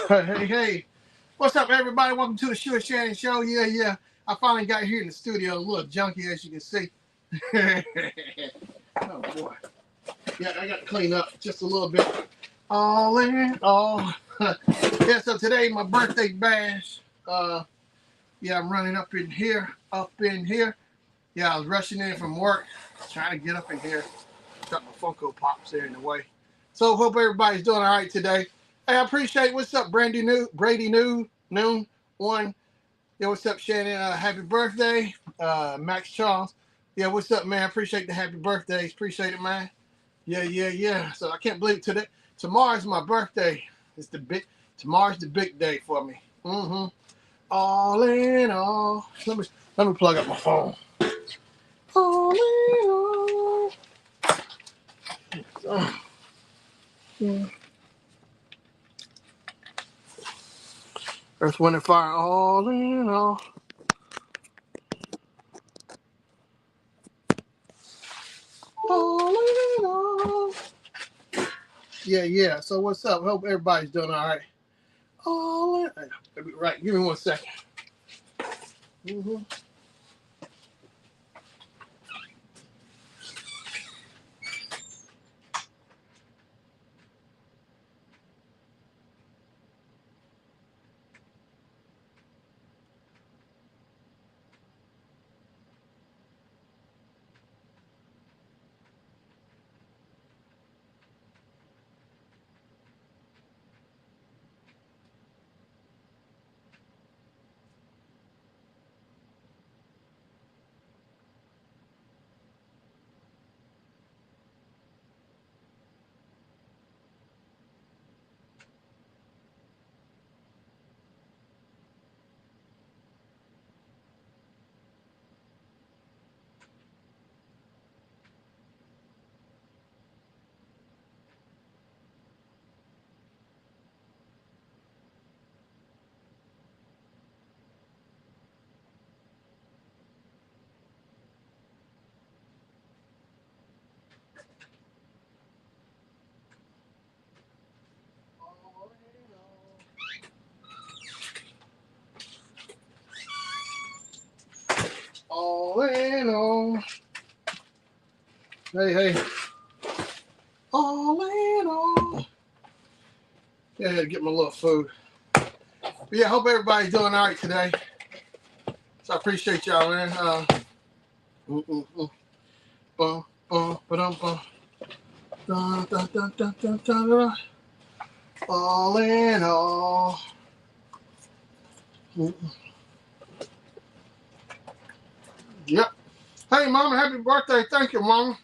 Hey, what's up, everybody? Welcome to the Shannon show. Yeah. I finally got here in the studio, a little junky, as you can see. Oh, boy. Yeah, I got to clean up just a little bit. All in, all. Yeah, so today, my birthday bash. Yeah, I'm running up in here. Yeah, I was rushing in from work, trying to get up in here. Got my Funko Pops there in the way. So hope everybody's doing all right today. Hey, I appreciate. What's up, Brady Noon One. Yeah, what's up, Shannon? Happy birthday, Max Charles. Yeah, what's up, man? Appreciate the happy birthdays. Appreciate it, man. Yeah. So I can't believe tomorrow's my birthday. Tomorrow's the big day for me. All in all. Let me plug up my phone. All in all. So, yeah. Earth, Wind, and Fire, all in all. All in all. Yeah. So what's up? Hope everybody's doing all right. All in. Right. Give me 1 second. All in all. Hey. All in all. Yeah, I had to get my little food. But yeah, hope everybody's doing all right today. So I appreciate y'all, man. Bum, ba-dum, bum. Dun. All in all. Yep. Hey, Mama, happy birthday. Thank you, Mama.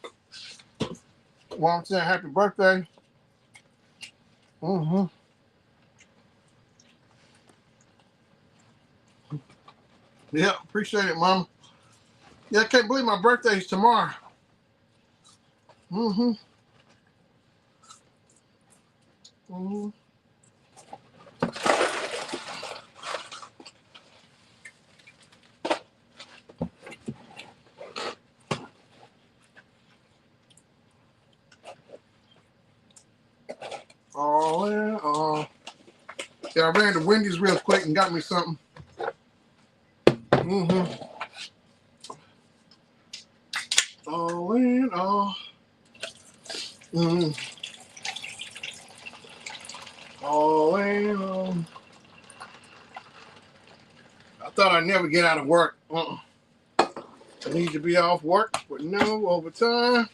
Mom saying happy birthday. Yeah, appreciate it, Mama. Yeah, I can't believe my birthday's tomorrow. Mm-hmm. All in all. Yeah, I ran to Wendy's real quick and got me something. All in all. All in all. I thought I'd never get out of work. I need to be off work with no overtime.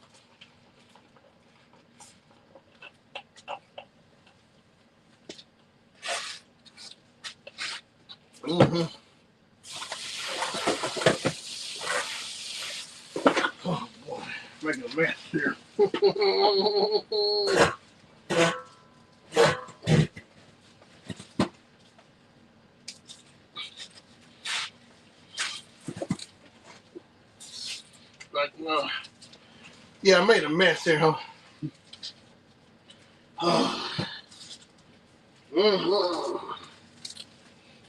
Oh boy, making a mess here. Yeah, I made a mess here, huh?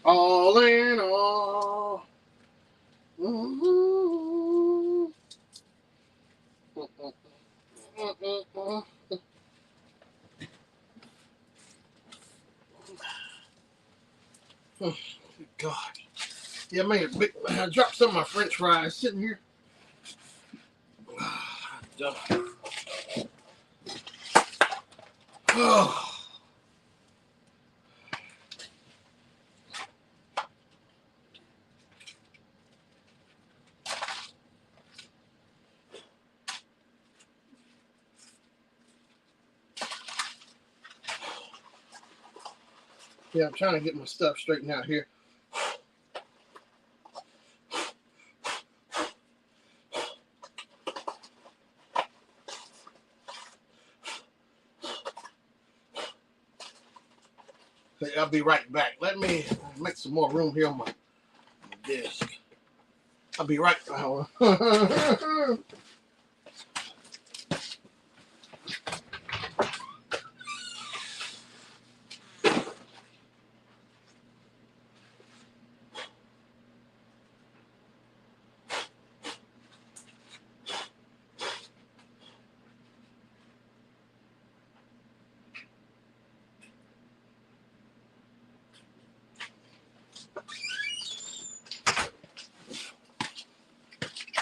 All in all. Oh, God. Yeah, I made a big. I dropped some of my French fries sitting here. Done. Oh. Yeah, I'm trying to get my stuff straightened out here. Okay, I'll be right back. Let me make some more room here on my desk. I'll be right back.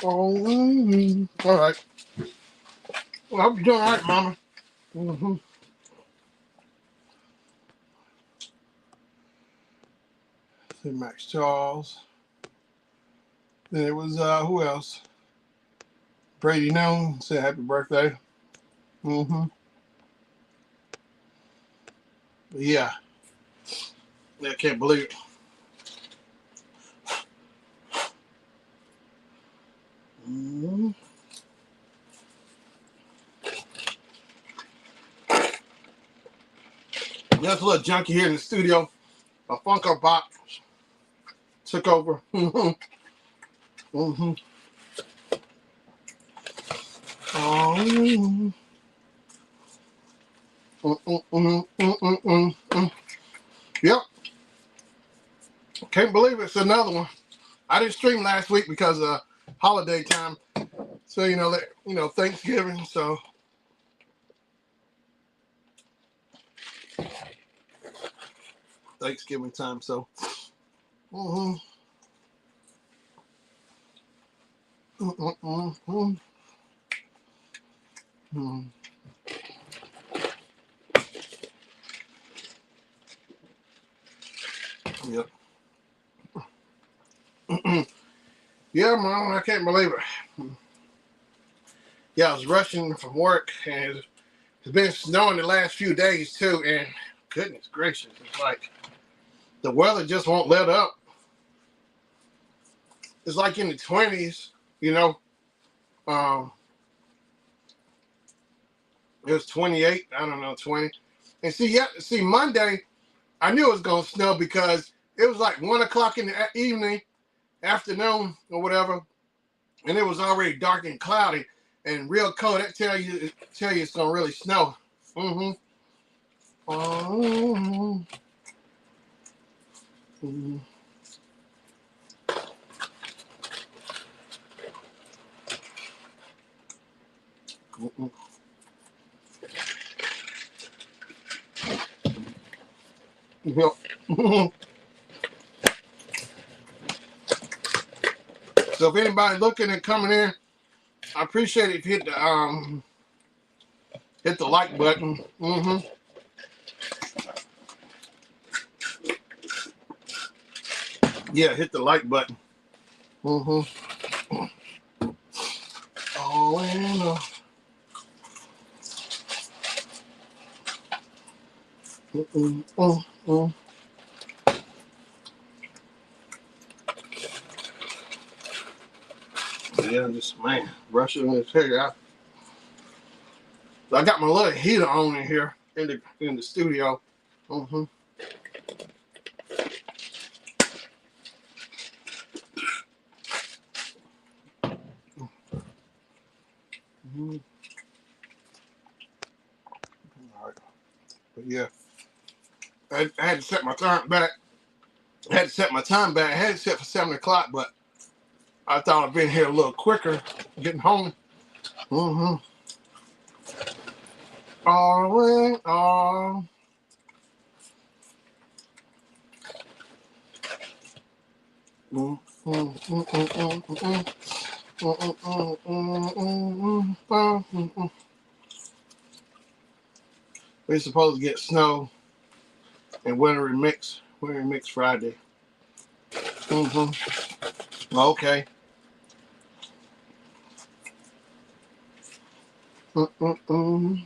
Oh, all right. Well, I hope you're doing all right, Mama. Mm-hmm. See Max Charles. Then it was who else? Brady Noon said happy birthday. Mm-hmm. Yeah. I can't believe it. Mm-hmm. There's a little junkie here in the studio. A Funko Pop took over. Mm-hmm. Mm-hmm. Oh. Mm-mm, mm-mm, mm-mm, mm. Yep. Can't believe it's another one. I didn't stream last week because of holiday time. So Thanksgiving. So Thanksgiving time. So. Mm-hmm. Mm-mm, mm-mm, mm. Yep. Yeah, Mom, I can't believe it. Yeah, I was rushing from work, and it's been snowing the last few days too. And goodness gracious, it's like the weather just won't let up. It's like in the 20s, you know. Um, it was 28. I don't know, 20. And see, Monday, I knew it was gonna snow because it was like 1 o'clock in the evening, afternoon, or whatever, and it was already dark and cloudy and real cold. That tell you it's gonna really snow. Mm-hmm. Oh. Mm-hmm. Mm-mm. Yep. So if anybody looking and coming in, I appreciate it if you hit the like button. Mm-hmm. Yeah, hit the like button. Mm-hmm. Oh, and mm. Yeah, just man, brushing his hair. I got my little heater on in here in the studio. Mm-hmm. Mm-hmm. All right. But yeah, I had to set my time back. I had to set my time back. I had it set for 7 o'clock, but I thought I'd been here a little quicker getting home. Mm-hmm. All right. Mm, mm, mm, mm, mm, mm, mm. We're supposed to get snow and winter mix Friday. Okay. Mm.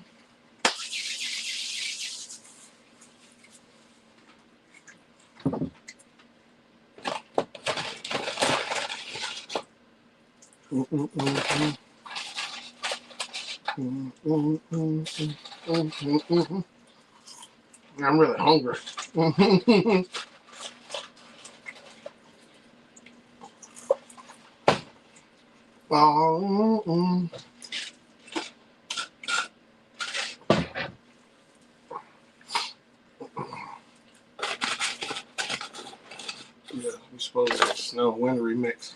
I'm really hungry. Oh, yeah, we're supposed to get snow winter mix.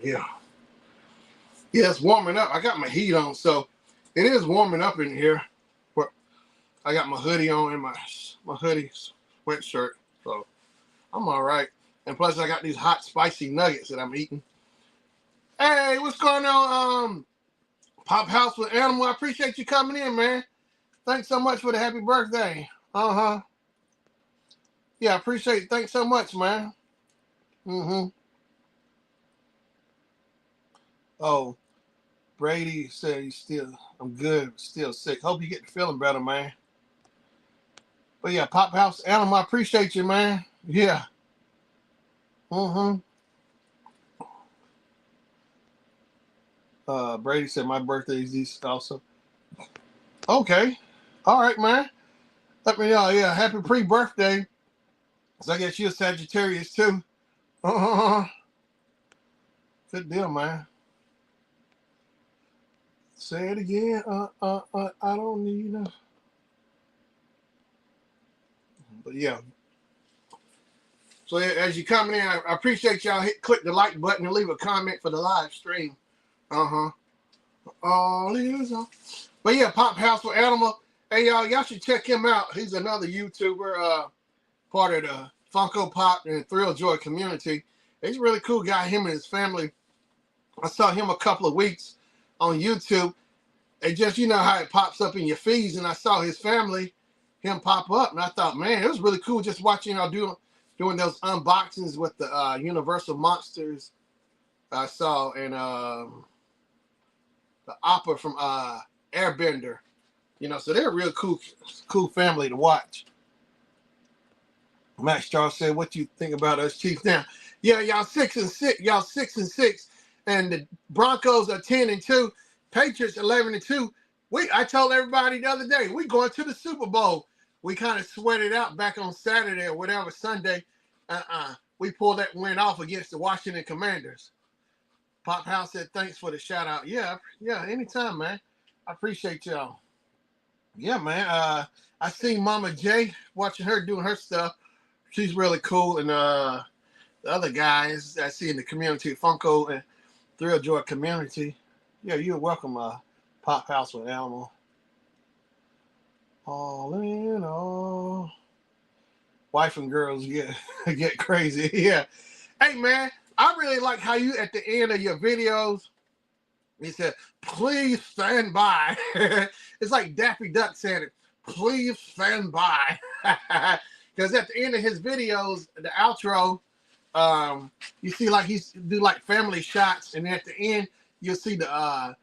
Yeah. Yeah, it's warming up. I got my heat on, so it is warming up in here. But I got my hoodie on and my hoodie sweatshirt, so I'm all right. And plus, I got these hot, spicy nuggets that I'm eating. Hey, what's going on? Pop House with Animal. I appreciate you coming in, man. Thanks so much for the happy birthday. Yeah, I appreciate it. Thanks so much, man. Oh, Brady said I'm good, still sick. Hope you get to feeling better, man. But yeah, Pop House Animal, I appreciate you, man. Yeah. Brady said my birthday is East also. Okay. All right, man. Let me know. Yeah, happy pre-birthday. So I guess you're a Sagittarius too. Good deal, man. Say it again. I don't need a. But yeah. So as you come in, I appreciate y'all. Click the like button and leave a comment for the live stream. All is on. But yeah, Pop House for Animal. Hey y'all should check him out. He's another YouTuber, part of the Funko Pop and Thrill Joy community. He's a really cool guy. Him and his family. I saw him a couple of weeks on YouTube. And just, you know how it pops up in your feeds, and I saw his family, him pop up, and I thought, man, it was really cool just watching y'all doing those unboxings with the Universal Monsters I saw, and the opera from Airbender. You know, so they're a real cool family to watch. Max Charles said, "What you think about us Chiefs now?" Yeah, y'all 6-6. Y'all 6-6, and the Broncos are 10-2. Patriots 11-2. I told everybody the other day we going to the Super Bowl. We kind of sweated out back on Saturday or whatever Sunday. We pulled that win off against the Washington Commanders. Pop House said thanks for the shout out. Yeah, anytime, man. I appreciate y'all. Yeah, man. I seen Mama J, watching her doing her stuff. She's really cool, and the other guys I see in the community, Funko and Thrill Joy community. Yeah, you're welcome, Pop House with Animal. All in all. Wife and girls get crazy. Yeah. Hey, man, I really like how you, at the end of your videos, he said, please stand by. It's like Daffy Duck said it. Please stand by. Because at the end of his videos, the outro, you see like he's do like family shots, and at the end, you'll see the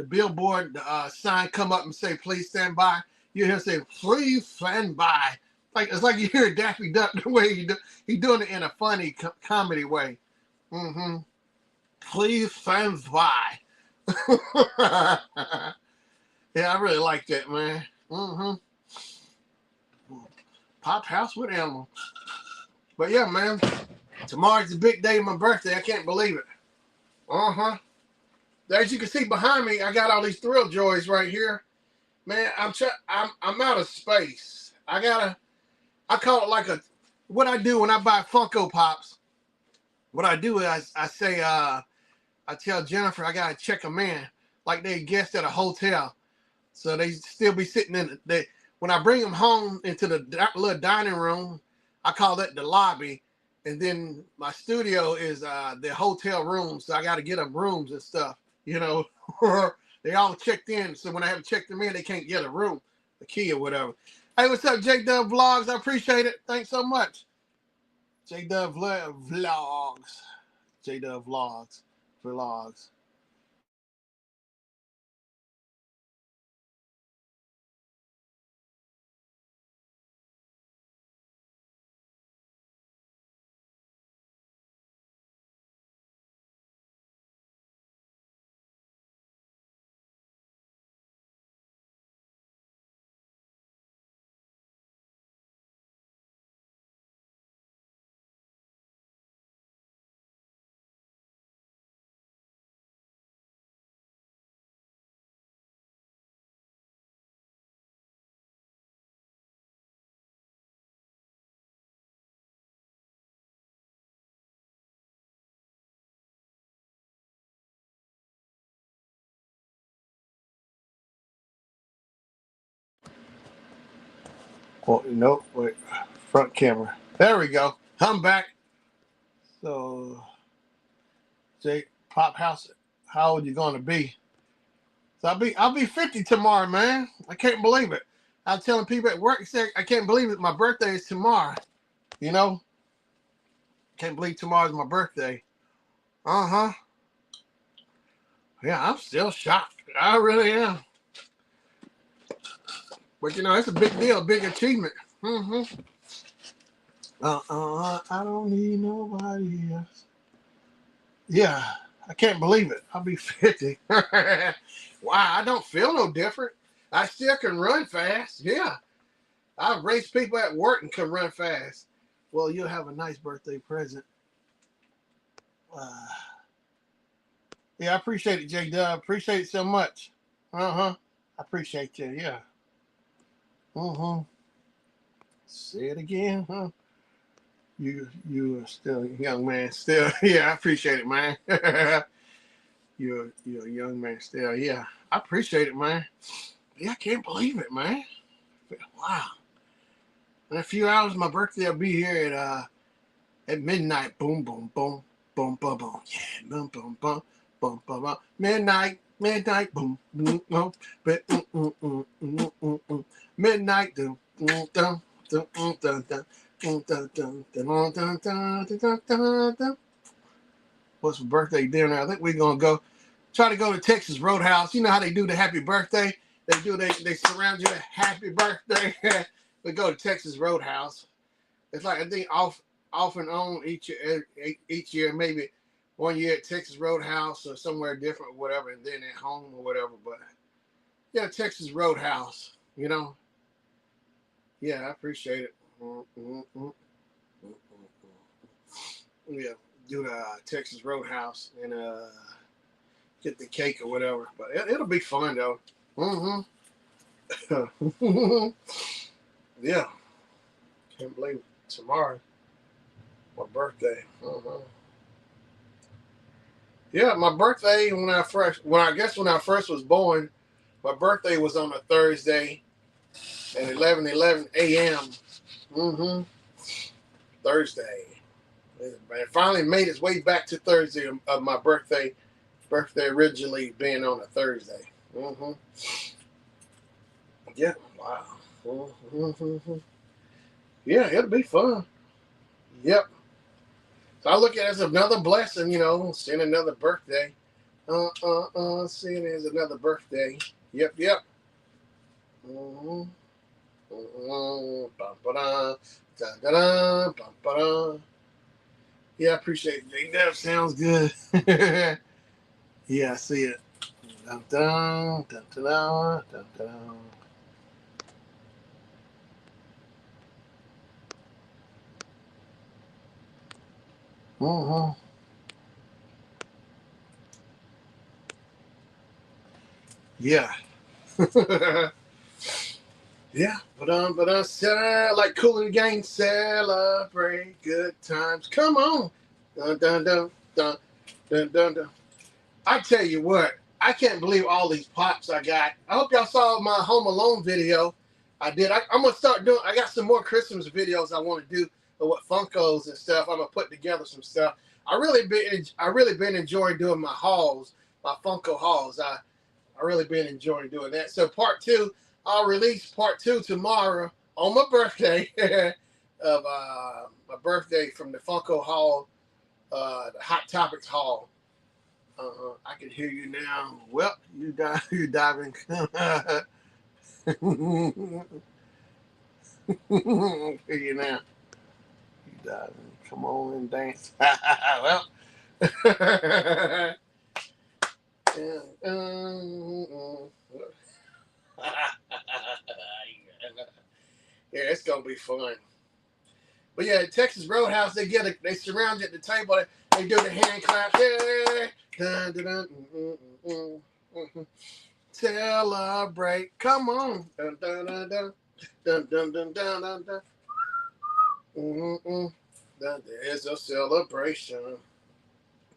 billboard, the sign come up and say, please stand by. You hear him say, please stand by. Like it's like you hear Daffy Duck the way he doing it in a funny comedy way. Please stand by. Yeah, I really like that, man. Pop House with Animal. But yeah, man, tomorrow's the big day of my birthday. I can't believe it. As you can see behind me, I got all these Thrill Joys right here. Man, I'm out of space. I call it like what I do when I buy Funko Pops, what I do is I say, I tell Jennifer I gotta check them in like they guest at a hotel, so they still be sitting in the. When I bring them home into the little dining room, I call that the lobby, and then my studio is the hotel room. So I got to get them rooms and stuff, you know. They all checked in, so when I haven't checked them in, they can't get a room, a key or whatever. Hey, what's up, J Dub Vlogs? I appreciate it. Thanks so much. J Dub Vlogs. J Dub Vlogs. Vlogs. Well, nope, wait. Front camera. There we go. I'm back. So, Jake, Pop House, how old you gonna be? So I'll be 50 tomorrow, man. I can't believe it. I was telling people at work, said I can't believe it. My birthday is tomorrow. You know, can't believe tomorrow's my birthday. Uh huh. Yeah, I'm still shocked. I really am. But you know, it's a big deal, a big achievement. Mm-hmm. I don't need nobody else. Yeah, I can't believe it. I'll be 50. Wow, I don't feel no different. I still can run fast. Yeah, I race people at work and can run fast. Well, you'll have a nice birthday present. Uh, yeah, I appreciate it, J Dub. Appreciate it so much. Uh huh. I appreciate you. Yeah. Mm-hmm. Say it again, huh? You are still a young man. Still, yeah. I appreciate it, man. you're a young man still. Yeah, I appreciate it, man. Yeah, I can't believe it, man. Wow. In a few hours, my birthday will be here at midnight. Boom, boom, boom, boom, boom, boom. Yeah, boom, boom, boom, boom, boom, boom. Midnight, midnight, boom, boom, boom. Midnight, dum, dum, dum, dum, dum, dum, dum. What's for birthday dinner? I think we're gonna go try to go to Texas Roadhouse. You know how they do the happy birthday? They surround you with happy birthday. We go to Texas Roadhouse. It's like I think off and on each year, maybe 1 year at Texas Roadhouse or somewhere different or whatever, and then at home or whatever. But yeah, Texas Roadhouse, you know. Yeah, I appreciate it. Yeah, do the Texas Roadhouse and get the cake or whatever. But it'll be fun though. Mm-hmm. Yeah, can't believe it. Tomorrow, my birthday. Uh-huh. Yeah, my birthday when I first was born, my birthday was on a Thursday at 11:11 a.m. Mm-hmm. Thursday. It finally made its way back to Thursday of my birthday. Birthday originally being on a Thursday. Mm-hmm. Yeah. Wow. Mm-hmm. Yeah, it'll be fun. Yep. So I look at it as another blessing, you know, seeing another birthday. Seeing it as another birthday. Yep, yep. Mm-hmm. Mm-hmm. Ba-ba-da, da-da-da, ba-ba-da. Yeah, I appreciate it. That sounds good. Yeah, I see it. Dun, dun, dun, dun, dun, dun, dun. Mm-hmm. Yeah. Yeah, like Cool and the Gang, celebrate good times. Come on. Dun, dun, dun, dun, dun, dun, dun. I tell you what, I can't believe all these pops I got. I hope y'all saw my Home Alone video. I did. I'm gonna start doing. I got some more Christmas videos I want to do of what Funkos and stuff. I'm gonna put together some stuff. I really been enjoying doing my hauls, my Funko hauls. I really been enjoying doing that. So part two, I'll release part two tomorrow on my birthday of my birthday from the Funko haul, the Hot Topics haul. I can hear you now. Well, you're diving. Hear you now. You diving. Come on and dance. Well. Yeah, it's gonna be fun. But yeah, Texas Roadhouse, they surround you at the table. They do the hand claps. Yeah. Dun, dun, dun, Celebrate. Come on. Dun, dun, dun, dun. Dun, dun, dun, dun, dun, dun. There's a celebration.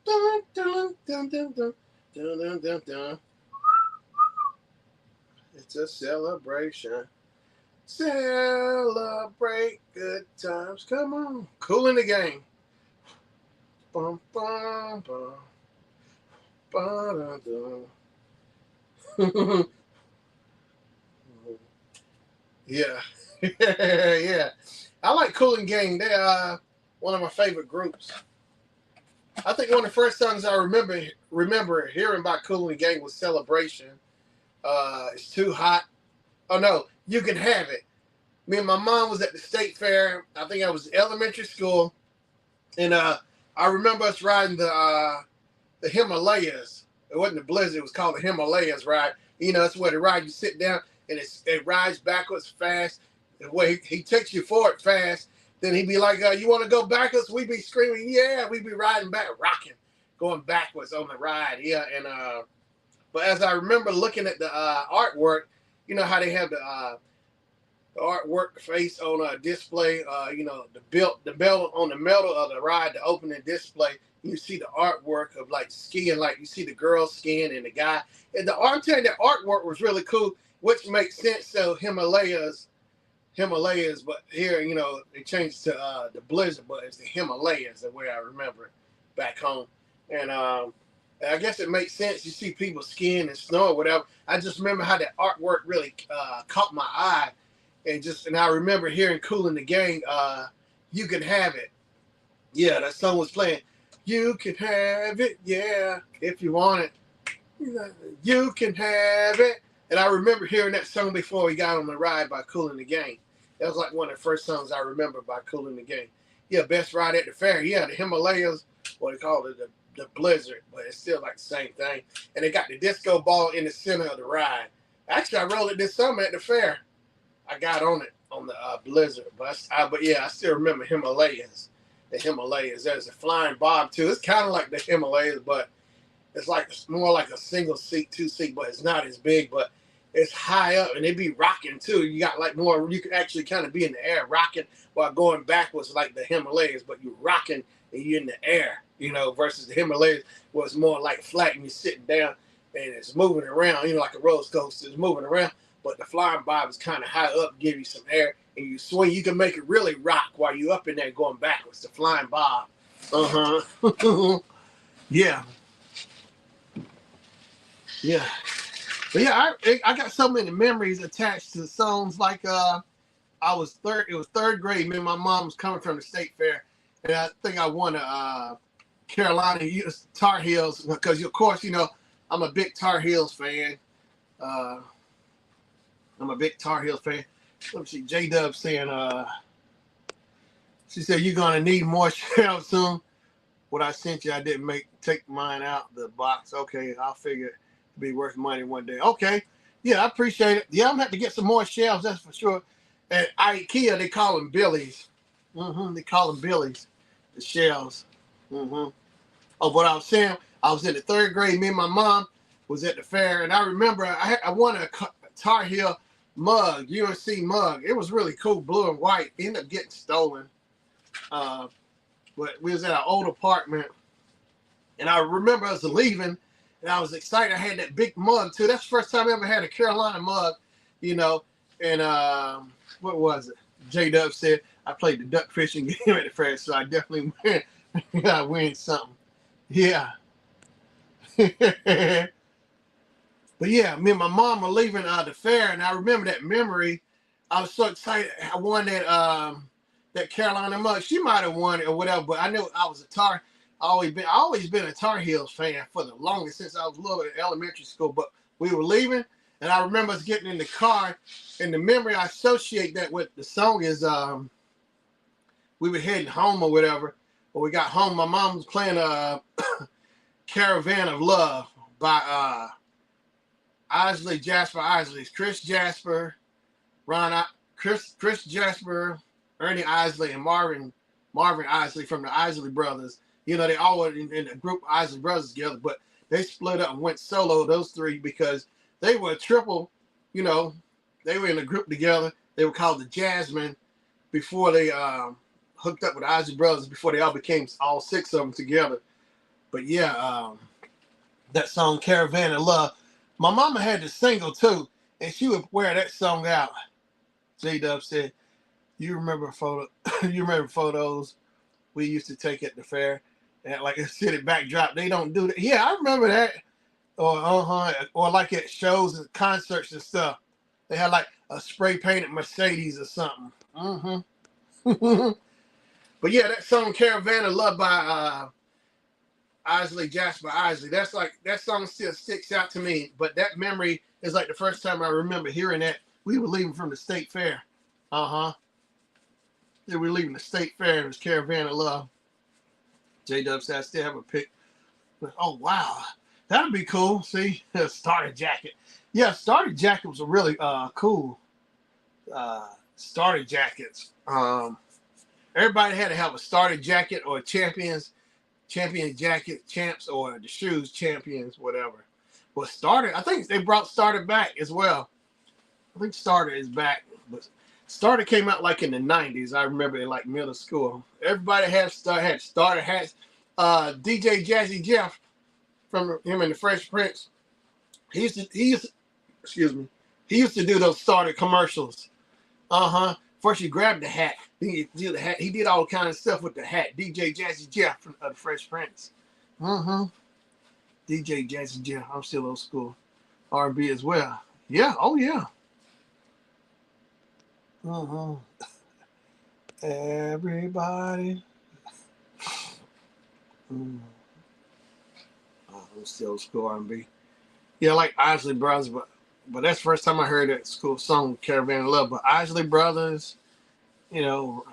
Dun, dun, dun, dun, dun. Dun, dun, dun, dun. It's a celebration. Celebrate good times. Come on. Cool in the Gang. Bum, bum, bum. Yeah. Yeah. I like Cool and Gang. They are one of my favorite groups. I think one of the first songs I remember hearing by Cool and Gang was Celebration. It's Too Hot. Oh no, You Can Have It. Me and my mom was at the state fair. I think I was in elementary school. And I remember us riding the Himalayas. It wasn't the Blizzard. It was called the Himalayas ride. You know, that's where the ride you sit down and it rides backwards fast. The way he takes you forward fast. Then he'd be like, you want to go backwards? We'd be screaming, yeah. We'd be riding back, rocking, going backwards on the ride. Yeah. And but as I remember looking at the artwork, you know how they have the artwork face on a display, you know, the belt on the metal of the ride, the opening display. You see the artwork of like skiing, like you see the girl skiing and the guy. And I'm telling you, that artwork was really cool, which makes sense. So Himalayas, but here, you know, they changed to the Blizzard, but it's the Himalayas, the way I remember it back home. And I guess it makes sense. You see people skiing and snow or whatever. I just remember how that artwork really caught my eye. And I remember hearing Cool in the Gang, You Can Have It. Yeah, that song was playing. You can have it, yeah, if you want it. You can have it. And I remember hearing that song before we got on the ride by Cool in the Gang. That was like one of the first songs I remember by Cool in the Gang. Yeah, best ride at the fair. Yeah, the Himalayas, what they call it, the Blizzard, but it's still like the same thing. And they got the disco ball in the center of the ride. Actually, I rode it this summer at the fair. I got on it on the Blizzard, but yeah, I still remember Himalayas. The Himalayas. There's a flying bob too. It's kind of like the Himalayas, but it's more like a single seat, two seat, but it's not as big. But it's high up and it be rocking too. You got like more. You can actually kind of be in the air rocking while going backwards like the Himalayas, but you're rocking and you're in the air. You know, versus the Himalayas was more like flat and you're sitting down and it's moving around. You know, like a roller coaster is moving around. But the flying bob is kind of high up, give you some air, and you swing. You can make it really rock while you're up in there going backwards. The flying bob. Yeah. Yeah. But yeah, I got so many memories attached to songs. Like it was third grade. Me and my mom was coming from the state fair, and I think I won a Carolina Tar Heels because of course you know I'm a big Tar Heels fan. I'm a big Tar Heels fan. Let me see. J-Dub saying, she said, you're going to need more shells soon. What I sent you, I didn't take mine out the box. Okay, I'll figure it'll be worth money one day. Okay. Yeah, I appreciate it. Yeah, I'm going to have to get some more shelves, that's for sure. At IKEA, they call them Billies. They call them Billies, the shelves. Of what I was saying, I was in the third grade. Me and my mom was at the fair, and I remember I won a Tar Heel mug, UNC mug. It was really cool, blue and white. It ended up getting stolen. But we was at our old apartment, and I remember us leaving, and I was excited. I had that big mug too. That's the first time I ever had a Carolina mug, you know. And what was it? J-Dub said I played the duck fishing game at the fair, so I definitely I win something. Yeah. But yeah, me and my mom were leaving the fair, and I remember that memory. I was so excited. I won that Carolina mug. She might have won it or whatever, but I knew I was a Tar. I always been a Tar Heels fan for the longest since I was little in elementary school. But we were leaving, and I remember us getting in the car, and the memory I associate that with the song is we were heading home or whatever. When we got home, my mom was playing Caravan of Love by Isley, Jasper Isley, Chris Jasper, Chris Jasper, Ernie Isley, and Marvin Isley from the Isley Brothers. You know, they all were in the group Isley Brothers together, but they split up and went solo, those three, because they were a triple, you know, they were in a group together. They were called the Jasmine before they hooked up with the Isley Brothers, before they all became all six of them together. But yeah, that song Caravan of Love. My mama had the single too, and she would wear that song out. J-Dub said, "You remember you remember photos we used to take at the fair, and like a city backdrop. They don't do that. Yeah, I remember that. Or like at shows and concerts and stuff. They had like a spray painted Mercedes or something. But yeah, that song Caravan of Love by Isley, Jasper Isley. That's like, that song still sticks out to me. But that memory is like the first time I remember hearing that. We were leaving from the state fair. They were leaving the state fair. It was Caravan of Love. J-Dub said I still have a pic. Oh wow, that'd be cool. See, starter jacket. Yeah, starter jacket was a really cool. Starter jackets. Everybody had to have a starter jacket or a champion jacket, champs, or the shoes champions, whatever. But starter, I think they brought starter back as well. I think starter is back, but starter came out like in the 90s. I remember in like middle school. Everybody had starter hats. DJ Jazzy Jeff from him and the Fresh Prince. He used to do those starter commercials. First you grab the hat, then you do the hat. He did all kind of stuff with the hat. DJ Jazzy Jeff from the Fresh Prince. DJ Jazzy Jeff. I'm still old school. R&B as well. Yeah. Oh yeah. Everybody. I'm still old school R&B. Yeah, I like Isley Brothers, but that's the first time I heard that school song Caravan of Love. But Isley Brothers, you know,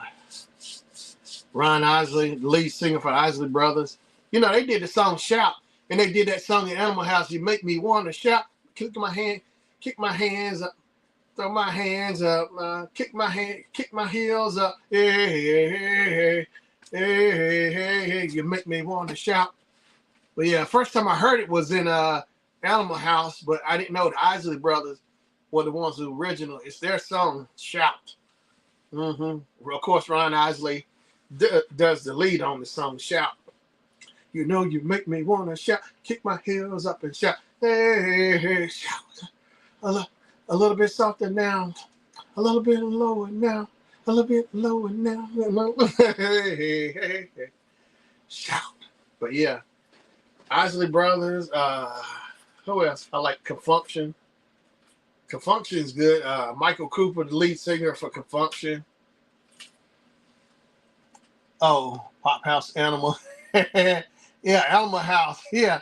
Ron Isley, the lead singer for Isley Brothers. You know, they did the song Shout, and they did that song in Animal House, You Make Me Want to Shout, kick my hands up, throw my hands up, kick my heels up, hey, you make me want to shout. But yeah, first time I heard it was in Animal House, but I didn't know the Isley Brothers were the ones who original. It's their song, Shout. Of course, Ron Isley does the lead on the song, Shout. You know, you make me want to shout, kick my heels up and shout, hey, shout. A little bit softer now, a little bit lower now, a little bit lower now. Hey. Shout. But yeah, Isley Brothers. Who else? I like Confunction. Confunction's good. Michael Cooper, the lead singer for Confunction. Oh, Pop House Animal. Yeah, Animal House. Yeah.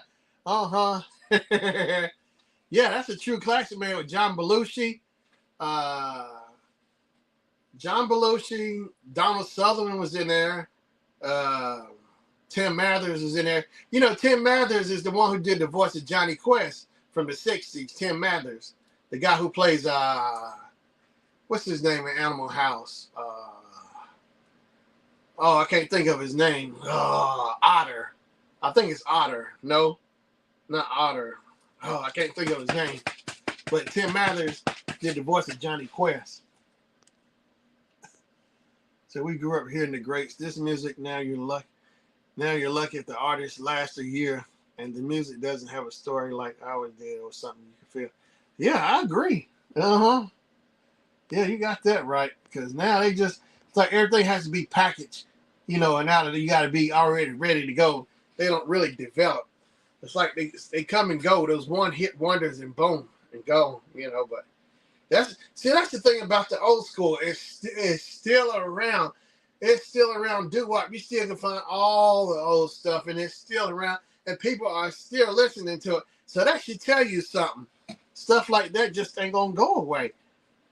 Yeah, that's a true classic, man, with John Belushi. Donald Sutherland was in there. Tim Mathers is in there. You know, Tim Mathers is the one who did the voice of Johnny Quest from the 60s. Tim Mathers. The guy who plays, what's his name in Animal House? I can't think of his name. Otter. I think it's Otter. No, not Otter. I can't think of his name. But Tim Mathers, did the voice of Johnny Quest. So we grew up hearing the greats. This music, now you're lucky. Now you're lucky if the artist lasts a year and the music doesn't have a story like ours did or something you can feel. Yeah, I agree. Uh-huh. Yeah, you got that right. Because now they just, it's like everything has to be packaged, and now that you got to be already ready to go, they don't really develop. It's like they come and go, those one-hit wonders and boom, and go, but that's the thing about the old school. It's still around. It's still around. Doo-wop. You still can find all the old stuff, and it's still around, and people are still listening to it. So that should tell you something. Stuff like that just ain't gonna go away.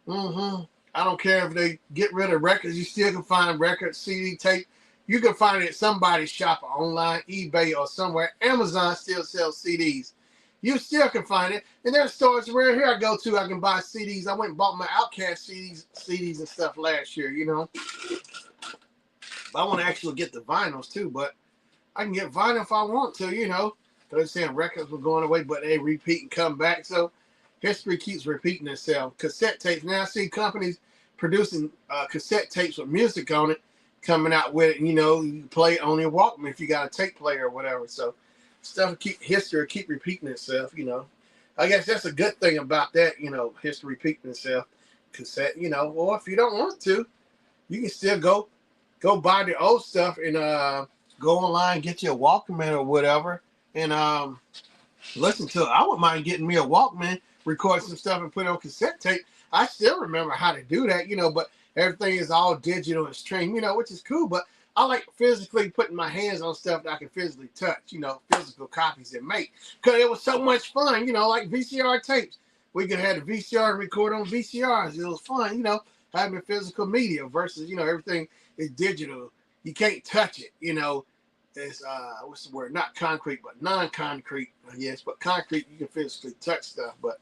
I don't care if they get rid of records. You still can find records, CD, tape. You can find it at somebody's shop or online, eBay or somewhere. Amazon still sells CDs. You still can find it. And there's stores around here I go to. I can buy CDs. I went and bought my Outkast CDs and stuff last year, But I want to actually get the vinyls too. But I can get vinyl if I want to, Because they're saying records were going away, but they repeat and come back. So history keeps repeating itself. Cassette tapes. Now I see companies producing cassette tapes with music on it, coming out with it. You can play it on your Walkman if you got a tape player or whatever. So stuff keep repeating itself. I guess that's a good thing about that. History repeating itself. Cassette. Or if you don't want to, you can still go buy the old stuff and go online, get you a Walkman or whatever, and listen to it. I wouldn't mind getting me a Walkman, record some stuff and put it on cassette tape. I still remember how to do that, but everything is all digital and streamed, which is cool. But I like physically putting my hands on stuff that I can physically touch, physical copies and make. Because it was so much fun, like VCR tapes. We could have the VCR and record on VCRs. It was fun, having physical media versus, everything is digital. You can't touch it, It's, what's the word? Not concrete, but non-concrete. Yes, but concrete, you can physically touch stuff. But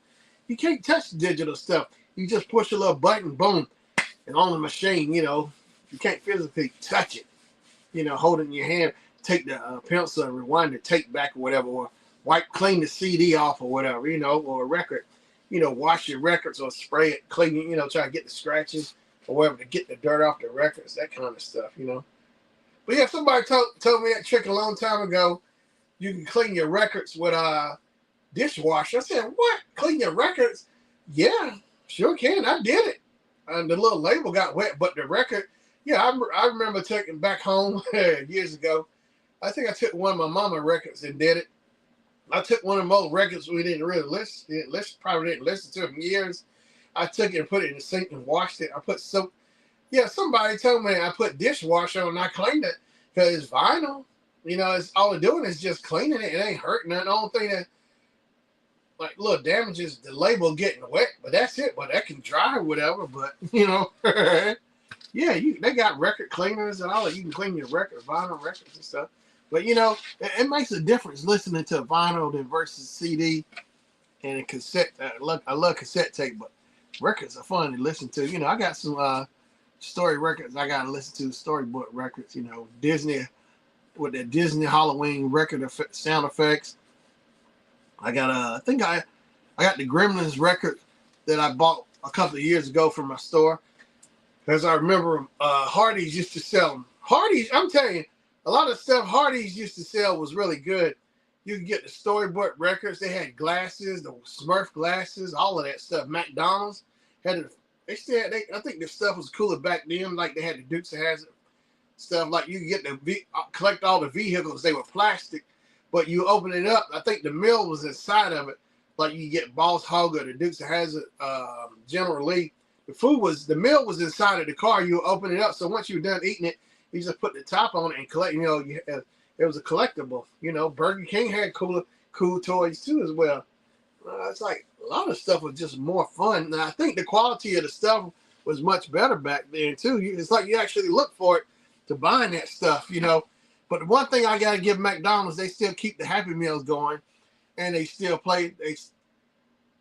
you can't touch digital stuff. You just push a little button, boom, and on the machine, you can't physically touch it. Hold it in your hand, take the pencil and rewind the tape back or whatever, or clean the CD off or whatever, or a record, wash your records or spray it, clean it, try to get the scratches or whatever to get the dirt off the records, that kind of stuff, But yeah, somebody told me that trick a long time ago. You can clean your records with a dishwasher. I said, what? Clean your records? Yeah, sure can. I did it. And the little label got wet, but the record, yeah, I remember taking back home years ago. I think I took one of my mama records and did it. I took one of those records we didn't really listen, probably didn't listen to in years. I took it and put it in the sink and washed it. I put soap. Yeah, somebody told me I put dishwasher on and I cleaned it because it's vinyl. It's all it's doing is just cleaning it. It ain't hurting. The only thing that like little damage is the label getting wet, but that's it. But that can dry or whatever. But yeah, they got record cleaners and all that. You can clean your vinyl records and stuff. But it makes a difference listening to vinyl than versus CD and a cassette. I love cassette tape, but records are fun to listen to. I got some story records I gotta listen to, storybook records. Disney with the Disney Halloween record sound effects. I got I think I got the Gremlins record that I bought a couple of years ago from my store. Because I remember Hardee's used to sell them. Hardee's, I'm telling you, a lot of stuff Hardee's used to sell was really good. You could get the storybook records. They had glasses, the Smurf glasses, all of that stuff. McDonald's had I think the stuff was cooler back then. Like they had the Dukes of Hazzard stuff. Like you could get collect all the vehicles. They were plastic, but you open it up. I think the meal was inside of it. Like you get Boss Hogg or the Dukes of Hazzard, General Lee. The meal was inside of the car. You open it up. So once you're done eating it, you just put the top on it and collect. It was a collectible. Burger King had cool toys too as well. It's like a lot of stuff was just more fun. Now I think the quality of the stuff was much better back then too. It's like you actually look for it to buying that stuff. But the one thing I gotta give McDonald's, they still keep the Happy Meals going, and they still play.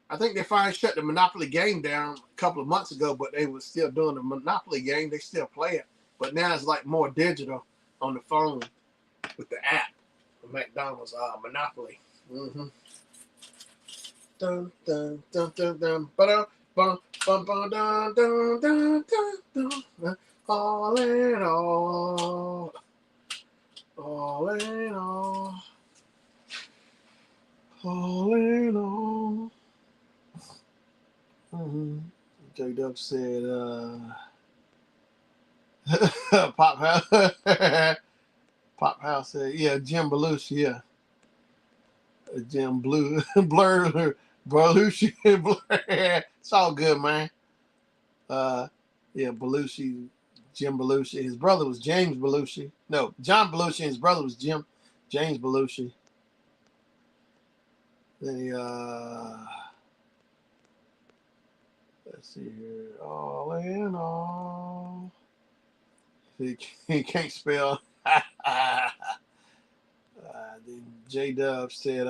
I think they finally shut the Monopoly game down a couple of months ago, but they were still doing the Monopoly game. They still play it. But now it's like more digital on the phone with the app. The McDonald's Monopoly. Dun, dun, dun, dun, dun. But Bum, bum, bum, dun, dun, dun, dun, dun. All in all. All in all. All in all. J-Dub said, Pop House. Pop House said, yeah, Jim Belushi, yeah. Jim Blue, Blur, Belushi, Blur. It's all good, man. Yeah, Belushi, Jim Belushi. His brother was James Belushi. No, John Belushi. His brother was James Belushi. Then he, let's see here. All in all. He can't spell. Then J-Dub said,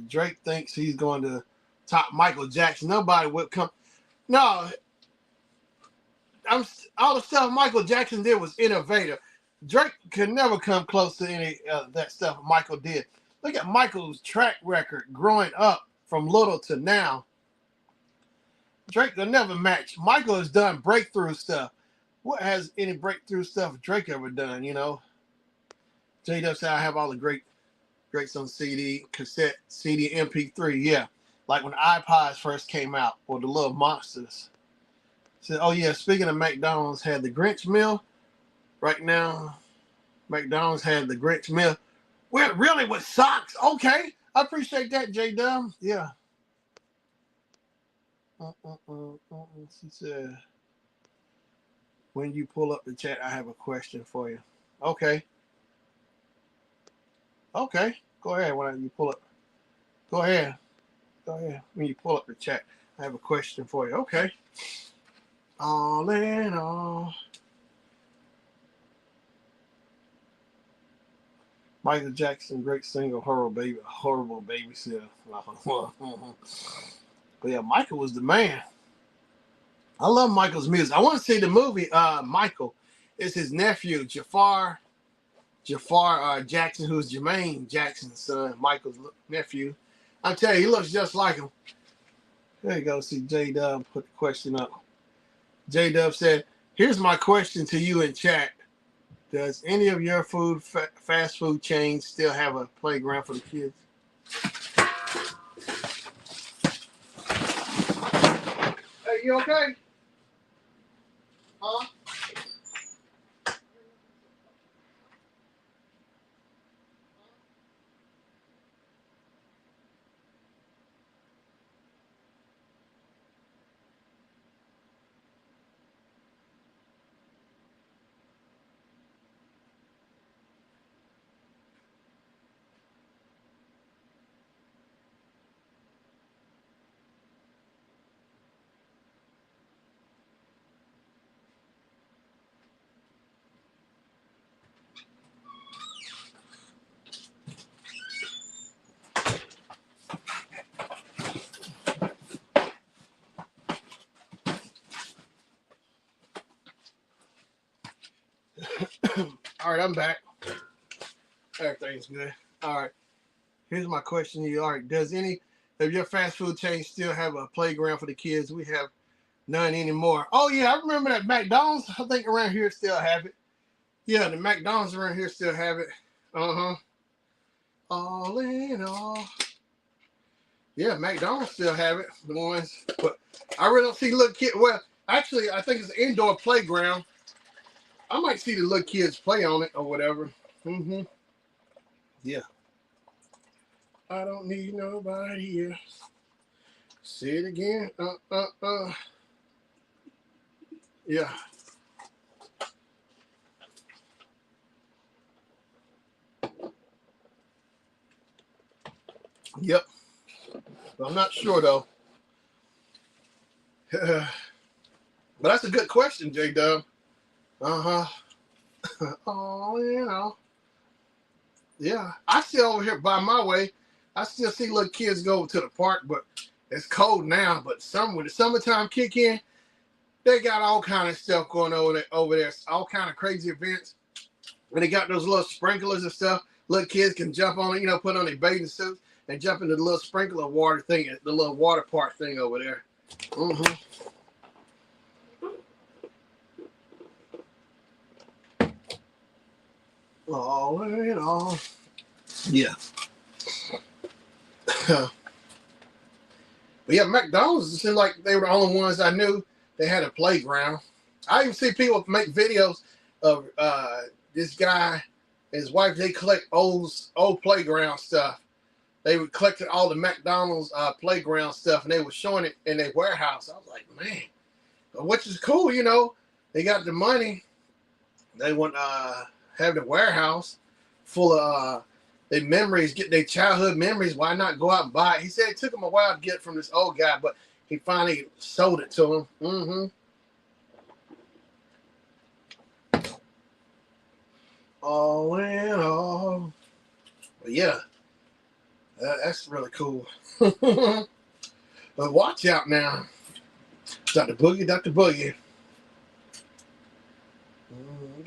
Drake thinks he's going to top Michael Jackson. Nobody would come. No, all the stuff Michael Jackson did was innovative. Drake could never come close to any that stuff Michael did. Look at Michael's track record growing up from little to now. Drake will never match. Michael has done breakthrough stuff. What has any breakthrough stuff Drake ever done, you know? J-Dub said, I have all the greats on CD, cassette, CD, MP3. Yeah, like when iPods first came out, or the little monsters. Said, oh yeah, speaking of McDonald's, had the Grinch meal. Right now, McDonald's had the Grinch meal. Well, really with socks. Okay, I appreciate that, J-Dub. Yeah. She said, when you pull up the chat, I have a question for you. Okay. Okay. Go ahead when you pull up. Go ahead. When you pull up the chat, I have a question for you. Okay. All in all. Michael Jackson, great single, horrible babysitter. But yeah, Michael was the man. I love Michael's music. I want to see the movie. Michael is his nephew, Jafar Jackson, who's Jermaine Jackson's son, Michael's nephew. I tell you, he looks just like him. There you go. See, J-Dub put the question up. J-Dub said, here's my question to you in chat. Does any of your fast food chains still have a playground for the kids? Hey, you okay? Huh? All right, I'm back. Everything's good. All right. Here's my question to you. All right. Does any of your fast food chains still have a playground for the kids? We have none anymore. Oh, yeah. I remember that McDonald's. I think around here still have it. Yeah, the McDonald's around here still have it. Uh-huh. All in all. Yeah, McDonald's still have it. The ones. But I really don't see little kids. Well, actually, I think it's an indoor playground. I might see the little kids play on it or whatever. Mm-hmm. Yeah. I don't need nobody else. Say it again. Yeah. Yep. I'm not sure though. But that's a good question, J-Dub. Uh-huh. Oh, you know. Yeah. I still over here by my way. I still see little kids go to the park, but it's cold now. But when the summertime kick in, they got all kind of stuff going over there. All kind of crazy events. And they got those little sprinklers and stuff. Little kids can jump on it, put on their bathing suits. and jump into the little sprinkler water thing, the little water park thing over there. Mm-hmm. All in all. Yeah. But yeah, McDonald's, it seemed like they were the only ones I knew they had a playground. I even see people make videos of this guy and his wife. They collect old playground stuff. They would collect all the McDonald's playground stuff, and they were showing it in their warehouse. I was like, man, which is cool, you know. They got the money. They want have the warehouse full of their memories, get their childhood memories. Why not go out and buy it? He said it took him a while to get it from this old guy, but he finally sold it to him. Mm-hmm. All in all. But yeah, that's really cool. But watch out now. Dr. Boogie, Dr. Boogie.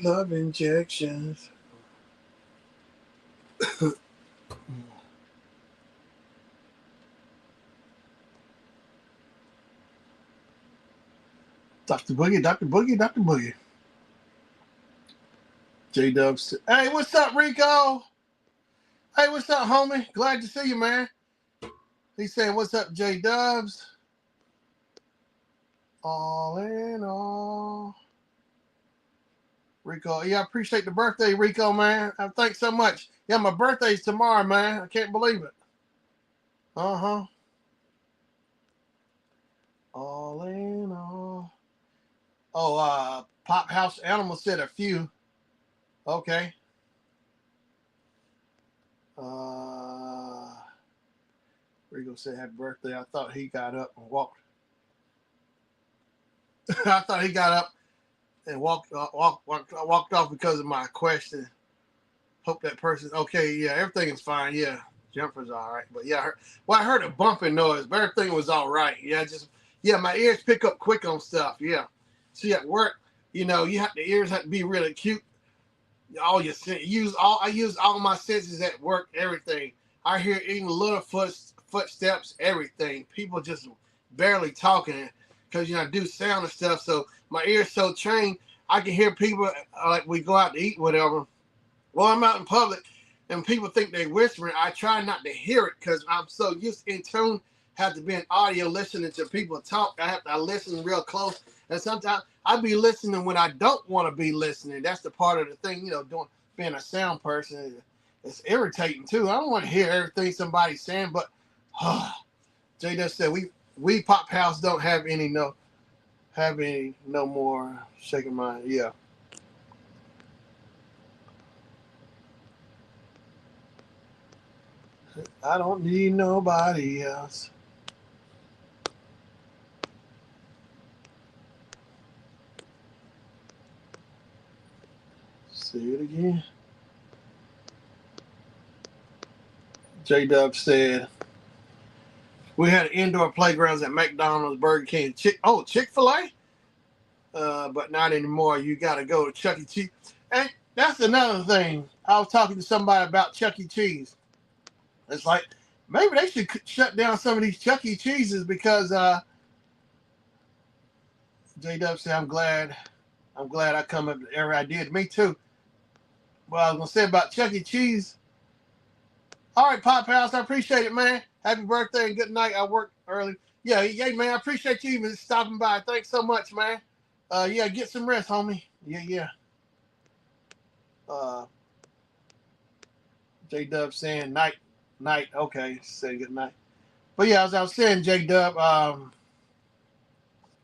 Love injections. Dr. Boogie, Dr. Boogie, Dr. Boogie. J-Dubs. Hey, what's up, Rico? Hey, what's up, homie? Glad to see you, man. He's saying, what's up, J-Dubs? All in all. Rico, yeah, I appreciate the birthday, Rico, man. Thanks so much. Yeah, my birthday's tomorrow, man. I can't believe it. Uh-huh. All in all. Oh, Pop House Animal said a few. Okay. Rico said happy birthday. I thought he got up and walked. I thought he got up and walked off because of my question. Hope that person. Okay, yeah, everything is fine. Yeah, Jumper's all right. But yeah, I heard a bumping noise, but everything was all right. Yeah, my ears pick up quick on stuff. Yeah. See, at work, you know, the ears have to be really cute. I use all my senses at work. Everything I hear, even little footsteps, everything. People just barely talking because I do sound and stuff. So my ears so trained, I can hear people like we go out to eat, whatever. Well, I'm out in public and people think they're whispering. I try not to hear it because I'm so used in tune. Have to be in audio listening to people talk. I listen real close, and sometimes I be listening when I don't want to be listening. That's the part of the thing, being a sound person. It's irritating too. I don't want to hear everything somebody's saying, but Jay just said we Pop House don't have any no more shaking my yeah. I don't need nobody else. Say it again. J-Dub said, we had indoor playgrounds at McDonald's, Burger King, Chick-fil-A? But not anymore. You got to go to Chuck E. Cheese. And that's another thing. I was talking to somebody about Chuck E. Cheese. It's like, maybe they should shut down some of these Chuck E. Cheeses because J-Dub said, I'm glad I come up the area I did. Me too. Well, I was going to say about Chuck E. Cheese. All right, Pop House, I appreciate it, man. Happy birthday and good night. I work early. Yeah, man, I appreciate you even stopping by. Thanks so much, man. Yeah, get some rest, homie. Yeah. J-Dub saying night. Okay, say good night. But yeah, as I was saying, J-Dub,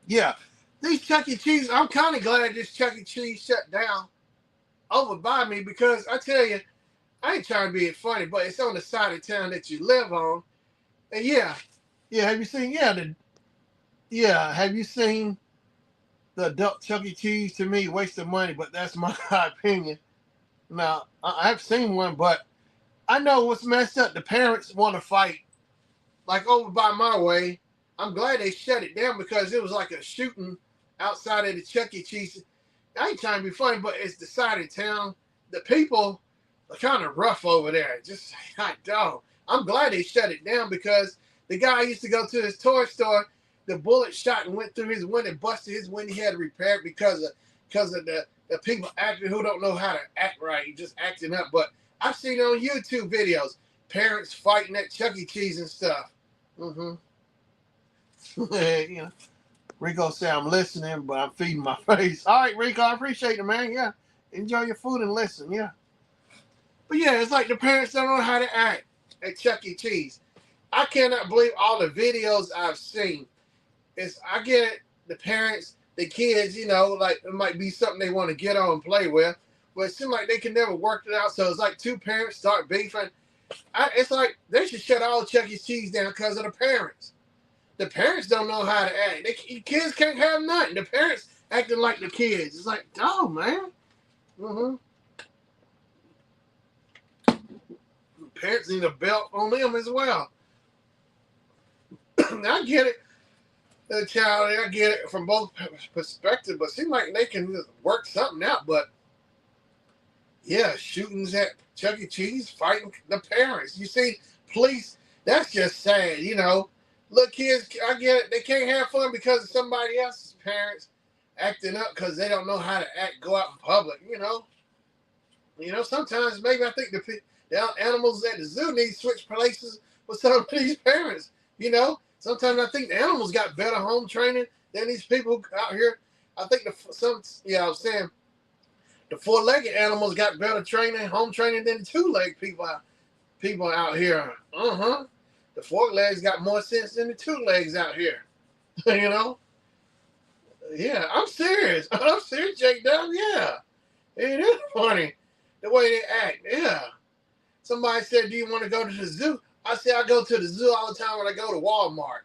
yeah, these Chuck E. Cheese, I'm kind of glad this Chuck E. Cheese shut down over by me because I tell you, I ain't trying to be funny, but it's on the side of town that you live on. And yeah, have you seen, have you seen the adult Chuck E. Cheese? To me, waste of money, but that's my opinion. Now, I've seen one, but I know what's messed up. The parents want to fight. Like over by my way, I'm glad they shut it down because it was like a shooting outside of the Chuck E. Cheese. I ain't trying to be funny, but it's the side of town. The people are kind of rough over there. Just hot dog. I'm glad they shut it down because the guy used to go to his toy store. The bullet shot and went through his window and busted his window. He had to repair it because of the people acting who don't know how to act right, just acting up. But I've seen on YouTube videos parents fighting at Chuck E. Cheese and stuff. You know, Rico said I'm listening, but I'm feeding my face. All right, Rico, I appreciate it, man. Yeah, enjoy your food and listen. Yeah, but yeah, it's like the parents don't know how to act at Chuck E. Cheese. I cannot believe all the videos I've seen. I get it, the parents, the kids, you know, like it might be something they want to get on and play with, but it seems like they can never work it out. So it's like two parents start beefing. It's like they should shut all Chuck E. Cheese down because of the parents. The parents don't know how to act. The kids can't have nothing. The parents acting like the kids. It's like, oh man. Parents need a belt on them as well. I get it. The child, I get it from both perspectives, but it seems like they can work something out. But yeah, shootings at Chuck E. Cheese, fighting the parents. You see, police, that's just sad, you know. Look, kids, I get it. They can't have fun because of somebody else's parents acting up because they don't know how to act, go out in public, you know. You know, sometimes maybe I think the animals at the zoo need to switch places with some of these parents, you know. Sometimes I think the animals got better home training than these people out here. I think I was saying the four-legged animals got better training, home training than the two-legged people out here. The four legs got more sense than the two legs out here. You know? Yeah, I'm serious. I'm serious, Jake Dub. Yeah. It is funny the way they act. Yeah. Somebody said, do you want to go to the zoo? I say I go to the zoo all the time when I go to Walmart.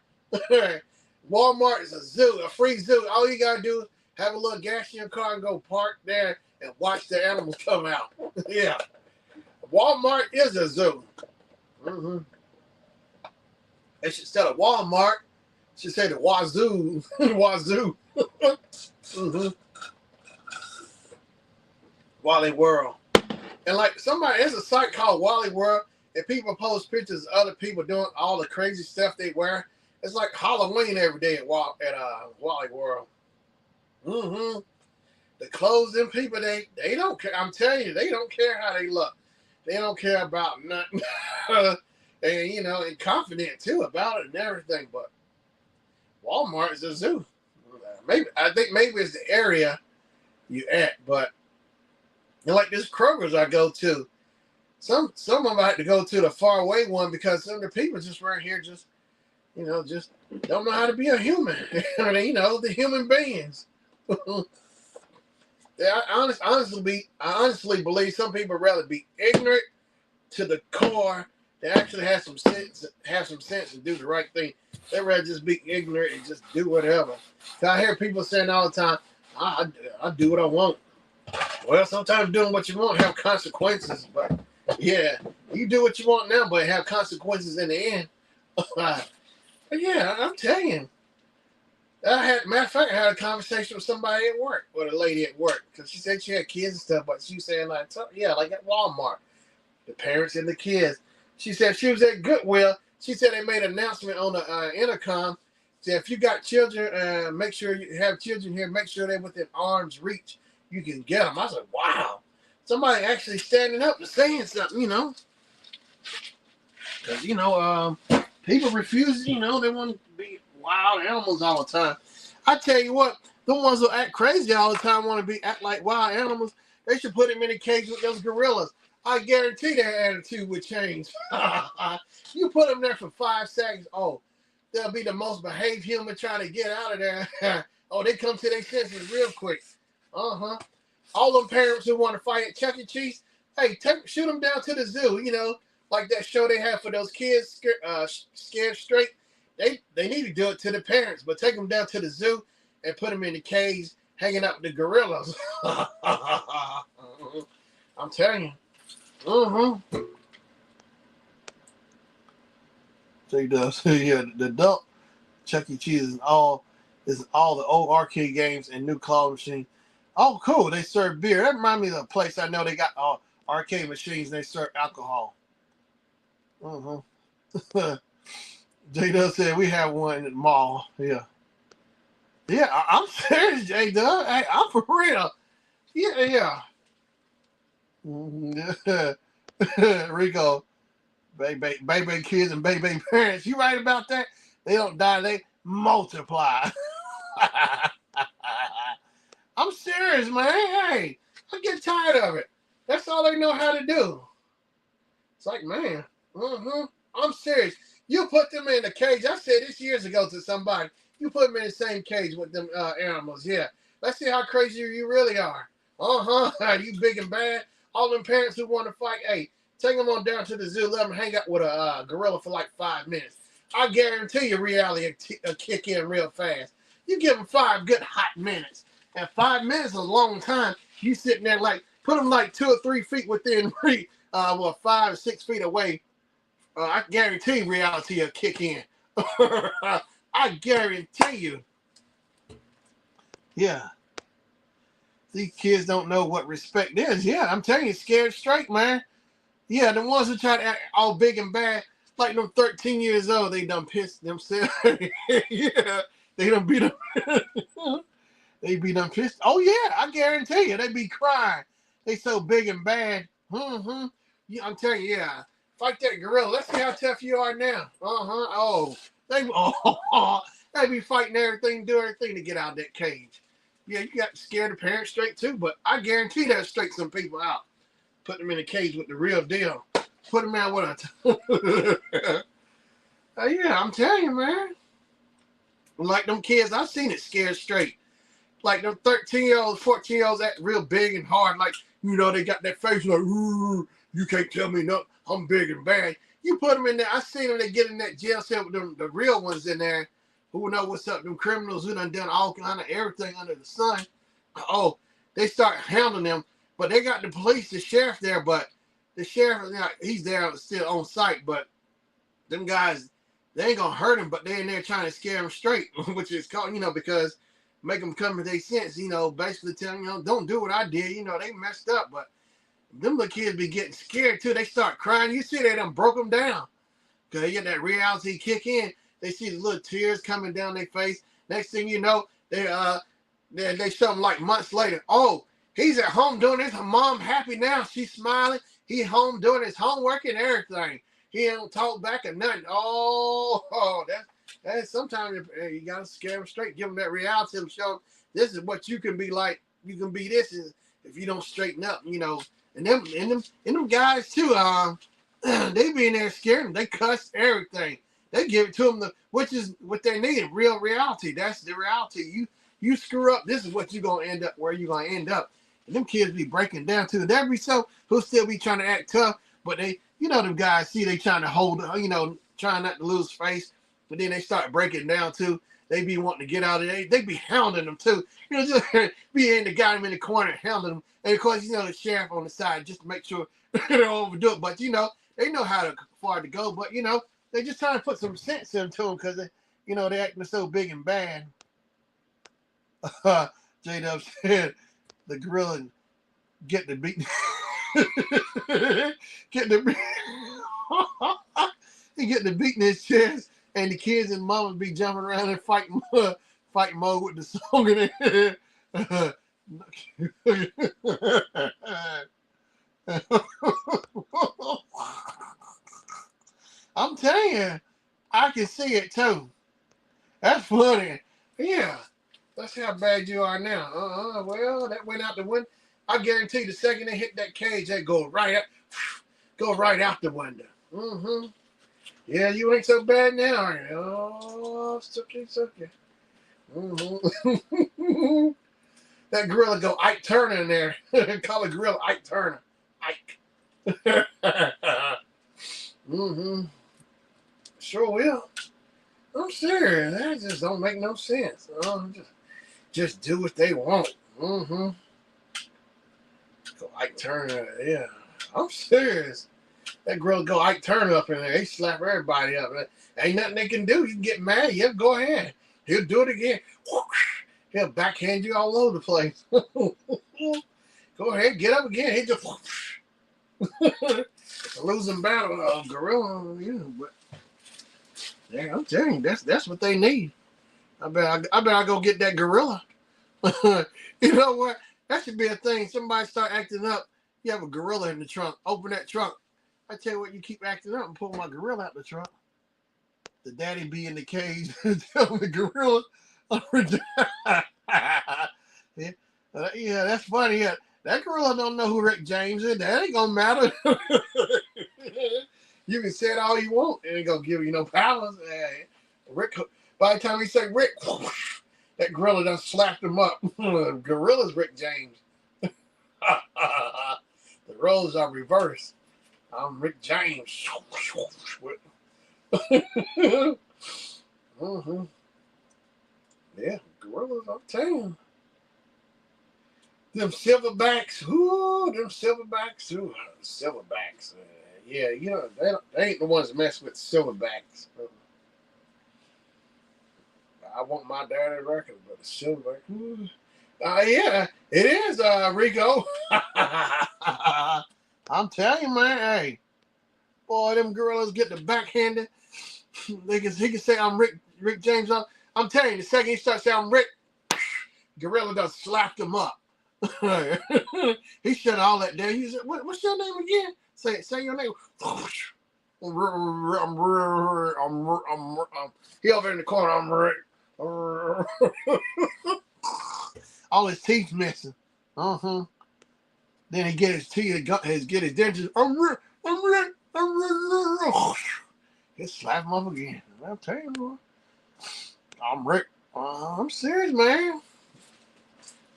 Walmart is a zoo, a free zoo. All you got to do is have a little gas in your car and go park there and watch the animals come out. Yeah. Walmart is a zoo. Instead of Walmart, it should say the Wazoo. Wazoo. Wally World. And like there's a site called Wally World, and people post pictures of other people doing all the crazy stuff they wear. It's like Halloween every day at Wally World. The clothes and people, they don't care. I'm telling you, they don't care how they look. They don't care about nothing. And, you know, and confident, too, about it and everything. But Walmart is a zoo. I think maybe it's the area you at. But, like this Kroger's I go to, some of them I had to go to the far away one because some of the people just right here just don't know how to be a human. You know, the human beings. I honestly believe some people rather be ignorant to the core than actually have some sense and do the right thing. They'd rather just be ignorant and just do whatever. I hear people saying all the time, I do what I want. Well, sometimes doing what you want have consequences, but yeah, you do what you want now, but have consequences in the end. But yeah, I'm telling you. Matter of fact, I had a conversation with somebody at work, with a lady at work, because she said she had kids and stuff, but she was saying like at Walmart, the parents and the kids. She said she was at Goodwill. She said they made an announcement on the intercom. Said if you got children, make sure you have children here. Make sure they're within arm's reach. You can get them. I said, wow, somebody actually standing up and saying something, you know, because people refuse. They want to be wild animals all the time. I tell you what, the ones who act crazy all the time want to act like wild animals. They should put them in a cage with those gorillas. I guarantee their attitude would change. You put them there for 5 seconds, they'll be the most behaved human trying to get out of there. They come to their senses real quick. All them parents who want to fight at Chuck E. Cheese, hey, shoot them down to the zoo. Like that show they have for those kids, Scared Straight. They need to do it to the parents, but take them down to the zoo and put them in the cage hanging out with the gorillas. I'm telling you. So he does. Yeah, the adult Chuck E. Cheese is all the old arcade games and new claw machine. Oh, cool. They serve beer. That reminds me of a place I know they got arcade machines and they serve alcohol. J-Dub said we have one in the mall. Yeah. Yeah, I'm serious, J-Dub. Hey, I'm for real. Yeah, yeah. Rico, baby kids and baby parents. You right about that? They don't die, they multiply. I'm serious, man. Hey, I get tired of it. That's all they know how to do. It's like, man, I'm serious. You put them in a cage. I said this years ago to somebody. You put them in the same cage with them animals. Yeah. Let's see how crazy you really are. You big and bad. All them parents who want to fight, hey, take them on down to the zoo. Let them hang out with a gorilla for like 5 minutes. I guarantee you reality will kick in real fast. You give them 5 good hot minutes. And 5 minutes is a long time. You sitting there like, put them like 2 or 3 feet within reach. 5 or 6 feet away, I guarantee reality will kick in. I guarantee you. Yeah. These kids don't know what respect is. Yeah, I'm telling you, scared straight, man. Yeah, the ones who try to act all big and bad, like them 13 years old, they done pissed themselves. Yeah, they done beat them. They be done pissed. Oh, yeah, I guarantee you, they be crying. They so big and bad. Yeah, I'm telling you, yeah. Fight that gorilla. Let's see how tough you are now. Oh, they be fighting everything, do everything to get out of that cage. Yeah, you got to scare the parents straight too, but I guarantee that straight some people out. Put them in a cage with the real deal. Put them out with a. Yeah, I'm telling you, man. Like them kids, I've seen it scared straight. Like them 13-year-olds, 14-year-olds act real big and hard. Like, they got that face like, ooh, you can't tell me nothing. I'm big and bad. You put them in there. I seen them, they get in that jail cell with them, the real ones in there who know what's up. Them criminals who done all kind of everything under the sun. Oh, they start hounding them. But they got the police, the sheriff there. But the sheriff, he's there still on site. But them guys, they ain't going to hurt him. But they in there trying to scare him straight, which is called, because make them come to their sense, basically tell them, don't do what I did. They messed up. But them little kids be getting scared too. They start crying. You see they done broke them down. Because they get that reality kick in. They see the little tears coming down their face. Next thing you know, they show them like months later. Oh, he's at home doing his mom happy now. She's smiling. He home doing his homework and everything. He don't talk back or nothing. That's sometimes you gotta scare them straight. Give them that reality and show them this is what you can be like. You can be this if you don't straighten up, And them guys too, they be in there scaring them. They cuss everything. They give it to them, which is what they need, real reality. That's the reality. You screw up, this is what you're going to end up, where you're going to end up. And them kids be breaking down too. There be some who still be trying to act tough, but they, them guys see they trying to hold, trying not to lose face, but then they start breaking down too. They be wanting to get out of there. They be hounding them too. Just be in the guy in the corner hounding them. And of course, the sheriff on the side just to make sure they don't overdo it. But, they know how far to go. But, they just trying to put some sense into them because, they acting so big and bad. J-Dub said the gorilla get the beat. Get the he get the beat in his chest. And the kids and mamas be jumping around and fighting mode with the song in it. I'm telling you, I can see it too. That's funny. Yeah, that's how bad you are now. Well, that went out the window. I guarantee you, the second they hit that cage, they go right out the window. Yeah, you ain't so bad now, are you? Oh, it's okay. That gorilla go Ike Turner in there. Call a gorilla Ike Turner. Ike. Sure will. I'm serious. That just don't make no sense. Just do what they want. Go Ike Turner. Yeah. I'm serious. That girl go Ike Turner up in there. He slap everybody up. Ain't nothing they can do. You can get mad. Yeah, go ahead. He'll do it again. He'll backhand you all over the place. Go ahead, get up again. He just losing battle. Gorilla. Yeah, but Yeah, I'm telling you, that's what they need. I bet I go get that gorilla. You know what? That should be a thing. Somebody start acting up. You have a gorilla in the trunk. Open that trunk. I tell you what, you keep acting up and pull my gorilla out the trunk. The daddy be in the cage and tell the gorilla. Yeah, yeah, that's funny. Yeah, that gorilla don't know who Rick James is. That ain't gonna matter. You can say it all you want. It ain't gonna give you no powers. Rick, by the time he say Rick, that gorilla done slapped him up. Gorilla's Rick James. The roles are reversed. I'm Rick James. Mm-hmm. Yeah, gorillas, I'm telling you. Them silverbacks, them silverbacks, silverbacks. Yeah, you know, they ain't the ones that mess with silverbacks. I want my daddy record, but the silverback. Yeah, it is, Rico. I'm telling you, man, hey, boy, them gorillas get the backhanded. He can say I'm Rick James. I'm telling you, the second he starts saying I'm Rick, gorilla done slapped him up. He shut all that down. He said, "What's your name again? Say your name." He over in the corner. I'm Rick. All his teeth missing. Then he get his teeth, get his dentures. I'm Rick. He slap him up again. I'll tell you, boy. I'm Rick. I'm serious, man.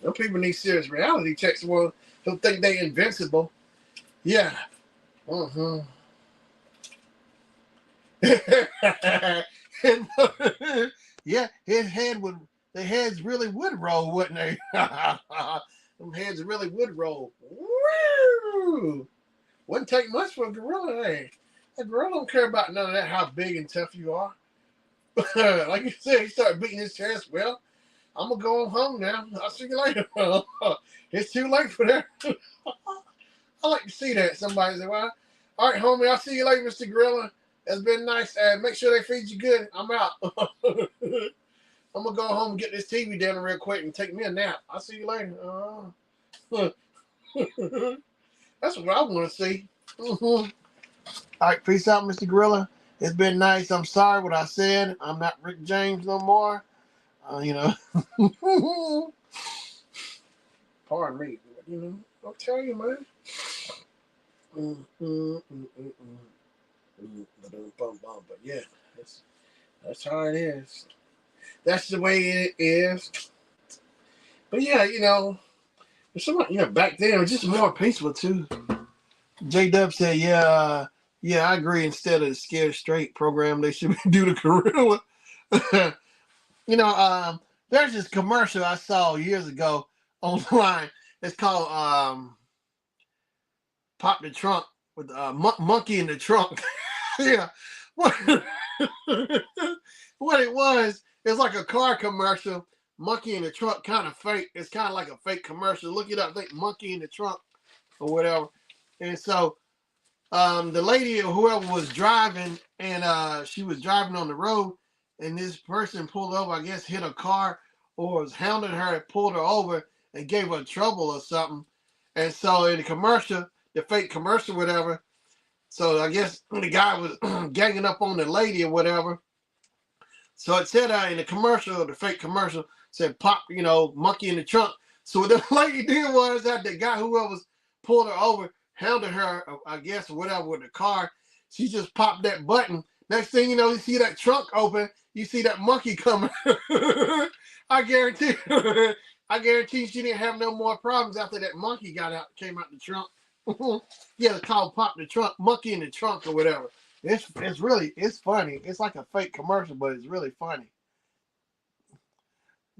Them people need serious reality checks. Well, he'll think they invincible. Yeah. Yeah, the heads really would roll, wouldn't they? Them heads really would roll. Woo! Wouldn't take much for a gorilla, hey. A gorilla don't care about none of that, how big and tough you are. Like you said, he started beating his chest. Well, I'm going to go home now. I'll see you later. It's too late for that. I like to see that. Somebody say, well, all right, homie, I'll see you later, Mr. Gorilla. It's been nice. Make sure they feed you good. I'm out. I'm going to go home and get this TV down real quick and take me a nap. I'll see you later. That's what I want to see. All right, peace out, Mr. Gorilla. It's been nice. I'm sorry what I said. I'm not Rick James no more. You know. Pardon me. You know, I'll tell you, man. But yeah, that's how it is. That's the way it is. But yeah, you know, back then it was just more peaceful too. J-Dub said, yeah, I agree. Instead of the Scared Straight program, they should do the gorilla. You know, there's this commercial I saw years ago online. It's called Pop the Trunk with Monkey in the Trunk. Yeah. What it was, it's like a car commercial. Monkey in the Trunk, kind of fake. It's kind of like a fake commercial. Look it up. Think Monkey in the Trunk or whatever. And so the lady or whoever was driving, and she was driving on the road, and this person pulled over, I guess hit a car or was hounding her and pulled her over and gave her trouble or something. And so in the commercial, the fake commercial, whatever, so I guess the guy was ganging up on the lady or whatever. So it said in the commercial, the fake commercial, said pop, monkey in the trunk. So what the lady did was that the guy whoever was pulled her over, hounded her, I guess, or whatever, with the car, she just popped that button. Next thing you know, you see that trunk open, you see that monkey coming. I guarantee she didn't have no more problems after that monkey came out the trunk. Yeah, it's called Pop the Trunk, Monkey in the Trunk or whatever. It's funny. It's like a fake commercial, but it's really funny.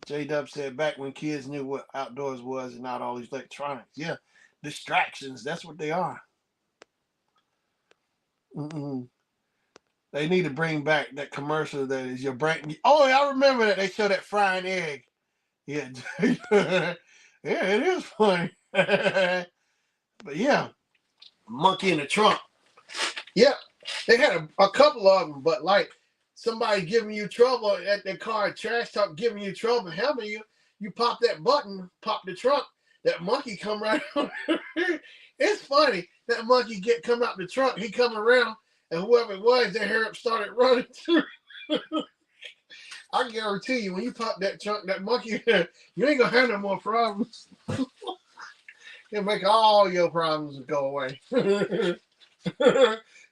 J-Dub said back when kids knew what outdoors was and not all these electronics. Yeah, distractions, that's what they are. They need to bring back that commercial that is your brain. Oh, I remember that. They show that frying egg. Yeah. Yeah, it is funny. But yeah, monkey in the trunk. Yeah, they had a couple of them, but like somebody giving you trouble at their car, trash talk, giving you trouble, helping you, you pop that button, pop the trunk, that monkey come right on. It's funny. That monkey come out the trunk, he come around, and whoever it was, their hair up started running too. I guarantee you, when you pop that trunk, that monkey, you ain't gonna have no more problems. It'll make all your problems go away.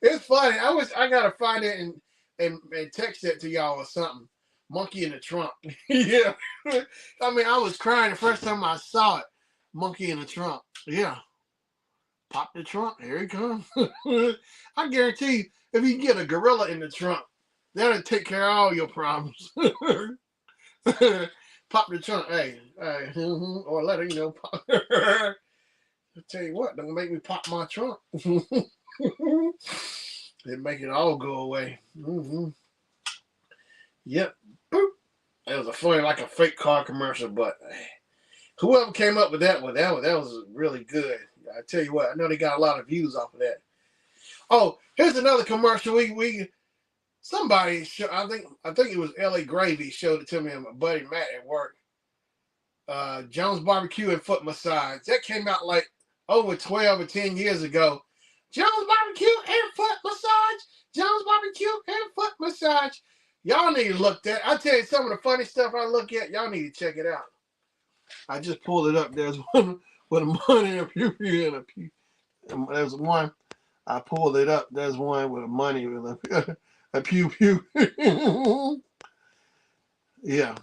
It's funny. I gotta find it and text it to y'all or something. Monkey in the trunk. Yeah. I mean, I was crying the first time I saw it. Monkey in the trunk. Yeah. Pop the trunk. Here he comes. I guarantee you, if you get a gorilla in the trunk, that'll take care of all your problems. Pop the trunk. Hey. Or let it, pop. I'll tell you what, don't make me pop my trunk. It make it all go away. Yep. Boop. It was like a fake car commercial, but whoever came up with that one, that was really good. I tell you what, I know they got a lot of views off of that. Oh, here's another commercial. Somebody I think it was L.A. Gravy showed it to me and my buddy Matt at work. Jones Barbecue and Foot Massage. That came out like over 12 or 10 years ago. Jones Barbecue and Foot Massage. Jones Barbecue and Foot Massage. Y'all need to look that. I tell you some of the funny stuff I look at. Y'all need to check it out. I just pulled it up. There's one with a money and a pew and a pew. And there's one. I pulled it up. There's one with a money with a pew pew. Yeah.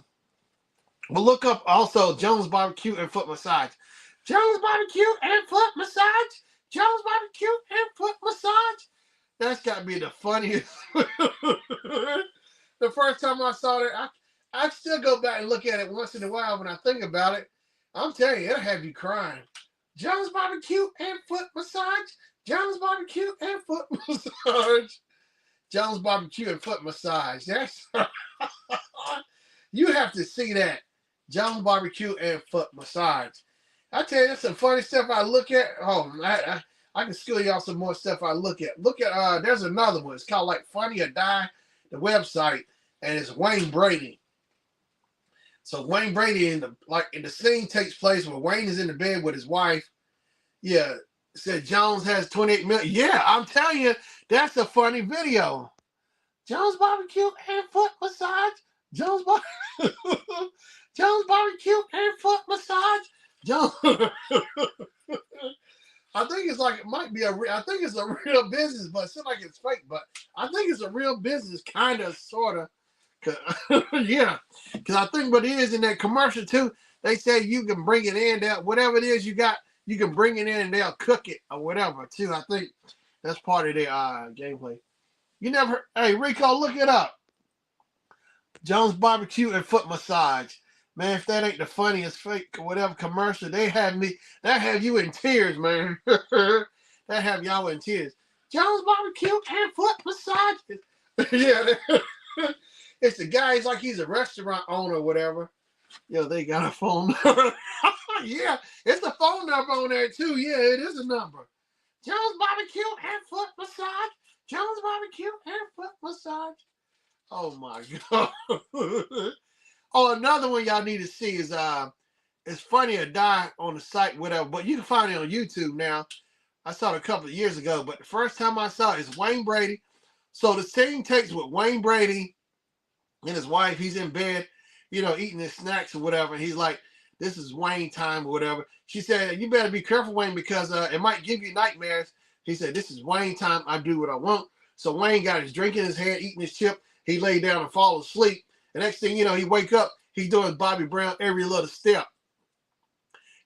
Well, look up also Jones Barbecue and Foot Massage. Jones Barbecue and Foot Massage. Jones Barbecue and Foot Massage. That's got to be the funniest. The first time I saw that, I still go back and look at it once in a while when I think about it. I'm telling you, it'll have you crying. Jones Barbecue and Foot Massage. Jones Barbecue and Foot Massage. Jones Barbecue and Foot Massage. That's you have to see that. Jones Barbecue and Foot Massage. I tell you, that's some funny stuff I look at. Oh, I can skill y'all some more stuff I look at. Look at there's another one. It's called like Funny or Die, the website, and it's Wayne Brady. So Wayne Brady in the scene takes place where Wayne is in the bed with his wife. Yeah, said Jones has 28 million. Yeah, I'm telling you, that's a funny video. Jones Barbecue and Foot Massage. Jones Barbecue and Foot Massage. Jones. I think it's like it might be I think it's a real business, but it seems like it's fake. But I think it's a real business, kind of, sort of. Yeah, because I think what it is in that commercial too, they say you can bring it in there, whatever it is you got, you can bring it in and they'll cook it or whatever too. I think that's part of their gameplay. You never, hey Rico, look it up. Jones Barbecue and Foot Massage. Man, if that ain't the funniest fake or whatever commercial, that have you in tears, man. That have y'all in tears. Jones Barbecue and Foot Massage. Yeah. It's the guy, he's like he's a restaurant owner or whatever. Yo, they got a phone number. Yeah, it's a phone number on there too. Yeah, it is a number. Jones Barbecue and Foot Massage. Jones Barbecue and Foot Massage. Oh my God. Oh, another one y'all need to see is it's Funny or Die on the site, whatever. But you can find it on YouTube now. I saw it a couple of years ago, but the first time I saw it is Wayne Brady. So the scene takes with Wayne Brady and his wife. He's in bed, eating his snacks or whatever. And he's like, this is Wayne time or whatever. She said, you better be careful, Wayne, because it might give you nightmares. He said, this is Wayne time. I do what I want. So Wayne got his drink in his hand, eating his chip. He lay down and fall asleep. The next thing you know, he wake up. He's doing Bobby Brown every little step.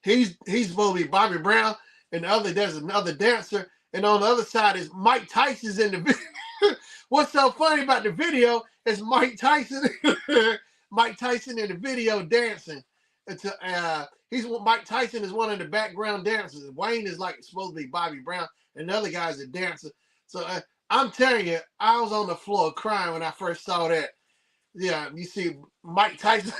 He's supposed to be Bobby Brown, and there's another dancer. And on the other side is Mike Tyson's in the video. What's so funny about the video is Mike Tyson. Mike Tyson in the video dancing. Mike Tyson is one of the background dancers. Wayne is like supposed to be Bobby Brown, and the other guy's a dancer. So I'm telling you, I was on the floor crying when I first saw that. Yeah, you see Mike Tyson.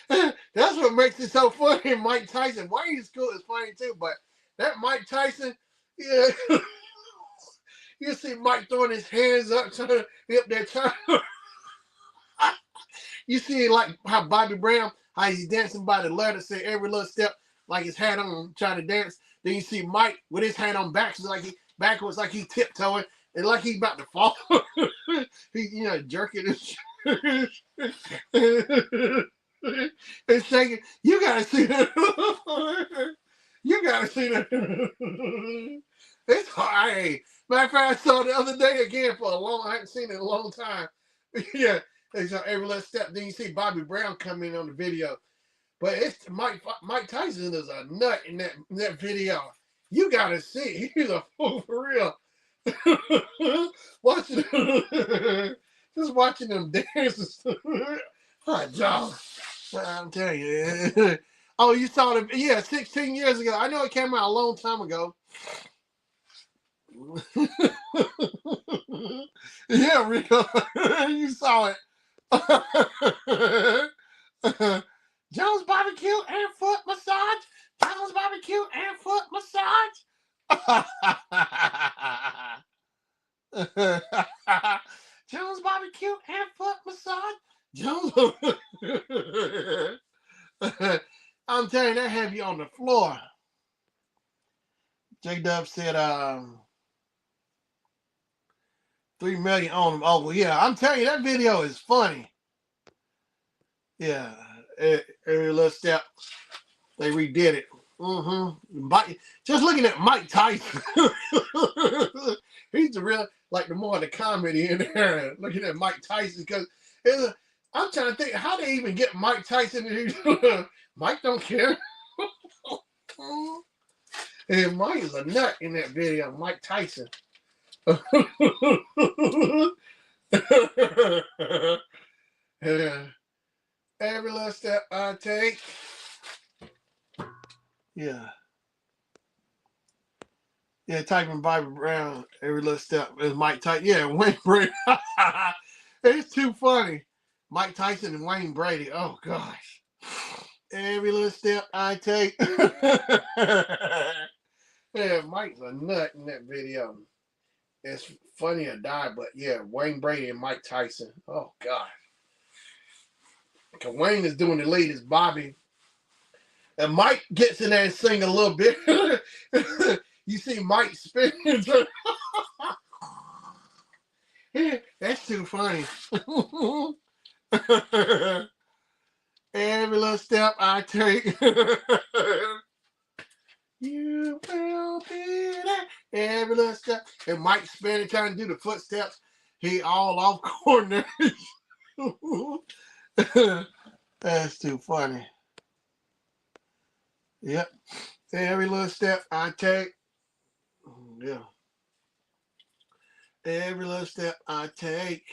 That's what makes it so funny. Mike Tyson. Wayne's cool is funny too, but that Mike Tyson, yeah. You see Mike throwing his hands up, trying to be up there trying. You see like how Bobby Brown, how he's dancing by the letter, say every little step, like his hat on, trying to dance. Then you see Mike with his hand on backwards, like he tiptoeing, and like he's about to fall. He, jerking his and shaking. You gotta see that. You gotta see that. It's hard. Hey, matter of fact, I saw it the other day again for a long. I hadn't seen it in a long time. Yeah, they saw every little step. Then you see Bobby Brown come in on the video, but it's Mike Tyson is a nut in that video. You gotta see. He's a fool for real. Watching, just watching them dance. Hot job. I'm telling you. Oh, you saw them? Yeah, 16 years ago. I know it came out a long time ago. Yeah, Rico, you saw it. Jones Barbecue and Foot Massage. Jones Barbecue and Foot Massage. Jones Barbecue and Foot Massage. Jones. I'm telling you, they have you on the floor. J-Dub said 3 million on them. Oh, well, yeah. I'm telling you, that video is funny. Yeah. Every little step, they redid it. Just looking at Mike Tyson. He's the real, like the more of the comedy in there. Looking at Mike Tyson, because I'm trying to think how they even get Mike Tyson. Mike don't care. And Mike is a nut in that video, Mike Tyson. Every little step I take. Yeah. Yeah, typing Bobby Brown, every little step is Mike Tyson. Yeah, Wayne Brady. It's too funny. Mike Tyson and Wayne Brady. Oh, gosh. Every little step I take. Yeah, Mike's a nut in that video. It's funny or die, but yeah, Wayne Brady and Mike Tyson. Oh, God. Because Wayne is doing the lead as Bobby. And Mike gets in there and sing a little bit. You see Mike spinning. That's too funny. Every little step I take. You will be there. Every little step. And Mike spinning, trying to do the footsteps. He all off coordination. That's too funny. Yep. Every little step I take. Yeah. Every little step I take.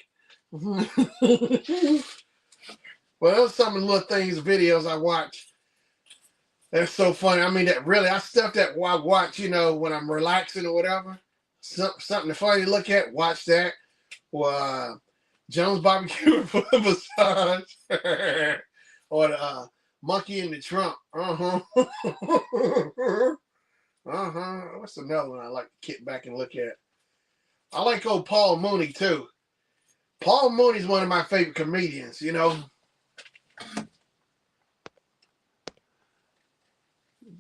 Well, those some of the little things, videos I watch. That's so funny. I mean, that really, I stuff that I watch, when I'm relaxing or whatever. Something funny to look at, watch that. Or Jones Barbecue for a massage. Or the Monkey in the Trunk. What's another one I like to kick back and look at? I like old Paul Mooney, too. Paul Mooney's one of my favorite comedians,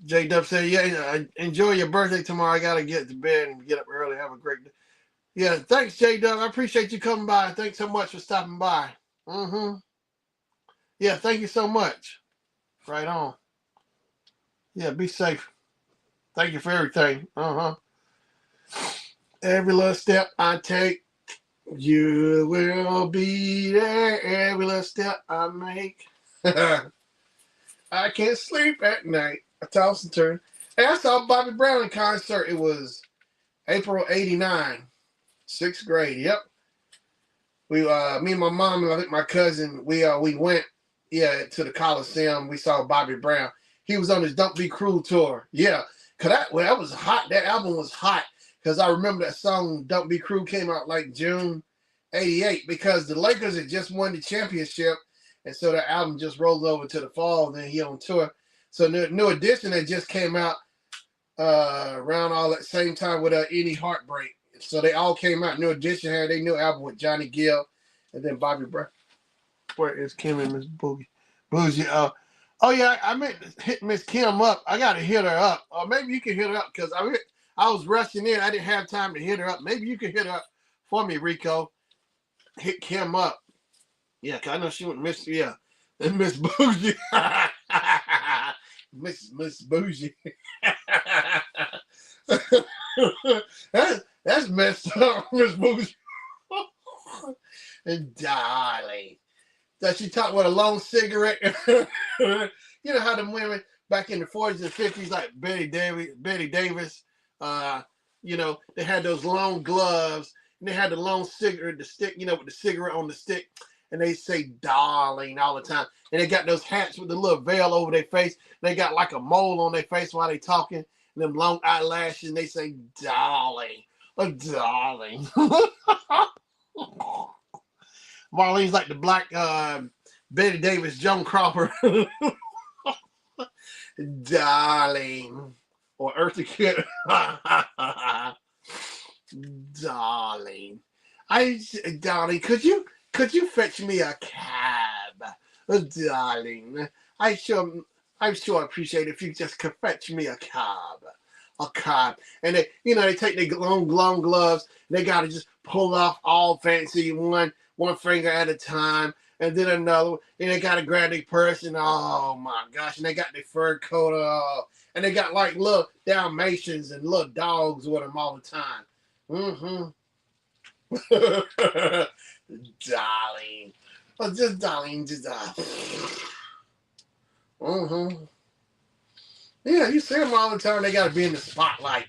J-Dub said, yeah, enjoy your birthday tomorrow. I got to get to bed and get up early. Have a great day. Yeah, thanks, J-Dub. I appreciate you coming by. Thanks so much for stopping by. Yeah, thank you so much. Right on. Yeah, be safe. Thank you for everything. Every little step I take, you will be there. Every little step I make. I can't sleep at night. I toss and turn. Hey, I saw Bobby Brown in concert. It was April '89, 6th grade. Yep. We, me and my mom and I think my cousin, we went, to the Coliseum. We saw Bobby Brown. He was on his Don't Be Cruel tour. Yeah, that was hot. That album was hot because I remember that song Don't Be Cruel came out like June '88 because the Lakers had just won the championship, and so the album just rolled over to the fall. And then he on tour. So New Edition that just came out around all at the same time with Any Heartbreak. So they all came out. New Edition had their new album with Johnny Gill, and then Bobby Brown. Where is Kim and Miss Boogie? Bougie. Oh yeah, I meant to hit Miss Kim up. I gotta hit her up. Or maybe you can hit her up because I was rushing in. I didn't have time to hit her up. Maybe you can hit her up for me, Rico. Hit Kim up. Yeah, cause I know she went Miss. Yeah, and Miss Bougie. Miss Bougie. that's messed up, Miss Bougie. And darling, does she talk with a long cigarette? You know how the women back in the 40s and 50s, like Betty Davis, you know, they had those long gloves and they had the long cigarette, the stick, you know, with the cigarette on the stick, and they say darling all the time. And they got those hats with the little veil over their face. They got like a mole on their face while they talking, and them long eyelashes, and they say darling, oh darling. Marlene's like the black Betty Davis, Joan Crawford. Darling. Or Eartha Kitt. Darling. Darling, could you fetch me a cab? Darling. I sure appreciate it if you just could fetch me a cab. A cab. And they, you know, they take their long gloves, and they gotta just pull off all fancy one finger at a time, and then another one, and they gotta grab their purse, and oh my gosh, and they got their fur coat, and they got like little Dalmatians and little dogs with them all the time. Darling. Oh, just darling, just yeah, you see them all the time, they gotta be in the spotlight.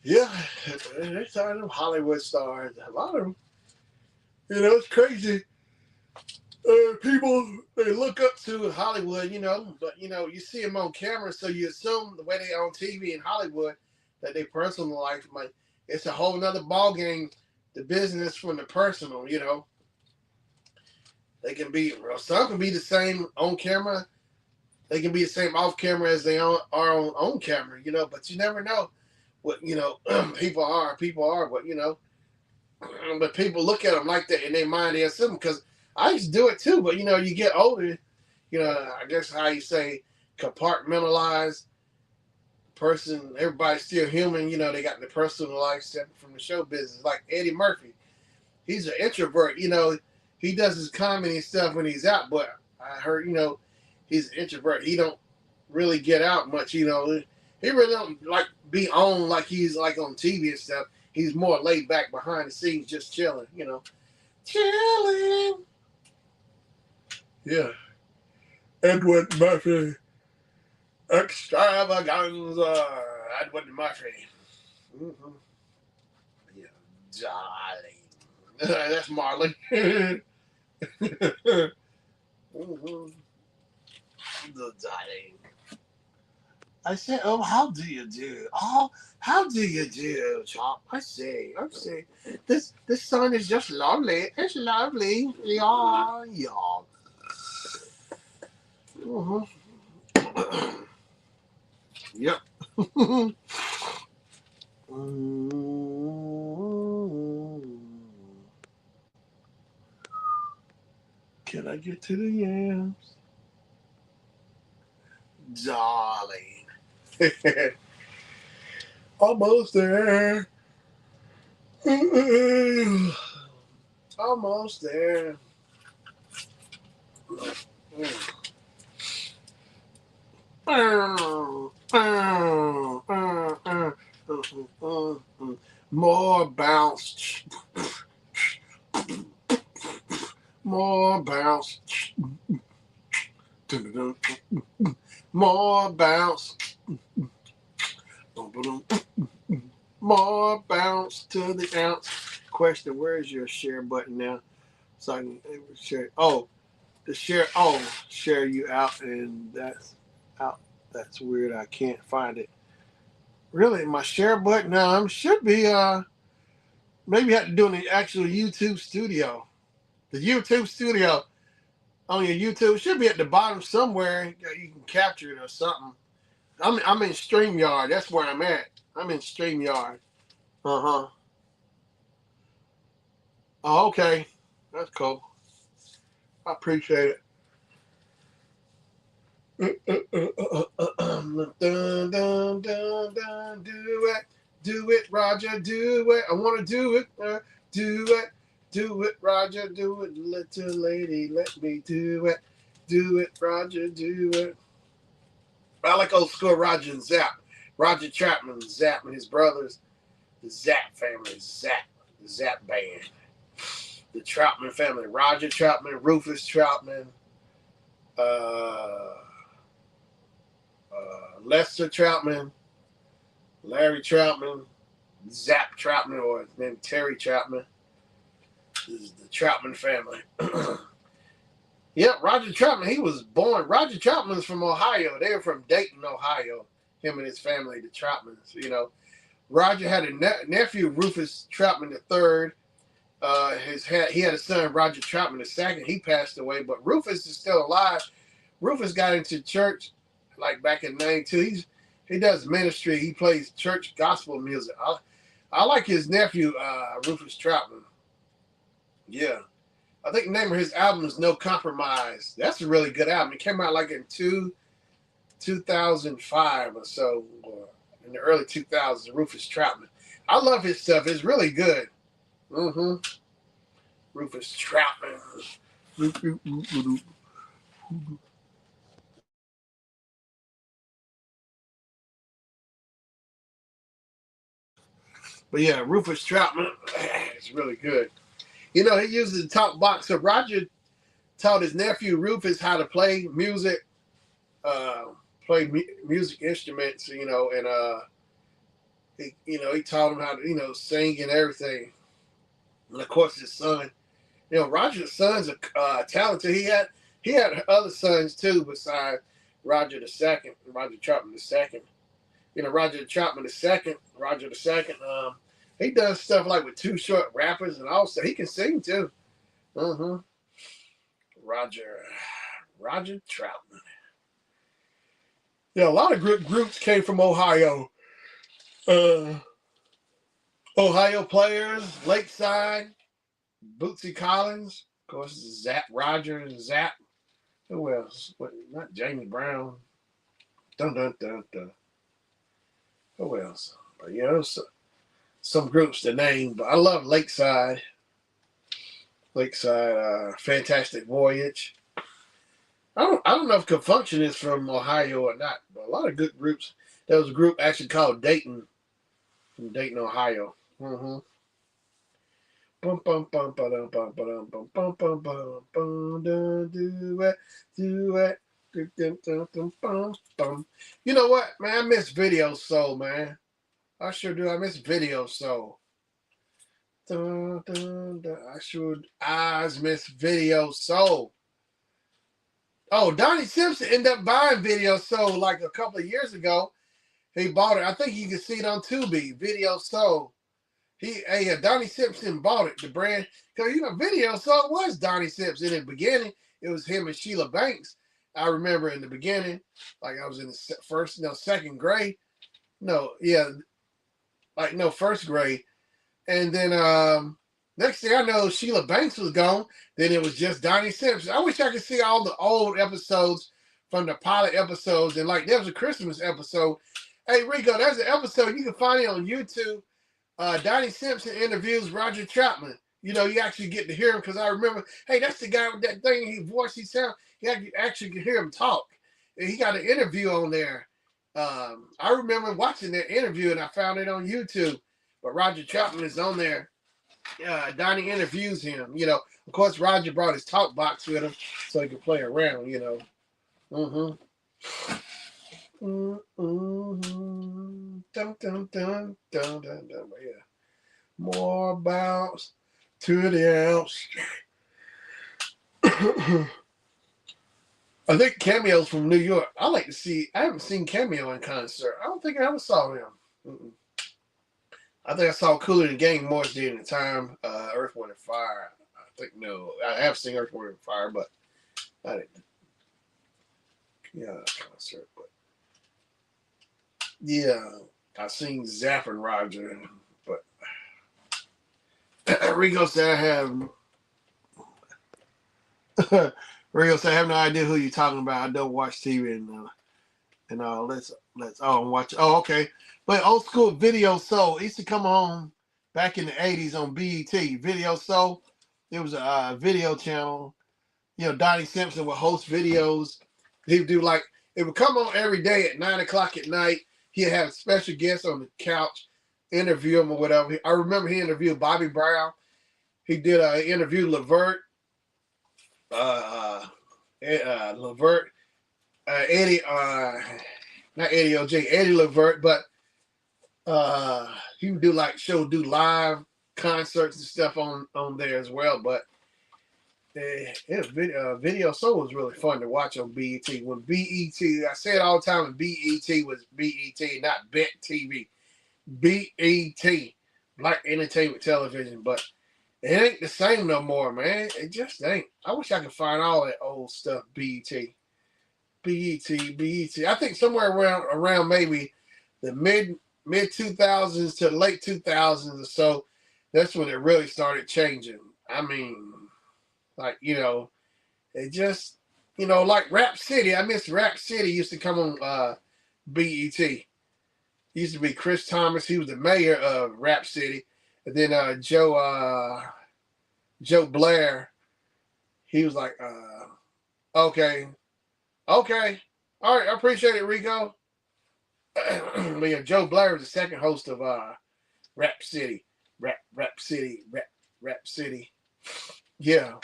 Yeah, they're talking them Hollywood stars. A lot of them. You know, it's crazy. People, they look up to Hollywood, you know, but, you know, you see them on camera, so you assume the way they on TV in Hollywood that their personal life, it's a whole nother ball game, the business from the personal, you know. They can be, some can be the same on camera. They can be the same off camera as they are on camera, you know, but you never know what, you know, people are, but, you know, but people look at them like that in their mind, they assume, because I used to do it too, but, you know, you get older, you know, I guess how you say compartmentalize person, everybody's still human, you know, they got the personal life separate from the show business, like Eddie Murphy. He's an introvert, you know, he does his comedy stuff when he's out, but I heard, you know, he's an introvert. He don't really get out much, you know. He really don't like be on like he's like on TV and stuff. He's more laid back behind the scenes, just chilling, you know. Chilling. Yeah. Edward Murphy. Extravaganza. Edward Murphy. Yeah. Darling. That's Marley. The darling. I said, oh, how do you do? Oh, how do you do, Chop? I say. This sun is just lovely. It's lovely. Yeah. Yep. Can I get to the yams? Darling. Almost there. Almost there. More bounce. More bounce. More bounce. More bounce to the ounce. Question, where's your share button now? So I can share. Oh, the share. Oh, share you out, and that's out. That's weird. I can't find it. Really, my share button now should be maybe have to do in the actual YouTube studio. The YouTube studio on your YouTube should be at the bottom somewhere. You can capture it or something. I'm in StreamYard. That's where I'm at. I'm in StreamYard. Uh-huh. Oh, okay. That's cool. I appreciate it. Dun, dun, dun, dun, do it, Roger, do it. I want to do it, do it, Roger, do it, little lady, let me do it, Roger, do it. I like old school Roger and Zapp, Roger Chapman, Zapp and his brothers, the Zapp family, the Zapp band, the Troutman family, Roger Troutman, Rufus Troutman, uh, Lester Troutman, Larry Troutman, Zapp Troutman, or his name Terry Troutman. This is the Troutman family. Yep, Roger Troutman. He was born. Roger Troutman's from Ohio. They were from Dayton, Ohio. Him and his family, the Troutmans. You know, Roger had a nephew, Rufus Troutman III. He had a son, Roger Troutman II. He passed away, but Rufus is still alive. Rufus got into church like back in '92. He does ministry. He plays church gospel music. I like his nephew, Rufus Troutman. Yeah. I think the name of his album is No Compromise. That's a really good album. It came out like in 2005 or so, or in the early 2000s, Rufus Troutman. I love his stuff. It's really good. Mm-hmm. Rufus Troutman. But yeah, Rufus Troutman is really good. You know, he uses the talk box. So Roger taught his nephew Rufus how to play music, uh, music instruments, you know, and he taught him how to, sing and everything. And of course, his son, Roger's sons are talented. He had other sons too, besides Roger the Second, Roger Troutman the Second. Roger Troutman the Second, Roger the Second. He does stuff like with Too Short Rappers, and also he can sing too. Mm-hmm. Roger Troutman. Yeah, a lot of groups came from Ohio. Uh, Ohio players, Lakeside, Bootsy Collins, of course, Zapp Rogers, Zapp. Who else? Not Jamie Brown. Dun dun dun dun. Who else? But some groups to name. But I love Lakeside. Fantastic Voyage. I don't know if Confunction is from Ohio or not, but a lot of good groups. There was a group actually called Dayton, from Dayton, Ohio. Mm-hmm. Bum bum bum bum bum bum bum bum bum bum bum do it. You know what, man? I miss Video Soul, man. I sure do. I miss Video Soul. I miss Video Soul. Oh, Donnie Simpson ended up buying Video Soul like a couple of years ago. He bought it. I think you can see it on Tubi. Video Soul. Donnie Simpson bought it, the brand, because Video Soul was Donnie Simpson in the beginning. It was him and Sheila Banks. I remember in the beginning, like I was in the second grade. No, yeah, first grade. And then next thing I know, Sheila Banks was gone. Then it was just Donnie Simpson. I wish I could see all the old episodes from the pilot episodes. And like there was a Christmas episode. Hey Rico, there's an episode you can find it on YouTube. Donnie Simpson interviews Roger Troutman. You actually get to hear him because I remember, hey, that's the guy with that thing. He sound. You actually can hear him talk. And he got an interview on there. I remember watching that interview and I found it on YouTube. But Roger Troutman is on there. Donnie interviews him. Of course, Roger brought his talk box with him so he could play around. Mm-hmm. Mm-hmm. Dun, dun, dun, dun, dun, dun. Yeah. More bounce to the ounce. I think Cameo's from New York. I like to see. I haven't seen Cameo in concert. I don't think I ever saw him. Mm-mm. I think I saw Cooler and Gang more during the time. Earth, Wind, and Fire. I think no. I have seen Earth, Wind, and Fire, but. I didn't. Yeah, concert, but Yeah, I seen Zapp and Roger, but Rico said I have. Rico said I have no idea who you're talking about. I don't watch TV and let's watch. Oh, okay. But old school Video Soul it used to come on back in the '80s on BET. Video Soul. It was a video channel. You know, Donnie Simpson would host videos. He would do like it would come on every day at 9 o'clock at night. He'd have special guests on the couch, interview him or whatever. I remember he interviewed Bobby Brown. He did interview Levert, Levert, Eddie, not Eddie OJ, Eddie Levert, but he would do live concerts and stuff on there as well. But Video Soul was really fun to watch on BET. When BET, I say it all the time, when BET was BET, not BET TV. BET, Black Entertainment Television, but it ain't the same no more, man. It just ain't. I wish I could find all that old stuff, BET. BET. I think somewhere around maybe the mid 2000s to late 2000s or so, that's when it really started changing. I mean, like, it just, like Rap City. I miss Rap City. Used to come on BET. Used to be Chris Thomas. He was the mayor of Rap City. And then Joe Blair, he was like, okay. All right, I appreciate it, Rico. But yeah, Joe Blair was the second host of Rap City. Rap City. Yeah.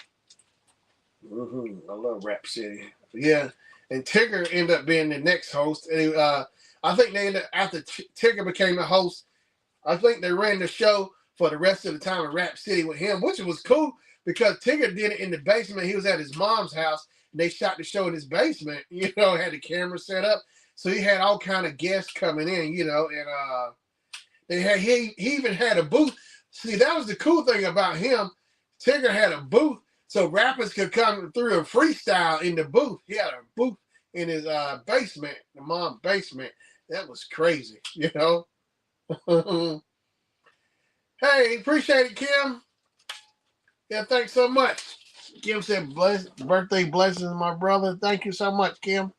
I love Rap City. Yeah. And Tigger ended up being the next host. And I think they ended up, after Tigger became the host, I think they ran the show for the rest of the time in Rap City with him, which was cool because Tigger did it in the basement. He was at his mom's house. And they shot the show in his basement, had the camera set up. So he had all kind of guests coming in, and he even had a booth. See, that was the cool thing about him. Tigger had a booth so rappers could come through and freestyle in the booth. He had a booth in his basement, the mom's basement. That was crazy, Hey, appreciate it, Kim. Yeah, thanks so much. Kim said, birthday blessings, my brother. Thank you so much, Kim.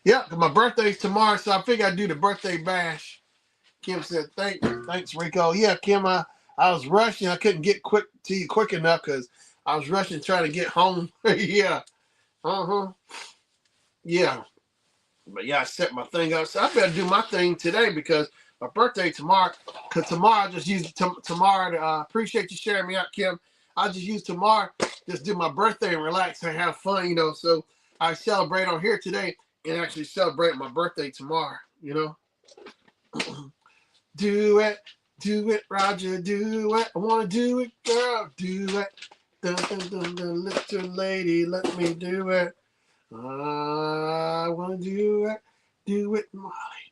Yeah, my birthday's tomorrow, so I figured I'd do the birthday bash. Kim said, thanks, Rico. Yeah, Kim, I was rushing. I couldn't get to you quick enough because I was rushing trying to get home. Yeah. Yeah. But yeah, I set my thing up. So I better do my thing today because my birthday tomorrow. Because tomorrow I just use tomorrow to appreciate you sharing me out, Kim. I'll just use tomorrow, just do my birthday and relax and have fun, So I celebrate on here today and actually celebrate my birthday tomorrow, Do it, Roger, do it. I want to do it, girl, do it. Dun, dun, dun, dun, little lady, let me do it. I want to do it, Molly,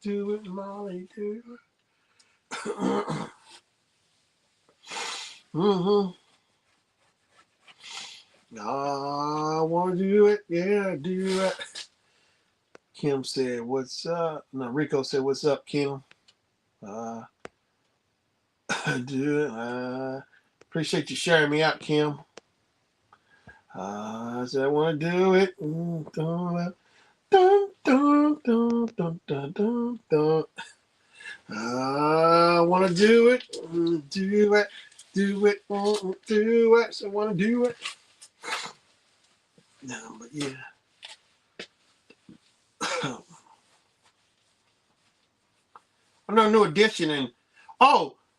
do it, Molly, do it. I want to do it, yeah, do it. Kim said, what's up? No, Rico said, what's up, Kim? Do it. Appreciate you sharing me out, Kim. I said, I want to do it. Dun, dun, dun, dun, dun, dun, dun. I want to do it. Do it. Do it. Do it. So I want to do it. No, but yeah. I know New Edition and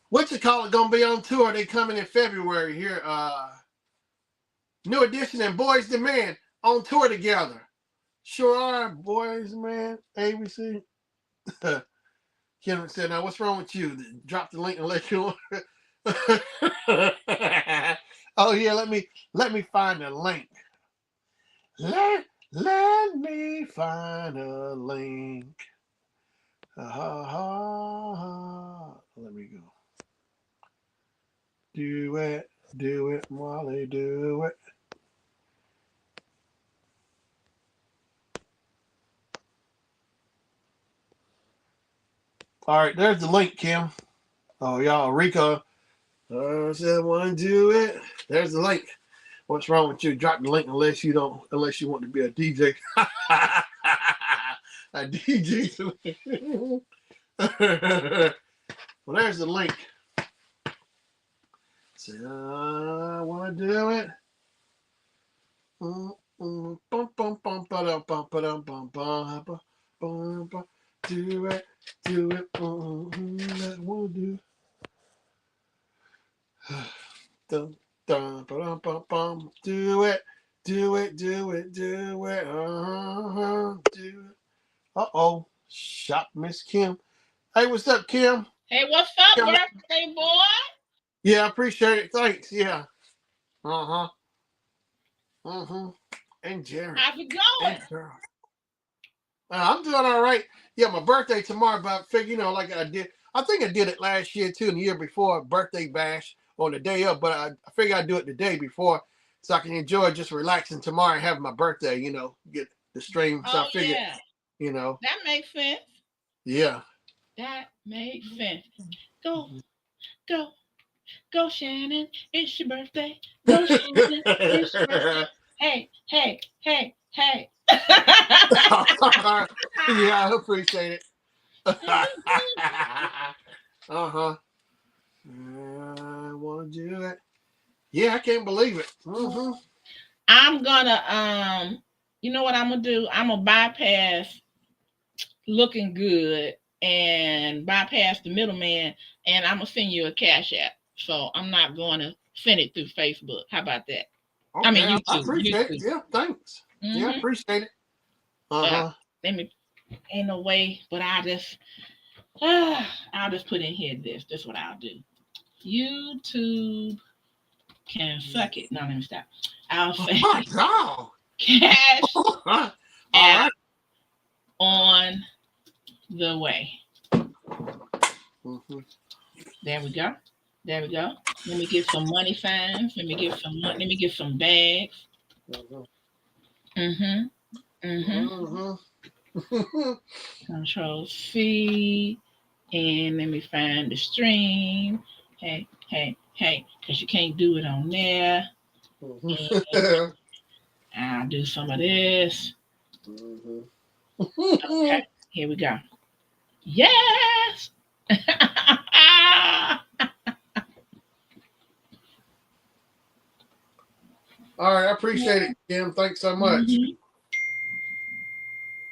what's it called? Gonna be on tour. They coming in February here. New Edition and Boys the Man on tour together. Sure are, Boys Man. ABC. Kim said, "Now what's wrong with you? Drop the link and let you." Oh yeah, let me find a link. Let me find a link. Let me go. Do it, Molly, do it. All right, there's the link, Kim. Oh, y'all, Rico. Said want to do it. There's the link. What's wrong with you? Drop the link unless you want to be a DJ. A DJ. Well, there's the link. Say, I want to do it. Do it, do it. That will do. Dun, dun, ba-dum, bum, bum. Do it, do it, do it, do it. Do it. Uh-oh. Shot Miss Kim. Hey, what's up, Kim? Hey, what's up, Kim. birthday boy? Yeah, I appreciate it. Thanks. Yeah. Uh-huh. Uh-huh. And Jerry. How's it going? I'm doing all right. Yeah, my birthday tomorrow, but I figure, like I think I did it last year too, and the year before, birthday bash on the day of, but I figure I'd do it the day before so I can enjoy just relaxing tomorrow and have my birthday, get the stream. So I figured, That makes sense. Yeah. That makes sense. Go, go, go, Shannon. It's your birthday. Go, Shannon. It's your birthday. Hey, hey, hey, hey. Yeah, I appreciate it. Uh-huh. I want to do it. Yeah, I can't believe it. Mm-hmm. I'm gonna you know what I'm gonna do? I'm gonna bypass looking good and bypass the middleman, and I'm gonna send you a cash app. So I'm not going to send it through Facebook. How about that? Okay, I mean, YouTube. I appreciate it. Yeah, thanks. Mm-hmm. Yeah, I appreciate it. Uh-huh. Let me. Ain't no way, but I'll just put in here this. That's what I'll do. YouTube can suck it. No, let me stop. I'll say cash app on the way. Mm-hmm. There we go. There we go. Let me get some money signs. Let me get some money. Let me get some bags. Mm-hmm. Mm-hmm. Control C. And let me find the stream. Hey, hey, hey. Because you can't do it on there. Mm-hmm. I'll do some of this. Mm-hmm. Okay, here we go. Yes! All right, I appreciate it, Kim. Thanks so much. Mm-hmm.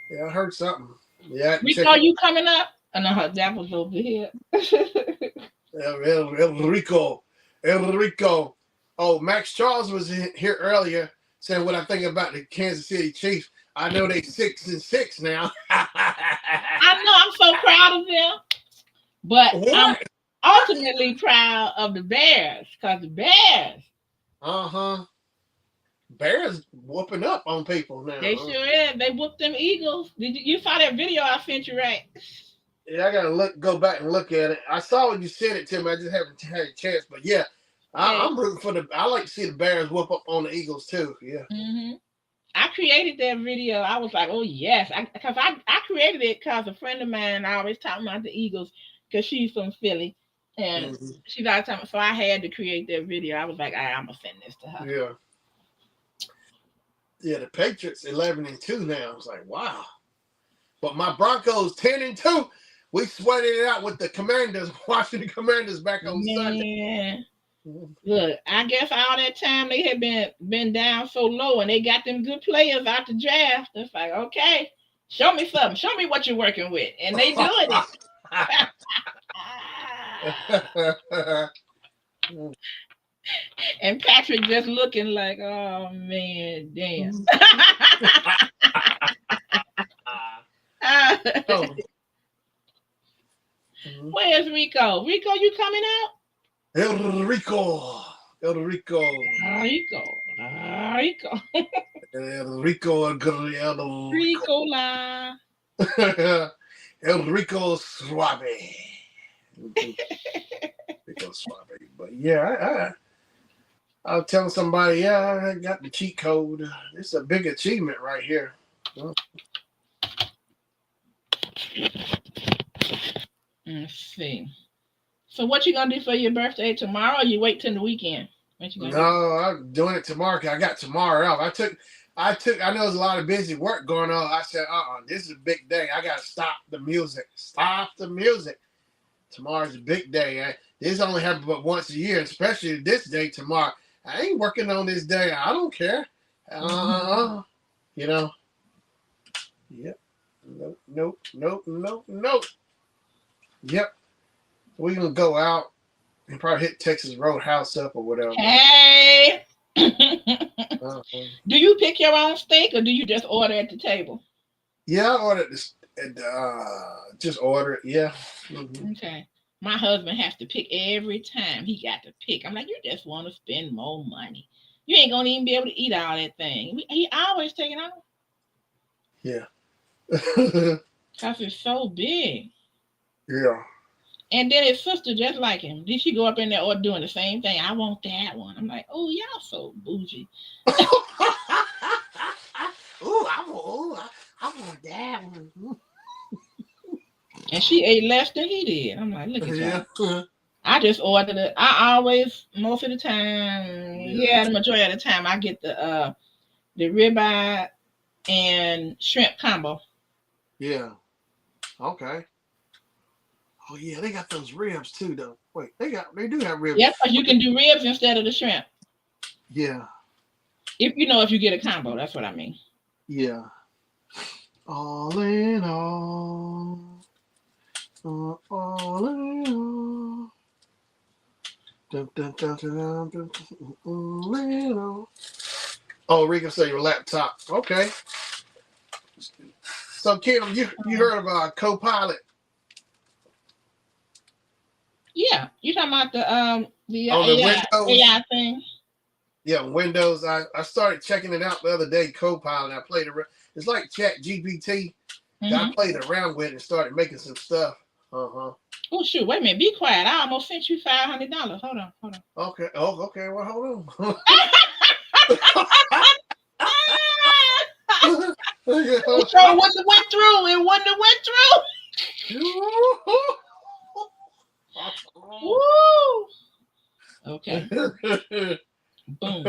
Yeah, I heard something. Yeah, Rico, you coming up? Oh, no, that was over here. El Rico. Oh, Max Charles was here earlier saying what I think about the Kansas City Chiefs. I know they 6-6 now. I know. I'm so proud of them. But I'm ultimately proud of the Bears because the Bears. Uh-huh. Bears whooping up on people now. They sure is. They whooped them Eagles. You saw that video I sent you, right? Yeah, I gotta go back and look at it. I saw when you sent it to me. I just haven't had a chance. But yeah, I'm rooting for I like to see the Bears whoop up on the Eagles too. Yeah. Mm-hmm. I created that video. I was like, oh yes, because I created it because a friend of mine always talking about the Eagles because she's from Philly and she's always talking. So I had to create that video. I was like, I'm gonna send this to her. Yeah. Yeah, the Patriots 11-2 now. I was like, wow. But my Broncos 10-2. We sweated it out with the Commanders, Washington Commanders back on Sunday. Look, I guess all that time they had been down so low and they got them good players out the draft. It's like, okay, show me something. Show me what you're working with. And they doing it. And Patrick just looking like, oh man, damn. Where's Rico? Rico, you coming out? El Rico. El Rico. La. El Rico Suave. Rico Suave. But yeah, I was telling somebody, I got the cheat code. It's a big achievement right here. Let's see. So what you gonna do for your birthday tomorrow? Or you wait till the weekend? What you gonna do? No, I'm doing it tomorrow 'cause I got tomorrow off. I know there's a lot of busy work going on. I said, this is a big day. I gotta stop the music. Stop the music. Tomorrow's a big day. This only happens but once a year, especially this day tomorrow. I ain't working on this day. I don't care. You know. Yep. Nope. Nope. Nope. Nope. Nope. Yep. We're gonna go out and probably hit Texas Roadhouse up or whatever. Hey. Uh-huh. Do you pick your own steak or do you just order at the table? Yeah, I ordered this. Just order it. Yeah. Mm-hmm. Okay. My husband has to pick every time. He got to pick. I'm like, you just want to spend more money. You ain't gonna even be able to eat all that thing. He always taking off. Yeah. Cause it's so big. Yeah. And then his sister just like him. Did she go up in there or doing the same thing? I want that one. I'm like, oh, y'all so bougie. I want that one. And she ate less than he did. I'm like, look at Yeah. y'all. I just ordered it. I always, most of the time, the majority of the time, I get the ribeye and shrimp combo. Yeah. Okay. Oh yeah, they got those ribs too, though. Wait, they do have ribs. Yeah, because you can do ribs instead of the shrimp. Yeah. If you get a combo, that's what I mean. Yeah. All in all. All in all. Dun, dun, dun, dun, dun, dun, all in all. Oh, Rika said your laptop. Okay. So, Kim, you heard of Copilot? Yeah, you talking about the on the Windows AI thing? Yeah, Windows. I started checking it out the other day. Copilot. I played around. It's like Chat GPT. Mm-hmm. I played around with it and started making some stuff. Oh shoot! Wait a minute. Be quiet. I almost sent you $500. Hold on. Okay. Oh, okay. Well, hold on. It wouldn't have went through. It wouldn't have went through. Woo! Okay. Boom.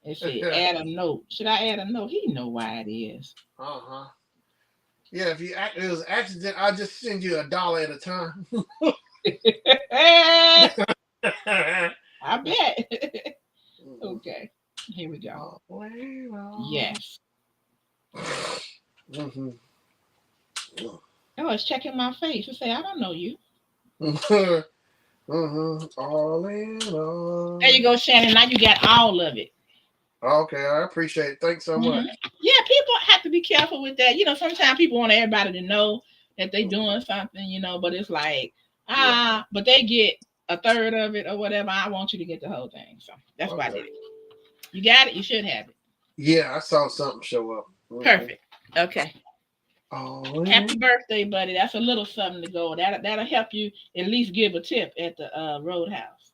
It said add a note. Should I add a note? He know why it is. Yeah, if it was an accident, I'll just send you $1 at a time. I bet. Okay. Here we go. Yes. Mm-hmm. Oh, it's checking my face. It say, I don't know you. All in all. There you go, Shannon. Now you got all of it. Okay, I appreciate it. Thanks so much. Yeah, people have to be careful with that. Sometimes people want everybody to know that they're doing something, but it's like, but they get a third of it or whatever. I want you to get the whole thing. So that's why I did it. You got it. You should have it. Yeah, I saw something show up. Perfect. Okay. Happy birthday, buddy. That's a little something to go. That'll help you at least give a tip at the Roadhouse.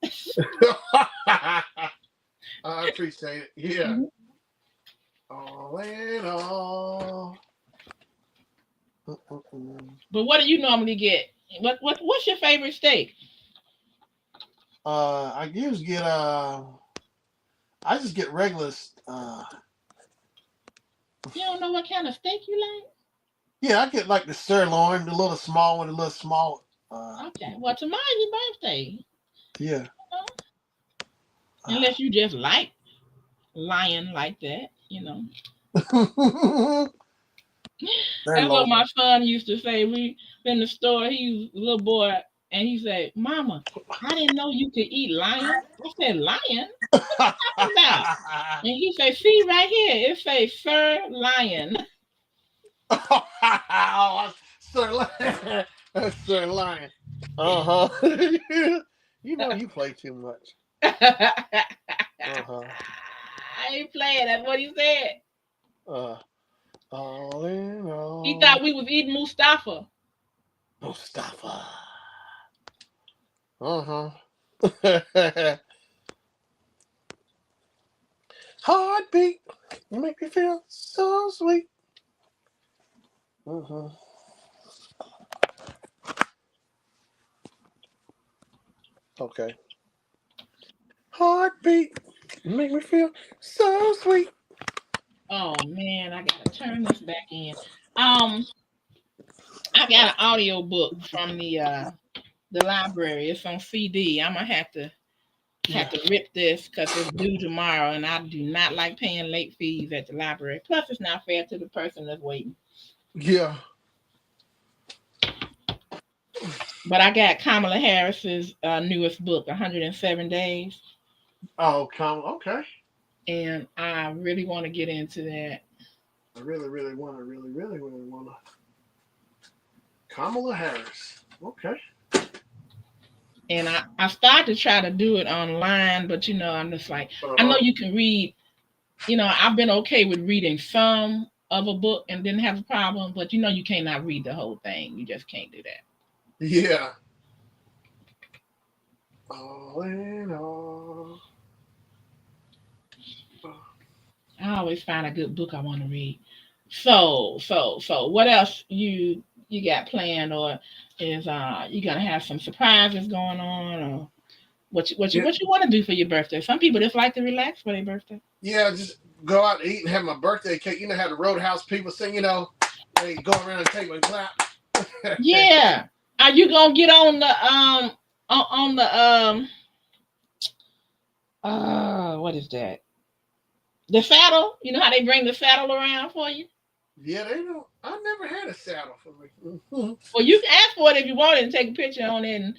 I appreciate it. Yeah. All in all. But what do you normally get? What's your favorite steak? I usually get I just get regular. You don't know what kind of steak you like? Yeah, I get like the sirloin, the little small one, the little small. Okay. Well, tomorrow's your birthday. Yeah. Unless you just like lying like that, That's what my son used to say. We in the store, he was a little boy, and he said, Mama, I didn't know you could eat lion. I said, lion? What are you talking about? And he said, see right here, it says Sir Lion. Sir Lion. Sir Lion. You play too much. I ain't playing. That's what he said. All in all. He thought we was eating Mustafa. Heartbeat. You make me feel so sweet. Okay. Heartbeat, make me feel so sweet. Oh man, I gotta turn this back in. Um, I got an audio book from the library. It's on CD. I'm gonna have Yeah. to rip this because it's due tomorrow, and I do not like paying late fees at the library. Plus, it's not fair to the person that's waiting. Yeah. But I got Kamala Harris's newest book, 107 Days, Oh, come. Okay. and I really want to get into that. I really, really want to. Really, really, really want to. Kamala Harris. Okay. And I started to try to do it online, but I'm just like, I know Uh-huh. you can read. I've been okay with reading some of a book and didn't have a problem, but you cannot read the whole thing. You just can't do that. Yeah. All in all. I always find a good book I want to read. So, what else you got planned, or is you gonna have some surprises going on, or Yeah. what you want to do for your birthday? Some people just like to relax for their birthday. Yeah. Just go out and eat and have my birthday cake. You know how the Roadhouse people sing. They go around and take my clap. Yeah. Are you gonna get on the on the what is that? The saddle? You know how they bring the saddle around for you? Yeah, they don't. I never had a saddle for me. Well, you can ask for it if you want it and take a picture on it and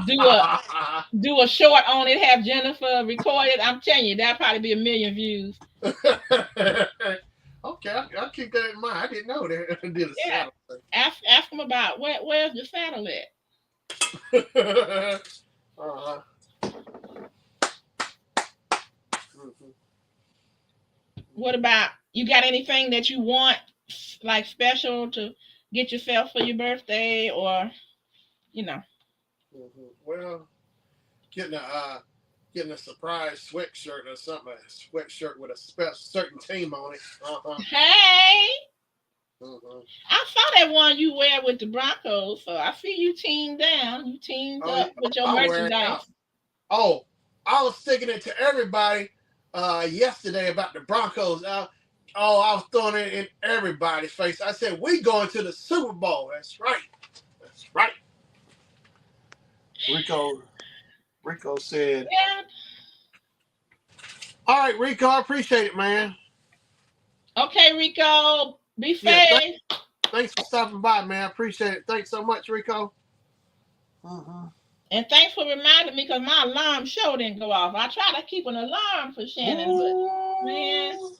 do a do a short on it. Have Jennifer record it. I'm telling you, that'll probably be 1 million views. Okay, I'll keep that in mind. I didn't know that I did a Yeah. saddle Ask them about where's the saddle at. thing. uh-huh. Mhm. What about you? Got anything that you want like special to get yourself for your birthday, or you know? Well, getting a uh, getting a surprise sweatshirt or something, a sweatshirt with a certain team on it. Uh-huh. Hey, Uh-huh. I saw that one you wear with the Broncos, so I see you teamed down. You teamed Oh, yeah, up with your I'll wear it out. merchandise. Oh, I was sticking it to everybody yesterday about the Broncos. I was throwing it in everybody's face. I said, "We going to the Super Bowl." That's right. That's right. Rico said, Yeah. "All right, Rico, I appreciate it, man. Okay, Rico. Be Yeah, safe. thanks for stopping by, man. I appreciate it. Thanks so much, Rico." And thanks for reminding me because my alarm show didn't go off. I tried to keep an alarm for Shannon, but man, Ooh.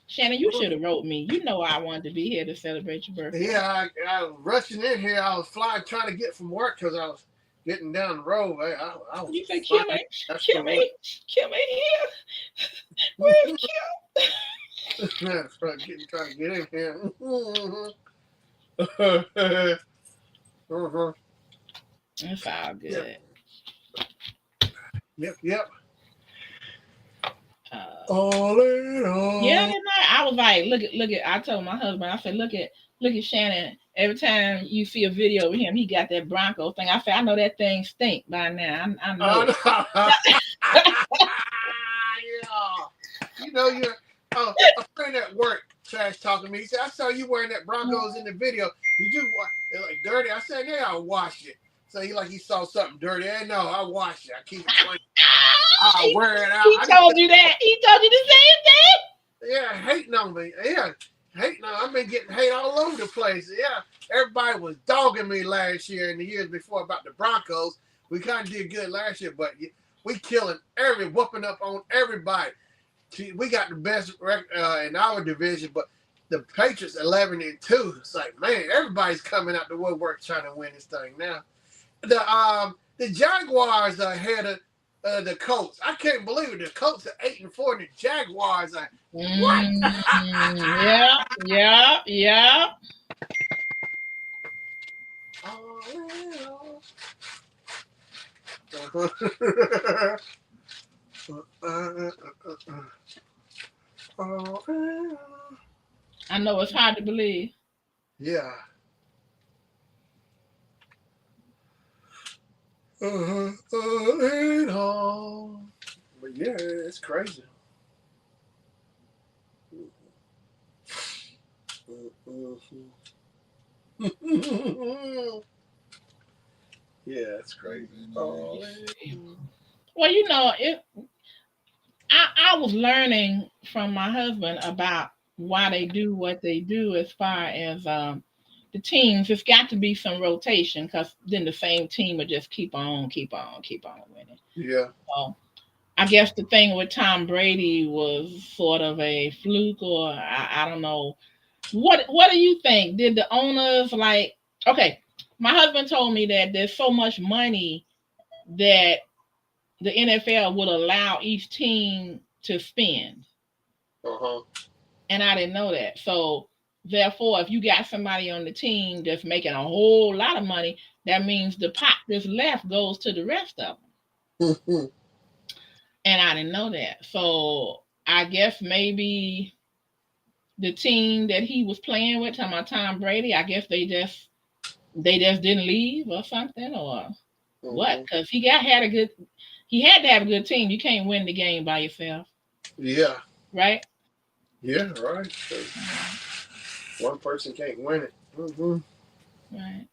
Shannon, you should have wrote me. You know I wanted to be here to celebrate your birthday. Yeah, I was rushing in here. I was flying, trying to get from work because I was getting down the road. I was You say, flying. Kimmy, That's the way. Kimmy, Kimmy here. Where's Kim? Trying to get in here. It's all Yep, good. yep. Uh, All in yeah, all. I was like, look at. I told my husband, I said, look at Shannon. Every time you see a video of him, he got that Bronco thing. I said, I know that thing stink by now. I know it. Yeah. You're a friend at work trash talking to me. He said, "I saw you wearing that Broncos in the video. Did you it like dirty?" I said, "Yeah, I washed it." So he saw something dirty. Hey, no, I washed it. I keep it clean. I wear it out. He told you that. He told you the same thing. Yeah, hating on me. Yeah, hating on. I've been getting hate all over the place. Yeah, everybody was dogging me last year and the years before about the Broncos. We kind of did good last year, but we killing whooping up on everybody. We got the best in our division, but the Patriots 11-2. It's like, man, everybody's coming out the woodwork trying to win this thing now. The Jaguars are ahead of the Colts. I can't believe it. The Colts are 8-4, and the Jaguars are what? Yeah, yeah, yeah. I know it's hard to believe. Yeah. But yeah, it's crazy. Yeah, it's crazy. Oh, Well, I was learning from my husband about why they do what they do as far as the teams. It's got to be some rotation because then the same team will just keep on winning. yeah. So I guess the thing with Tom Brady was sort of a fluke, or I don't know. What do you think? Did the owners like? Okay, my husband told me that there's so much money that the NFL would allow each team to spend. Uh-huh. And I didn't know that. So therefore, if you got somebody on the team that's making a whole lot of money, that means the pot that's left goes to the rest of them. And I didn't know that. So I guess maybe the team that he was playing with, talking about Tom Brady, I guess they just didn't leave or something, or what? Because he had to have a good team. You can't win the game by yourself, Yeah. right? Yeah, right. One person can't win it. Right.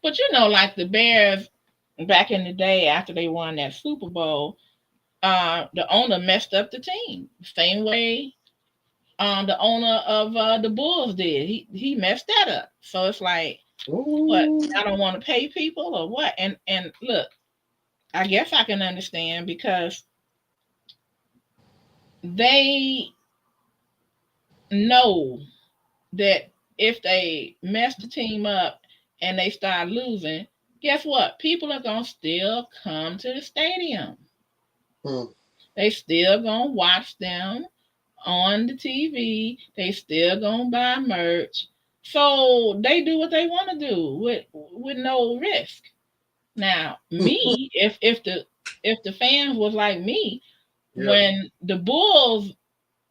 But like the Bears back in the day after they won that Super Bowl, the owner messed up the team. Same way the owner of the Bulls did. He messed that up. So it's like, what? Ooh. I don't want to pay people or what? And look, I guess I can understand because they know that if they mess the team up and they start losing, guess what? People are gonna still come to the stadium. Hmm. They still gonna watch them on the TV. They still gonna buy merch. So they do what they want to do with no risk. Now, me, if the fans was like me, Yeah. when the Bulls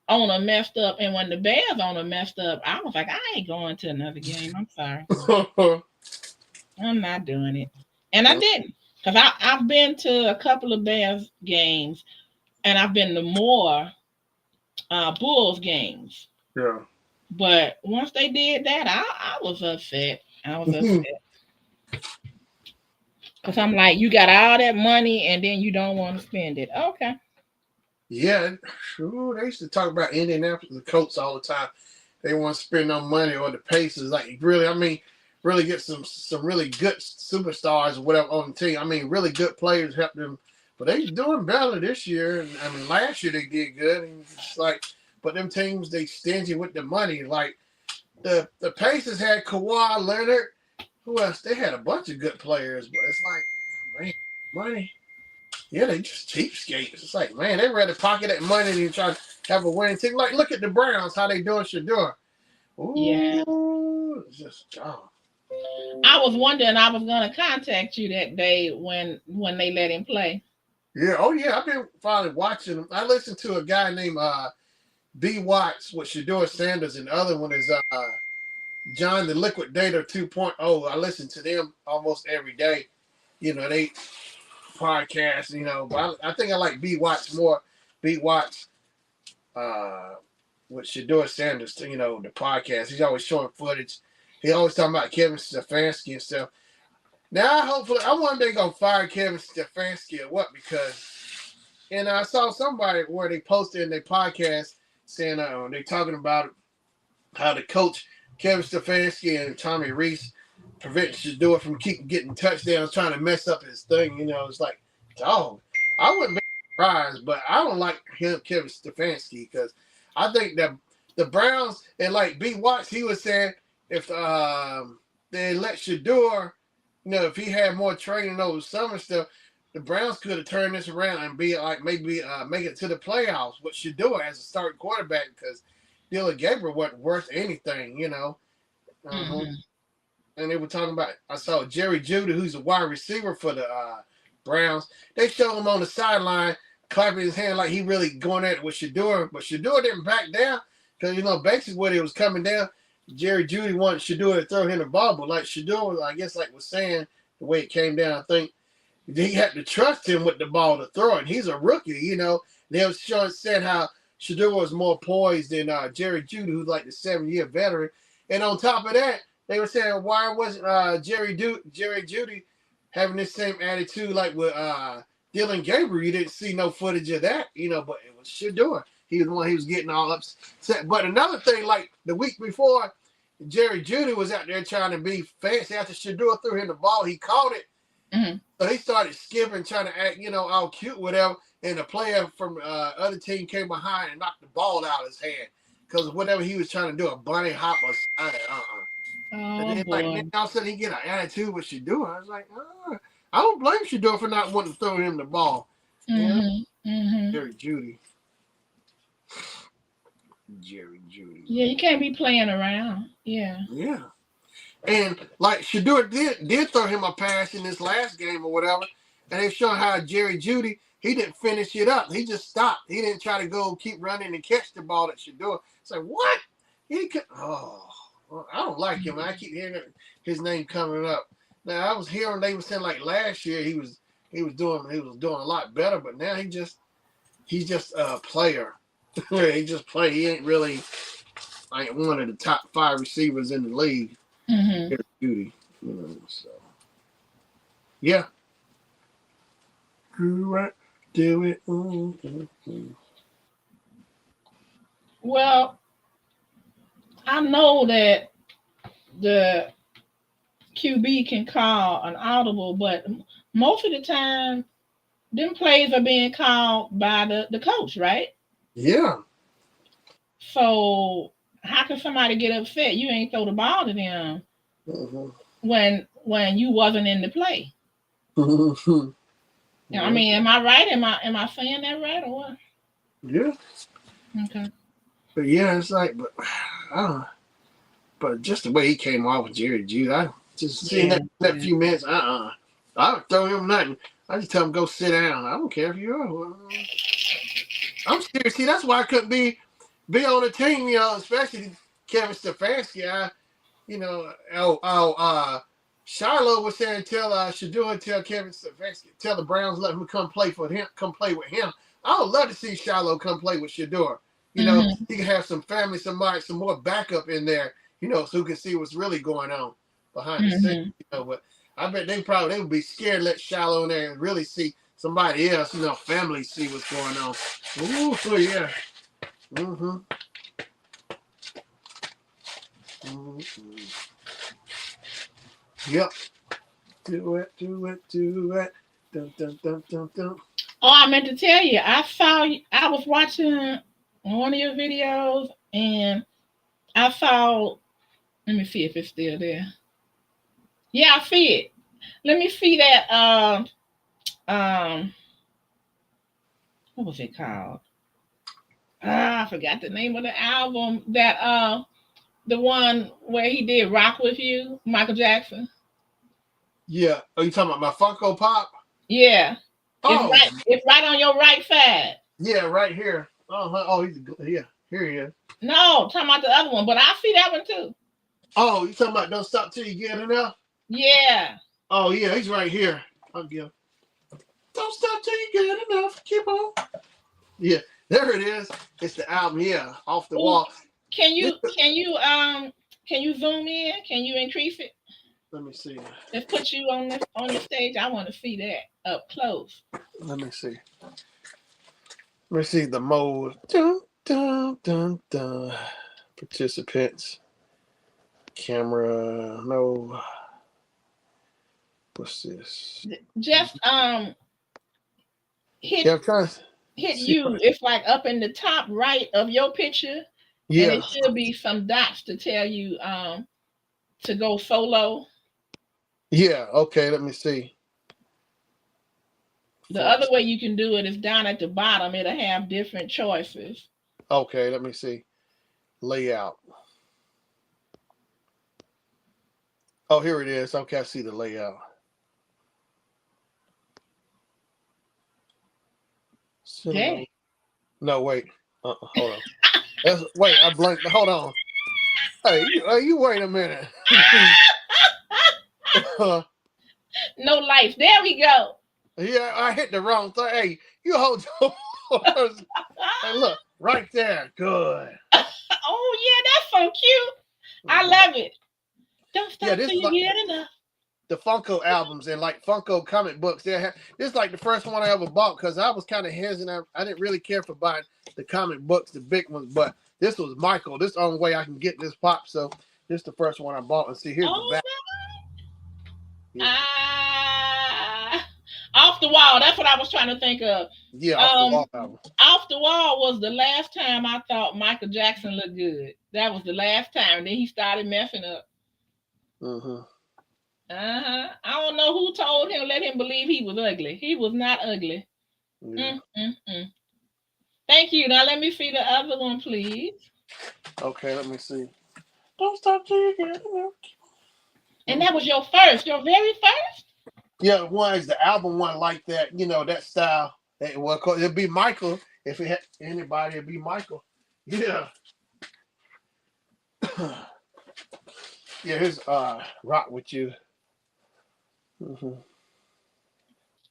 owner messed up and when the Bears owner messed up, I was like, I ain't going to another game. I'm sorry. I'm not doing it. And I didn't. Because I've been to a couple of Bears games and I've been to more Bulls games. Yeah. But once they did that, I was upset. I was upset. Because I'm like, you got all that money and then you don't want to spend it. Okay. Yeah. Ooh, they used to talk about Indianapolis, the Colts all the time. They want to spend no money or the Pacers. Like really, I mean, really get some really good superstars or whatever on the team. I mean, really good players help them. But they doing better this year. And I mean, last year they did good. And it's like, but them teams they stingy with the money. Like the Pacers had Kawhi Leonard. Who else? They had a bunch of good players, but it's like, man, money. Yeah, they just cheapskates. It's like, man, they rather pocket that money than try to have a winning team. Like, look at the Browns, how they doing, should do. Yeah. Ooh, it's just, oh. I was wondering I was gonna contact you that day when they let him play. Yeah, oh yeah, I've been finally watching them. I listened to a guy named B. Watts with Shador Sanders, and the other one is John the Liquidator 2.0. I listen to them almost every day. You know, they podcast, but I think I like B. Watts more. B. Watts with Shador Sanders, the podcast. He's always showing footage. He always talking about Kevin Stefanski and stuff. Now, hopefully, I wonder they gonna fire Kevin Stefanski or what, because, and I saw somebody where they posted in their podcast saying they talking about how the coach Kevin Stefanski and Tommy Reese prevent Shador from keep getting touchdowns, trying to mess up his thing. It's like, dog, I wouldn't be surprised, but I don't like him, Kevin Stefanski, because I think that the Browns and like B. Watts, he was saying if they let Shador, if he had more training over summer stuff, the Browns could have turned this around and be like maybe make it to the playoffs with Shador as a starting quarterback, because Dylan Gabriel wasn't worth anything. Mm-hmm. And they were talking about, I saw Jerry Judy, who's a wide receiver for the Browns. They showed him on the sideline clapping his hand like he really going at it with Shador, but Shador didn't back down because, basically when it was coming down, Jerry Judy wanted Shador to throw him the ball, but like Shador, I guess, like was saying, the way it came down, I think He had to trust him with the ball to throw, and he's a rookie, you know. They were said how Shador was more poised than Jerry Jeudy, who's like the 7-year veteran. And on top of that, they were saying why wasn't Jerry Jeudy having this same attitude like with Dylan Gabriel? You didn't see no footage of that, you know, but it was Shador. He was the one he was getting all upset. But another thing, like the week before, Jerry Jeudy was out there trying to be fancy. After Shador threw him the ball, he caught it. Mm-hmm. So he started skipping, trying to act, you know, all cute, whatever. And the player from other team came behind and knocked the ball out of his hand because whatever he was trying to do, a bunny hop or something. Oh, And then, boy. like, all of a sudden he get an attitude with Shador. I was like, I don't blame Shador for not wanting to throw him the ball. Mm-hmm. Mm-hmm. Jerry Jeudy. Jerry Jeudy. Yeah, you can't be playing around. Yeah. Yeah. And like Shador did throw him a pass in this last game or whatever, and they showing how Jerry Jeudy, he didn't finish it up. He just stopped. He didn't try to go keep running and catch the ball at Shador. It's like, what? He could. Oh, well, I don't like him. I keep hearing his name coming up. Now I was hearing they were saying like last year he was doing a lot better, but now he's just a player. He just play. He ain't really like one of the top 5 receivers in the league. Mm-hmm. Jeudy, you know, so yeah. Do it. Mm-hmm. Well, I know that the QB can call an audible, but most of the time, them plays are being called by the coach, right? Yeah. So how can somebody get upset? You ain't throw the ball to them when you wasn't in the play. I mean, am I right? Am I saying that right or what? Yeah. Okay. But yeah, it's like, but just the way he came off with Jerry Jeudy, I just seen that few minutes. I would throw him nothing. I just tell him go sit down. I don't care if you are. I'm serious. See, that's why I couldn't be on the team, you know, especially Kevin Stefanski. Shiloh was saying tell Shador, tell Kevin Stefanski, tell the Browns let him come play with him. I would love to see Shiloh come play with Shador. You know, he can have some family, some more backup in there, you know, so who can see what's really going on behind the scenes. You know, but I bet they would be scared to let Shiloh in there and really see somebody else, you know, family see what's going on. Ooh, yeah. Mm-hmm. Yep. Do it. Dun, dun, dun, dun, dun. Oh, I meant to tell you, I was watching one of your videos and I saw, let me see if it's still there. Yeah, I see it. Let me see that what was it called? I forgot the name of the album that the one where he did Rock With You, Michael Jackson. Yeah. Are you talking about my Funko Pop? Yeah. It's right on your right side. Yeah, right here. Oh, here he is. No, talking about the other one, but I see that one too. Oh, you talking about don't stop till you get enough? Yeah. Oh yeah, he's right here. I'll give. Don't stop till you get enough. Keep on. Yeah, there it is. It's the album. Yeah, Off the Wall. Can you zoom in? Can you increase it? Let me see. Let's put you on the stage. I want to see that up close. Let me see. Let me see the mode. Dun, dun, dun, dun. Participants. Camera. No. What's this? Just hit you. It's like up in the top right of your picture. Yeah. And it should be some dots to tell you to go solo. Yeah, okay, let me see. The other way you can do it is down at the bottom. It'll have different choices. Okay, let me see. Layout. Oh, here it is. Okay, I see the layout. Hey. No, wait. Hold on. Wait, I blanked. Hold on. Hey, you wait a minute. No lights. There we go. Yeah, I hit the wrong thing. Hey, you hold your horse. Hey, look, right there. Good. Oh yeah, that's so cute. I Mhm. love it. Don't Yeah, stop this till is you like get enough. the Funko albums and like Funko comic books. This is like the first one I ever bought because I was kind of hesitant. I didn't really care for buying the comic books, the big ones, but this was Michael. This is the only way I can get this pop. So this is the first one I bought. And see, here's the Oh back. my. Yeah, Off the wall. That's what I was trying to think of. yeah, off the Um, wall album. Off the wall was the last time I thought Michael Jackson looked good. That was the last time. Then he started messing up. Mm-hmm. I don't know who told him, let him believe he was ugly. He was not ugly. Yeah. Mm. Thank you. Now let me see the other one, please. Okay, let me see. Don't stop till you get enough. And that was your first, your very first? Yeah, one is the album one like that. You know that style. Well, it'd be Michael if it had anybody. It'd be Michael. Yeah. Yeah, here's Rock With You. Mm-hmm.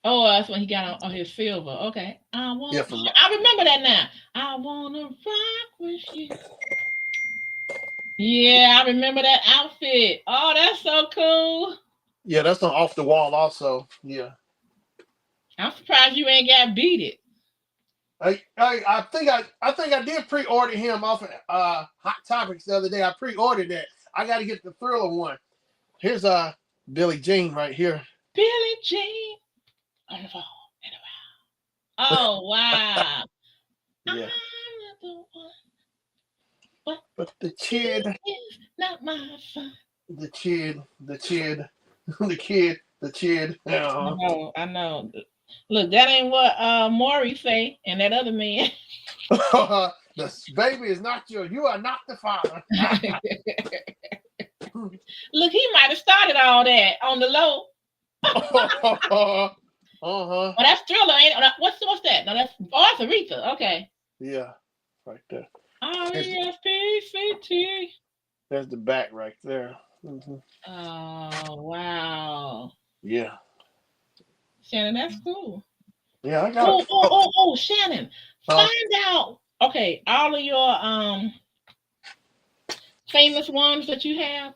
Oh, that's when he got on his silver. Okay. Yeah, from I remember that now. I wanna rock with you. Yeah, I remember that outfit. Oh, that's so cool. yeah, that's on Off the Wall also. Yeah. I'm surprised you ain't got beat it. I think I did pre-order him off of Hot Topics the other day. I pre-ordered that. I got to get the Thriller one. Here's Billie Jean right here. Billie Jean on the phone. Oh wow. I'm Yeah. not the one, but But the she kid, is not my son. the kid, the kid, the kid, the kid. I know. Look, that ain't what Maury say and that other man. The baby is not yours. You are not the father. Look, he might have started all that on the low. Uh-huh. Oh, that's Thriller, ain't it? What's that? No, that's Aretha. Okay. Yeah, right there. There's, Respct. there's the back right there. Hmm. Oh wow, Yeah. Shannon, that's cool. Yeah, I got it. Oh, Shannon, find out. Okay, all of your famous ones that you have.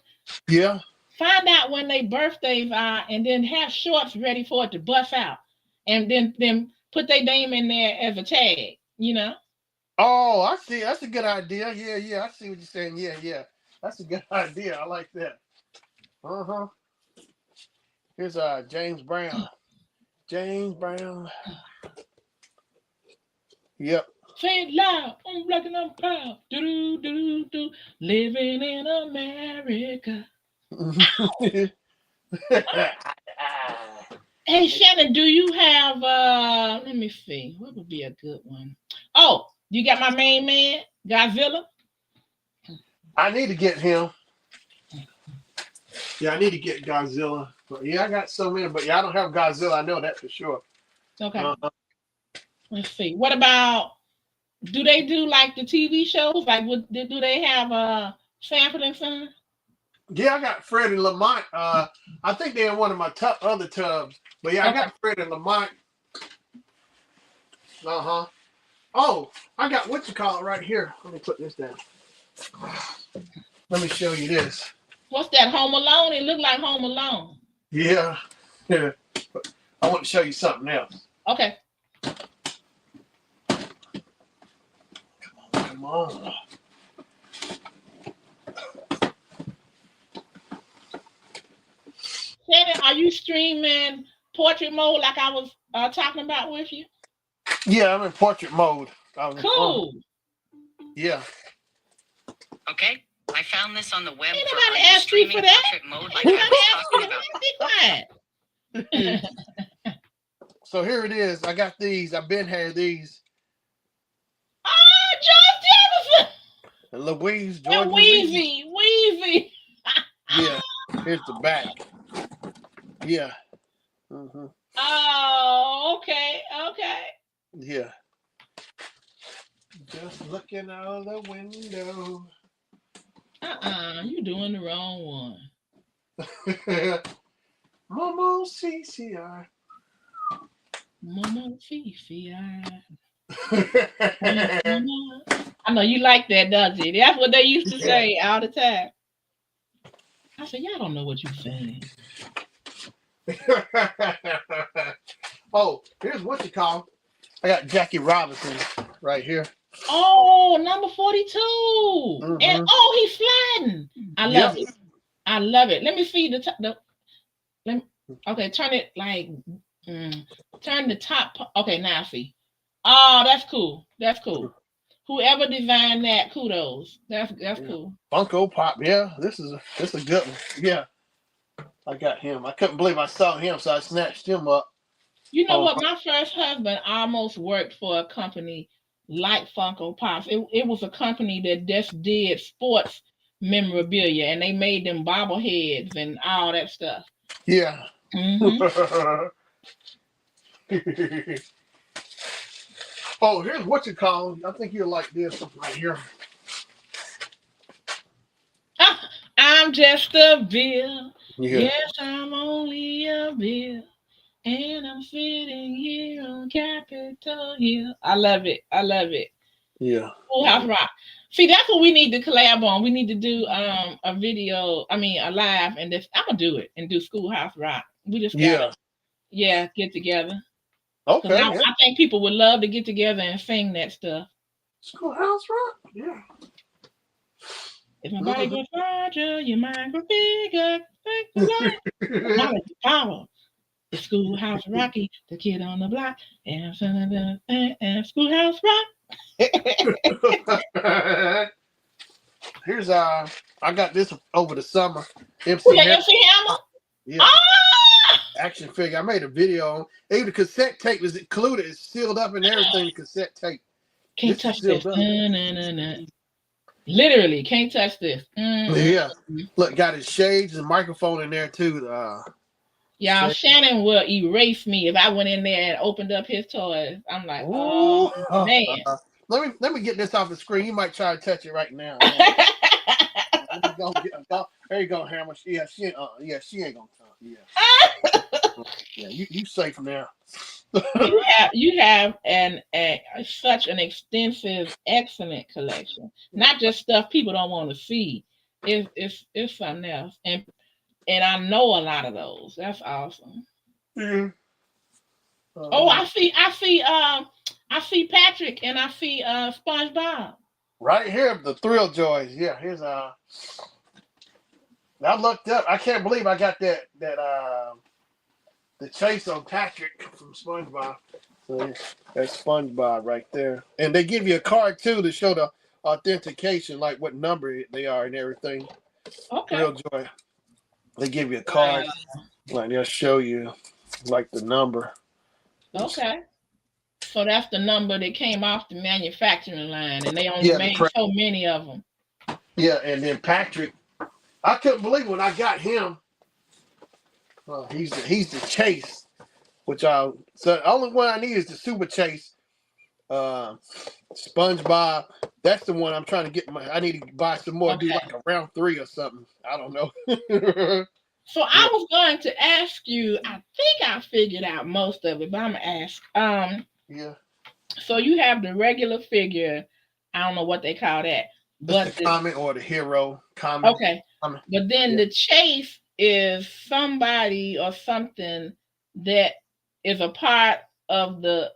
Yeah. Find out when their birthdays are, and then have shorts ready for it to bust out, and then put their name in there as a tag. You know. Oh, I see. That's a good idea. Yeah, yeah. I see what you're saying. Yeah, yeah. That's a good idea. I like that. Uh-huh. Here's James Brown. James Brown. Yep. Say it loud. I'm black and I'm proud. Do do do do. Living in America. Hey Shannon, do you have let me see, what would be a good one? Oh, you got my main man, Godzilla? I need to get him. Yeah, I need to get Godzilla. But yeah, I got so many, but yeah, I don't have Godzilla. I know that for sure. Okay. Uh-huh. Let's see. What about do they do like the TV shows? Like do they have Sanford and Son? Yeah, I got Fred and Lamont. I think they're in one of my other tubs. But yeah, I Okay. got Fred and Lamont. Uh-huh. Oh, I got what you call it right here. Let me put this down. Let me show you this. What's that? Home Alone? It looked like Home Alone. Yeah. Yeah. I want to show you something else. Okay. Come on. Shannon, are you streaming portrait mode like I was talking about with you? Yeah, I'm in portrait mode. Cool. Yeah. Okay, I found this on the web. Ain't For nobody are you asked you streaming for that. portrait mode like Ain't I nobody was asked talking you. about? Be quiet. So here it is. I got these. I've been had these. Oh, George Jefferson. And Louise, Yeah, George Wheezy. Yeah. Here's the back. Yeah. Mm-hmm. Oh, okay. Yeah. Just looking out the window. You doing the wrong one. Momo CCR. Mama Fifi. I know you like that, does it? That's what they used to say all the time. I said, y'all don't know what you're saying. Oh, here's what you call. I got Jackie Robinson right here. Oh, number 42. And oh, he's flattened. I love it. I love it. Let me see the top. Okay, turn it like turn the top. Okay, now I see. Oh, that's cool. That's cool. Whoever designed that, kudos. That's cool. Funko Pop, yeah. This is a good one. Yeah. I got him. I couldn't believe I saw him, so I snatched him up. You know what? My first husband almost worked for a company like Funko Pops. It was a company that just did sports memorabilia, and they made them bobbleheads and all that stuff. Yeah. Oh, here's what you call. I think you'll like this right here. I'm just a bill. Yeah. Yes, I'm only a bill. And I'm sitting here on Capitol Hill. I love it. I love it. Yeah. Schoolhouse Rock. See, that's what we need to collab on. We need to do a video, a live, and this I'm gonna do it and do Schoolhouse Rock. We just gotta get together. Okay. I think people would love to get together and sing that stuff. Schoolhouse Rock? Yeah. If my body goes larger, your mind goes bigger. Knowledge is power. The Schoolhouse Rocky, the kid on the block, and Schoolhouse Rock. Here's I got this over the summer. MC Hammer? Yeah. Action figure. I made a video. Even the cassette tape is included. It's sealed up and everything. Cassette tape. Can't touch this. Literally, can't touch this. Yeah. Look, got his shades and microphone in there too. Y'all, Shannon will erase me if I went in there and opened up his toys. I'm like, oh man. Let me get this off the screen. You might try to touch it right now. There you go, Hammer. Yeah, she ain't gonna come. Yeah, you safe now. you have such an extensive, excellent collection. Not just stuff people don't want to see. It's something else, and I know a lot of those. That's awesome. Mm-hmm. Oh, I see Patrick and I see SpongeBob. Right here, the Thrill Joys. Yeah, here's I looked up. I can't believe I got that the chase on Patrick from SpongeBob. So that's SpongeBob right there. And they give you a card too to show the authentication, like what number they are and everything. Okay. Thrill Joy. They give you a card, like they'll show you like the number. Okay. So that's the number that came off the manufacturing line, and they only made so many of them. Yeah, and then Patrick, I couldn't believe when I got him. He's the chase, which so the only one I need is the Super Chase. SpongeBob, that's the one I'm trying to get. I need to buy some more. Okay. Do like a round 3 or something. I don't know. So I was going to ask you. I think I figured out most of it, but I'm gonna ask. Yeah. So you have the regular figure. I don't know what they call that, but the comet or the hero comet. Okay. But then the chase is somebody or something that is a part of the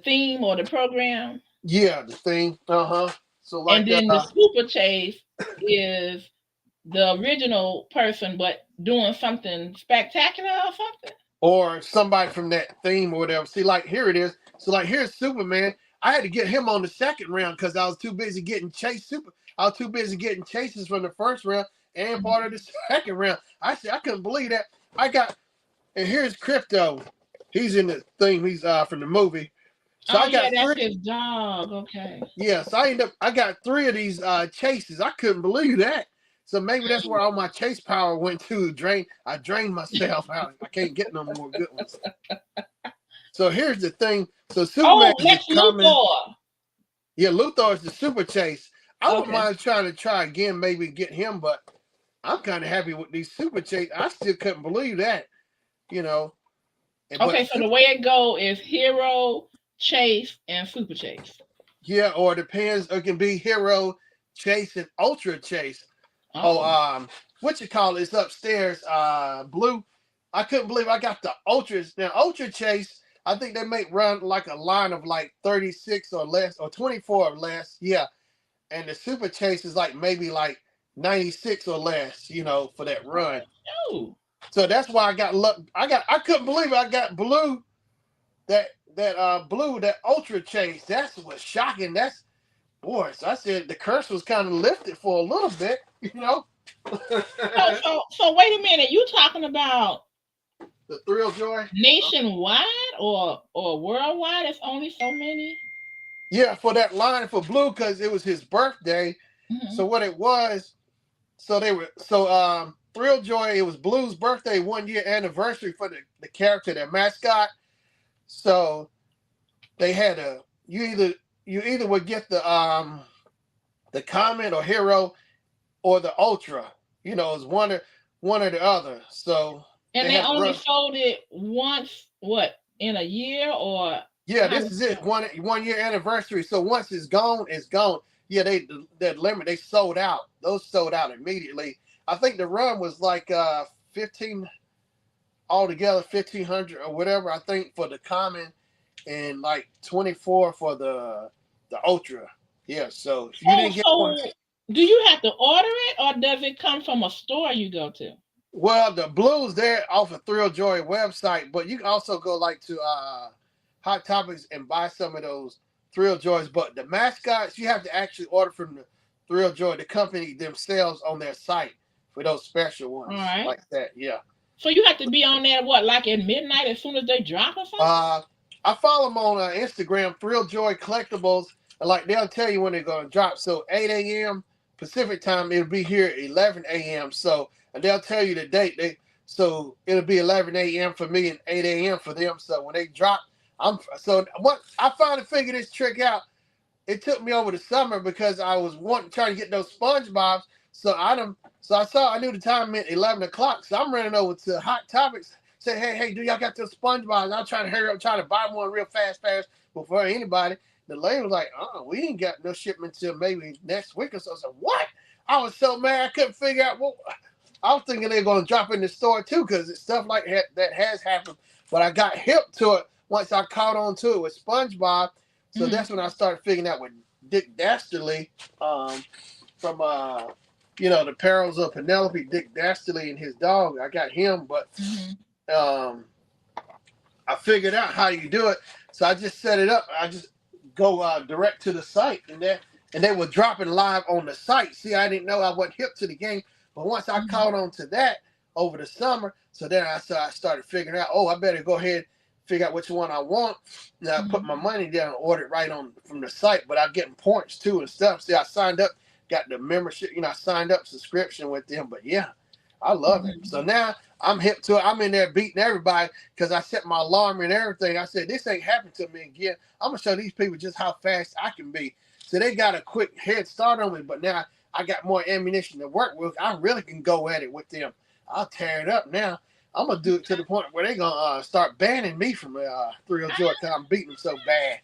theme or the program. Yeah, the thing. So like, and then the Super Chase is the original person, but doing something spectacular or something. Or somebody from that theme or whatever. See, like here it is. So like here's Superman. I had to get him on the second round because I was too busy getting I was too busy getting chases from the first round and part of the second round. I couldn't believe that. And here's Crypto. He's in the thing. He's from the movie. So I got that's his dog. Okay. Yeah, so I got 3 of these chases. I couldn't believe that. So maybe that's where all my chase power went to. I drained myself out. I can't get no more good ones. So here's the thing. So Superman is coming. Luthor. Yeah, Luthor is the Super Chase. I wouldn't mind trying to try again, maybe get him, but I'm kind of happy with these Super Chase. I still couldn't believe that. You know. But Okay, so the way it go is hero, chase, and super chase. yeah, or it depends. It can be hero chase and ultra chase. Oh, Oh, what you call it? It's upstairs. Blue. I couldn't believe I got the ultras. Now ultra chase, I think they make run like a line of like 36 or less, or 24 or less. Yeah, and the super chase is like maybe like 96 or less. For that run. oh, So that's why I got luck. I couldn't believe I got blue. That blue, that ultra chase. That's what's shocking. That's boy. So I said the curse was kind of lifted for a little bit. so wait a minute. You talking about The thrill joy. nationwide or worldwide? It's only so many. Yeah, for that line for blue because it was his birthday. Mm-hmm. So what it was, thrill joy. It was Blue's birthday, 1 year anniversary for the character, their mascot. So they had you either would get the common or hero or the ultra. It's one or the other. So And they they had to only run. sold it once. What, in a year or Yeah, how? this is it. One year anniversary. So once it's gone, it's gone. Yeah, that limit they sold out. Those sold out immediately. I think the run was like 15 altogether, 1,500 or whatever. I think for the common and like 24 for the ultra. Yeah. So if you Oh, didn't get one. so do you have to order it or does it come from a store you go to? Well, the blues there off of Thrill Joy website, but you can also go like to Hot Topics and buy some of those Thrill Joys. But the mascots, you have to actually order from the Thrill Joy, the company themselves on their site for those special All ones right. like that. Yeah. So you have to be on there, what, like at midnight as soon as they drop or something? I follow them on Instagram, Thrill Joy Collectibles, and like they'll tell you when they're gonna drop. So 8 a.m. Pacific time, it'll be here at 11 a.m. So and they'll tell you the date. So it'll be 11 a.m. for me and 8 a.m. for them. So when they drop, what I finally figured this trick out. It took me over the summer because I was trying to get those SpongeBob's. I knew the time meant 11 o'clock. So I'm running over to Hot Topics. Say, hey, do y'all got those SpongeBob's? I'm trying to hurry up, trying to buy one real fast before anybody. The lady was like, we ain't got no shipment till maybe next week or so. I said, what? I was so mad I couldn't figure out what. I was thinking they're going to drop in the store too because it's stuff like that has happened. But I got hip to it once I caught on to it with SpongeBob. So that's when I started figuring out with Dick Dastardly from the Perils of Penelope, Dick Dastardly and his dog. I got him, but I figured out how you do it. So I just set it up. I just go direct to the site, and they were dropping live on the site. See, I didn't know I wasn't hip to the game, but once I caught on to that over the summer, so then I started figuring out, I better go ahead figure out which one I want. And I put my money down and order it right on from the site, but I'm getting points too and stuff. See, I signed up, got the membership, I signed up subscription with them, but yeah, I love it. So now I'm hip to it. I'm in there beating everybody because I set my alarm and everything. I said, this ain't happened to me again. I'm going to show these people just how fast I can be. So they got a quick head start on me, but now I got more ammunition to work with. I really can go at it with them. I'll tear it up now. I'm gonna do it to the point where they're gonna start banning me from Thrill Joy because I'm beating them so bad.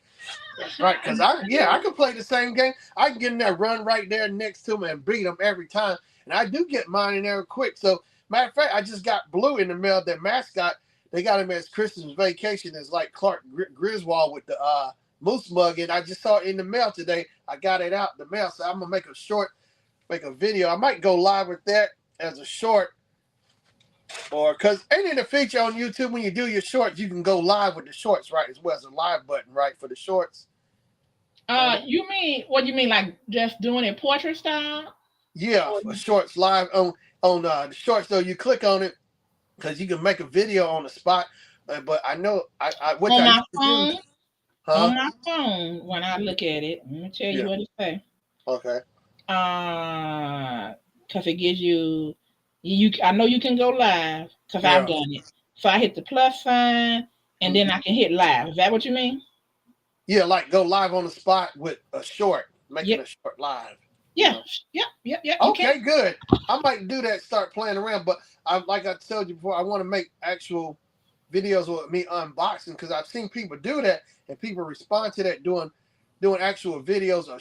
That's right, because I can play the same game. I can get in there, run right there next to them, and beat them every time. And I do get mine in there quick. So matter of fact, I just got Blue in the mail. Their mascot, they got him as Christmas Vacation. It's like Clark Griswold with the moose mug, and I just saw it in the mail today. I got it out the mail, so I'm gonna make a video. I might go live with that as a short. Or because ain't it a feature on YouTube when you do your shorts, you can go live with the shorts, right? As well as a live button, right, for the shorts. You mean what you mean, like just doing it portrait style? Yeah, shorts live on the shorts. So you click on it because you can make a video on the spot. But I know which on I my used to phone. do. Huh? On my phone, when I look at it, let me tell you what it say. Okay. Because it gives you. I know you can go live because I've done it. So I hit the plus sign and then I can hit live. Is that what you mean? Yeah, like go live on the spot with a short, making a short live. Yeah. Yep. Okay, good. I might do that. Start playing around, but like I told you before, I want to make actual videos with me unboxing because I've seen people do that and people respond to that doing actual videos or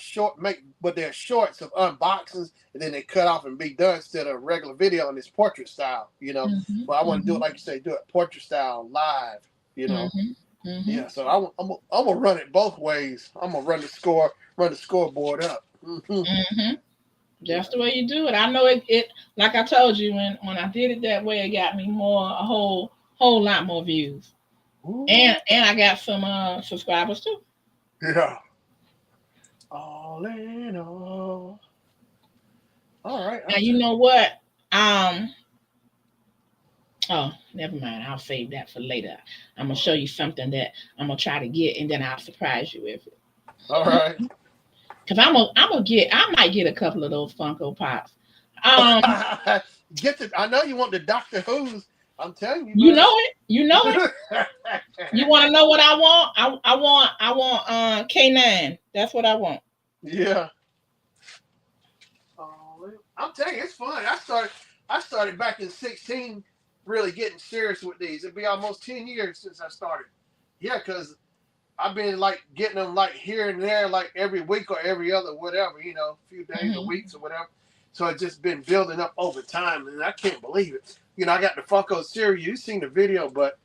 but they're shorts of unboxings and then they cut off and be done instead of a regular video in this portrait style, you know. Mm-hmm. But I want to do it like you say, do it portrait style live, you know. Mm-hmm. Mm-hmm. Yeah, so I'm gonna run it both ways. I'm gonna run the scoreboard up. Mm-hmm. Mm-hmm. Just the way you do it. I know it like I told you when I did it that way, it got me a whole lot more views. Ooh. And I got some subscribers too. Yeah. All in all. All right. Now you know what? Oh, never mind. I'll save that for later. I'm gonna show you something that I'm gonna try to get, and then I'll surprise you with it. All right. Cause I might get a couple of those Funko Pops. I know you want the Doctor Who's. I'm telling you. You know it. You want to know what I want? I want K9. That's what I want. Yeah. I'm telling you, it's fun. I started back in 2016, really getting serious with these. It'd be almost 10 years since I started. Yeah, because I've been like getting them like here and there, like every week or every other, whatever, you know, a few days or weeks or whatever. So it's just been building up over time, and I can't believe it. You know, I got the Funko series. You've seen the video, but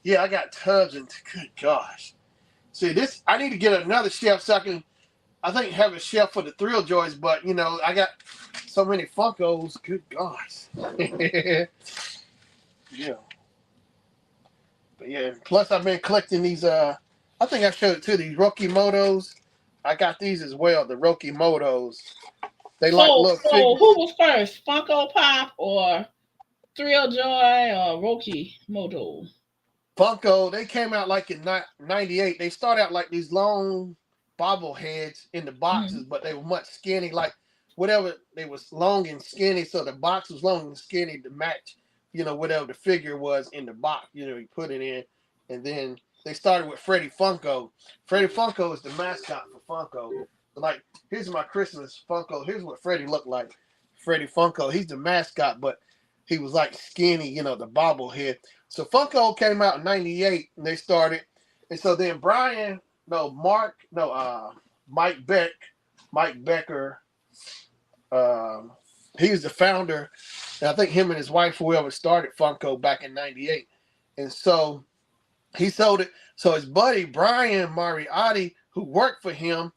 yeah, I got tubs and good gosh. See, this I need to get another shelf so I think have a shelf for the Thrill Joys, but you know, I got so many Funkos. Good gosh. Yeah. But yeah, plus I've been collecting these I think I showed it to these Roki Motos. I got these as well, the Roki Motos. They like little So who was first, Funko Pop or Thrill Joy or Roki Moto? Funko, they came out like in 98. They started out like these long bobbleheads in the boxes, but they were much skinny, like whatever, they was long and skinny, so the box was long and skinny to match, you know, whatever the figure was in the box, you know, you put it in. And then they started with Freddy Funko. Freddy Funko is the mascot for Funko. Like, here's my Christmas Funko. Here's what Freddy looked like. Freddy Funko, he's the mascot, but he was like skinny, you know, the bobblehead. So Funko came out in 98 and they started. And so then Mike Becker, he was the founder. And I think him and his wife, whoever started Funko back in 98. And so he sold it. So his buddy, Brian Mariotti, who worked for him,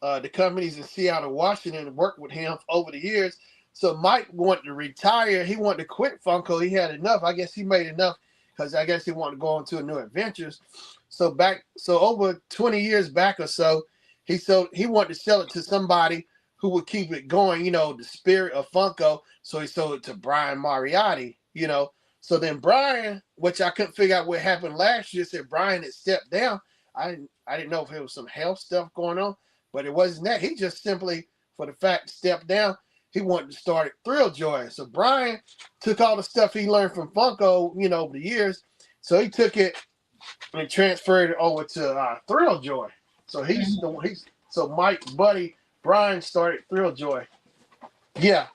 the companies in Seattle, Washington, worked with him over the years. So Mike wanted to retire. He wanted to quit Funko. He had enough. I guess he made enough because I guess he wanted to go on to new adventures. So over 20 years back or so, he wanted to sell it to somebody who would keep it going, you know, the spirit of Funko. So he sold it to Brian Mariotti, you know. So then Brian, which I couldn't figure out what happened last year, said Brian had stepped down. I didn't know if it was some health stuff going on, but it wasn't that. He just simply, for the fact, stepped down. He wanted to start Thrill Joy. So Brian took all the stuff he learned from Funko, you know, over the years. So he took it and transferred it over to Thrill Joy. So so Mike's buddy Brian started Thrill Joy. Yeah.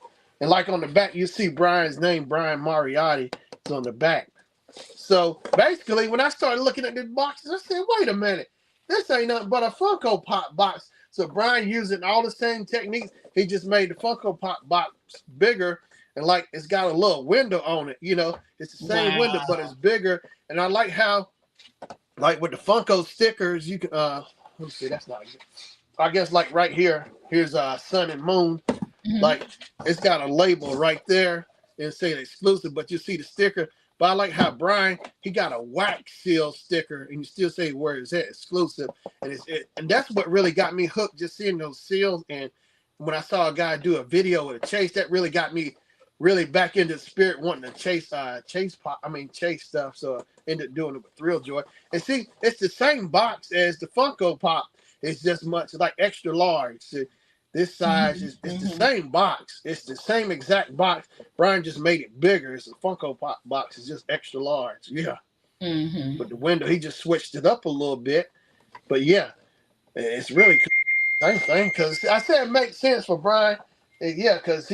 And like on the back, you see Brian's name, Brian Mariotti, is on the back. So basically, when I started looking at the boxes, I said, wait a minute. This ain't nothing but a Funko Pop box. So Brian using all the same techniques. He just made the Funko Pop box bigger. And like, it's got a little window on it. You know, it's the same window, but it's bigger. And I like how, like with the Funko stickers, you can, let me see, that's not good. I guess like right here, here's Sun and Moon. Like, it's got a label right there and saying exclusive, but you see the sticker. But I like how Brian, he got a wax seal sticker, and you still say where it's at, exclusive. And and that's what really got me hooked, just seeing those seals. And when I saw a guy do a video with a chase, that really got me really back into the spirit, wanting to chase stuff. So I ended up doing it with Thrill Joy. And see, it's the same box as the Funko Pop. It's just much like extra large. See, this size is the same box. It's the same exact box. Brian just made it bigger. It's a Funko Pop box. It's just extra large. Yeah. But the window, he just switched it up a little bit. But yeah, it's really cool. Same thing. Because I said it makes sense for Brian. Yeah, because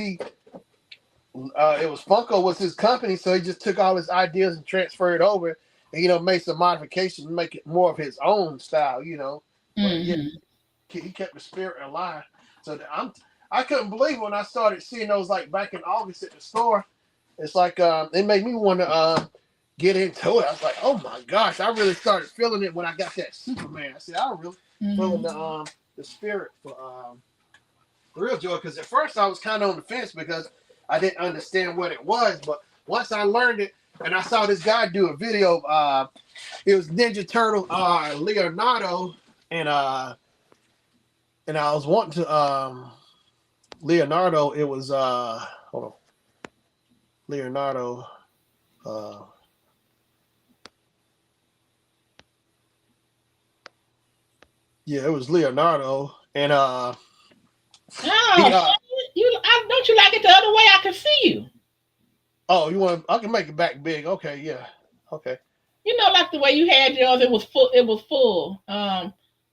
It was Funko was his company, so he just took all his ideas and transferred it over, and made some modifications to make it more of his own style. But yeah, Mm-hmm. he kept the spirit alive. So I couldn't believe when I started seeing those like back in August at the store. It's like it made me want to get into it. I was like, oh my gosh, I really started feeling it when I got that Superman. I said, I was really feeling the spirit for Real Joy, because at first I was kind of on the fence because I didn't understand what it was, but once I learned it and I saw this guy do a video of it was Ninja Turtle Leonardo, and I was wanting to Leonardo. It was hold on, Leonardo. Uh, yeah, it was Leonardo, and Oh, he don't you like it the other way? I can see you. oh, you want? I can make it back big. Okay, yeah, okay. Like the way you had yours. It was full. It was full. Yeah.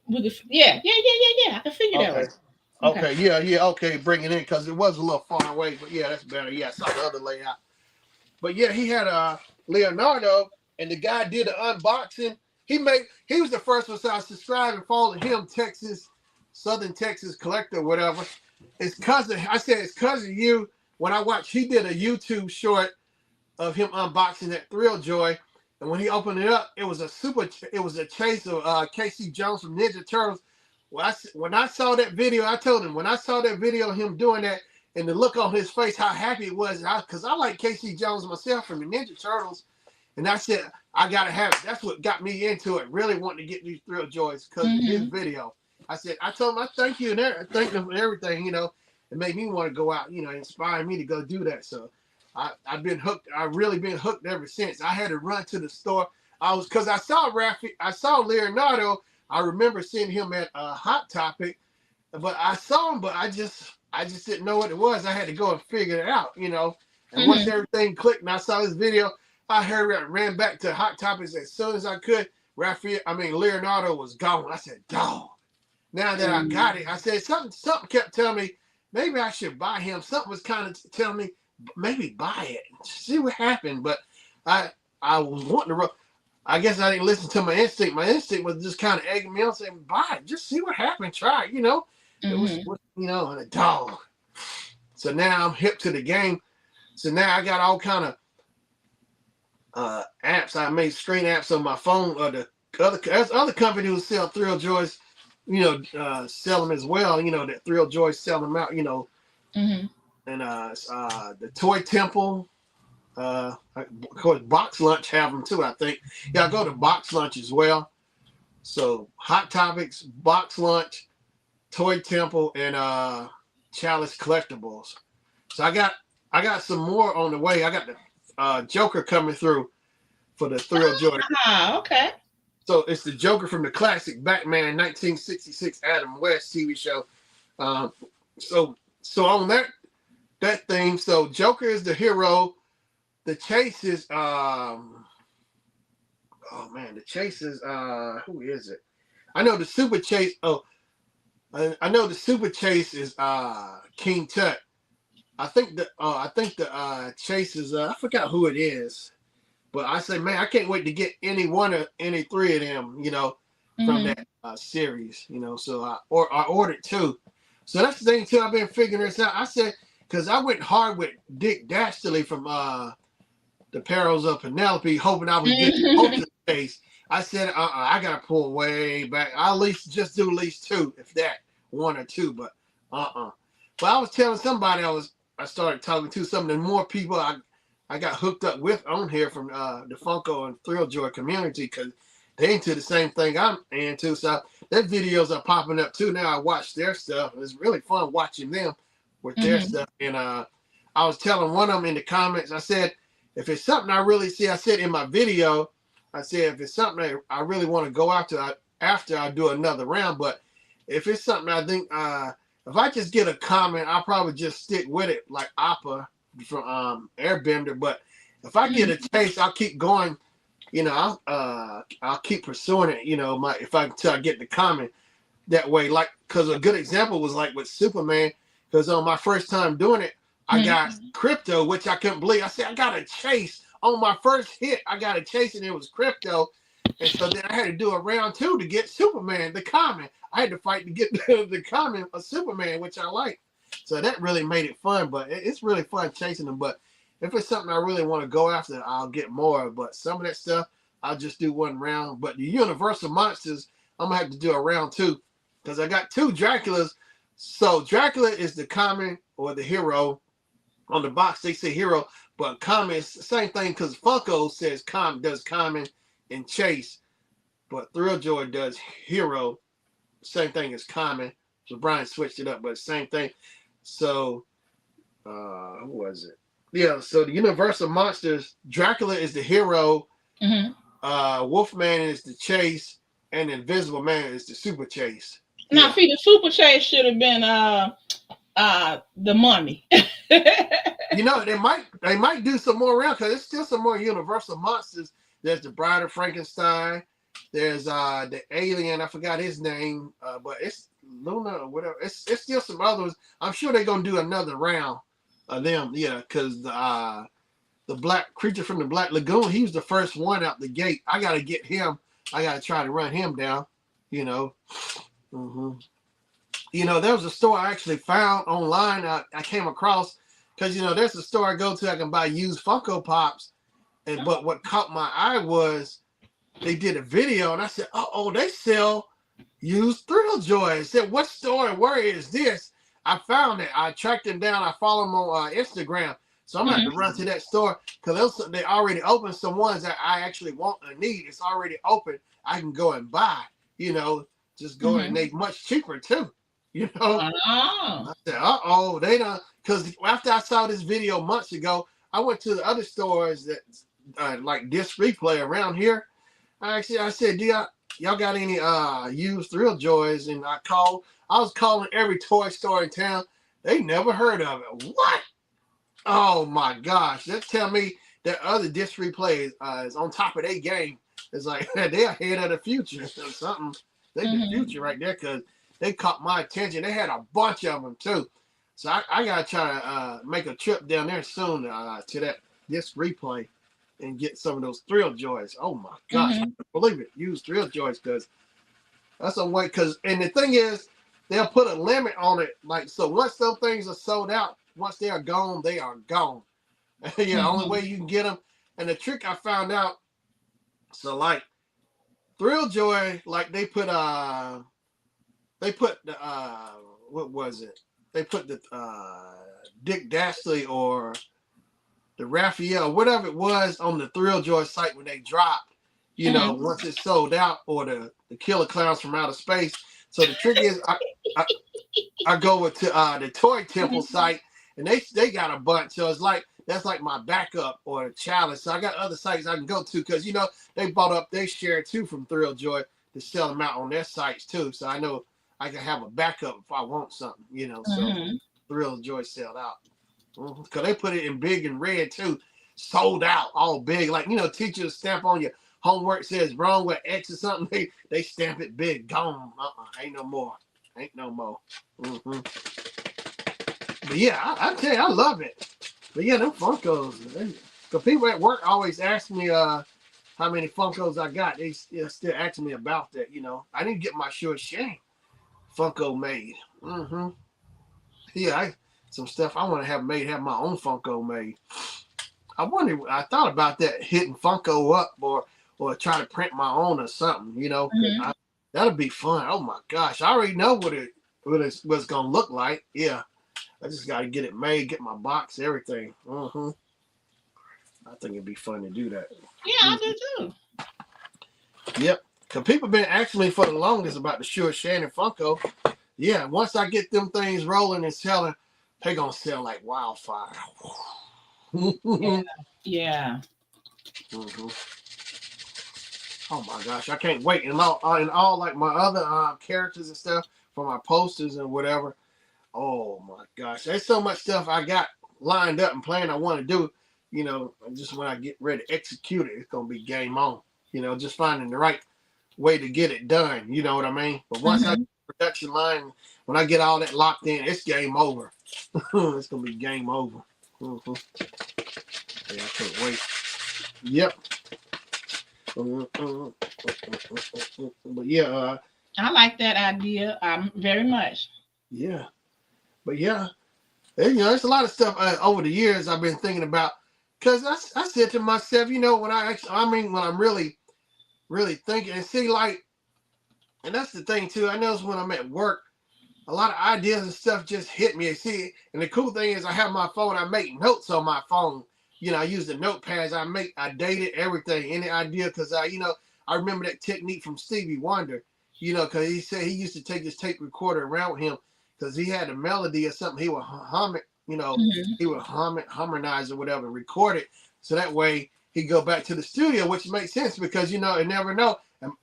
I can see you that Okay. way. Okay. Okay. Yeah. Yeah. Okay. Bring it in because it was a little far away, but yeah, that's better. Yeah, I saw the other layout. But yeah, he had Leonardo, and the guy did the unboxing. He was the first one, so I subscribed and followed him, Southern Texas Collector, whatever. His cousin, I said his cousin you when I watched. He did a YouTube short of him unboxing that Thrill Joy, and when he opened it up, it was a chase of Casey Jones from Ninja Turtles. When I saw that video, I told him when I saw that video of him doing that and the look on his face, how happy it was, because I like Casey Jones myself from the Ninja Turtles, and I said I gotta have it. That's what got me into it, really wanting to get these Thrill Joys because of his video. I told him I thank you and I thank him for everything. It made me want to go out, inspire me to go do that. So I've been hooked. I've really been hooked ever since. I had to run to the store. Because I saw I saw Leonardo. I remember seeing him at Hot Topic, but I saw him, but I just didn't know what it was. I had to go and figure it out, And once everything clicked and I saw this video, I ran back to Hot Topics as soon as I could. Leonardo was gone. I said, dog. Now that I got it, I said something kept telling me maybe I should buy him. Something was kind of telling me maybe buy it, see what happened. But I was wanting to. I guess I didn't listen to my instinct. My instinct was just kind of egging me on, saying, "Buy it, just see what happened, try it." It was, and a dog. So now I'm hip to the game. So now I got all kind of apps. I made screen apps on my phone. The other company who sell Thrill Joys, sell them as well. That Thrill Joys sell them out. And the Toy Temple. Of course, Box Lunch have them too, I think. Yeah, I go to Box Lunch as well. So Hot Topics, Box Lunch, Toy Temple, and Chalice Collectibles. So I got some more on the way. I got the Joker coming through for the Thrill Joy. Okay. So it's the Joker from the classic Batman 1966 Adam West TV show. So on that theme, so Joker is the hero. The chase is the chase is who is it? I know the super chase. I know the super chase is King Tut. I think the chase is I forgot who it is, but I say, man, I can't wait to get any three of them, from that series, So I ordered two. So that's the thing too. I've been figuring this out. I said because I went hard with Dick Dastardly from The Perils of Penelope, hoping I would get both the chase. I said, I gotta pull way back. I'll do at least two, if that, one or two, but But I was telling somebody I started talking to some of the more people I got hooked up with on here from the Funko and Thrill Joy community because they into the same thing I'm into. So their videos are popping up too. Now I watch their stuff. It's really fun watching them with their stuff. And I was telling one of them in the comments, I said, if it's something I really see, I said in my video, I said, if it's something I really want to go after I do another round. But if it's something I think, if I just get a comment, I'll probably just stick with it like Appa from Airbender. But if I get a chase, I'll keep going. I'll keep pursuing it. Until I get the comment that way. Like, because a good example was like with Superman. Because on my first time doing it, I got Crypto, which I couldn't believe. I said, I got a chase. On my first hit, I got a chase, and it was Crypto. And so then I had to do a round 2 to get Superman, the common. I had to fight to get the common of Superman, which I like. So that really made it fun, but it's really fun chasing them. But if it's something I really want to go after, I'll get more. But some of that stuff, I'll just do one round. But the Universal Monsters, I'm going to have to do a round 2 because I got 2 Draculas. So Dracula is the common or the hero. On the box, they say hero, but common is the same thing because Funko says does common and chase, but Thrilljoy does hero. Same thing as common. So Brian switched it up, but same thing. So, who was it? Yeah, so the Universal Monsters, Dracula is the hero, Wolfman is the chase, and Invisible Man is the super chase. Now, see, the super chase should have been the Mummy. You know, they might do some more around because there's still some more Universal Monsters. There's the Bride of Frankenstein. There's the alien. I forgot his name, but it's Luna or whatever. It's still some others. I'm sure they're gonna do another round of them. Yeah, because the black creature from the Black Lagoon, he was the first one out the gate. I gotta get him. I gotta try to run him down. You know. You know, there was a store I actually found online. I came across because you know there's a store I go to. I can buy used Funko Pops, but what caught my eye was they did a video, and I said, "Oh, they sell used Thrilljoy." I said, "What store and where is this?" I found it. I tracked them down. I follow them on Instagram, so I'm gonna have to run to that store because they already opened some ones that I actually want and need. It's already open. I can go and buy. You know, just go and they much cheaper too. You know, I said, they don't. Because after I saw this video months ago, I went to the other stores that like Disc Replay around here. I said, do y'all got any used Thrilljoys? And I was calling every toy store in town. They never heard of it. What? Oh my gosh! That tell me that other Disc Replay is on top of their game. It's like they're ahead of the future or something. They the future right there because they caught my attention. They had a bunch of them too. So I gotta try to make a trip down there soon to that Disc Replay and get some of those Thrilljoys. Oh my gosh, I can't believe it. Use Thrilljoys because that's a way. And the thing is, they'll put a limit on it. Like so, once those things are sold out, once they are gone, they are gone. Only way you can get them. And the trick I found out. So like Thrilljoy, like they put the what was it? They put the Dick Dastardly or the Raphael, whatever it was, on the Thrilljoy site when they dropped. You know, once it's sold out, or the Killer Clowns from Outer Space. So the trick is, I go with the Toy Temple site, and they got a bunch. So it's like that's like my backup or a challenge. So I got other sites I can go to because you know they bought up their share too from Thrilljoy to sell them out on their sites too. So I know I can have a backup if I want something, you know. So Thrilljoy sold out because they put it in big and red too, sold out, all big. Like you know, teachers stamp on your homework says wrong with X or something. They stamp it big, gone. Ain't no more. But yeah, I tell you, I love it. But yeah, them Funkos. Because people at work always ask me how many Funkos I got. They still asking me about that. You know, I didn't get my Sure Shane Funko made. Yeah, some stuff I want to have made. Have my own Funko made. I thought about that, hitting Funko up or try to print my own or something. You know, that'd be fun. Oh my gosh, I already know what it's gonna look like. Yeah. I just got to get it made, get my box, everything. I think it'd be fun to do that. Yeah, I do too. Yep. Because people been asking me for the longest about the Sure Shannon Funko. Yeah, once I get them things rolling and selling, they're going to sell like wildfire. Yeah. Oh my gosh, I can't wait. And all like my other characters and stuff for my posters and whatever. Oh my gosh, there's so much stuff I got lined up and planned I want to do. You know, just when I get ready to execute it, it's gonna be game on. You know, just finding the right way to get it done. You know what I mean? But once I production line. When I get all that locked in, it's game over. It's gonna be game over. Mm-hmm. Yeah, I can't wait. Yep. But yeah, I like that idea very much. yeah. But yeah, there's a lot of stuff over the years I've been thinking about. Cause I said to myself, when when I'm really, really thinking and see, like, and that's the thing too. I notice when I'm at work, a lot of ideas and stuff just hit me. And see, and the cool thing is I have my phone. I make notes on my phone. I use the notepads. I dated everything, any idea, because I remember that technique from Stevie Wonder. Because he said he used to take his tape recorder around with him because he had a melody or something. He would hum it. Mm-hmm. He would harmonize or whatever, and record it. So that way he'd go back to the studio, which makes sense because you never know,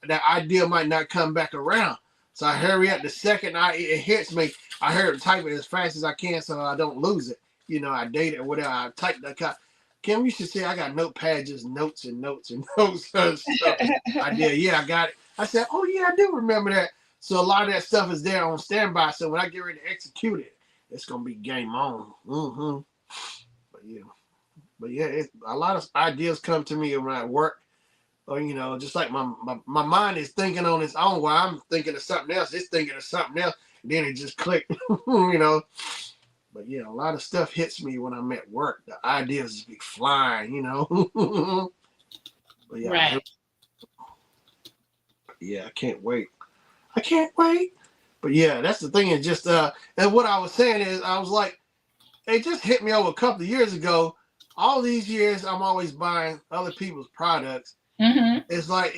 that idea might not come back around. So I hurry up the second it hits me. I hurry type it as fast as I can so I don't lose it. I date it or whatever. I type that. Kim, you should see I got notepad, just notes and notes and notes and stuff. Idea, yeah, I got it. I said, oh yeah, I do remember that. So a lot of that stuff is there on standby. So when I get ready to execute it, it's gonna be game on. Mm-hmm. But yeah, a lot of ideas come to me around work. Or just like my mind is thinking on its own while I'm thinking of something else. It's thinking of something else. And then it just clicked. But yeah, a lot of stuff hits me when I'm at work. The ideas just be flying. But yeah, Right. Yeah, I can't wait. I can't wait. But yeah, that's the thing. Is just and what I was saying is I was like, it just hit me over a couple of years ago. All these years, I'm always buying other people's products. Mm-hmm. It's like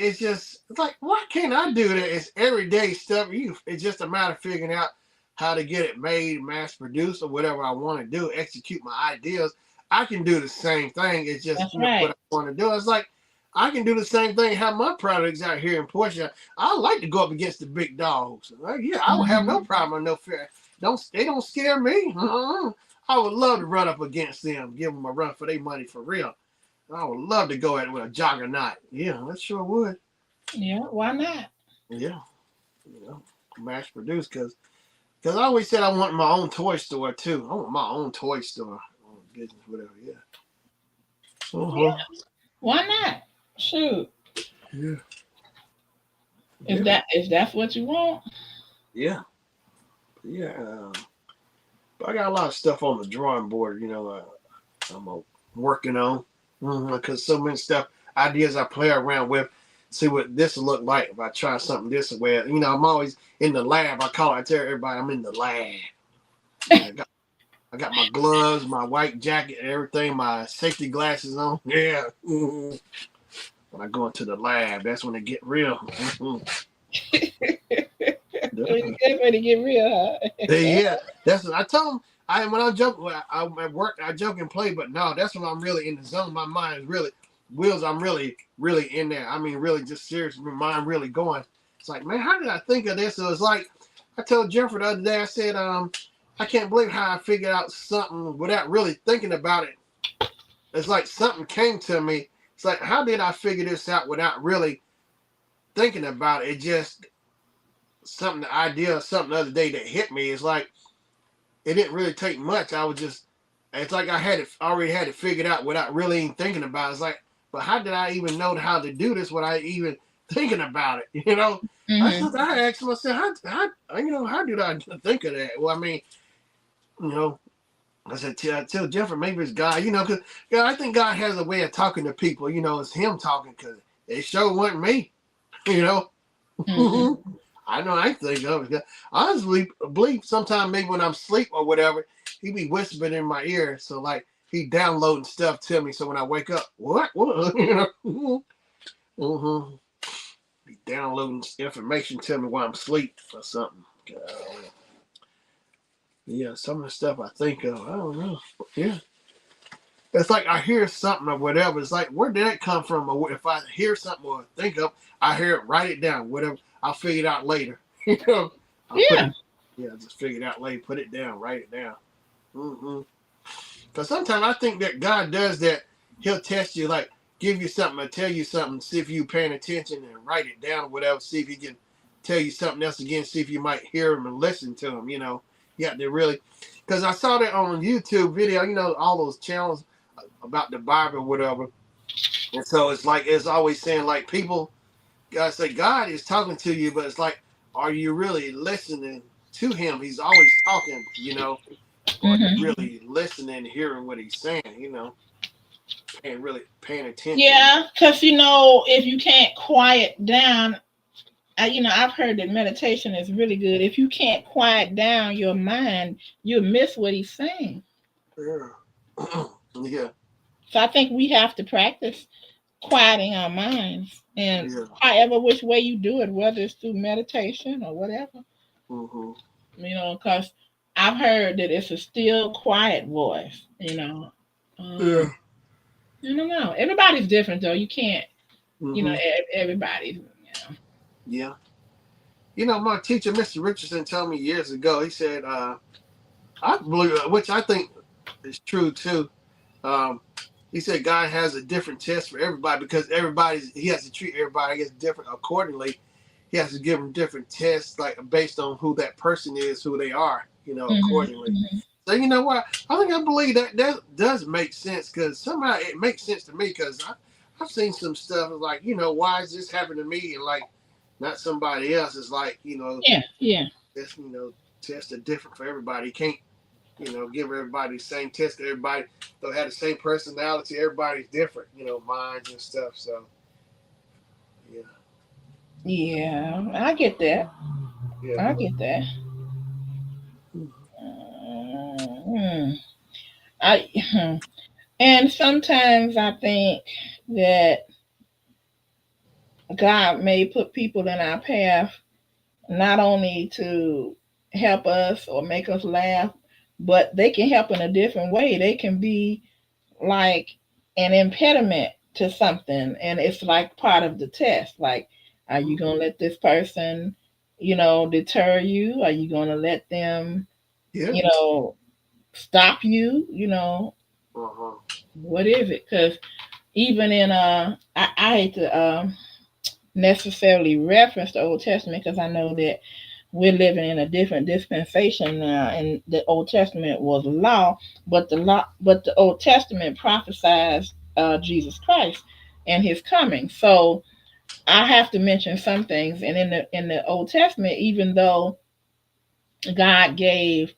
why can't I do that? It's everyday stuff. It's just a matter of figuring out how to get it made, mass produced, or whatever I want to do, execute my ideas. I can do the same thing. It's just Right. what I want to do. It's like I can do the same thing, have my products out here in Portia. I like to go up against the big dogs. Like, yeah, I would have no problem, no fear. They don't scare me. I would love to run up against them, give them a run for their money for real. I would love to go at it with a juggernaut. Yeah, that sure would. Yeah, why not? Yeah, mass produced because I always said I want my own toy store too. I want my own toy store, business, whatever. Yeah. Yeah. Why not? Shoot. Yeah. If that's what you want. Yeah. Yeah. But I got a lot of stuff on the drawing board. I'm working on because so many ideas I play around with. See what this will look like if I try something this way. I'm always in the lab. I tell everybody I'm in the lab. I got my gloves, my white jacket, everything, my safety glasses on. Yeah. Mm-hmm. When I go into the lab, that's when it get real. Mm-hmm. That's when it get real, huh? Yeah, that's what I told them. When I joke, I'm at work, I joke and play, but no, that's when I'm really in the zone. My mind is really I'm really, really in there. I mean, really just serious. My mind really going. It's like, man, how did I think of this? So it's like, I told Jeffrey the other day, I said, I can't believe how I figured out something without really thinking about it. It's like something came to me. It's like, how did I figure this out without really thinking about it? It just, the idea of something the other day that hit me. It's like, it didn't really take much. It's like I already had it figured out without really even thinking about it. It's like, but how did I even know how to do this without even thinking about it? Mm-hmm. I asked myself, how did I think of that? Well, I mean, I said, tell Jeffrey, maybe it's God, because I think God has a way of talking to people, it's him talking because it sure wasn't me, Mm-hmm. I know I think of it. I honestly believe sometimes maybe when I'm asleep or whatever, he be whispering in my ear. So like he downloading stuff to me. So when I wake up, what? Mm-hmm. Be downloading information to me while I'm asleep or something. Yeah, some of the stuff I think of, I don't know. Yeah. It's like I hear something or whatever. It's like, where did that come from? Or if I hear something or think of, I hear it, write it down, whatever. I'll figure it out later. Yeah. Just figure it out later. Put it down, write it down. Because sometimes I think that God does that. He'll test you, like give you something or tell you something, see if you paying attention and write it down or whatever. See if you can tell you something else again, see if you might hear him and listen to him. You know, you have to really, because I saw that on a YouTube video. You know, all those channels about the Bible, or whatever. And so it's like it's always saying like people gotta say God is talking to you, but it's like, are you really listening to him? He's always talking, you know, or are you Hmm. really listening, hearing what he's saying, you know, and really paying attention. Yeah, because you know, if you can't quiet down, you know, I've heard that meditation is really good. If you can't quiet down your mind, you'll miss what he's saying. Yeah. Yeah. So I think we have to practice quieting our minds, and Yeah. however which way you do it, whether it's through meditation or whatever, Mm-hmm. you know, because I've heard that it's a still quiet voice, Yeah. I don't know, everybody's different though. You can't, Mm-hmm. everybody's, you know. Yeah. You know, my teacher, Mr. Richardson, told me years ago, he said, I believe, which I think is true too. Um, he said God has a different test for everybody because he has to treat everybody as different accordingly. He has to give them different tests, like based on who that person is, who they are, you know, accordingly. Hmm. So you know what? I believe that does make sense because somehow it makes sense to me because I've seen some stuff like, you know, why is this happening to me and like not somebody else? It's like, you know, Yeah, yeah, this, you know, tests are different for everybody. You can't, you know, give everybody the same test. Everybody don't have the same personality. Everybody's different, you know, minds and stuff. So yeah, yeah. I get that. yeah, I get that. Mhm. I and sometimes I think that God may put people in our path not only to help us or make us laugh, but they can help in a different way. They can be like an impediment to something, and it's like part of the test. Like, are you gonna let this person, deter you? Are you gonna let them, yeah. you know, stop you? Uh-huh. What is it? Because even in I hate to necessarily reference the Old Testament because I know that we're living in a different dispensation now, and the Old Testament was law, but the Old Testament prophesies Jesus Christ and His coming. So I have to mention some things, and in the Old Testament, even though God gave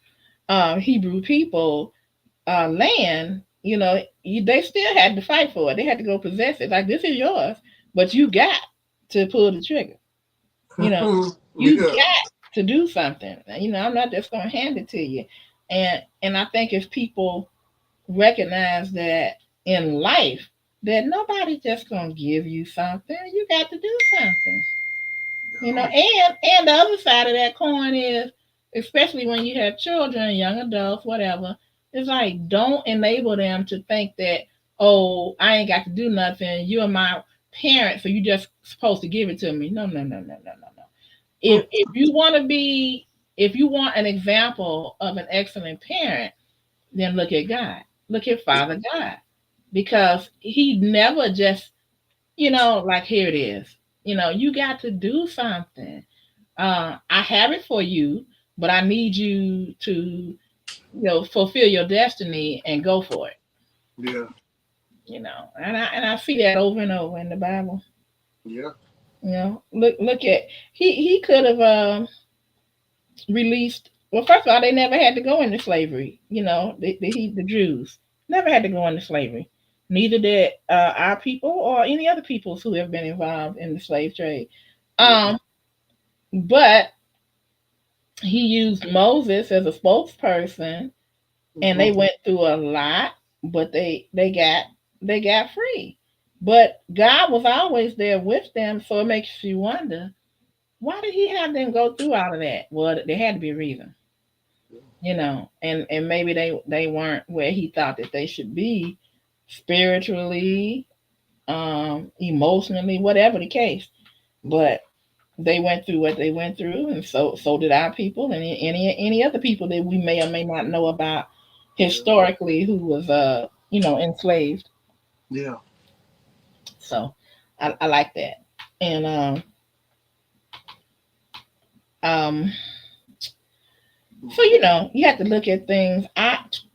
Hebrew people land, they still had to fight for it. They had to go possess it. Like, this is yours, but you got to pull the trigger. You know, you Yeah, got to do something. I'm not just gonna hand it to you. And I think if people recognize that in life, that nobody's just gonna give you something, you got to do something. And the other side of that coin is, especially when you have children, young adults, whatever, it's like, don't enable them to think that, oh, I ain't got to do nothing, you're my parent, so you just supposed to give it to me. No, no, no, no, no, no, no. If you want an example of an excellent parent, then look at God. Look at Father God. Because he never just, like, here it is. You got to do something. I have it for you, but I need you to, fulfill your destiny and go for it. yeah, And I see that over and over in the Bible. yeah, Look at, he could have released. Well, first of all, they never had to go into slavery. The Jews never had to go into slavery. Neither did our people or any other peoples who have been involved in the slave trade. yeah. Um, but he used Moses as a spokesperson, and Mm-hmm. they went through a lot, but they got free. But God was always there with them, so it makes you wonder, why did He have them go through all of that? Well, there had to be a reason, and maybe they weren't where He thought that they should be, spiritually, emotionally, whatever the case. But they went through what they went through, and so did our people, and any other people that we may or may not know about Yeah, historically who was enslaved. yeah, So I like that. And Um, so you have to look at things.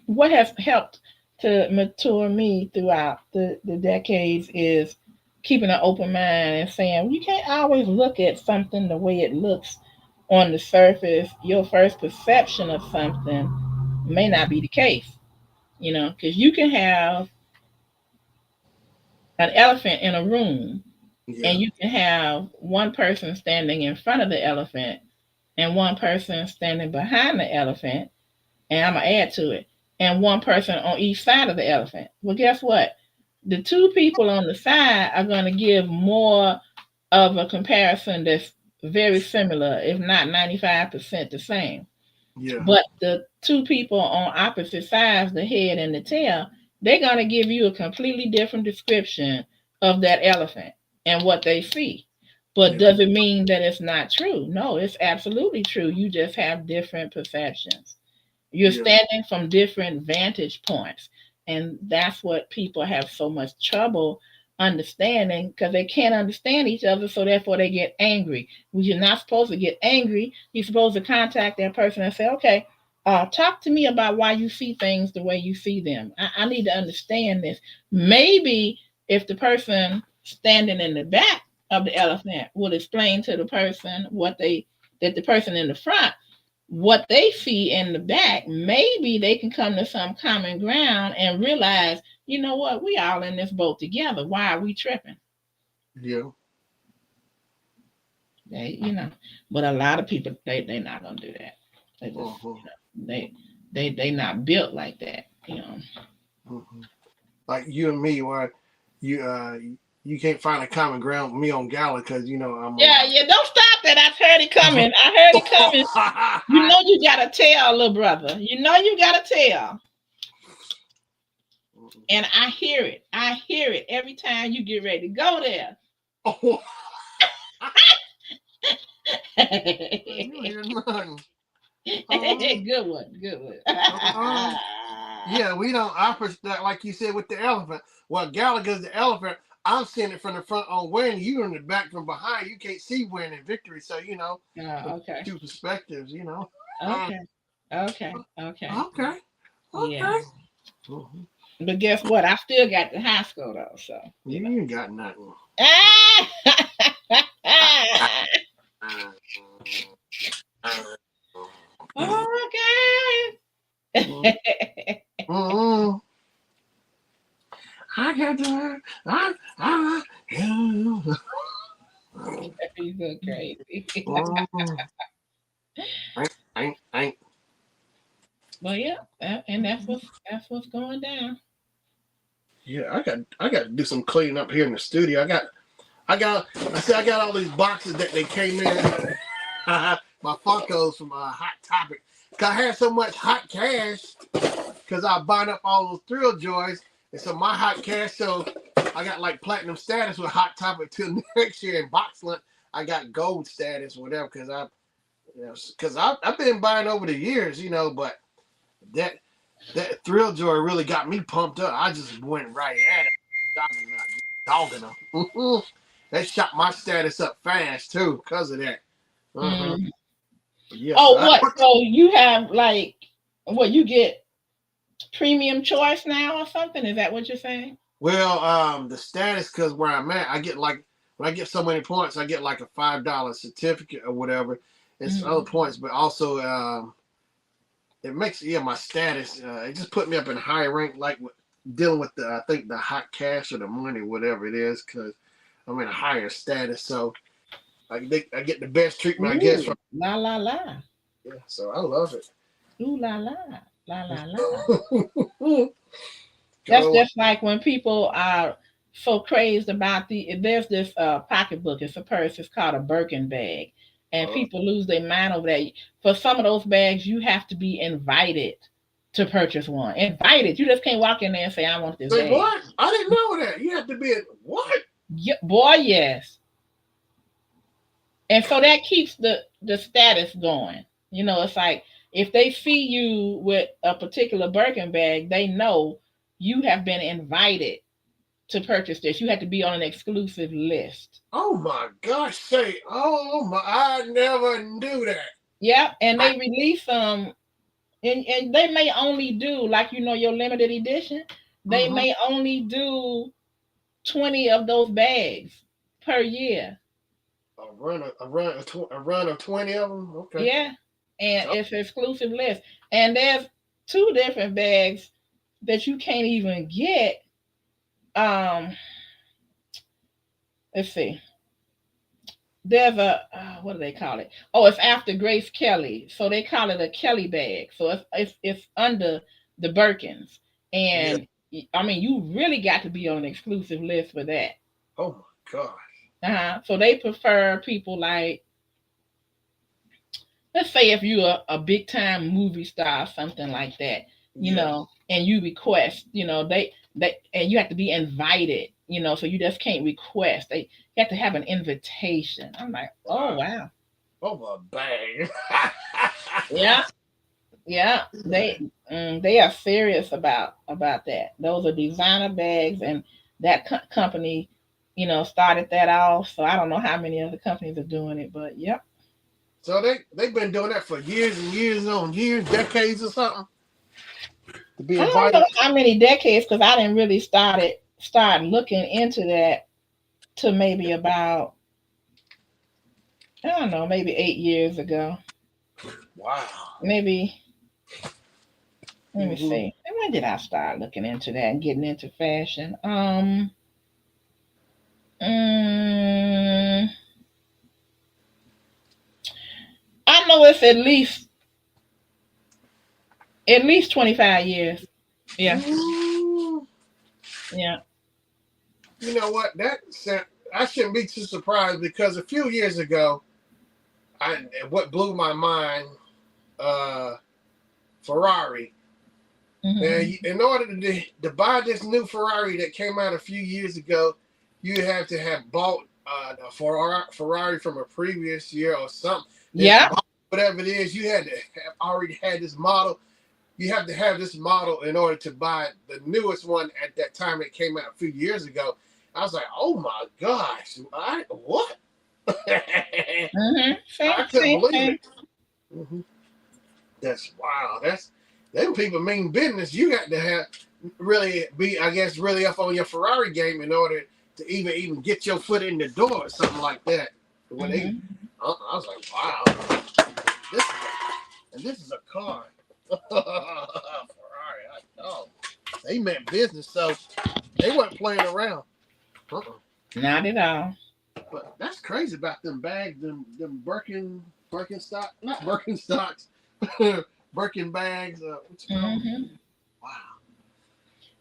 What has helped to mature me throughout the decades is keeping an open mind and saying you can't always look at something the way it looks on the surface. Your first perception of something may not be the case, because you can have an elephant in a room and Yeah. you can have one person standing in front of the elephant and one person standing behind the elephant, and I'm gonna add to it, and one person on each side of the elephant. Well, guess what? The two people on the side are going to give more of a comparison that's very similar, if not 95% the same. Yeah. But the two people on opposite sides, the head and the tail, they're going to give you a completely different description of that elephant and what they see. But Yeah. does it mean that it's not true? No, it's absolutely true. You just have different perceptions. You're Yeah. standing from different vantage points. And that's what people have so much trouble understanding because they can't understand each other. So therefore they get angry. Well, you're not supposed to get angry. You're supposed to contact that person and say, okay, talk to me about why you see things the way you see them. I need to understand this. Maybe if the person standing in the back of the elephant would explain to the person that the person in the front what they see in the back, maybe they can come to some common ground and realize, you know what, we all in this boat together. Why are we tripping? Yeah. But a lot of people they're not gonna do that. They just Uh-huh. they not built like that. Uh-huh. Like you and me, where you you can't find a common ground with me on Gala because I'm Yeah, don't stop that. I've heard it coming. I heard it coming. You know you gotta tell, little brother. You know you gotta tell. And I hear it. I hear it every time you get ready to go there. Oh, you hear nothing. Good one. Good one. Yeah, we don't offer that like you said with the elephant. Well, Gallagher's the elephant. I'm seeing it from the front on Wayne. You in the back from behind. You can't see Wayne and Victory. So Okay. two perspectives. Okay. Okay. Okay. Okay. Yeah. Okay. Mhm. But guess what? I still got the high school though. So You ain't got nothing. Okay. Mm-hmm. I got to. Yeah. He's so crazy. Ain't. Well, yeah, and that's what's going down. Yeah, I got to do some cleaning up here in the studio. I got all these boxes that they came in. My Funkos from Hot Topic. Cause I had so much hot cash because I buying up all those Thrill Joys, and so my hot cash. So I got like platinum status with Hot Topic till next year. In Boxland, I got gold status, whatever. I've been buying over the years, but that Thrill Joy really got me pumped up. I just went right at it, dogging them. They shot my status up fast too because of that. Uh-huh. Mm. Yes. Oh, what? So you have what you get premium choice now or something? Is that what you're saying? Well, the status because where I'm at, I get like when I get so many points, I get like a $5 certificate or whatever. It's other points, but also it makes my status. It just put me up in higher rank, like dealing with I think the hot cash or the money, whatever it is, because I'm in a higher status. So I get the best treatment, I guess. La la la. Yeah, so I love it. Ooh la la. La la la. That's just like when people are so crazed about there's this pocketbook, it's a purse, it's called a Birkin bag. And people lose their mind over that. For some of those bags, you have to be invited to purchase one. Invited. You just can't walk in there and say, I want this bag. What? I didn't know that. You have to be what? Yeah, boy, yes. And so that keeps the status going. It's like if they see you with a particular Birkin bag, they know you have been invited to purchase this. You had to be on an exclusive list. Oh my gosh, I never knew that. Yeah, and they release them, and they may only do, like, your limited edition. They Mm-hmm. may only do 20 of those bags per year. A run of 20 of them. Okay. Yeah, and Oh, it's exclusive list. And there's two different bags that you can't even get. Um, let's see. There's a what do they call it? Oh, it's after Grace Kelly, so they call it a Kelly bag. So it's under the Birkins, yeah. and I mean, you really got to be on an exclusive list for that. Oh my gosh. So they prefer people like, let's say if you're a big time movie star, something like that, Yeah. and you request, they and you have to be invited, so you just can't request. You have to have an invitation. I'm like, oh Wow. wow. Oh my bang. Yeah, yeah. They are serious about that. Those are designer bags, and that company, started that off. So I don't know how many other companies are doing it, but yep. So they've been doing that for years and years on years, decades or something, to be I don't invited. know how many decades, because I didn't really start looking into that to maybe about, I don't know, maybe 8 years ago. Wow. Maybe, let me Mm-hmm. see. And when did I start looking into that and getting into fashion? Mm, I know it's at least 25 years. Yeah, Ooh. yeah. You know what? I shouldn't be too surprised because a few years ago, what blew my mind, uh, Ferrari. Now, Hmm. in order to buy this new Ferrari that came out a few years ago, you have to have bought a Ferrari from a previous year or something. This Yeah. model, whatever it is, you had to have already had this model. You have to have this model in order to buy the newest one at that time it came out a few years ago. I was like, oh my gosh, what? Hmm. I Same, couldn't same believe thing. it. Hmm. That's wow. Them people mean business. You got to have really be, I guess, really up on your Ferrari game in order to even get your foot in the door or something like that. When Hmm. I was like, wow, this is this is a car. Ferrari. Oh, they meant business, so they weren't playing around. Uh-uh. Not at all. But that's crazy about them bags, them Birkenstock, not Birkenstocks, Birkin bags. What you call them? Hmm. Wow.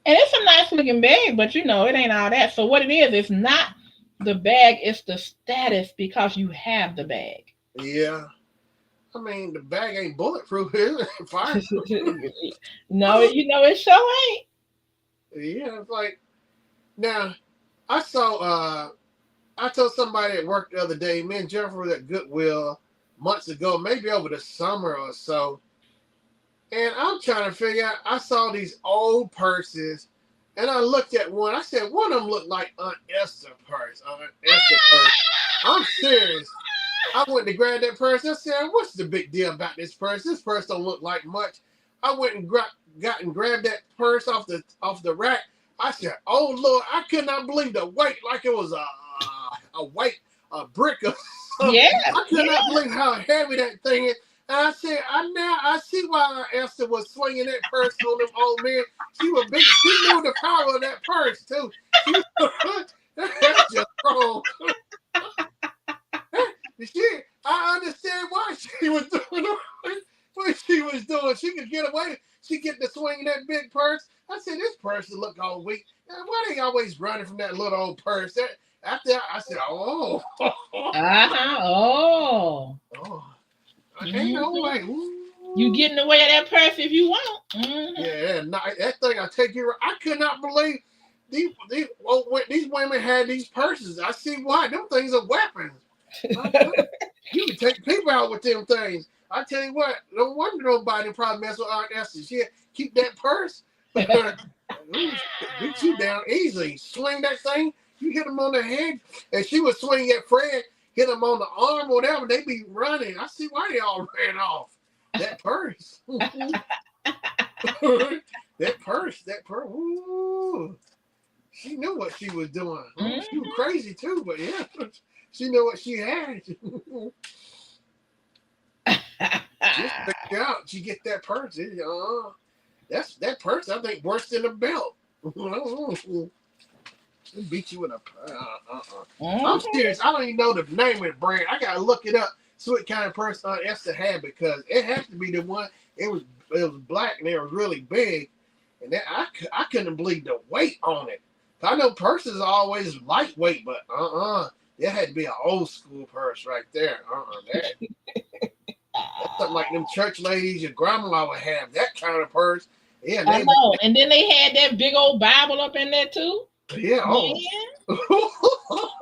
And it's a nice looking bag, but it ain't all that. So what it is, it's not the bag, it's the status because you have the bag. Yeah. I mean, the bag ain't bulletproof, is it? Fireproof. No, it sure ain't. Yeah, it's like now. I saw. I told somebody at work the other day. Me and Jennifer were at Goodwill months ago, maybe over the summer or so. And I'm trying to figure out. I saw these old purses, and I looked at one. I said, one of them looked like Aunt Esther purse. Aunt Esther purse. I'm serious. I went to grab that purse. I said, "What's the big deal about this purse? This purse don't look like much." I went and grabbed that purse off the rack. I said, "Oh Lord!" I could not believe the weight, like it was a weight, a brick or something. Yeah, I could yeah. not believe how heavy that thing is. And I said, I see why Esther was swinging that purse on them old men. She was big. She knew the power of that purse too. She, that's just wrong. I understand why she was doing what she was doing. She could get away. She get to swinging that big purse. I said, this purse look all weak. Why they always running from that little old purse? After I said, oh, Uh-huh. Oh. oh, ain't no Hmm. way. You Ooh. getting away of that purse if you want. Hmm. Yeah, that thing I take you. I could not believe these women had these purses. I see why. Them things are weapons. My God. You can take people out with them things. I tell you what, no wonder nobody probably mess with Aunt Esther. She keep that purse. ooh, beat you down easily. Swing that thing, you hit him on the head, and she would swing at Fred, hit him on the arm, whatever. They be running. I see why they all ran off. That purse. that purse. Ooh. She knew what she was doing. She was crazy too, but yeah, she knew what she had. Just figure out she get that purse. That's that purse. I think worse than a belt. They beat you with a. I'm serious. I don't even know the name of the brand. I gotta look it up. See what kind of purse Esther had because it has to be the one. It was black and it was really big, and that I couldn't believe the weight on it. I know purses are always lightweight, but it had to be an old school purse right there. That's something like them church ladies, your grandma would have that kind of purse. Yeah, I know. And then they had that big old Bible up in there too. Yeah. Oh.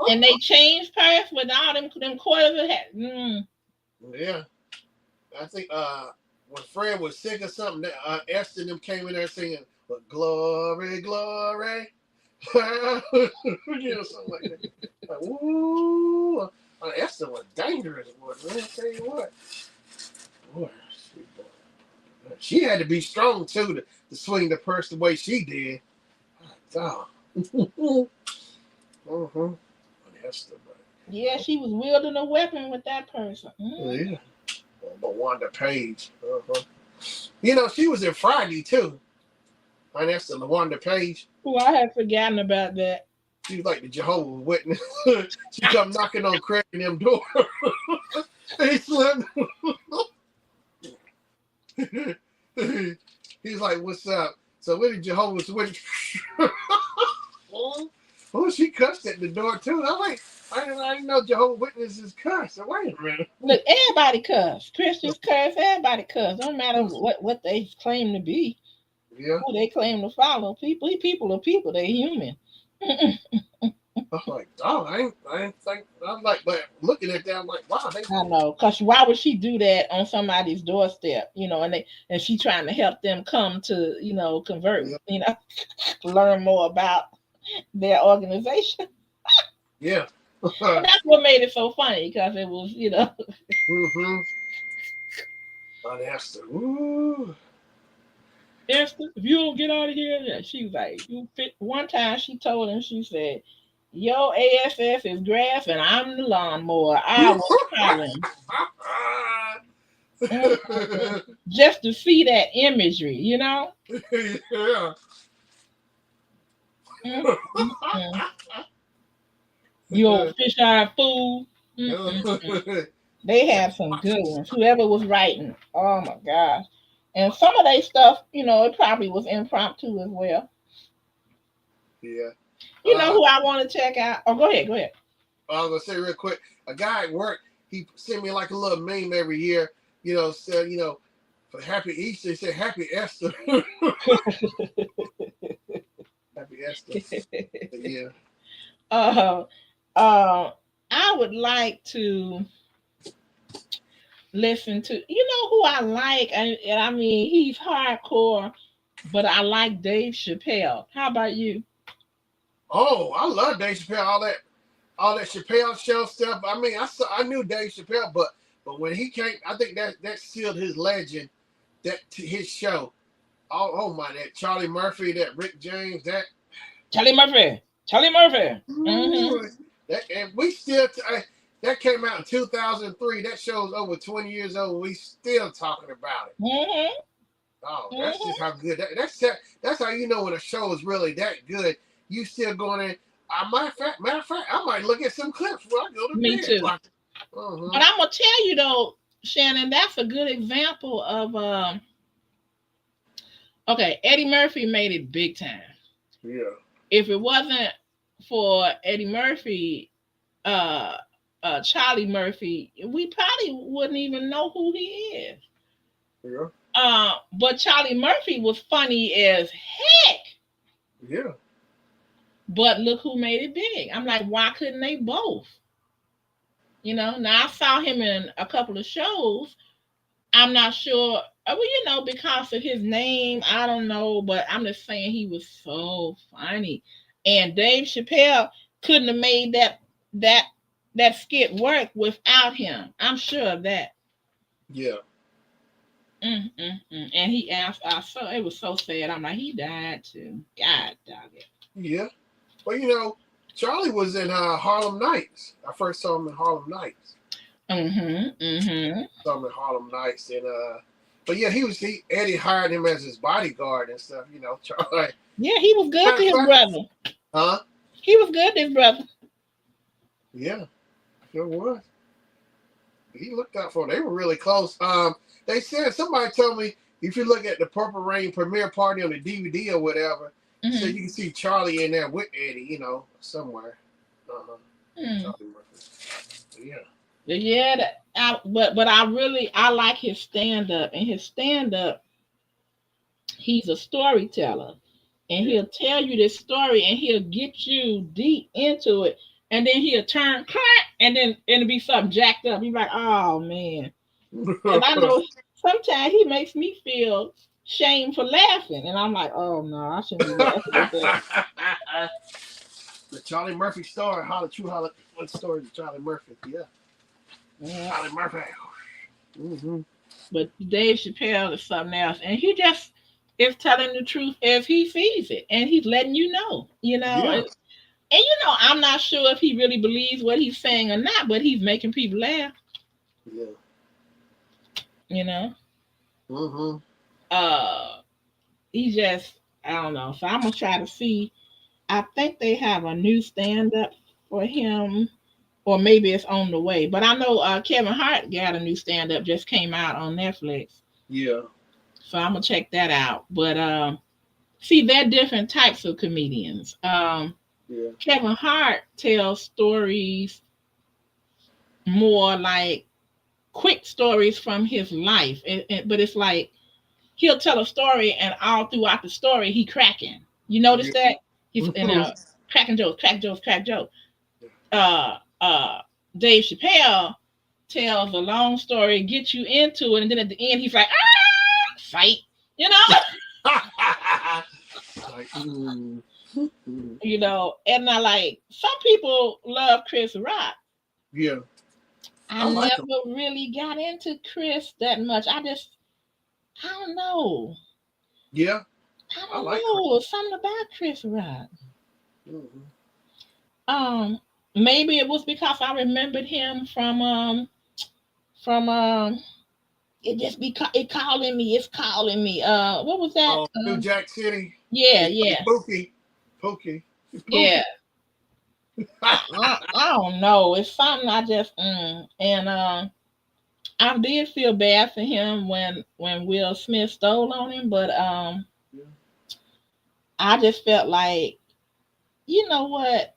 And they changed purse with all them quarters. Yeah. I think when Fred was sick or something, Esther and them came in there singing, "But glory, glory." Something like that. Like, ooh, Esther was dangerous. Boy, man, I tell you what. Boy, she had to be strong too to swing the purse the way she did. Oh. Esther, yeah, she was wielding a weapon with that person. Yeah. LaWanda Page. You know, she was in Friday too. And that's the LaWanda Page. Oh, I had forgotten about that. She was like the Jehovah's Witness. She come knocking on Craig and them door. He slammed. He's like, "What's up?" So where did Jehovah's Witness? Oh, she cussed at the door too. I'm like, I didn't know Jehovah's Witnesses cuss. So wait a minute. Look, everybody cuss. Christians cuss. Everybody cuss. Don't matter what they claim to be. Yeah. Who they claim to follow. People are people. They're human. I'm like, oh, I ain't think. I'm like, but looking at that, I'm like, wow. I know, cause why would she do that on somebody's doorstep? You know, and she trying to help them come to convert. Yeah. Learn more about their organization. Yeah. And that's what made it so funny because it was, Mm-hmm. On Esther. Ooh. Esther, if you don't get out of here, she was like, you fit. One time she told him, she said, "Your ASS is grass and I'm the lawnmower." I was hollering. Just to see that imagery, Yeah. You old fish-eyed fool. They had some good ones. Whoever was writing, oh my gosh. And some of their stuff, it probably was impromptu as well. Yeah. You know who I want to check out? Oh, go ahead. I was gonna say real quick, a guy at work, he sent me like a little meme every year, said, for Happy Easter, he said Happy Esther. Happy Esther. Yeah. I would like to listen to, who I like, and I mean, he's hardcore, but I like Dave Chappelle. How about you? Oh, I love Dave Chappelle, all that Chappelle show stuff. I mean, I knew Dave Chappelle, but when he came, I think that sealed his legend, his show. Oh my, that Charlie Murphy, that Rick James, that Charlie Murphy. Mm-hmm. And we still that came out in 2003. That show's over 20 years old. We still talking about it. Mm-hmm. Oh, that's just how good that's how you know when a show is really that good. You still going in. Matter of fact, I might look at some clips before I go to bed. Me too. But I'm gonna tell you though, Shannon, that's a good example of okay, Eddie Murphy made it big time. Yeah. If it wasn't for Eddie Murphy, Charlie Murphy, we probably wouldn't even know who he is. Yeah. But Charlie Murphy was funny as heck. Yeah. But look who made it big. I'm like, why couldn't they both? Now I saw him in a couple of shows. I'm not sure well, because of his name, I don't know, but I'm just saying he was so funny, and Dave Chappelle couldn't have made that that skit work without him. I'm sure of that. Yeah. And he asked, so it was so sad. I'm like, he died too. God dog it. Yeah. Well, Charlie was in Harlem Nights. I first saw him in Harlem Nights. Saw him in Harlem Nights, and but yeah, Eddie hired him as his bodyguard and stuff. Charlie. Yeah, he was good to his brother. Huh? He was good to his brother. Yeah, sure was. He looked out for him. They were really close. They said, somebody told me, if you look at the Purple Rain premiere party on the DVD or whatever, so you can see Charlie in there with Eddie, somewhere. Charlie Murphy. Yeah. Yeah, but I like his stand up, and his stand up, he's a storyteller, and he'll tell you this story, and he'll get you deep into it, and then he'll turn and then it'll be something jacked up. You're like, oh man. And I know sometimes he makes me feel shame for laughing, and I'm like, oh no, I shouldn't be laughing at that. The Charlie Murphy story, what story is Charlie Murphy? Yeah. Charlie Murphy. But Dave Chappelle is something else, and he just is telling the truth as he sees it, and he's letting you know. Yeah. And I'm not sure if he really believes what he's saying or not, but he's making people laugh. Yeah. He just, I don't know. So I'm gonna try to see. I think they have a new stand up for him, or maybe it's on the way. But I know Kevin Hart got a new stand up, just came out on Netflix. Yeah. So I'm gonna check that out. But see, they're different types of comedians. Yeah. Kevin Hart tells stories more like quick stories from his life, but it's like he'll tell a story, and all throughout the story he cracking. You notice that he's cracking jokes, crack jokes, crack jokes. Dave Chappelle tells a long story, gets you into it, and then at the end he's like, fight, Like, and I like, some people love Chris Rock. Yeah. I never really got into Chris that much. I don't know. Yeah. I don't know. Something about Chris Rock. Maybe it was because I remembered him from it calling me. It's calling me. What was that? New Jack City. Yeah. Pookie. Yeah. I don't know. It's something I just and I did feel bad for him when Will Smith stole on him, but I just felt like, you know what,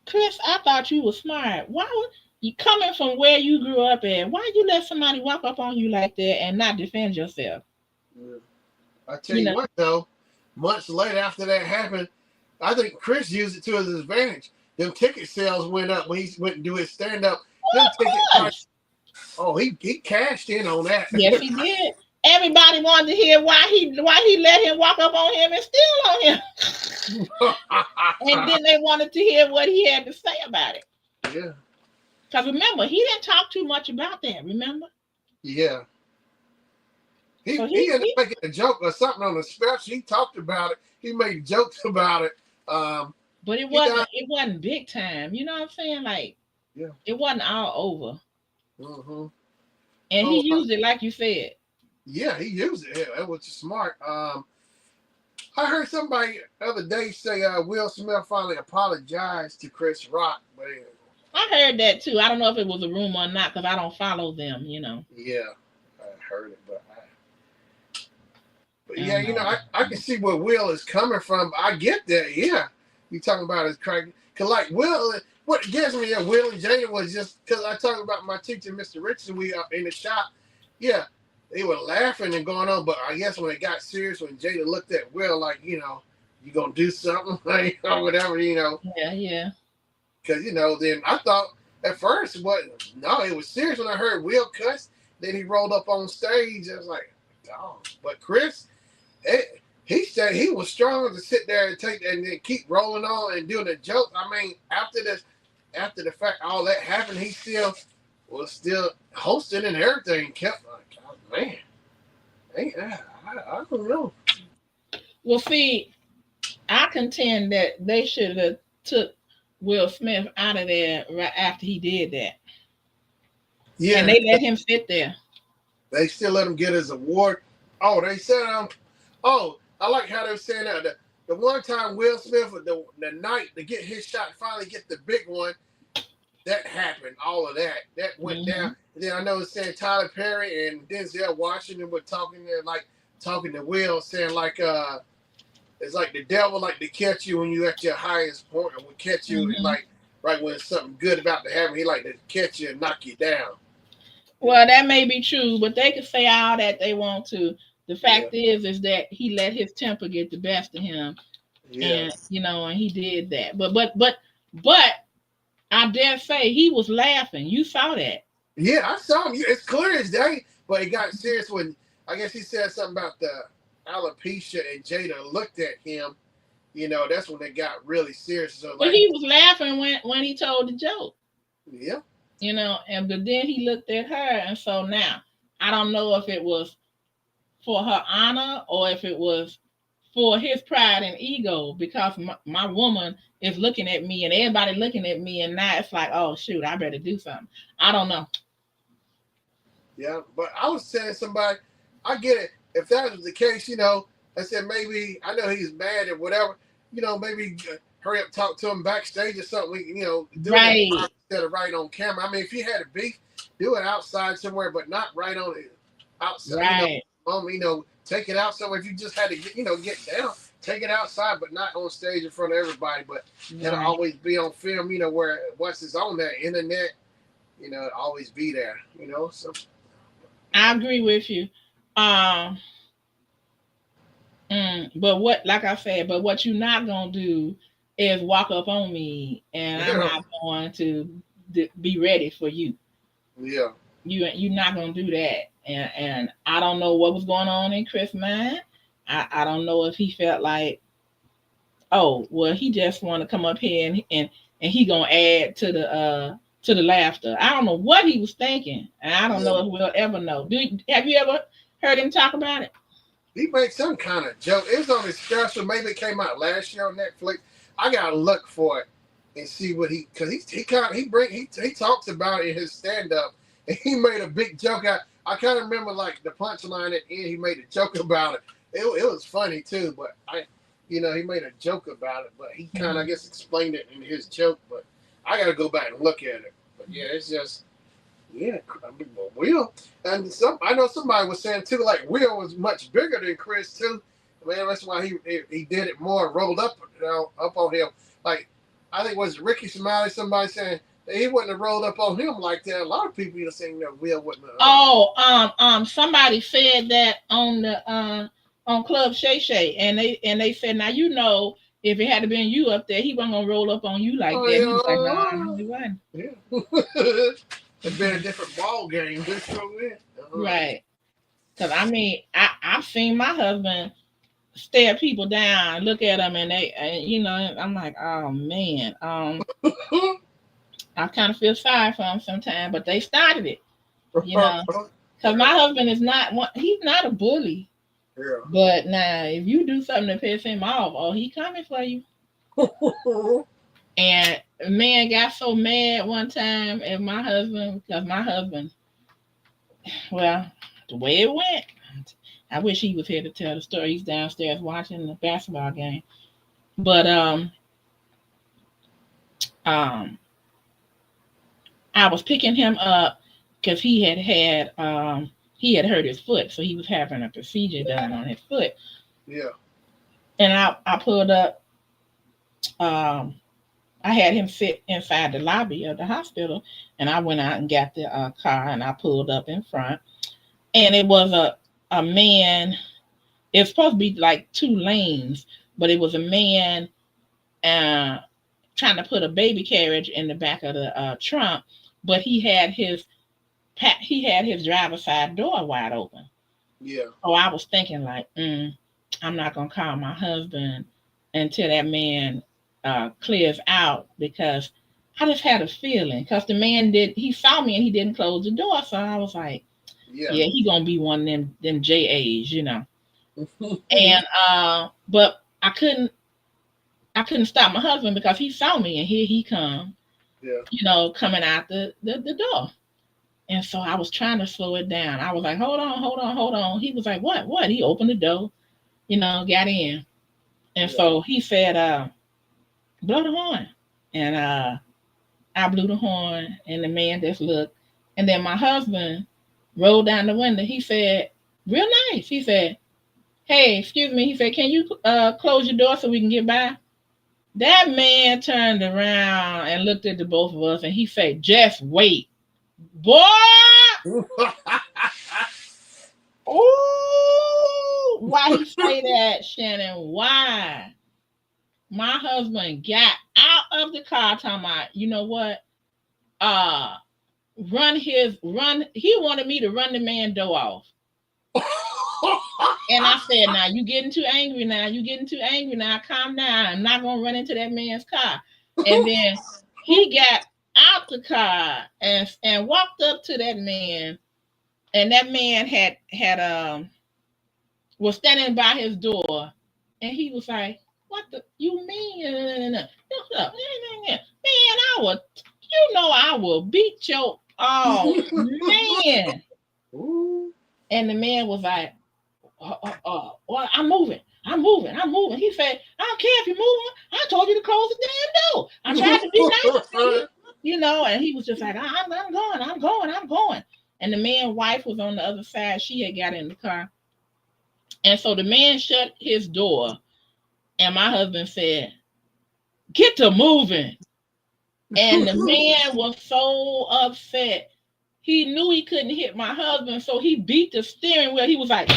Chris, I thought you were smart. Why would you, coming from where you grew up at, why you let somebody walk up on you like that and not defend yourself? Yeah. I tell you what, though, months later after that happened, I think Chris used it to his advantage. Them ticket sales went up when he went and do his stand up. He cashed in on that. Yes, he did. Everybody wanted to hear why he let him walk up on him and steal on him. And then they wanted to hear what he had to say about it. Yeah. Because remember, he didn't talk too much about that, remember? Yeah. He ended up making a joke or something on the special. He talked about it. He made jokes about it. But it wasn't big time. You know what I'm saying? Like, it wasn't all over. And he used it like you said. Yeah, he used it. That was smart. I heard somebody the other day say Will Smith finally apologized to Chris Rock. But I heard that too. I don't know if it was a rumor or not because I don't follow them, Yeah, I heard it, but yeah, I can see where Will is coming from. I get that. Yeah, you talking about his crack? Cause like Will, what gets me at Will and Jada was just because I talked about my teacher, Mr. Richardson. We up in the shop. Yeah, they were laughing and going on, but I guess when it got serious, when Jada looked at Will, like, you gonna do something, like, or whatever, Yeah. Because then I thought at first, it was serious when I heard Will cuss. then he rolled up on stage. I was like, oh, but Chris, he said he was strong to sit there and take and then keep rolling on and doing the joke. I mean, after the fact all that happened, he still was still hosting and everything. Kept like, oh, man, I don't know. Well, see, I contend that they should have took Will Smith out of there right after he did that. Yeah, and they let him sit there. they still let him get his award. Oh, they said oh, I like how they were saying that the one time Will Smith the night to get his shot, finally get the big one, that happened. All of that went down. And then I know it's saying Tyler Perry and Denzel Washington were talking there, like talking to Will, saying like it's like the devil like to catch you when you at your highest point, and will catch you and like right when something good about to happen, he like to catch you and knock you down. Well, that may be true, but they can say all that they want to. The fact is that he let his temper get the best of him, and and he did that. But I dare say he was laughing. You saw that. Yeah, I saw him. It's clear as day. But it got serious when I guess he said something about the alopecia, and Jada looked at him. That's when they got really serious. So, but he was laughing when he told the joke. Yeah. And but then he looked at her, and so now I don't know if it was for her honor or if it was for his pride and ego, because my woman is looking at me and everybody looking at me, and now it's like, oh shoot, I better do something. I don't know. Yeah, but I was telling somebody, I get it. If that was the case, I said maybe I know he's mad or whatever. Maybe hurry up, talk to him backstage or something. Do it instead of right on camera. I mean, if you had a beef, do it outside somewhere, but not right on it outside. Right. Take it out somewhere. If you just had to get down, take it outside, but not on stage in front of everybody. But it'll always be on film. Where once it's on that internet, it'll always be there. So. I agree with you. But what you're not gonna do is walk up on me, and I'm not going to be ready for you. Yeah. You're not gonna do that. And I don't know what was going on in Chris' mind. I don't know if he felt like, oh well, he just want to come up here and he gonna add to the laughter. I don't know what he was thinking, and I don't know if we'll ever know. Have you ever heard him talk about it? He made some kind of joke. It was on his special. Maybe it came out last year on Netflix. I gotta look for it and see what he talks about it in his stand up, and he made a big joke out. I kind of remember like the punchline at the end. He made a joke about it. It was funny too, but he made a joke about it. But he kind of I guess explained it in his joke. But I gotta go back and look at it. But yeah, it's just. Yeah, I mean, Will, and I know somebody was saying too, like Will was much bigger than Chris too. Man, that's why he did it more, rolled up on him. Like I think it was Ricky Smiley. Somebody saying that he wouldn't have rolled up on him like that. A lot of people saying that Will wouldn't have. Somebody said that on the on Club Shay Shay, and they said, now if it had been you up there, he wasn't gonna roll up on you like that. He was like, no, he wasn't. Yeah. It's been a different ball game. Right. Because I mean, I've seen my husband stare people down, look at them, and I'm like, oh man. I kind of feel sorry for them sometimes, but they started it. Because my husband is he's not a bully. Yeah. But now, if you do something to piss him off, he coming for you. And a man got so mad one time at my husband, because my husband, well, the way it went, I wish he was here to tell the story. He's downstairs watching the basketball game. But I was picking him up because he had hurt his foot, so he was having a procedure done on his foot. Yeah. And I pulled up. I had him sit inside the lobby of the hospital, and I went out and got the car, and I pulled up in front. And it was a man. It's supposed to be like 2 lanes, but it was a man trying to put a baby carriage in the back of the trunk, but he had his he had his driver's side door wide open. Yeah. So I was thinking like, I'm not gonna call my husband until that man clears out because I just had a feeling because the man he saw me and he didn't close the door, so I was like, Yeah. yeah, he gonna be one of them JAs, you know. And but I couldn't stop my husband because he saw me and here he come, Yeah. you know, coming out the door. And so I was trying to slow it down. I was like, hold on, hold on, hold on. He was like, what? What? He opened the door, you know, got in. And Yeah. so he said, blow the horn. And I blew the horn and the man just looked. And then my husband rolled down the window. He said, real nice. He said, hey, excuse me. He said, can you close your door so we can get by? That man turned around and looked at the both of us and he said, just wait. Boy! Oh, why he say that, Shannon? Why? My husband got out of the car talking about, you know what? Uh run. He wanted me to run the man door off. And I said, now you getting too angry now. You getting too angry now. Calm down. I'm not gonna run into that man's car. And then he got out the car and walked up to that man, and that man had was standing by his door, and he was like, "What the you mean? Man, I will, you know, I will beat your man." Ooh. And the man was like, well, I'm moving. I'm moving. I'm moving. He said, I don't care if you're moving. I told you to close the damn door. I tried to be nice to you, you know, and he was just like, I'm going, I'm going, I'm going. And the man's wife was on the other side. She had got in the car. And so the man shut his door, and my husband said, get to moving. And the man was so upset. He knew he couldn't hit my husband, so he beat the steering wheel. He was like,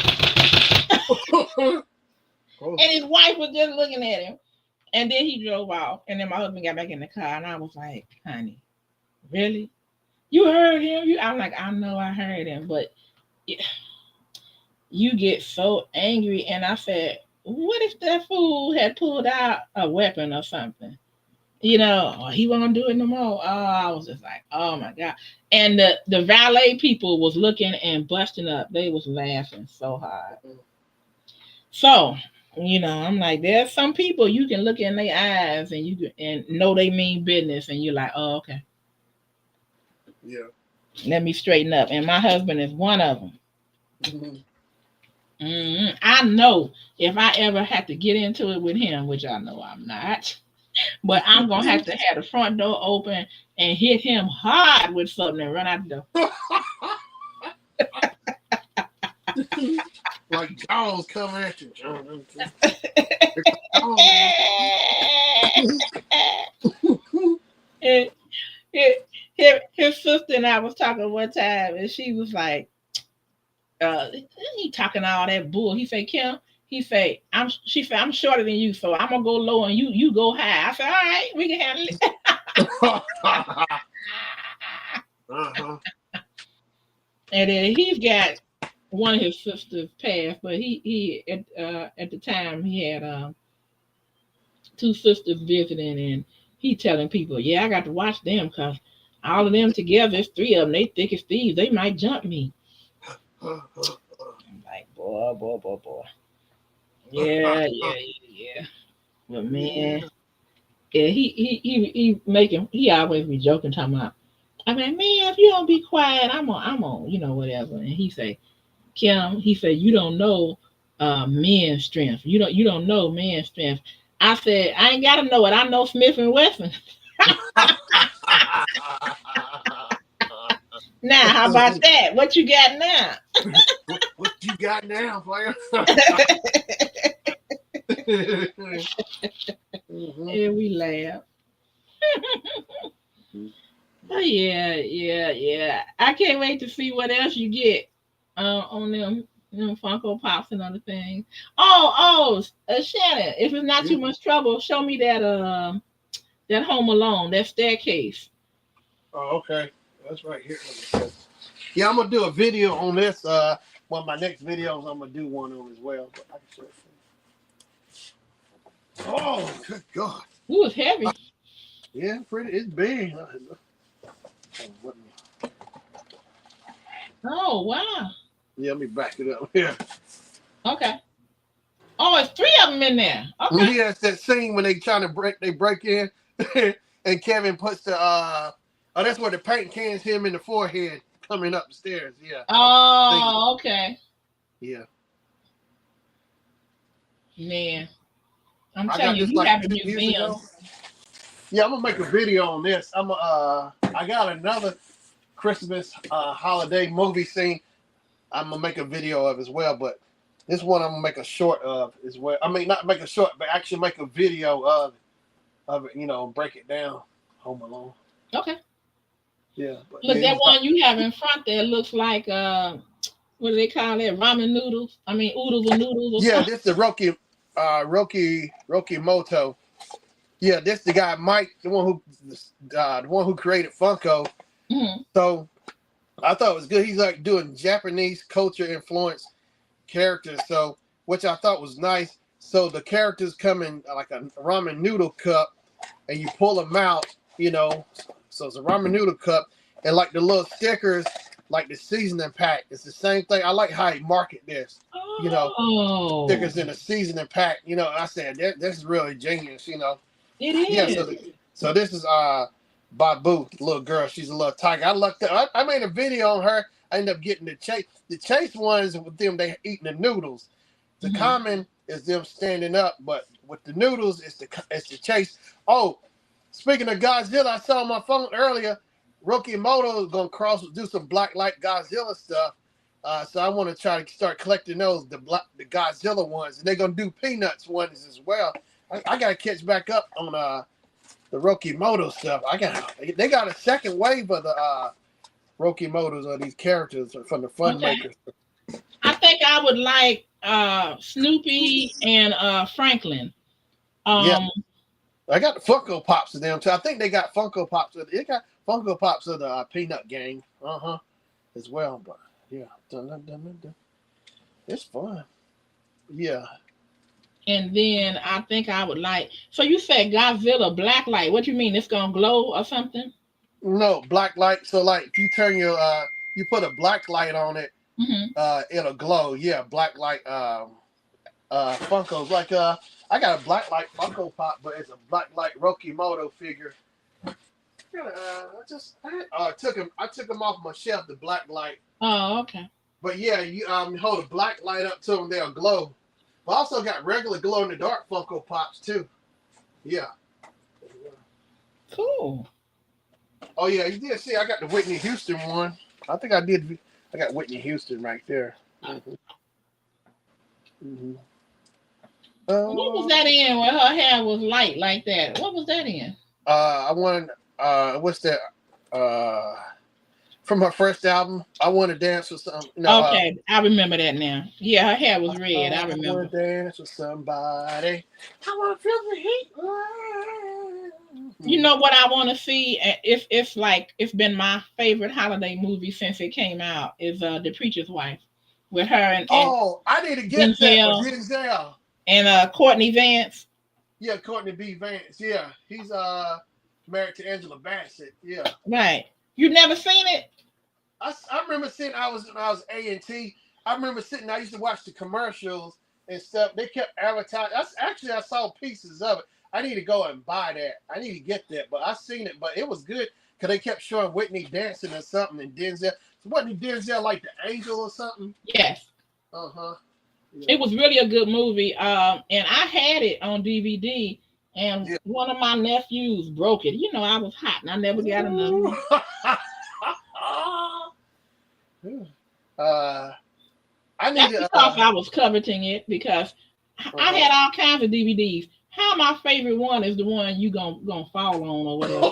and his wife was just looking at him. And then he drove off. And then my husband got back in the car, and I was like, honey, really? You heard him? I'm like, I know I heard him, but you get so angry. And I said, what if that fool had pulled out a weapon or something? You know, he won't do it no more. Oh, I was just like, oh my God. And the valet people was looking and busting up. They was laughing so hard. So, you know, I'm like, there's some people you can look in their eyes and you can, and know they mean business, and you're like, oh, okay. Yeah. Let me straighten up. And my husband is one of them. I know if I ever had to get into it with him, which I know I'm not, but I'm gonna have to have the front door open and hit him hard with something and run out the door. Like Jaws coming at you, John. His sister and I was talking one time, and she was like, he talking all that bull. He said, Kim, she said, I'm shorter than you, so I'm gonna go low and you go high. I said, all right, we can handle it. And then he's got one of his sisters passed, but he at the time he had two sisters visiting, and he telling people, yeah, I got to watch them because all of them together, it's three of them, they thick as thieves, they might jump me. I'm like, boy. Yeah. But man, yeah, he always be joking, talking about, I mean, man, if you don't be quiet, I'm on, you know, whatever. And he say, Kim, he said, you don't know men's strength. You don't know men's strength. I said, I ain't gotta know it. I know Smith and Wesson. Now, how about that? What you got now? What you got now, player? And we laugh. Oh, yeah. I can't wait to see what else you get on them Funko Pops and other things. Shannon, if it's not too much trouble, show me that Home Alone, that staircase. Oh, okay. That's right here. Yeah, I'm gonna do a video on this. One of my next videos, I'm gonna do one on as well. But I can show it. Oh, good God! Ooh, it's heavy. Yeah, pretty. It's big. Oh wow. Yeah, let me back it up here. Okay. Oh, it's 3 of them in there. Okay. Yeah, it's that scene when they trying to break in, and Kevin puts the oh, that's where the paint cans hit him in the forehead coming up the stairs. Yeah. Oh, okay. Yeah. Man, I'm I telling got you, this you like have a 2 years museum. ago. Yeah, I'm gonna make a video on this. I got another Christmas holiday movie scene. I'm gonna make a video of as well, but this one I'm gonna make a short of as well. I mean, not make a short, but actually make a video of it. You know, break it down. Home Alone. Okay. Yeah. But Look, yeah, that one you have in front there looks like what do they call it? Ramen noodles. I mean, oodles and noodles or yeah, something. this is Roki Moto. Yeah, this the guy Mike, the one who created Funko. Mm-hmm. So I thought it was good. He's like doing Japanese culture influence characters, so which I thought was nice. So the characters come in like a ramen noodle cup, and you pull them out, you know. So it's a ramen noodle cup, and like the little stickers, like the seasoning pack, it's the same thing. I like how he market this, you know, stickers in a seasoning pack. You know, I said this is really genius, you know. It Yeah, is. so this is Babu, little girl. She's a little tiger. I looked up. I made a video on her. I ended up getting the chase. The chase ones with them, they eating the noodles. The common is them standing up, but with the noodles, it's the chase. Oh, speaking of Godzilla, I saw on my phone earlier. Roki Moto is gonna do some Blacklight Godzilla stuff. So I want to try to start collecting those, the Godzilla ones, and they're gonna do Peanuts ones as well. I gotta catch back up on the Roki Moto stuff. They got a second wave of the Roki Motos of these characters from the fun makers. I think I would like Snoopy and Franklin. Yeah, I got the Funko Pops of them too. I think they got Funko Pops. They got Funko Pops of the Peanut Gang, as well. But yeah, it's fun. Yeah. And then I think I would like. So you said Godzilla Blacklight. What do you mean? It's gonna glow or something? No, black light. So like if you turn your you put a black light on it, it'll glow. Yeah, black light Funkos. Like I got a black light Funko Pop, but it's a black light Roki Moto figure. I took him off my shelf, the black light. Oh, okay. But yeah, you hold a black light up to them, they'll glow. I also got regular glow in the dark Funko Pops too. Yeah. Cool. Oh yeah, you did see I got the Whitney Houston one. I think I did. I got Whitney Houston right there. What was that in where her hair was light like that? What was that in? I wanted what's that? From her first album, I Want to Dance with Some. No, okay, I remember that now. Yeah, her hair was red. I remember. I want to dance with somebody. I want to feel the heat. You know what I want to see? It's been my favorite holiday movie since it came out is The Preacher's Wife, with her and I need to get Denzel, that. Denzel and Courtney Vance. Yeah, Courtney B. Vance. Yeah, he's married to Angela Bassett. Yeah, right. You never seen it? I remember seeing. I was A&T. I remember sitting. I used to watch the commercials and stuff. They kept advertising. I saw pieces of it. I need to go and buy that. I need to get that. But I seen it. But it was good because they kept showing Whitney dancing or something, and Denzel. So wasn't Denzel like the angel or something? Yes. Yeah. It was really a good movie. And I had it on DVD, and one of my nephews broke it. You know, I was hot, and I never got enough. I need That's because I was coveting it because I had all kinds of DVDs. How my favorite one is the one you gonna fall on or whatever.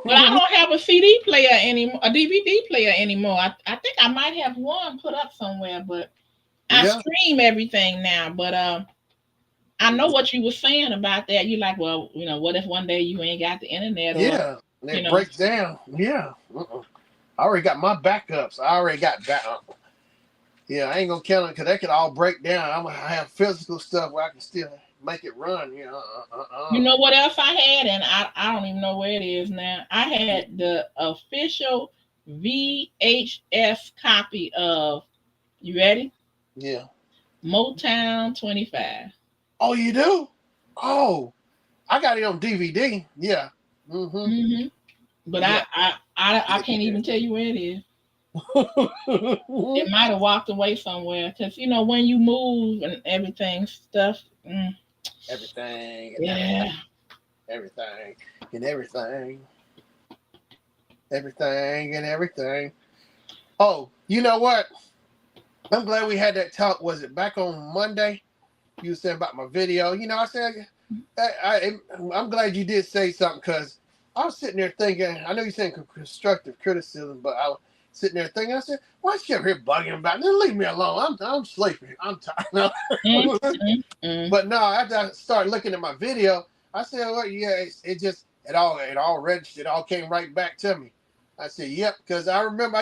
But I don't have a CD player anymore, a DVD player anymore. I think I might have one put up somewhere, but I stream everything now. But I know what you were saying about that. You like, well, what if one day you ain't got the internet, or Yeah, and you it know, breaks down. Yeah. I already got my backups. I already got backup. Yeah, I ain't gonna count it because that could all break down. I'm gonna have physical stuff where I can still make it run. you know what else I had, and I don't even know where it is now. I had the official VHS copy of, you ready? Yeah. Motown 25. Oh, you do? Oh, I got it on DVD. Yeah. Mm-hmm. Hmm. But Yeah. I can't even tell you where it is. It might have walked away somewhere, because when you move and everything stuff. Everything and Yeah. everything and everything, everything and everything. Oh, you know what? I'm glad we had that talk. Was it back on Monday? You said about my video. I said I'm glad you did say something, because I was sitting there thinking. I know you're saying constructive criticism, but I was sitting there thinking. I said, "Why is she up here bugging about? Then leave me alone. I'm sleepy. I'm tired." Mm, mm, mm. But no, after I started looking at my video, I said, "Well, yeah, it all registered. It all came right back to me." I said, "Yep," because I remember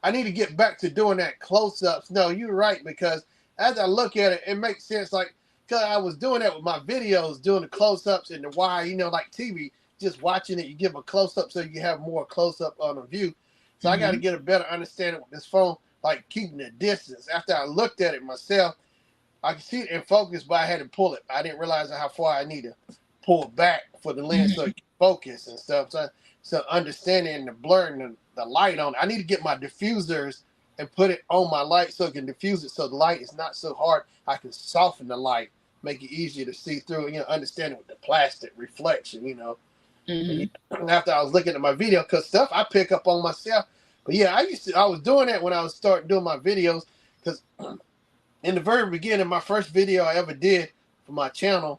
I need to get back to doing that close-ups. No, you're right, because as I look at it, it makes sense. Like, because I was doing that with my videos, doing the close-ups and the why, like TV, just watching it, you give a close-up so you have more close-up on a view. So I got to Mhm. get a better understanding with this phone, like keeping the distance. After I looked at it myself, I could see it in focus, but I had to pull it. I didn't realize how far I need to pull back for the lens so it can focus and stuff. So understanding the blur and the light on it. I need to get my diffusers and put it on my light so it can diffuse it, so the light is not so hard. I can soften the light, make it easier to see through, understanding with the plastic reflection. And Mhm. after I was looking at my video, because stuff I pick up on myself. But yeah, I was doing that when I was starting doing my videos, because in the very beginning, my first video I ever did for my channel,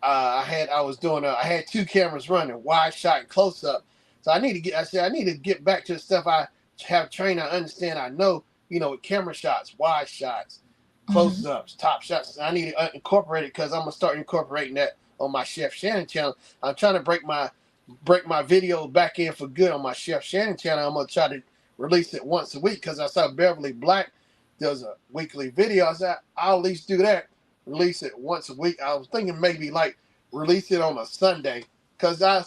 I had two cameras running, wide shot and close up. So I said I need to get back to the stuff I have trained. I understand. I know, with camera shots, wide shots, close Mhm. ups, top shots. I need to incorporate it, because I'm gonna start incorporating that on my Chef Shannon channel. I'm trying to break my video back in for good on my Chef Shannon channel. I'm gonna try to release it once a week, because I saw Beverly Black does a weekly video. I said I'll at least do that, release it once a week. I was thinking maybe like release it on a Sunday, because I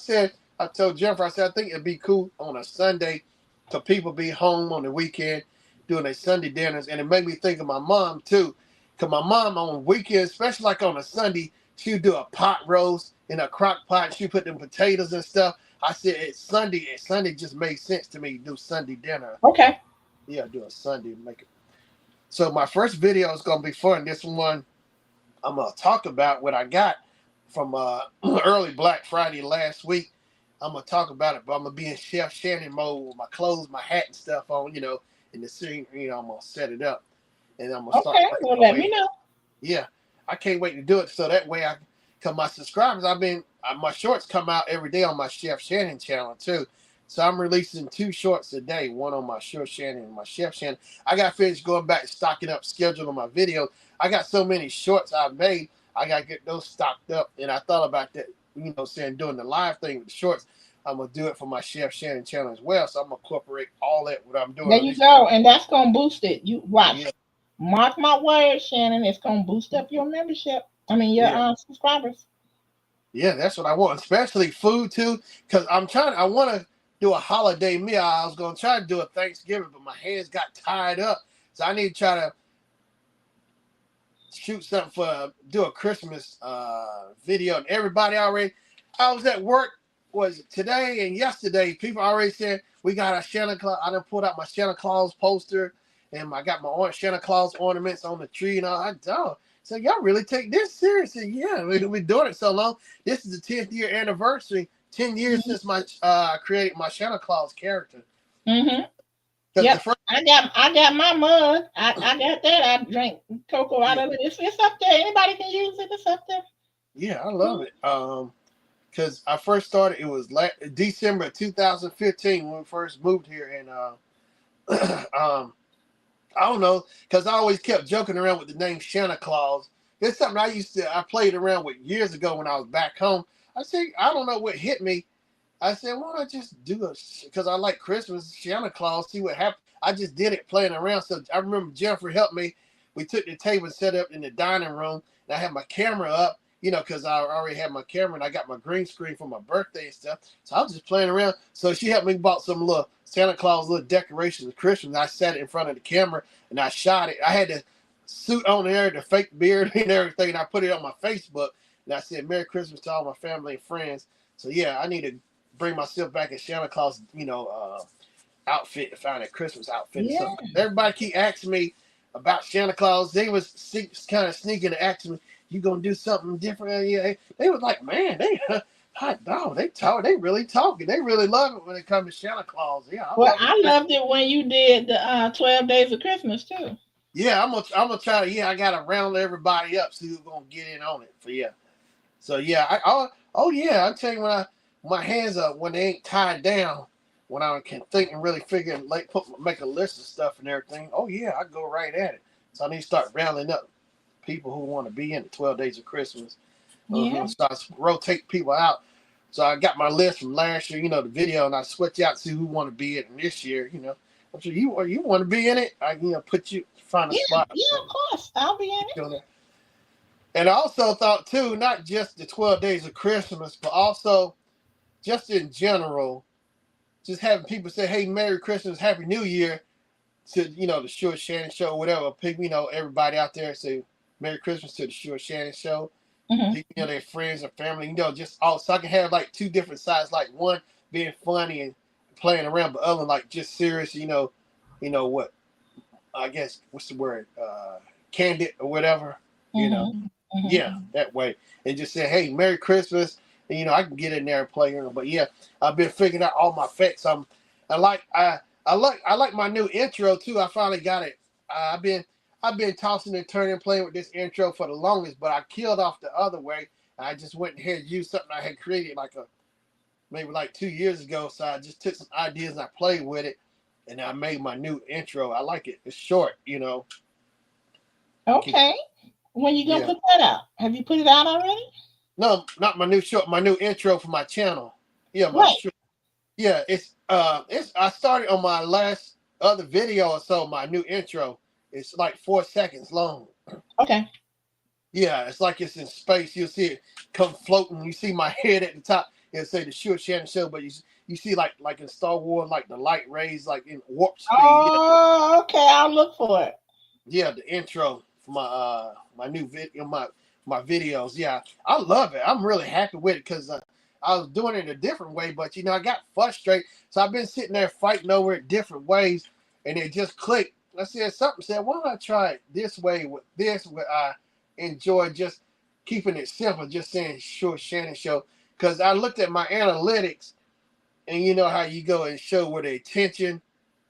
told Jennifer, I said I think it'd be cool on a Sunday, because people be home on the weekend doing their Sunday dinners, and it made me think of my mom too, because my mom on weekends, especially like on a Sunday, she'd do a pot roast in a crock pot. She put them potatoes and stuff. I said it's Sunday, and Sunday just made sense to me to do Sunday dinner. Okay. Yeah, do a Sunday, make it. So my first video is gonna be fun. This one I'm gonna talk about what I got from early Black Friday last week. I'm gonna talk about it, but I'm gonna be in Chef Shannon mode with my clothes, my hat, and stuff on. In the scene. I'm gonna set it up, and I'm gonna start Okay. working Well, my let way. me know. Yeah, I can't wait to do it. So that way, cause my subscribers, my shorts come out every day on my Chef Shannon channel too. So I'm releasing 2 shorts a day, one on my Chef Shannon and my Chef Shannon. I got finished going back, stocking up, scheduling my videos. I got so many shorts I've made. I got to get those stocked up. And I thought about that, saying doing the live thing with the shorts. I'm going to do it for my Chef Shannon channel as well. So I'm going to incorporate all that, what I'm doing There on you this go, channel. and that's gonna boost it. You watch. Yeah, Mark my words, Shannon. It's gonna boost up your membership. I mean, your yeah. subscribers. Yeah, that's what I want, especially food too. Because I want to do a holiday meal. I was going to try to do a Thanksgiving, but my hands got tied up. So I need to try to shoot something do a Christmas video. And everybody already, I was at work, was it today and yesterday, people already said, we got a Santa Claus. I done pulled out my Santa Claus poster, and I got my Santa Claus ornaments on the tree and all. So y'all really take this seriously? Yeah, we've been doing it so long. This is the 10th year anniversary. 10 years since I created my Santa Claus character. Mm-hmm. Because the Yep. first, I got my mug. I got that. I drink cocoa out yeah, of it. It's up there. Anybody can use it. It's up there. yeah, I love it. Because I first started, it was December 2015 when we first moved here, and I don't know, because I always kept joking around with the name Santa Claus. it's something I played around with years ago when I was back home. I said, I don't know what hit me. I said, why don't I just do it? Because I like Christmas, Santa Claus, see what happens. I just did it playing around. So I remember Jennifer helped me. We took the table and set up in the dining room. And I had my camera up, because I already had my camera and I got my green screen for my birthday and stuff. So I was just playing around. So she helped me bought some little Santa Claus little decorations of Christmas. I sat it in front of the camera and I shot it. I had the suit on there, the fake beard and everything. And I put it on my Facebook. And I said, Merry Christmas to all my family and friends. So yeah, I need to bring myself back in Santa Claus, outfit to find a Christmas outfit or something. Everybody keep asking me about Santa Claus. They was kind of sneaking and asking me, you gonna do something different? Yeah, they was like, man, they hot dog. They talk. They really talking. They really love it when it comes to Santa Claus. Yeah, I loved it when you did the 12 Days of Christmas too. Yeah, I'm gonna try to. Yeah, I gotta round everybody up, see who's gonna get in on it for you. So yeah, I'm telling you, when my hands up when they ain't tied down, when I can think and really figure and make a list of stuff and everything. Oh yeah, I go right at it. So I need to start rounding up people who want to be in the 12 Days of Christmas. Start rotate people out. So I got my list from last year, the video, and I switch out to see who want to be in this year. I'm sure you want to be in it. I put you find a spot. Yeah, of course, I'll be in it. And I also thought too, not just the 12 Days of Christmas, but also just in general, just having people say, "Hey, Merry Christmas, Happy New Year," to the Sure Shannon Show, whatever. People, everybody out there say Merry Christmas to the Sure Shannon Show. People, their friends and family, just all. So I can have like two different sides, like one being funny and playing around, but other like just serious. What? I guess what's the word? Candid or whatever. Yeah, that way. And just say, "Hey, Merry Christmas." And, I can get in there and play. But yeah, I've been figuring out all my effects. I like my new intro too. I finally got it. I've been tossing and turning, playing with this intro for the longest, but I killed off the other way. And I just went ahead and used something I had created maybe 2 years ago. So I just took some ideas and I played with it, and I made my new intro. I like it. It's short. Okay. When you gonna put that out? Have you put it out already? No, not my new short. My new intro for my channel. Yeah, short. Yeah, it's I started on my last other video or so. My new intro. It's like 4 seconds long. Okay. Yeah, it's like it's in space. You'll see it come floating. You see my head at the top. It'll say the Sure Shannon Show, but you see like in Star Wars, like the light rays, like in warp speed. Oh, okay. I'll look for it. Yeah, the intro for my new video, my videos. Yeah, I love it. I'm really happy with it because I was doing it a different way, but I got frustrated. So I've been sitting there fighting over it different ways, and it just clicked. I said, why don't I try it this way with this, where I enjoy just keeping it simple, just saying Sure Shannon Show. Because I looked at my analytics, and you know how you go and show where the attention,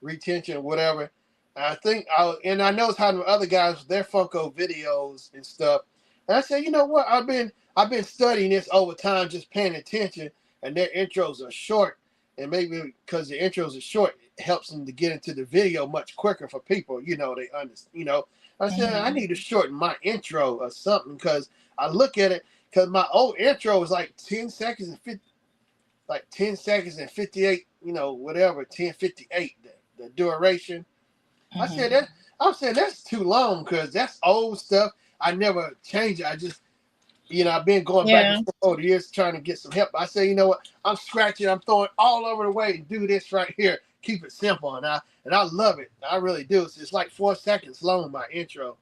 retention, whatever. I noticed how the other guys, their Funko videos and stuff. And I said, you know what? I've been studying this over time, just paying attention, and their intros are short. And maybe because the intros are short, it helps them to get into the video much quicker for people. They understand. I said I need to shorten my intro or something because I look at it because my old intro was like 10 seconds and 50, like 10 seconds and 58. Whatever 10:58 the duration. I said that's too long because that's old stuff. I never change it. I just I've been going back and forth over the years trying to get some help. I say, you know what? I'm scratching. I'm throwing all over the way and do this right here. Keep it simple. And I love it. I really do. It's like 4 seconds long, my intro.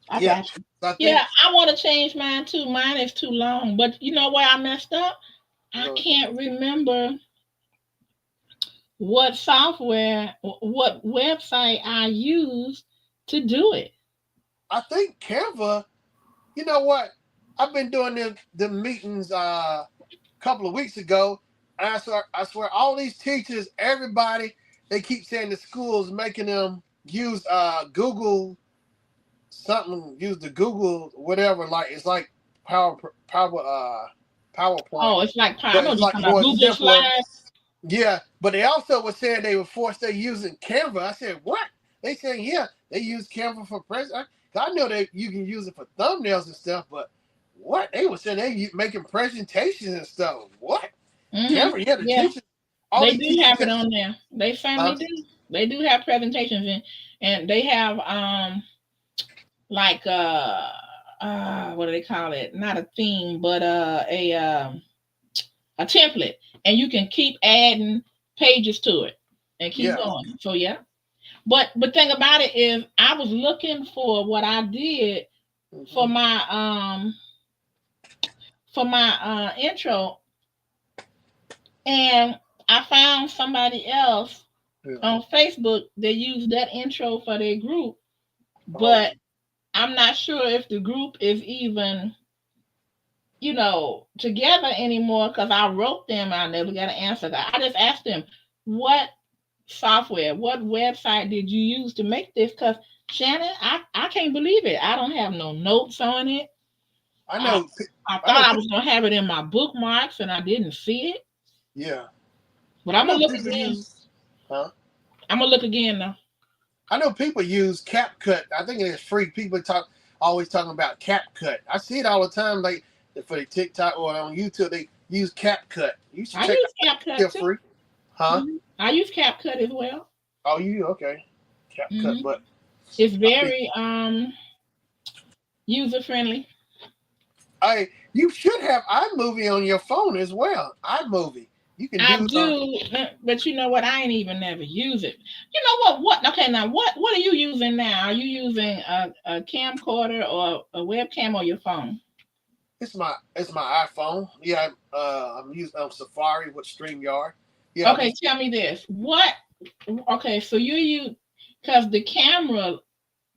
I got you. So I want to change mine too. Mine is too long. But you know where I messed up? I can't remember what software, what website I used to do it. I think Canva, you know what? I've been doing the meetings a couple of weeks ago. And I swear all these teachers, everybody, they keep saying the school's making them use Google something, use the Google whatever, like it's like PowerPoint. Oh, it's like Google Slides. Yeah, but they also were saying they were forced to using Canva. I said, what? They saying, yeah, they use Canva for president. I know that you can use it for thumbnails and stuff, but what they were saying they making presentations and stuff. What? Camera, yeah, the Yeah, teachers, all they these do teachers have it just on there. They certainly do. They do have presentations and they have like what do they call it? Not a theme, but a template, and you can keep adding pages to it and keep yeah. going. So yeah. But thing about it is I was looking for what I did for my intro, and I found somebody else Yeah. on Facebook that used that intro for their group, Oh, but I'm not sure if the group is even, together anymore because I wrote them. I never got an answer. I just asked them, what software, what website did you use to make this? Because Shannon, I can't believe it. I don't have no notes on it. I I, know. I I know. thought I was going to have it in my bookmarks and I didn't see it. Yeah. But I I'm going know to look people again. use. Huh? I'm going to look again now. I know people use CapCut. I think it is free. People always talking about CapCut. I see it all the time. Like for the TikTok or on YouTube, they use CapCut. You should I check use it out. CapCut Feel too. free. Huh? I use CapCut as well. Oh, you okay? CapCut, but It's very user friendly. You should have iMovie on your phone as well. iMovie. You can I do. do, but you know what? I ain't even never use it. You know what? Okay, now what are you using now? Are you using a camcorder or a webcam or your phone? It's my iPhone. Yeah, I'm using Safari with StreamYard. Yeah. Okay, tell me this. What? Okay, so you use because the camera.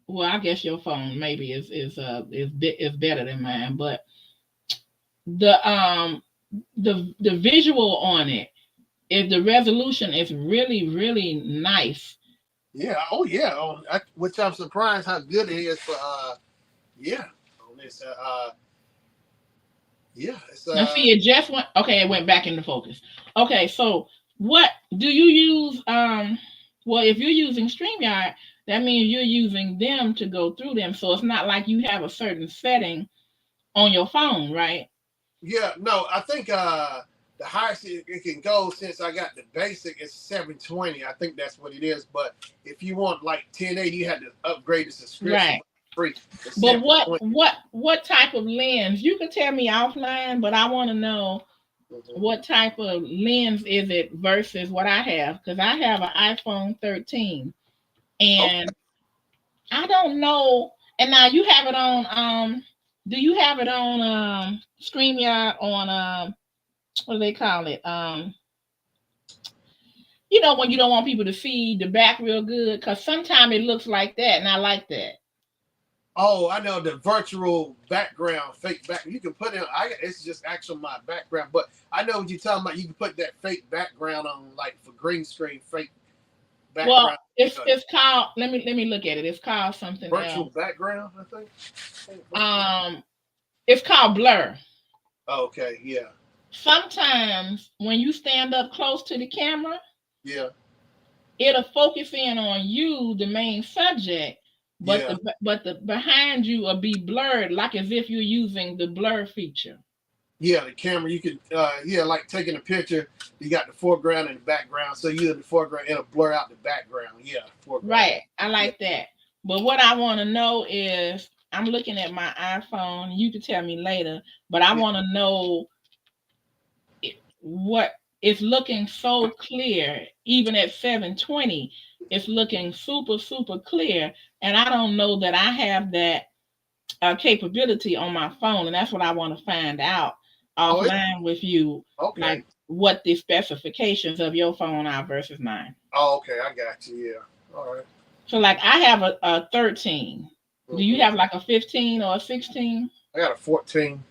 Well, I guess your phone maybe is better than mine, but the the visual on it, if the resolution is really really nice. Yeah. Oh yeah. Oh, which I'm surprised how good it is for. Yeah. On this. Yeah. It's Now see, it just went. Okay, it went back into focus. Okay, so what do you use? Well, if you're using StreamYard, that means you're using them to go through them. So it's not like you have a certain setting on your phone, right? Yeah. No, I think the highest it can go since I got the basic is 720. I think that's what it is. But if you want like 1080, you had to upgrade the subscription Right. for free. But what type of lens? You can tell me offline, but I want to know what type of lens is it versus what I have, because I have an iPhone 13 and I don't know. And now you have it on do you have it on StreamYard on what do they call it? When you don't want people to see the back real good, because sometimes it looks like that, and I like that. Oh, I know the virtual background, fake back. You can put in. It's just actual my background, but I know what you're talking about. You can put that fake background on, like for green screen, fake background. Well, it's called. Let me look at it. It's called something virtual else. background, I think. It's called blur. Oh, okay, yeah. Sometimes when you stand up close to the camera, yeah, it'll focus in on you, the main subject, but yeah. the behind you will be blurred, like as if you're using the blur feature. Yeah, the camera, you can, like taking a picture, you got the foreground and the background. So you in the foreground, it'll blur out the background. Yeah, foreground. Right. I like that. But what I want to know is, I'm looking at my iPhone. You can tell me later, but I want to know what it's looking so clear, even at 720. It's looking super, super clear. And I don't know that I have that capability on my phone. And that's what I want to find out offline with you. Okay. Like what the specifications of your phone are versus mine. Oh, okay. I got you. Yeah. All right. So like I have a 13. Mm-hmm. Do you have like a 15 or a 16? I got a 14.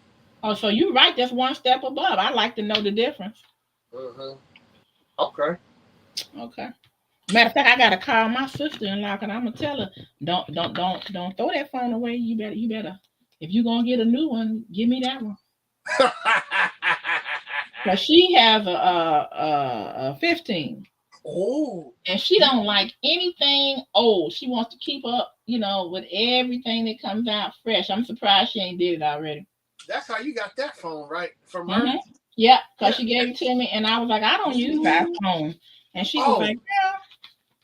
Oh, so you're right. That's one step above. I like to know the difference. Mm-hmm. Okay. Okay. Matter of fact, I gotta call my sister-in-law, and I'm gonna tell her, don't throw that phone away. You better. If you're gonna get a new one, give me that one. Cause she has a 15. Oh. And she don't like anything old. She wants to keep up, with everything that comes out fresh. I'm surprised she ain't did it already. That's how you got that phone, right? From her? Mm-hmm. Yeah, because Yeah. she gave it to me, and I was like, I don't use iPhone. And she was Oh, like, yeah.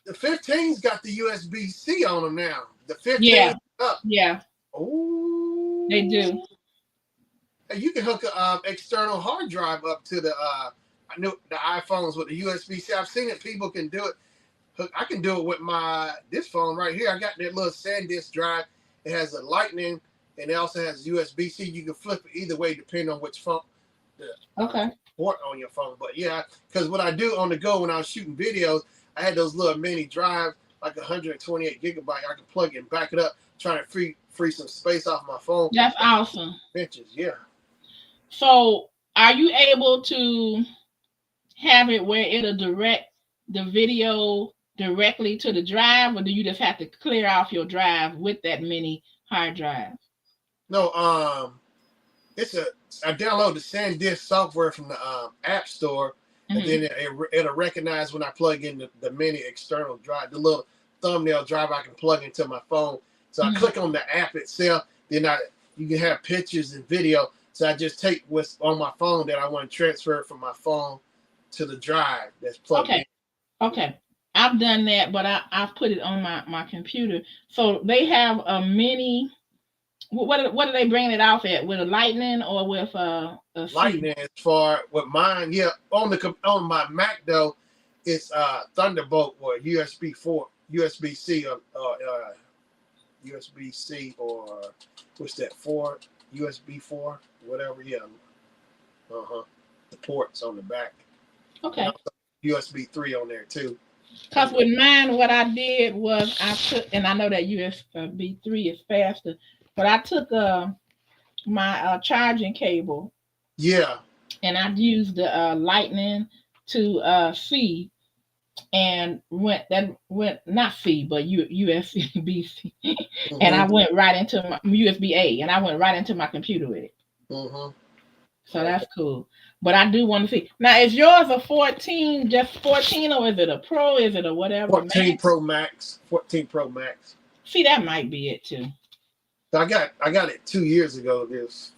the 15's got the USB-C on them now. The 15 Yeah, up. yeah, Oh. they do. And you can hook a external hard drive up to the I know the iPhones with the USB-C. I've seen it. People can do it. I can do it with this phone right here. I got that little SanDisk drive. It has a Lightning and it also has USB-C. You can flip it either way depending on which phone Okay. port on your phone. But yeah, because what I do on the go when I was shooting videos, I had those little mini drives, like 128 gigabyte. I can plug it and back it up, trying to free some space off my phone. That's awesome. Benches, yeah. So, are you able to have it where it'll direct the video directly to the drive, or do you just have to clear off your drive with that mini hard drive? No, I download the SanDisk software from the App Store, and then it'll recognize when I plug in the mini external drive, the little thumbnail drive I can plug into my phone. So I click on the app itself, then you can have pictures and video. So I just take what's on my phone that I want to transfer from my phone to the drive that's plugged in. Okay. I've done that, but I've put it on my computer. So they have a mini. What are they bringing it off at? With a Lightning or with a Lightning as far with mine, yeah. On my Mac though, it's Thunderbolt or USB-C or USB-C or what's that, 4, USB 4, whatever, yeah. The ports on the back. Okay. USB 3 on there too. Because with mine, what I did was I took, and I know that USB 3 is faster, but I took my charging cable. Yeah. And I used the Lightning to C, and went not C but USB-C, and I went right into my USB-A, and I went right into my computer with it. So that's cool. But I do want to see now. Is yours a 14, just 14, or is it a Pro? Is it a whatever? 14 Max? Pro Max. 14 Pro Max. See, that might be it too. I got it 2 years ago. That's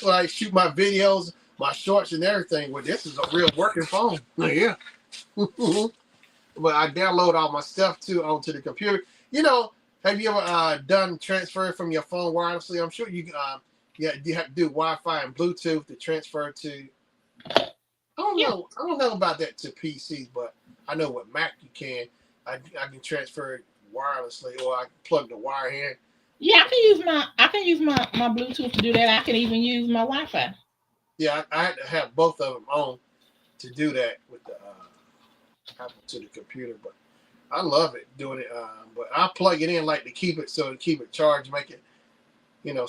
what I shoot my videos, my shorts, and everything with. This is a real working phone. Yeah. But I download all my stuff too onto the computer. Have you ever done transfer from your phone wirelessly? I'm sure you you have to do Wi-Fi and Bluetooth to transfer to. I don't know about that to PCs, but I know with Mac you can. I can transfer it wirelessly, or I can plug the wire in. Yeah, I can use my Bluetooth to do that. I can even use my Wi-Fi. Yeah, I had to have both of them on to do that with the Apple to the computer, but I love it doing it. But I plug it in to keep it charged, make it,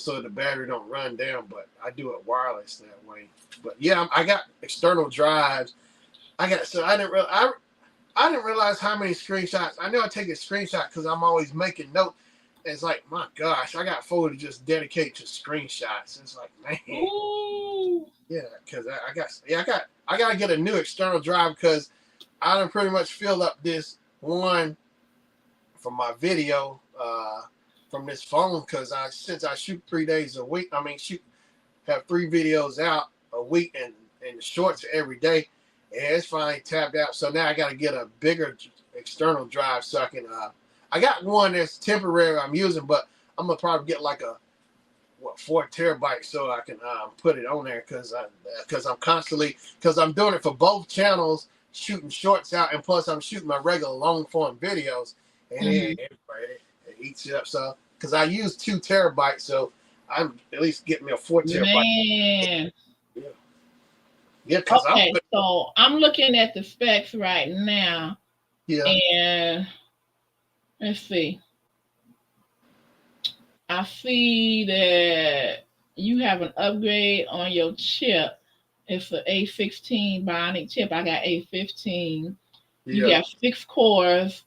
so the battery don't run down. But I do it wireless that way. But yeah, I got external drives. I didn't realize how many screenshots. I know I take a screenshot because I'm always making notes. It's like, my gosh, I got folder just dedicated to screenshots. It's like, man. Ooh. Yeah, because I gotta get a new external drive because I done pretty much filled up this one for my video from this phone because since I shoot 3 days a week, have 3 videos out a week and the shorts every day, and it's finally tapped out. So now I gotta get a bigger external drive so I can I got one that's temporary I'm using, but I'm gonna probably get like a 4 terabytes so I can put it on there because I'm doing it for both channels, shooting shorts out, and plus I'm shooting my regular long form videos, and it eats it up. So because I use 2 terabytes, so I'm at least getting me a 4 terabyte. Man. Yeah. Okay, so I'm looking at the specs right now. Yeah. And let's see. I see that you have an upgrade on your chip. It's an A16 Bionic chip. I got A15. Yeah. You got 6 cores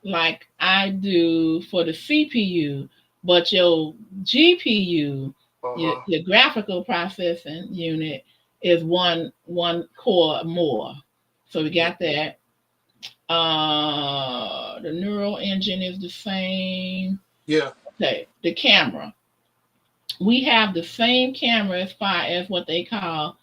like I do for the CPU, but your GPU, your graphical processing unit, is one core more. So we got that. The neural engine is the same. Yeah. Okay, the camera. We have the same camera as far as what they call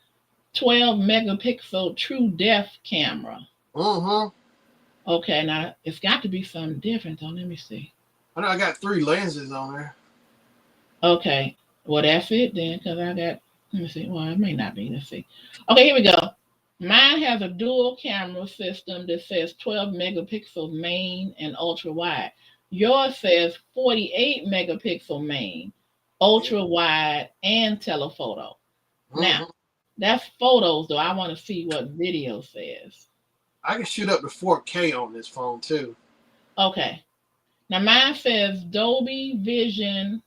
12 megapixel true depth camera. Okay, now it's got to be something different though. Let me see. I know I got 3 lenses on there. Okay, well that's it then, because I got. Let me see. Well, it may not be. Let's see. Okay, here we go. Mine has a dual camera system that says 12 megapixel main and ultra wide. Yours says 48 megapixel main, ultra wide, and telephoto. Now, that's photos, though. I want to see what video says. I can shoot up to 4K on this phone too. Okay. Now mine says Dolby Vision.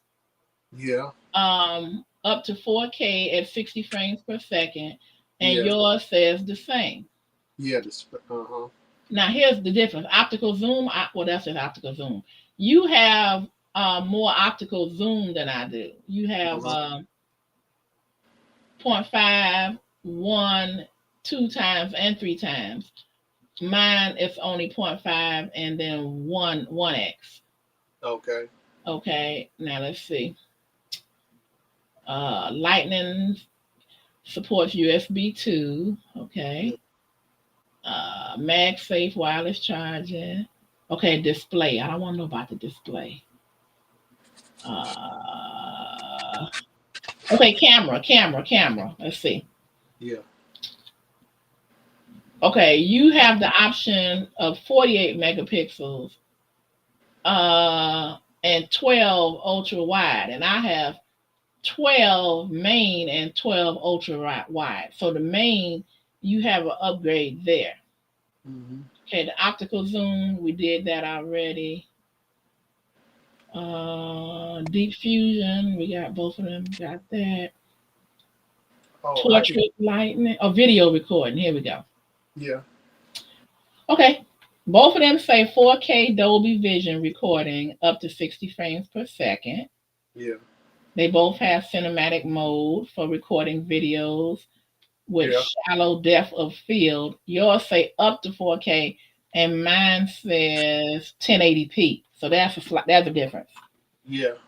Yeah. Up to 4K at 60 frames per second, and yours says the same. Yeah. Now here's the difference. Optical zoom. Well, that's an optical zoom. You have more optical zoom than I do. You have 0.5, 1, 2 times, and 3 times. Mine is only 0.5 and then 1x. Okay. Okay. Now let's see. Lightning supports USB 2. Okay. MagSafe wireless charging. Okay, display. I don't want to know about the display. Okay, camera. Let's see. Yeah. Okay, you have the option of 48 megapixels and 12 ultra wide, and I have 12 main and 12 ultra wide. So the main, you have an upgrade there. Okay, the optical zoom, we did that already. Deep fusion, we got both of them. Got that. Portrait lightning. Video recording. Here we go. Yeah. Okay. Both of them say 4K Dolby Vision recording up to 60 frames per second. Yeah. They both have cinematic mode for recording videos with shallow depth of field. Yours say up to 4K, and mine says 1080p. So that's a difference. Yeah.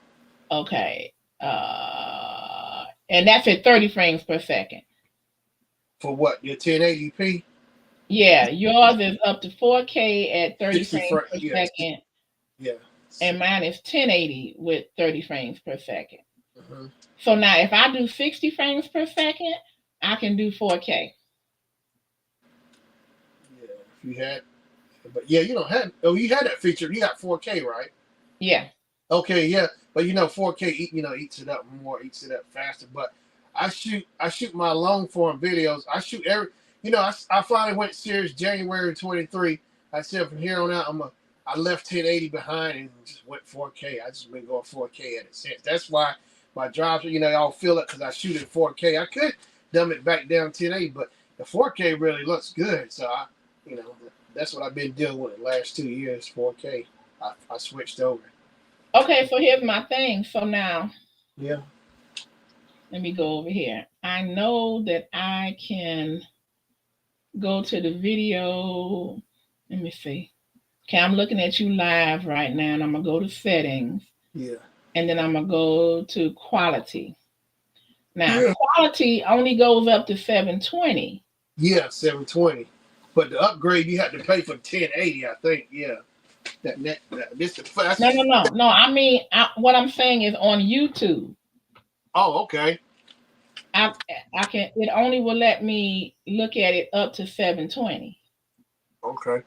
Okay. And that's at 30 frames per second. For what? Your 1080p? Yeah, yours is up to 4K at 30 frames per second. Yeah. And mine is 1080 with 30 frames per second. So now if I do 60 frames per second, I can do 4K. Yeah, if you had, but yeah, you don't have. Oh, you had that feature. You got 4K, right? Yeah. Okay, yeah, but 4K, eats it up more, eats it up faster. But I shoot my long form videos. I shoot every, I finally went serious January 23. I said from here on out, I left 1080 behind and just went 4K. I just been going 4K at it since. That's why my drops, y'all feel it because I shoot in 4K. I could dumb it back down 1080, but the 4K really looks good. So that's what I've been dealing with the last 2 years. 4K. I switched over. Okay, so here's my thing. So now, yeah, let me go over here. I know that I can go to the video. Let me see. Okay, I'm looking at you live right now, and I'm gonna go to settings. Yeah. And then I'm gonna go to quality. Now, quality only goes up to 720. Yeah, 720. But the upgrade you had to pay for 1080, I think. Yeah. No. I mean, what I'm saying is on YouTube. Oh, okay. I can. It only will let me look at it up to 720. Okay.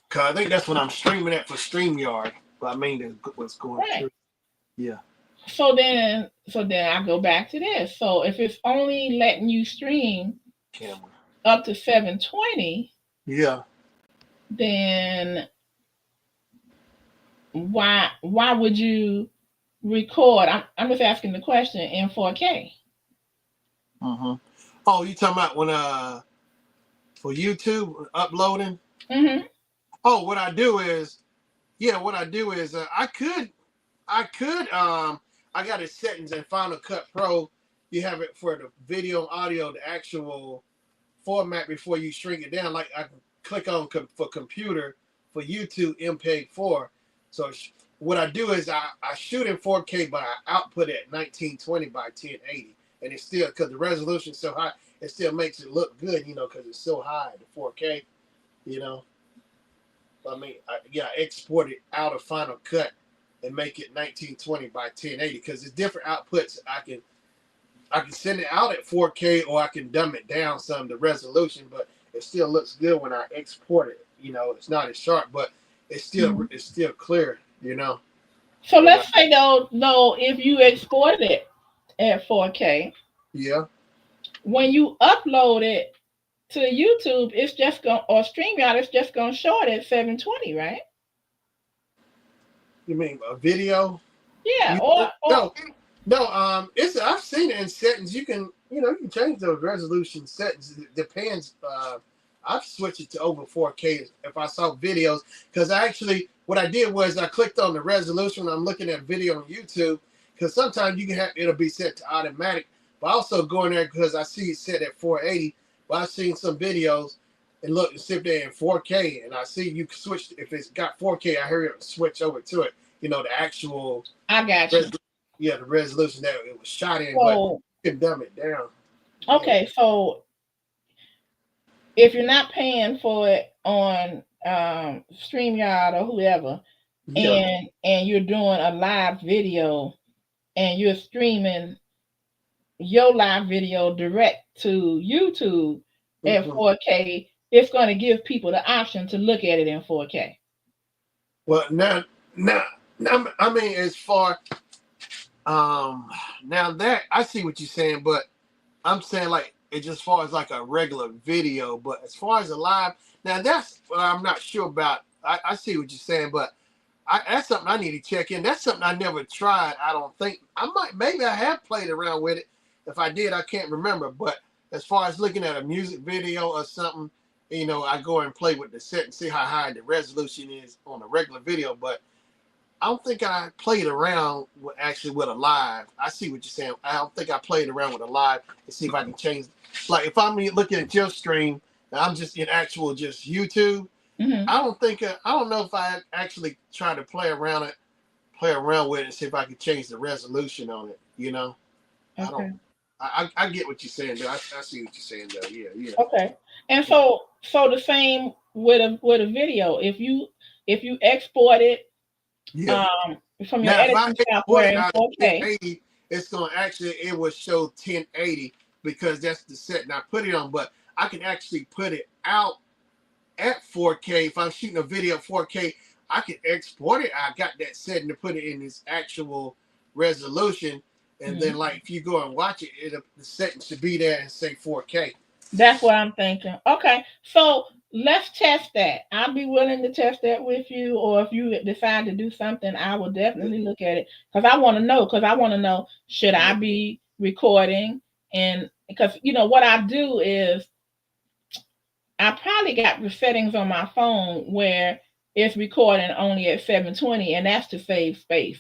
Cause I think that's when I'm streaming it for StreamYard. But I mean, what's going through. Yeah. So then I go back to this. So if it's only letting you stream camera up to 720, yeah, then why would you record? I'm just asking the question in 4K. Oh, you talking about when for YouTube uploading? Oh, what I do is I got it settings in Final Cut Pro. You have it for the video and audio, the actual format before you shrink it down. Like I can click on for computer for YouTube MPEG-4. So what I do is I shoot in 4K, but I output it at 1920 by 1080, and it's still because the resolution is so high, it still makes it look good, because it's so high the 4K, I mean, I export it out of Final Cut and make it 1920 by 1080 because it's different outputs. I can send it out at 4K or I can dumb it down some the resolution, but it still looks good when I export it. It's not as sharp, but it's still clear. So let's say though, if you export it at 4K, yeah, when you upload it to YouTube, it's just going or StreamYard, it's just going to show it at 720, right? You mean a video? Yeah. No. It's I've seen it in settings. You can change those resolution settings. It depends. I've switched it to over 4K if I saw videos because what I did was I clicked on the resolution when I'm looking at video on YouTube because sometimes it'll be set to automatic. But I also go in there because I see it set at 480. But I've seen some videos and see if they're in 4K, and I see you can switch if it's got 4K. I hear it switch over to it. The actual. I got you. Yeah, the resolution that it was shot in, but you can dumb it down. Okay, so if you're not paying for it on StreamYard or whoever, and you're doing a live video and you're streaming your live video direct to YouTube at 4K, it's going to give people the option to look at it in 4K. Well, now, I mean, as far now that I see what you're saying, but I'm saying like it's just as far as like a regular video, but as far as a live, now that's what I'm not sure about. I see what you're saying, but that's something I need to check in. That's something I never tried. I don't think maybe I have played around with it. If I did, I can't remember. But as far as looking at a music video or something, I go and play with the set and see how high the resolution is on a regular video. But I don't think I played around with a live. I see what you're saying. I don't think I played around with a live to see if I can change. Like if I'm looking at your stream, and I'm just in actual just YouTube. Mm-hmm. I don't know if I actually try to play around with it and see if I can change the resolution on it. Okay. I get what you're saying though. I see what you're saying though. Yeah. Okay. And so the same with a video. If you export it from your editing software in 4K, it's gonna it will show 1080 because that's the setting I put it on. But I can actually put it out at 4K. If I'm shooting a video at 4K, I can export it. I got that setting to put it in this actual resolution. And then, like, if you go and watch it, the setting should be there and say 4K. That's what I'm thinking. Okay, so let's test that. I'll be willing to test that with you, or if you decide to do something, I will definitely look at it because I want to know, should I be recording? And because, what I do is I probably got the settings on my phone where it's recording only at 720, and that's to save space.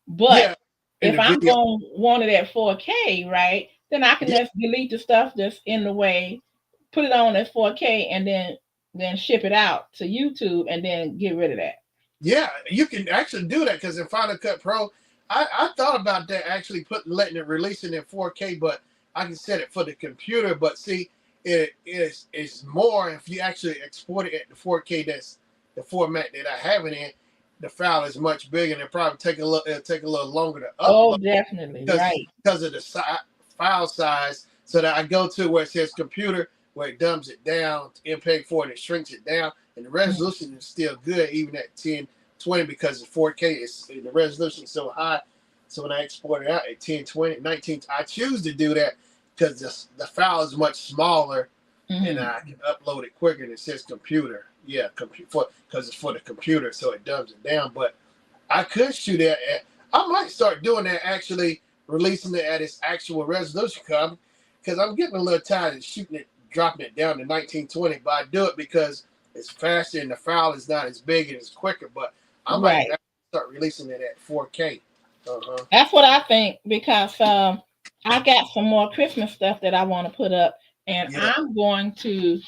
But if I'm going to want it at 4K, right, then I can just delete the stuff that's in the way, put it on at 4K, and then ship it out to YouTube and then get rid of that. Yeah, you can actually do that because in Final Cut Pro, I thought about that actually letting it release it in 4K, but I can set it for the computer. But see, it's more if you actually export it at the 4K. That's the format that I have it in. The file is much bigger, and it'll take a little longer to upload. Oh, definitely, right? Because of the file size. So that I go to where it says computer, where it dumbs it down to MPEG-4 and it shrinks it down, and the resolution is still good even at 1020 because the 4K the resolution is so high. So when I export it out at 1020, 19, I choose to do that because the file is much smaller, and I can upload it quicker. And it says computer. Yeah, because it's for the computer, so it dumbs it down. But I could shoot it I might start doing that, actually releasing it at its actual resolution because I'm getting a little tired of shooting it, dropping it down to 1920. But I do it because it's faster and the file is not as big and it's quicker. But I might start releasing it at 4K. That's what I think because I got some more Christmas stuff that I want to put up and Yeah. I'm going to.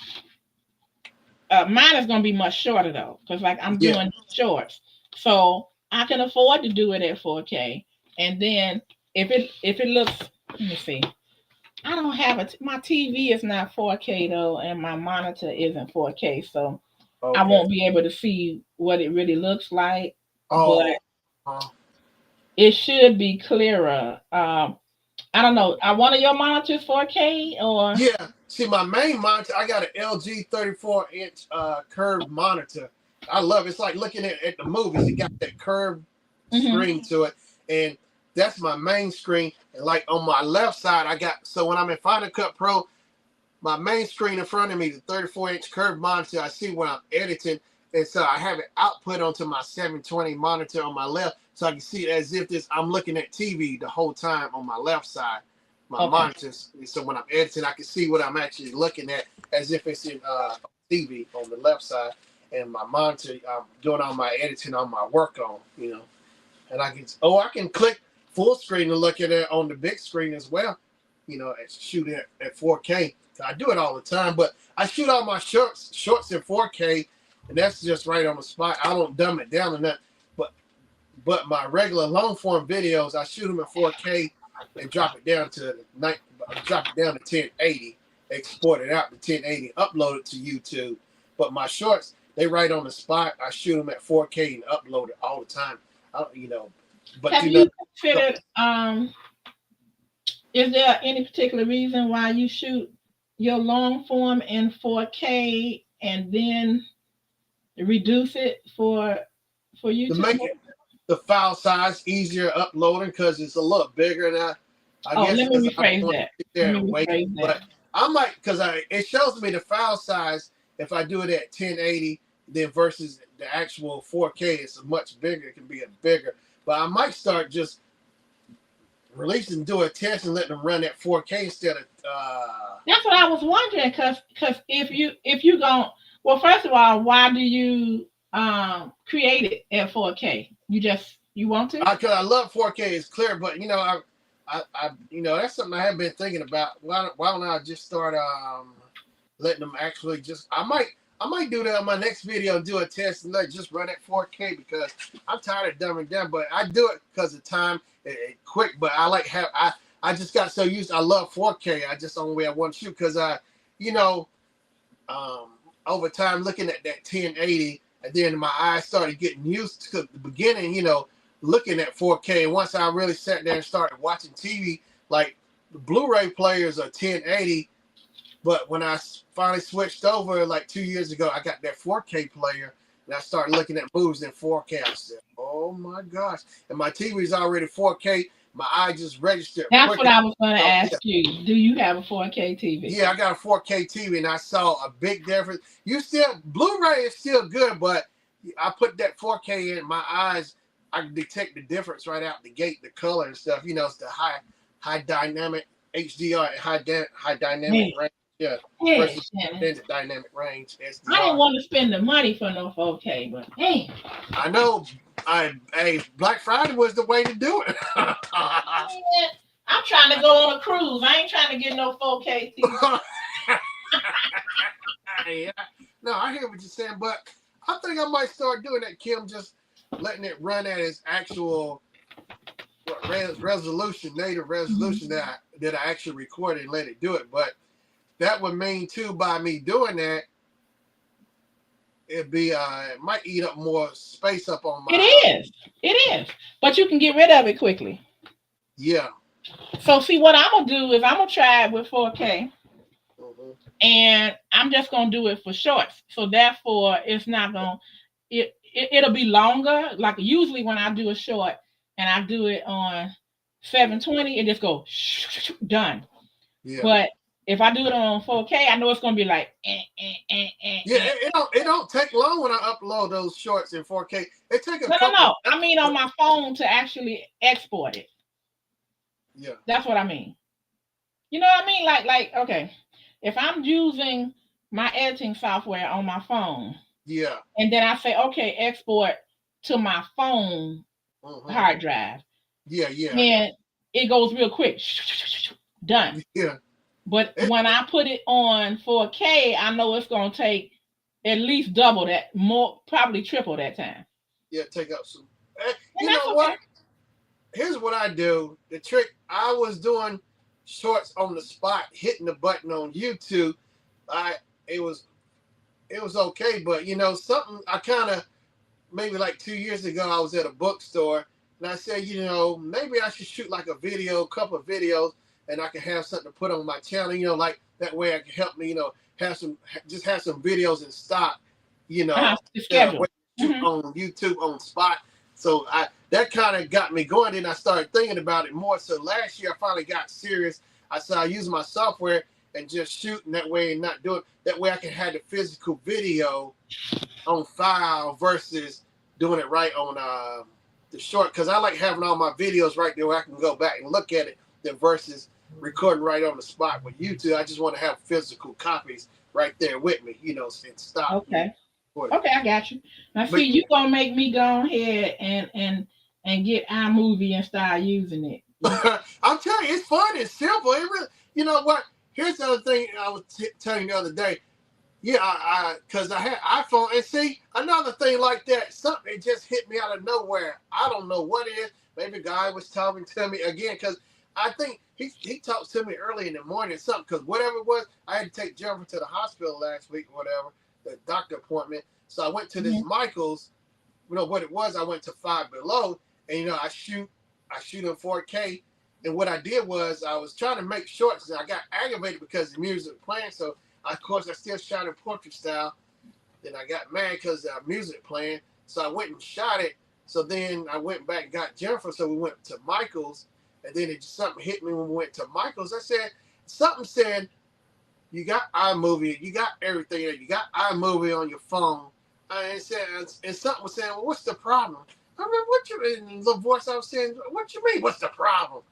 Mine is going to be much shorter though, because like I'm Yeah. doing shorts, so I can afford to do it at 4K. And then if it looks, let me see. I don't have my TV is not 4K though, and my monitor isn't 4K, so I Okay. won't be able to see what it really looks like. But Oh. it should be clearer. I don't know. Are one of your monitors 4K or? Yeah. See, my main monitor, I got an LG 34-inch curved monitor. I love it. It's like looking at the movies. It got that curved Mhm. screen to it. And that's my main screen. And like on my left side, I got, so when I'm in Final Cut Pro, my main screen in front of me, the 34-inch curved monitor, I see when I'm editing. And so I have it output onto my 720 monitor on my left. So I can see it as if I'm looking at TV the whole time on my left side, my Okay. monitors. So when I'm editing, I can see what I'm actually looking at as if it's in TV on the left side. And my monitor, I'm doing all my editing on my work on, And I can click full screen and look at it on the big screen as well, and shoot it at 4K. I do it all the time, but I shoot all my shorts in 4K, and that's just right on the spot. I don't dumb it down enough, but my regular long form videos, I shoot them in 4K and drop it down to 1080, export it out to 1080, upload it to YouTube. But my shorts, they right on the spot. I shoot them at 4K and upload it all the time. But Have you considered? Is there any particular reason why you shoot your long form in 4K and then reduce it for to YouTube? make it the file size easier uploading because it's a little bigger, and I guess Let me because I don't rephrase want to that. sit there Let and me wait. rephrase But that. I might, because it shows me the file size if I do it at 1080, then versus the actual 4K, it's much bigger. It can be a bigger. But I might start just releasing, do a test, and let them run at 4K instead of. That's what I was wondering, because if you going, well, first of all, why do you create it at 4K? You want to? Because I love 4K, it's clear, but that's something I have been thinking about. Why don't I just start letting them actually I might do that on my next video and do a test and just run at 4K because I'm tired of dumbing down. But I do it because of time, quick. But I just got so used. I love 4K. I just only have one shoot because over time looking at that 1080, and then my eyes started getting used to the beginning. Looking at 4K. And once I really sat there and started watching TV, like the Blu-ray players are 1080. But when I finally switched over like 2 years ago, I got that 4K player and I started looking at movies in 4K. I said, oh my gosh. And my TV is already 4K. My eye just registered. That's quicker. what I was going to Oh, ask yeah. you. Do you have a 4K TV? Yeah, I got a 4K TV and I saw a big difference. Blu-ray is still good, but I put that 4K in my eyes. I can detect the difference right out the gate, the color and stuff. It's the high dynamic HDR, high dynamic range. Yeah, versus Shannon. the dynamic range I didn't SDR. want to spend the money for no 4K, but hey. I know. Black Friday was the way to do it. I'm trying to go on a cruise. I ain't trying to get no 4K TV. Yeah. No, I hear what you're saying, but I think I might start doing that, Kim. Just letting it run at its actual resolution, native resolution that I actually recorded and let it do it. But that would mean too, by me doing that, it might eat up more space up on my. It is, but you can get rid of it quickly. Yeah. So see, what I'm gonna do is I'm gonna try it with 4K, and I'm just gonna do it for shorts. So therefore, it's not gonna it'll be longer. Like usually when I do a short and I do it on 720, it just goes done. Yeah. But if I do it on 4K, I know it's gonna be like. Yeah, it don't take long when I upload those shorts in 4K. It take a couple. No. I mean on my phone to actually export it. Yeah. That's what I mean. You know what I mean? Like okay, if I'm using my editing software on my phone, yeah, and then I say okay, export to my phone hard drive. Yeah. And it goes real quick. Done. Yeah. But when I put it on 4K, I know it's gonna take at least double that, more probably triple that time. Yeah, take up some. And You that's know okay. what? Here's what I do. The trick, I was doing shorts on the spot, hitting the button on YouTube. I it was it was okay, but you know something. I kind of maybe like 2 years ago, I was at a bookstore and I said, you know, maybe I should shoot like a video, a couple of videos, and I can have something to put on my channel. You know, like that way I can help me. You know, have some videos in stock. You know, The instead of schedule. waiting to shoot on YouTube on spot. So I that kind of got me going. Then I started thinking about it more. So last year I finally got serious. I started using my software and just shooting that way and not doing that way I can have the physical video on file versus doing it right on the short, because I like having all my videos right there where I can go back and look at it than versus recording right on the spot with YouTube. I just want to have physical copies right there with me, you know, and stop. Okay. Okay, I got you. Now But see, you gonna make me go ahead and get iMovie and start using it. I'm telling you, it's fun. It's simple. It really, you know what? Here's the other thing I was telling you the other day. Yeah, because I had iPhone, and see another thing like that. Something it just hit me out of nowhere. I don't know what it is. Maybe God was talking to me again, because I think he talks to me early in the morning or something. Because whatever it was, I had to take Jennifer to the hospital last week, or whatever, the doctor appointment. So I went to this Michael's. You know what it was? I went to Five Below, and you know I shoot in 4K. And what I did was I was trying to make shorts, and I got aggravated because the music was playing. So of course I still shot in portrait style. Then I got mad because the music playing. So I went and shot it. So then I went back and got Jennifer. So we went to Michael's, and then something hit me when we went to Michael's. I said something said, "You got iMovie, you got everything, you got iMovie on your phone." And something was saying, "Well, what's the problem?" I mean, what you in the voice I was saying, "What you mean? What's the problem?"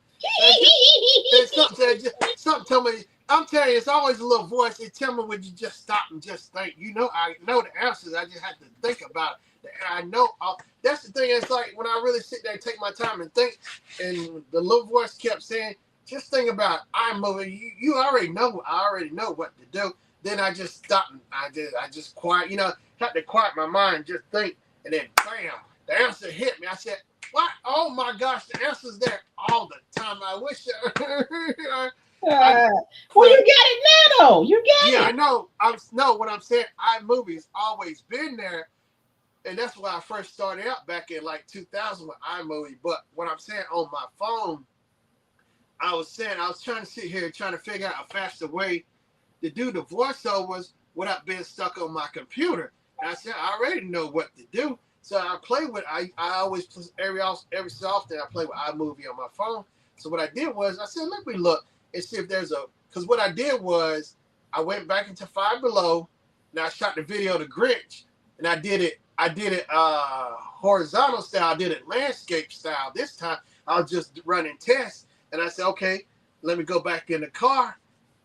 And something told me. I'm telling you, it's always a little voice. They tell me when you just stop and just think. You know, I know the answers. I just have to think about it. I know. That's the thing. It's like when I really sit there and take my time and think, and the little voice kept saying, "Just think about iMovie. You already know. I already know what to do." Then I just stopped and I just quiet. You know, had to quiet my mind, just think, and then bam, the answer hit me. I said, "What? Oh my gosh, the answer's there all the time." I wish. Well, you got it now, though. You got Yeah, it. I know. No, what I'm saying, iMovie's always been there, and that's why I first started out back in like 2000 with iMovie. But what I'm saying on my phone, I was trying to sit here trying to figure out a faster way to do the voiceovers without being stuck on my computer. And I said I already know what to do, so I play with. I always every so often I play with iMovie on my phone. So what I did was I said, let me look and see if there's a. Because what I did was I went back into Five Below, and I shot the video to Grinch, and I did it horizontal style. I did it landscape style. This time I was just running tests, and I said, okay, let me go back in the car,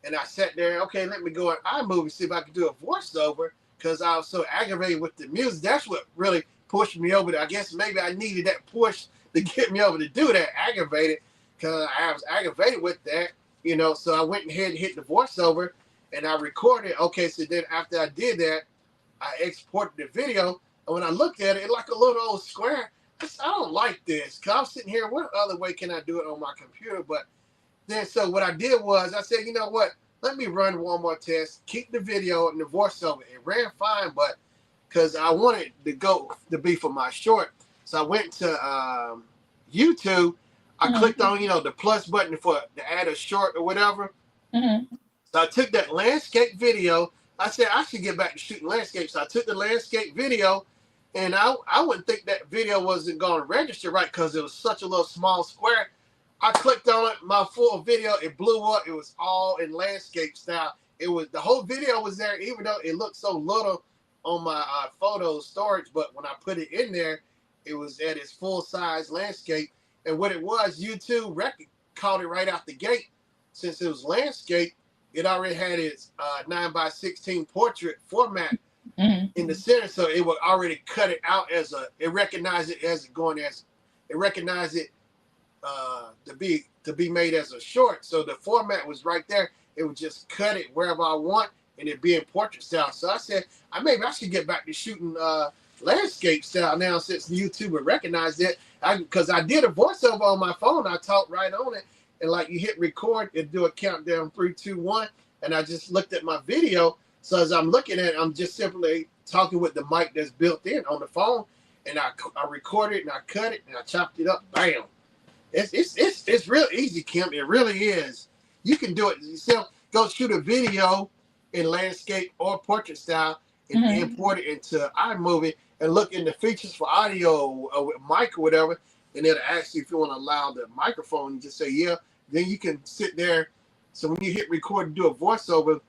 and I sat there. Okay, let me go at iMovie see if I could do a voiceover, because I was so aggravated with the music. That's what really pushed me over. I guess maybe I needed that push to get me over to do that. Aggravated, because I was aggravated with that. You know, so I went ahead and hit the voiceover, and I recorded. Okay, so then after I did that, I exported the video, and when I looked at it, it like a little old square. I said, I don't like this, because I'm sitting here, what other way can I do it on my computer? But then, so what I did was, I said, you know what, let me run one more test, keep the video and the voiceover. It ran fine, but because I wanted to be for my short, so I went to YouTube. I clicked on, you know, the plus button to add a short or whatever. So I took that landscape video. I said I should get back to shooting landscape. So I took the landscape video, and I wouldn't think that video wasn't going to register right because it was such a little small square. I clicked on it, my full video, it blew up. It was all in landscape style. It was the whole video was there, even though it looked so little on my photo storage. But when I put it in there, it was at its full size landscape. And what it was, YouTube caught it right out the gate. Since it was landscape, it already had its 9:16 portrait format in the center, so it would already cut it out as it recognized it as it recognized it to be made as a short. So the format was right there. it would just cut it wherever I want, and it'd be in portrait style. So I said, maybe I should get back to shooting landscape style now, since YouTube would recognize it. Because I did a voiceover on my phone. I talked right on it, and like you hit record, it do a countdown 3, 2, 1, and I just looked at my video. So as I'm looking at it, I'm just simply talking with the mic that's built in on the phone, and I recorded and I cut it and I chopped it up. Bam! It's real easy, Kim. It really is. You can do it yourself. Go shoot a video in landscape or portrait style and import it into iMovie and look in the features for audio or with mic or whatever, and it'll ask you if you want to allow the microphone. You just say yeah. Then you can sit there. So when you hit record and do a voiceover,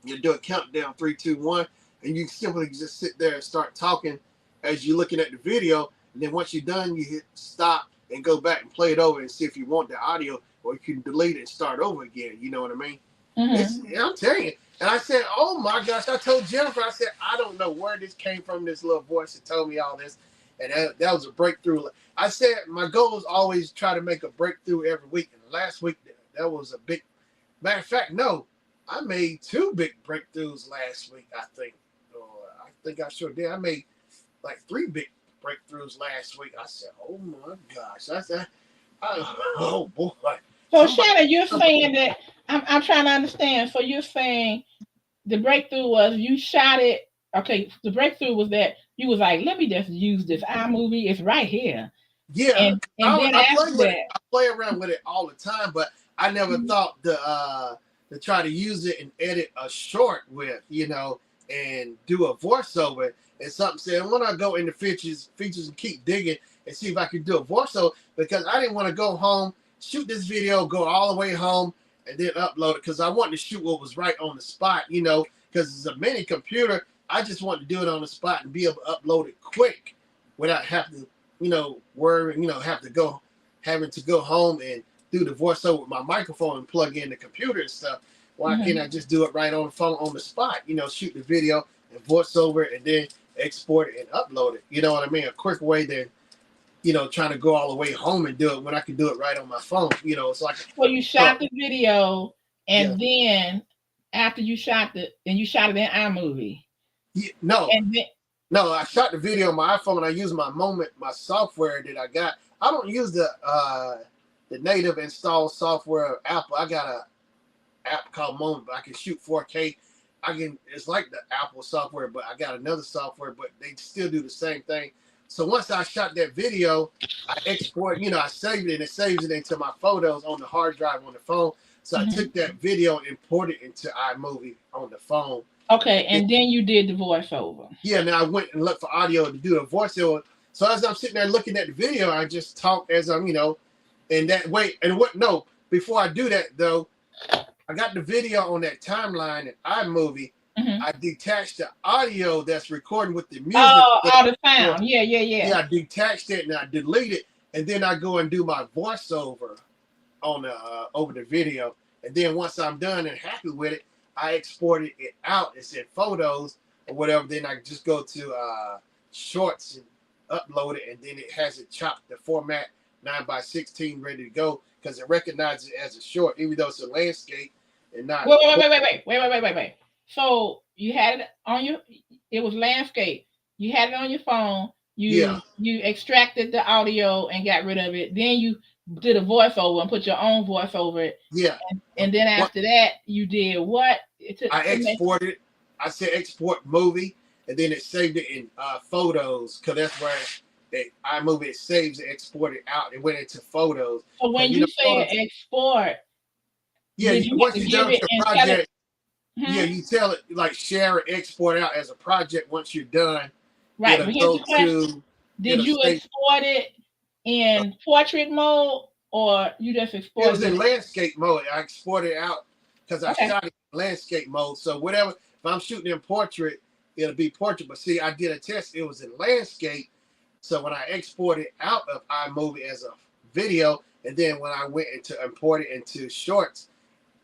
you do a countdown 3, 2, 1, and you simply just sit there and start talking as you're looking at the video. And then once you're done, you hit stop and go back and play it over and see if you want the audio, or you can delete it and start over again. You know what I mean? Yeah, I'm telling you. And I said, oh my gosh, I told Jennifer, I said, I don't know where this came from, this little voice that told me all this. And that was a breakthrough. I said, my goal is always try to make a breakthrough every week. And last week, that was a big, matter of fact, no, I made 2 big breakthroughs last week, I think. I think I sure did. I made like 3 big breakthroughs last week. I said, oh my gosh. I said, oh boy. So Shannon, you're saying that, I'm trying to understand. So you're saying the breakthrough was you shot it. Okay, the breakthrough was that you was like, let me just use this iMovie. It's right here. Yeah. And then after that, I play around with it all the time, but I never thought to try to use it and edit a short with, and do a voiceover and something. Saying when I go into features and keep digging and see if I can do a voiceover, because I didn't want to go home, shoot this video, go all the way home, and then upload it, because I wanted to shoot what was right on the spot, because it's a mini computer. I just wanted to do it on the spot and be able to upload it quick without having to, worry, having to go home and do the voiceover with my microphone and plug in the computer and stuff. Why can't I just do it right on the phone on the spot? Shoot the video and voiceover and then export it and upload it. You know what I mean? A quick way than, trying to go all the way home and do it when I can do it right on my phone. It's like. Well, you shot the video, and then after you shot and you shot it in iMovie. Yeah, no. And then, no, I shot the video on my iPhone and I used my software that I got. I don't use the native installed software of Apple. I got a app called Moment, but I can shoot 4K. It's like the Apple software, but I got another software, but they still do the same thing. So once I shot that video, I export, I saved it, and it saves it into my photos on the hard drive on the phone. So I took that video and imported it into iMovie on the phone. Okay, and then you did the voiceover. Yeah, now I went and looked for audio to do a voiceover. So as I'm sitting there looking at the video, I just talk as I'm, and that way. And before I do that though, I got the video on that timeline in iMovie. I detached the audio that's recording with the music. Oh, all the sound. Yeah. Yeah, I detached it and I delete it, and then I go and do my voiceover on the over the video. And then once I'm done and happy with it, I exported it out. It's in photos or whatever. Then I just go to Shorts and upload it, and then it has it chopped the format 9:16 ready to go, because it recognizes it as a short, even though it's a landscape and not. Wait. So you had it on it was landscape. You had it on your phone. You extracted the audio and got rid of it. Then you did a voiceover and put your own voice over it. Yeah. And then after that, you did what? I exported. I said export movie, and then it saved it in photos, because that's where iMovie it saves and export it out. It went into photos. So when you say export, once you done with the project, you tell it like share it, export out as a project. Once you're done, right? Did you export it in portrait mode, or you just exported it? It was in landscape mode. I exported it out because I shot it in landscape mode. So whatever, if I'm shooting in portrait, it'll be portrait. But see, I did a test. It was in landscape. So when I exported out of iMovie as a video, and then when I went into import it into Shorts,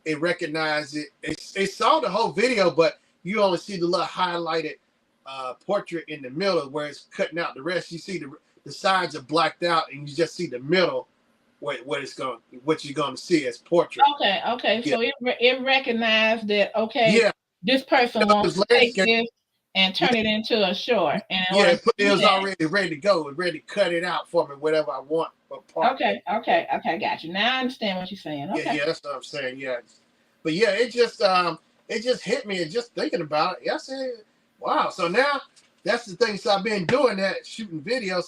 it recognized it. It saw the whole video, but you only see the little highlighted portrait in the middle where it's cutting out the rest. You see the sides are blacked out, and you just see the middle what you're gonna see as portrait. Okay. Yeah, So it recognized that okay, yeah. this person It wants was to take landscape. this and Yeah, turn it into a short. And in order yeah. to It do was that, already ready to go. It was ready to cut it out for me, whatever I want. But part. okay, got you. Now I understand what you're saying. Yeah, Okay. yeah. That's what I'm saying. Yeah, but yeah, it just hit me and just thinking about it. Yeah, I said, wow. So now that's the thing. So I've been doing that, shooting videos.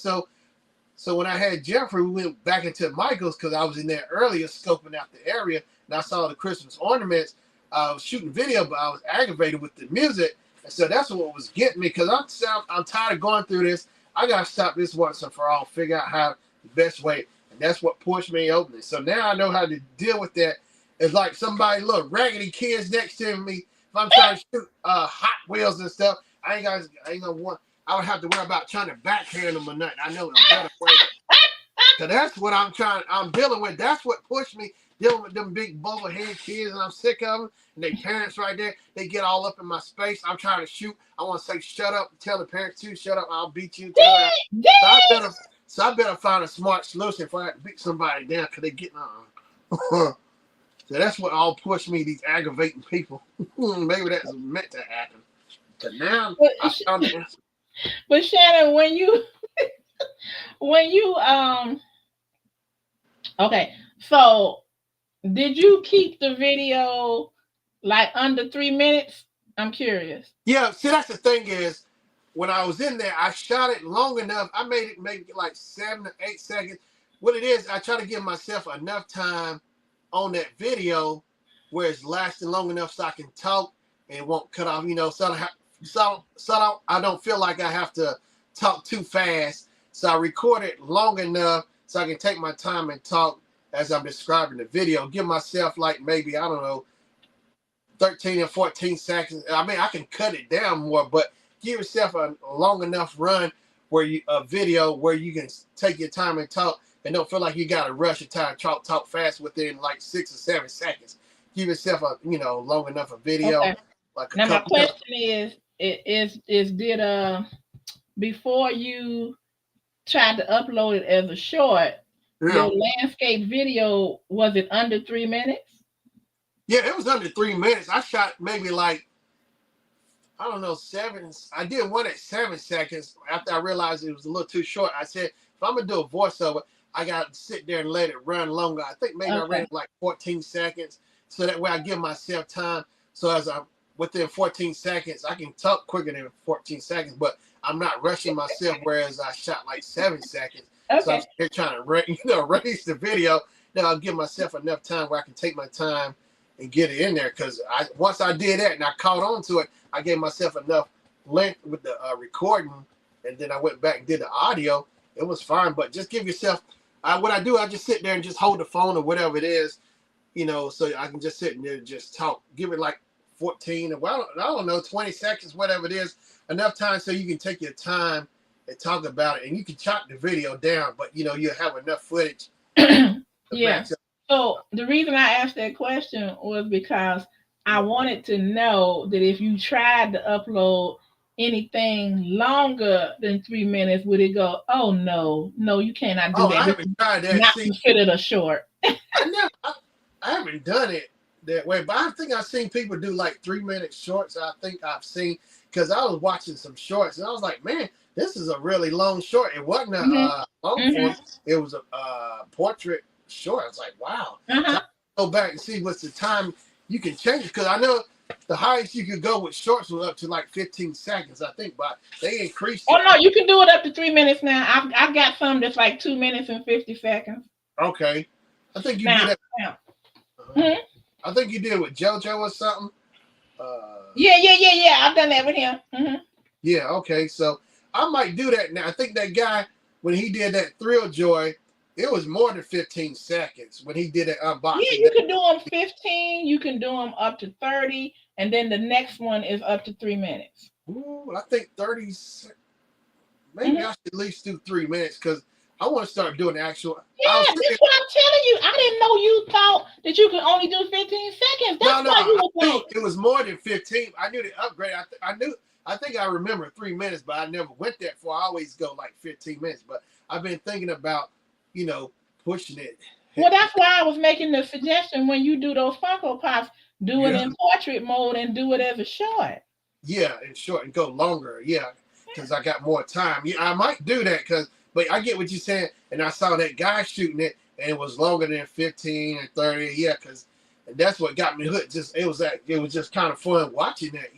So when I had Jeffrey, we went back into Michael's because I was in there earlier scoping out the area and I saw the Christmas ornaments. I was shooting video, but I was aggravated with the music. And so that's what was getting me because I'm tired of going through this. I got to stop this once and for all, figure out how the best way. And that's what pushed me open it. So now I know how to deal with that. It's like somebody, look, raggedy kids next to me. If I'm trying to shoot Hot Wheels and stuff, I ain't gonna want. I don't have to worry about trying to backhand them or nothing. I know a better way. So that's what I'm dealing with. That's what pushed me dealing with them big bubble head kids, and I'm sick of them. And their parents right there, they get all up in my space. I'm trying to shoot. I want to say, shut up. Tell the parents too, shut up. I'll beat you. So I better find a smart solution if I have to beat somebody down because they getting on. So that's what all pushed me, these aggravating people. Maybe that's meant to happen. But now I found the answer. But Shannon, when you okay, so did you keep the video like under 3 minutes? I'm curious. Yeah, see, that's the thing is, when I was in there, I shot it long enough. I made it maybe like 7 to 8 seconds. What it is, I try to give myself enough time on that video where it's lasting long enough so I can talk and it won't cut off, I don't feel like I have to talk too fast. So I record it long enough so I can take my time and talk as I'm describing the video. Give myself like maybe, I don't know, 13 and 14 seconds. I mean, I can cut it down more, but give yourself a long enough run where a video where you can take your time and talk and don't feel like you got to rush your time, talk fast within like 6 or 7 seconds. Give yourself a, long enough a video. Okay. Like Now my question is did before you tried to upload it as a short, your landscape video, was it under 3 minutes? Yeah, it was under 3 minutes. I shot maybe like, I don't know, 7. I did one at 7 seconds after I realized it was a little too short. I said, if I'm going to do a voiceover, I got to sit there and let it run longer. I think maybe I ran it like 14 seconds. So that way I give myself time. So as I'm within 14 seconds, I can talk quicker than 14 seconds, but I'm not rushing myself, whereas I shot like 7 seconds. So I'm here trying to raise the video. Now I'll give myself enough time where I can take my time and get it in there. Because once I did that and I caught on to it, I gave myself enough length with the recording, and then I went back and did the audio. It was fine, but just give yourself. What I do, I just sit there and just hold the phone or whatever it is, so I can just sit there and just talk. Give it like 14 or I don't know, 20 seconds, whatever it is, enough time so you can take your time and talk about it, and you can chop the video down, but you have enough footage. Yeah. So the reason I asked that question was because I wanted to know that if you tried to upload anything longer than 3 minutes, would it go, oh no, you cannot do that. I haven't tried that. Not considered a short. I haven't done it that way, but I think I've seen people do like 3-minute shorts. I think I've seen, because I was watching some shorts and I was like, man, this is a really long short. It wasn't a long form. It was a portrait short. I was like, wow. So I go back and see what's the time you can change it, because I know the highest you could go with shorts was up to like 15 seconds, I think, but they increased it. Oh no, you can do it up to 3 minutes now. I've got some that's like 2 minutes and 50 seconds. Okay. I think you did that. I think you did it with JoJo or something. Yeah. I've done that with him. Yeah, okay. So I might do that now. I think that guy, when he did that Thrill Joy, it was more than 15 seconds when he did that unboxing. Yeah, you can do them 15. You can do them up to 30. And then the next one is up to 3 minutes. Ooh, I think 30. Maybe I should at least do 3 minutes, because I want to start doing actual. Yeah, that's what I'm telling you. I didn't know you thought that you could only do 15 seconds. That's why you were saying it was more than 15. I knew the upgrade. I think I remember 3 minutes, but I never went that far. I always go like 15 minutes. But I've been thinking about, pushing it Well, that's why I was making the suggestion when you do those Funko Pops, do it Yeah, in portrait mode and do it as a short. yeah, and short and go longer. Yeah, because I got more time. Yeah, I might do that but I get what you're saying. And I saw that guy shooting it, and it was longer than 15 and 30. Yeah, because that's what got me hooked. It was just kind of fun watching that.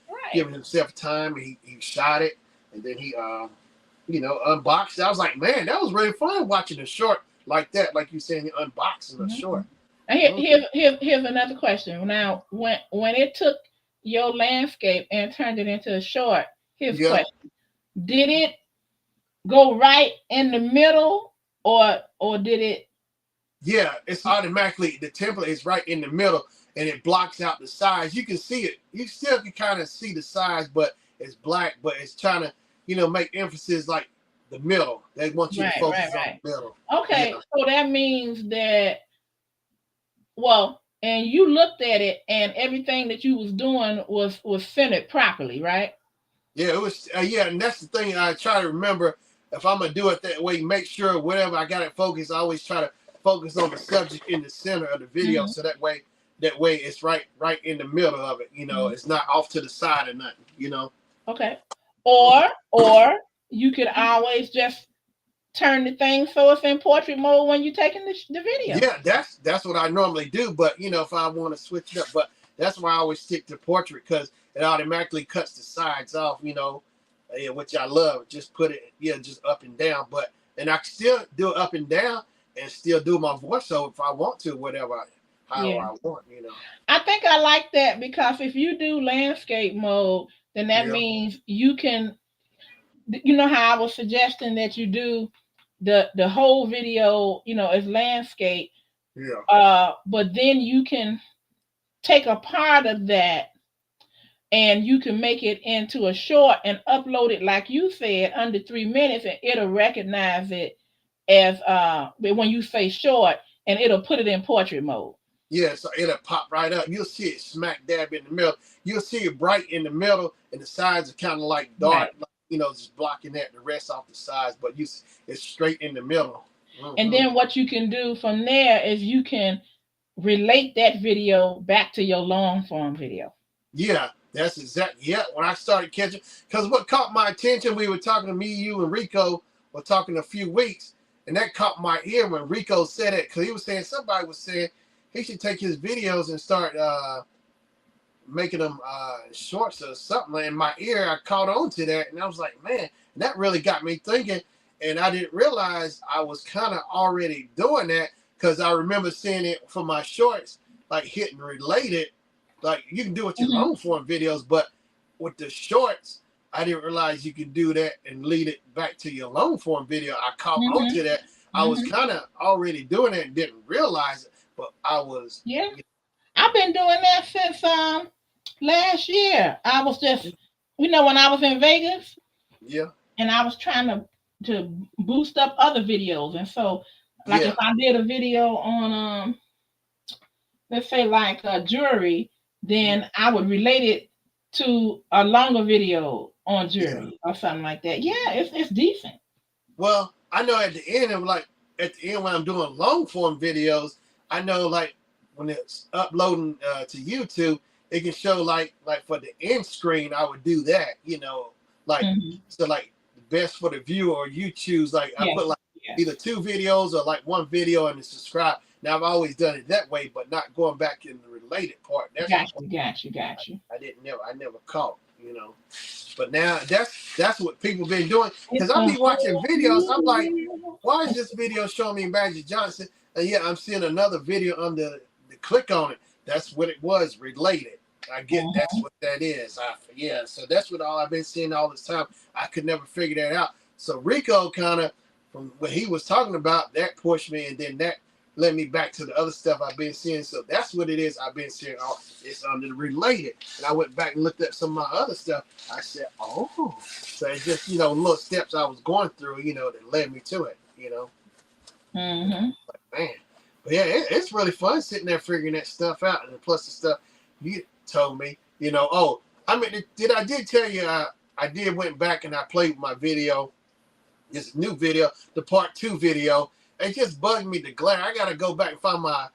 Right. Giving himself time. And he shot it, and then he unboxed it. I was like, man, that was really fun watching a short like that, like you saying, unboxing a short. And here's another question. Now, when it took your landscape and turned it into a short, here's a Yeah, question: did it go right in the middle, or did it? yeah. It's automatically the template is right in the middle, and it blocks out the sides. You can see it. You still can kind of see the sides, but it's black. But it's trying to, make emphasis like the middle. They want you to focus on the middle. Okay, Yeah, so that means that, well, and you looked at it, and everything that you was doing was centered properly, right? yeah. It was. Yeah, and that's the thing. I try to remember if I'm gonna do it that way. Make sure whatever I got it focused. I always try to focus on the subject in the center of the video, Mm-hmm. so that way it's right in the middle of it. Mm-hmm. It's not off to the side or nothing. Okay. Or you could always just turn the thing so it's in portrait mode when you're taking the video. Yeah, that's what I normally do. But if I want to switch it up, but that's why I always stick to portrait because it automatically cuts the sides off. Yeah, which I love. Just put it, just up and down. And I can still do it up and down and still do my voiceover if I want to, however I want. I think I like that because if you do landscape mode, then that Yeah, means you can, how I was suggesting that you do the whole video, as landscape, yeah, but then you can take a part of that and you can make it into a short and upload it like you said under 3 minutes, and it'll recognize it as when you say short, and it'll put it in portrait mode. yeah. So it'll pop right up. You'll see it smack dab in the middle. You'll see it bright in the middle, and the sides are kind of like dark, Right. just blocking the rest off the sides. But it's straight in the middle. And then what you can do from there is you can relate that video back to your long form video. Yeah, that's exactly. Yeah, when I started catching, because what caught my attention, we were talking to me, you, and Rico were talking a few weeks, and that caught my ear when Rico said it, because he was saying somebody was saying he should take his videos and start making them shorts or something. In my ear, I caught on to that, and I was like, man, that really got me thinking, and I didn't realize I was kind of already doing that because I remember seeing it for my shorts, like hitting related. Like you can do it with your long form videos, but with the shorts, I didn't realize you could do that and lead it back to your long form video. I caught onto that. I was kind of already doing it and didn't realize it, but I was. Yeah, I've been doing that since last year. I was just, when I was in Vegas, Yeah. and I was trying to boost up other videos, and so like Yeah. if I did a video on let's say like jewelry, then I would relate it to a longer video on jewelry or something like that. Yeah, it's decent. Well, I know at the end when I'm doing long form videos, I know like when it's uploading to YouTube, it can show like for the end screen, I would do that, like so like the best for the viewer, or you choose like I put like either 2 videos or like 1 video and subscribe. Now I've always done it that way, but not going back in the related part. That's Got you. I never caught, But now that's what people been doing. Because I'll be watching videos. I'm like, why is this video showing me Magic Johnson? And yeah, I'm seeing another video under the click on it. That's what it was, related. I get that's what that is. So that's what I've been seeing all this time. I could never figure that out. So Rico kind of, from what he was talking about, that pushed me, and then that led me back to the other stuff I've been seeing. So that's what it is I've been seeing. Oh, it's under the related. And I went back and looked at some of my other stuff. I said, oh. So it's just, little steps I was going through, that led me to it, Like, man. But yeah, it's really fun sitting there figuring that stuff out. And plus the stuff you told me, I did tell you I did went back and I played with my video. This new video, the part 2 video. it just bugged me the glare. I gotta go back and find my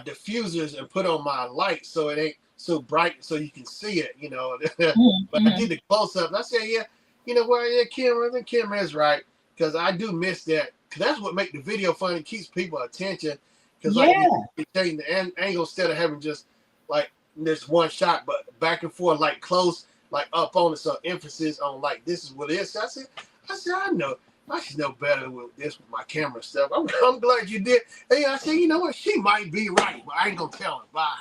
diffusers and put on my light so it ain't so bright so you can see it, you know. But I did the close up. I said, yeah, you know what, yeah, the camera is right because I do miss that. Cause that's what makes the video fun. It keeps people attention. Cause like you change the angle instead of having just like this one shot, but back and forth, like close, like up on it, so emphasis on like this is what it is. So I said, I know. I should know better with this with my camera stuff. I'm glad you did. Hey, I said, you know what? She might be right, but I ain't gonna tell her. Bye.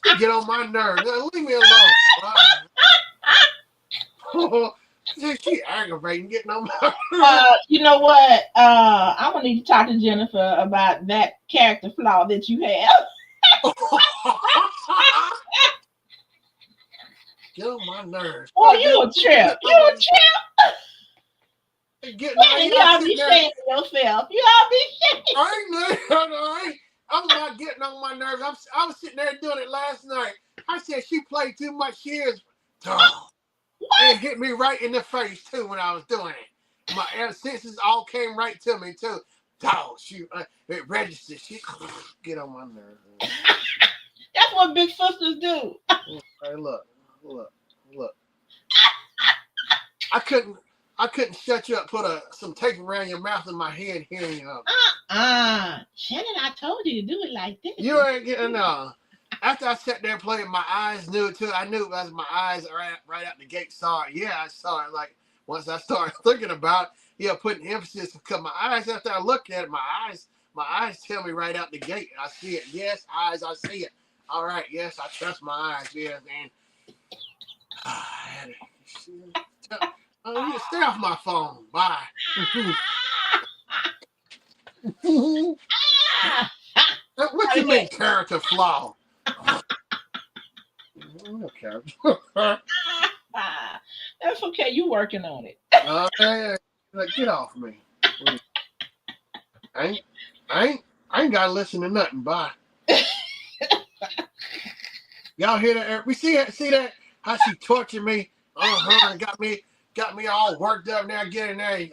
She get on my nerves. Leave me alone. Bye. She aggravating, getting on my nerves. You know what? I'm gonna need to talk to Jennifer about that character flaw that you have. Get on my nerves. Oh, you a trip. You a trip. You all be shaming yourself. You all be shaming. I'm not getting on my nerves. I was sitting there doing it last night. I said she played too much years. It hit me right in the face too when I was doing it. My senses all came right to me too. It registered. She get on my nerves. That's what big sisters do. Hey, look. I couldn't shut you up. Put some tape around your mouth and my head hearing you up. Shannon, I told you to do it like this. You ain't getting After I sat there and played, my eyes knew it too. I knew it as my eyes right out the gate saw it. Yeah, I saw it. Like once I started thinking about it, putting emphasis because my eyes. After I looked at it, my eyes tell me right out the gate. I see it. Yes, eyes, I see it. All right. Yes, I trust my eyes. Yes, and you stay off my phone. Bye. What you mean character flaw? That's okay. You working on it. Okay, get off me. I ain't gotta listen to nothing. Bye. Y'all hear that? We see that? How she tortured me? And got me all worked up. Now getting there.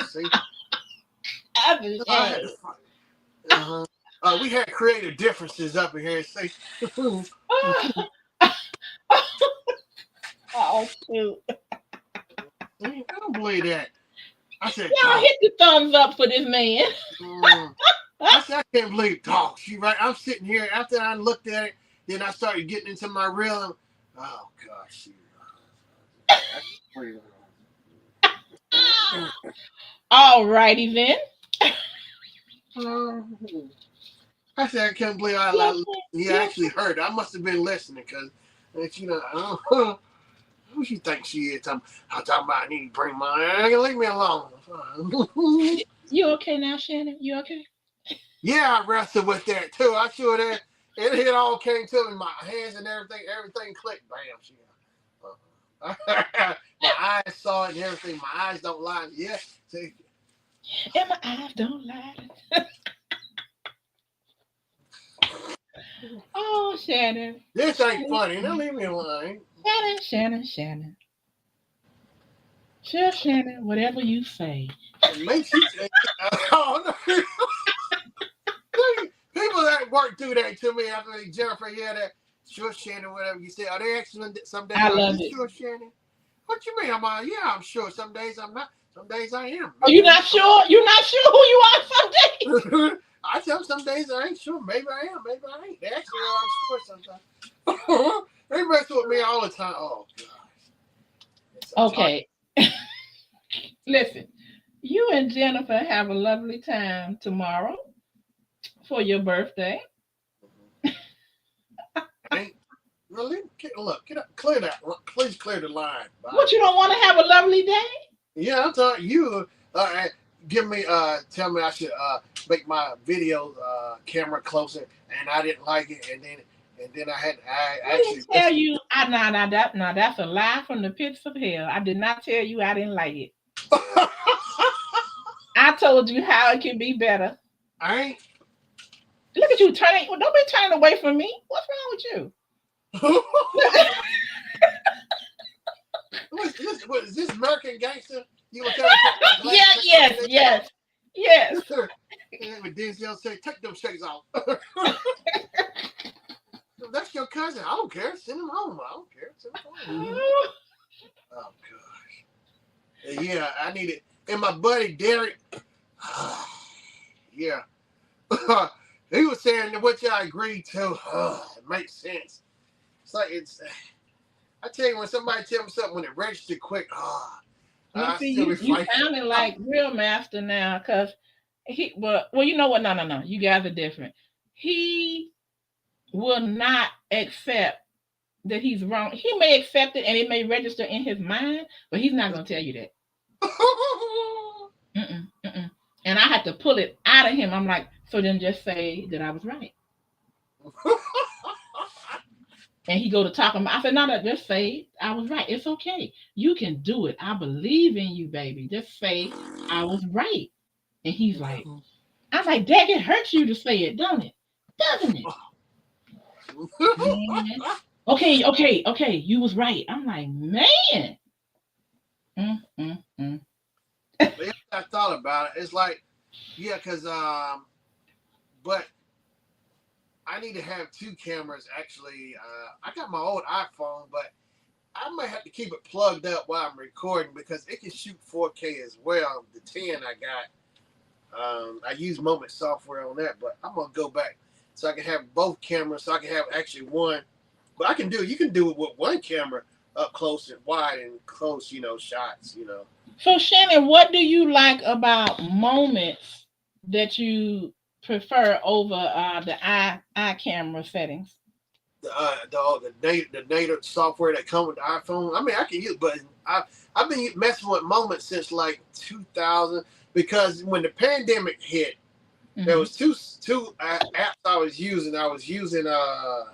See. We had creative differences up in here. See. Oh, shoot. I don't believe that. I said, y'all hit the thumbs up for this man. I said, I can't believe dog. She right. I'm sitting here after I looked at it. Then I started getting into my reel. Oh gosh. All righty then. I said, I can't believe he actually heard. I must have been listening because, who she thinks she is? I'm talking about I need to bring my. Leave me alone. You okay now, Shannon? You okay? Yeah, I wrestled with that too. I sure that it all came to me. My hands and everything clicked. Bam. My eyes saw it and everything. My eyes don't lie. Yeah. See? And my eyes don't lie. Oh, Shannon. This ain't funny. Now leave me alone. Shannon. Sure, Shannon, whatever you say. It makes you say, people that work do that to me after Jennifer, that sure Shannon, whatever you say. Are they excellent some days? I love it. Sure, Shannon. What you mean? I'm sure. Some days I'm not. Some days I am. Are you not sure? You're not sure who you are some days? I tell them some days I ain't sure. Maybe I am. Maybe I ain't. They actually are sure sometimes. They mess with me all the time. Oh, gosh. Okay. Listen, you and Jennifer have a lovely time tomorrow for your birthday. Really? Look, get up, clear that. Please clear the line. Bye. What, you don't want to have a lovely day? Yeah, I'm talking you. Tell me I should make my video camera closer, and I didn't like it, and then I actually tell you. Now that's a lie from the pits of hell. I did not tell you I didn't like it. I told you how it can be better. I ain't. Look at you turning. Well, don't be turning away from me. What's wrong with you? What is this American Gangster? You gonna tell me to take my Yes, yes, yes. And when Denzel said, take them shades off. That's your cousin. I don't care. Send him home. I don't care. Send him home. Oh gosh. Yeah, I need it. And my buddy Derek. Yeah. He was saying that which I agreed to. It makes sense. It's like I tell you, when somebody tell me something when it registers quick, Well, I see, still you reflect. sounding like real master now, cause well, you know what? No. You guys are different. He will not accept that he's wrong. He may accept it and it may register in his mind, but he's not gonna tell you that. Mm-mm. And I had to pull it out of him. I'm like, so then just say that I was right. And he go to talk about. I said, no, just say I was right. It's okay. You can do it. I believe in you, baby. Just say I was right. And he's like, I'm like, Dad, it hurts you to say it, don't it? Doesn't it? Man. Okay. You was right. I'm like, man. Mm. Yeah, I thought about it. It's like, yeah, because but I need to have two cameras actually. I got my old iPhone, but I might have to keep it plugged up while I'm recording because it can shoot 4K as well. The 10 I got, I use Moment software on that, but I'm gonna go back so I can have both cameras. So I can have actually one, but you can do it with one camera up close and wide and close, shots. So Shannon, what do you like about moments that you prefer over the eye camera settings? The native software that comes with the iPhone. I mean, I can use, but I've been messing with Moments since like 2000 because when the pandemic hit, there was two apps I was using. I was using oh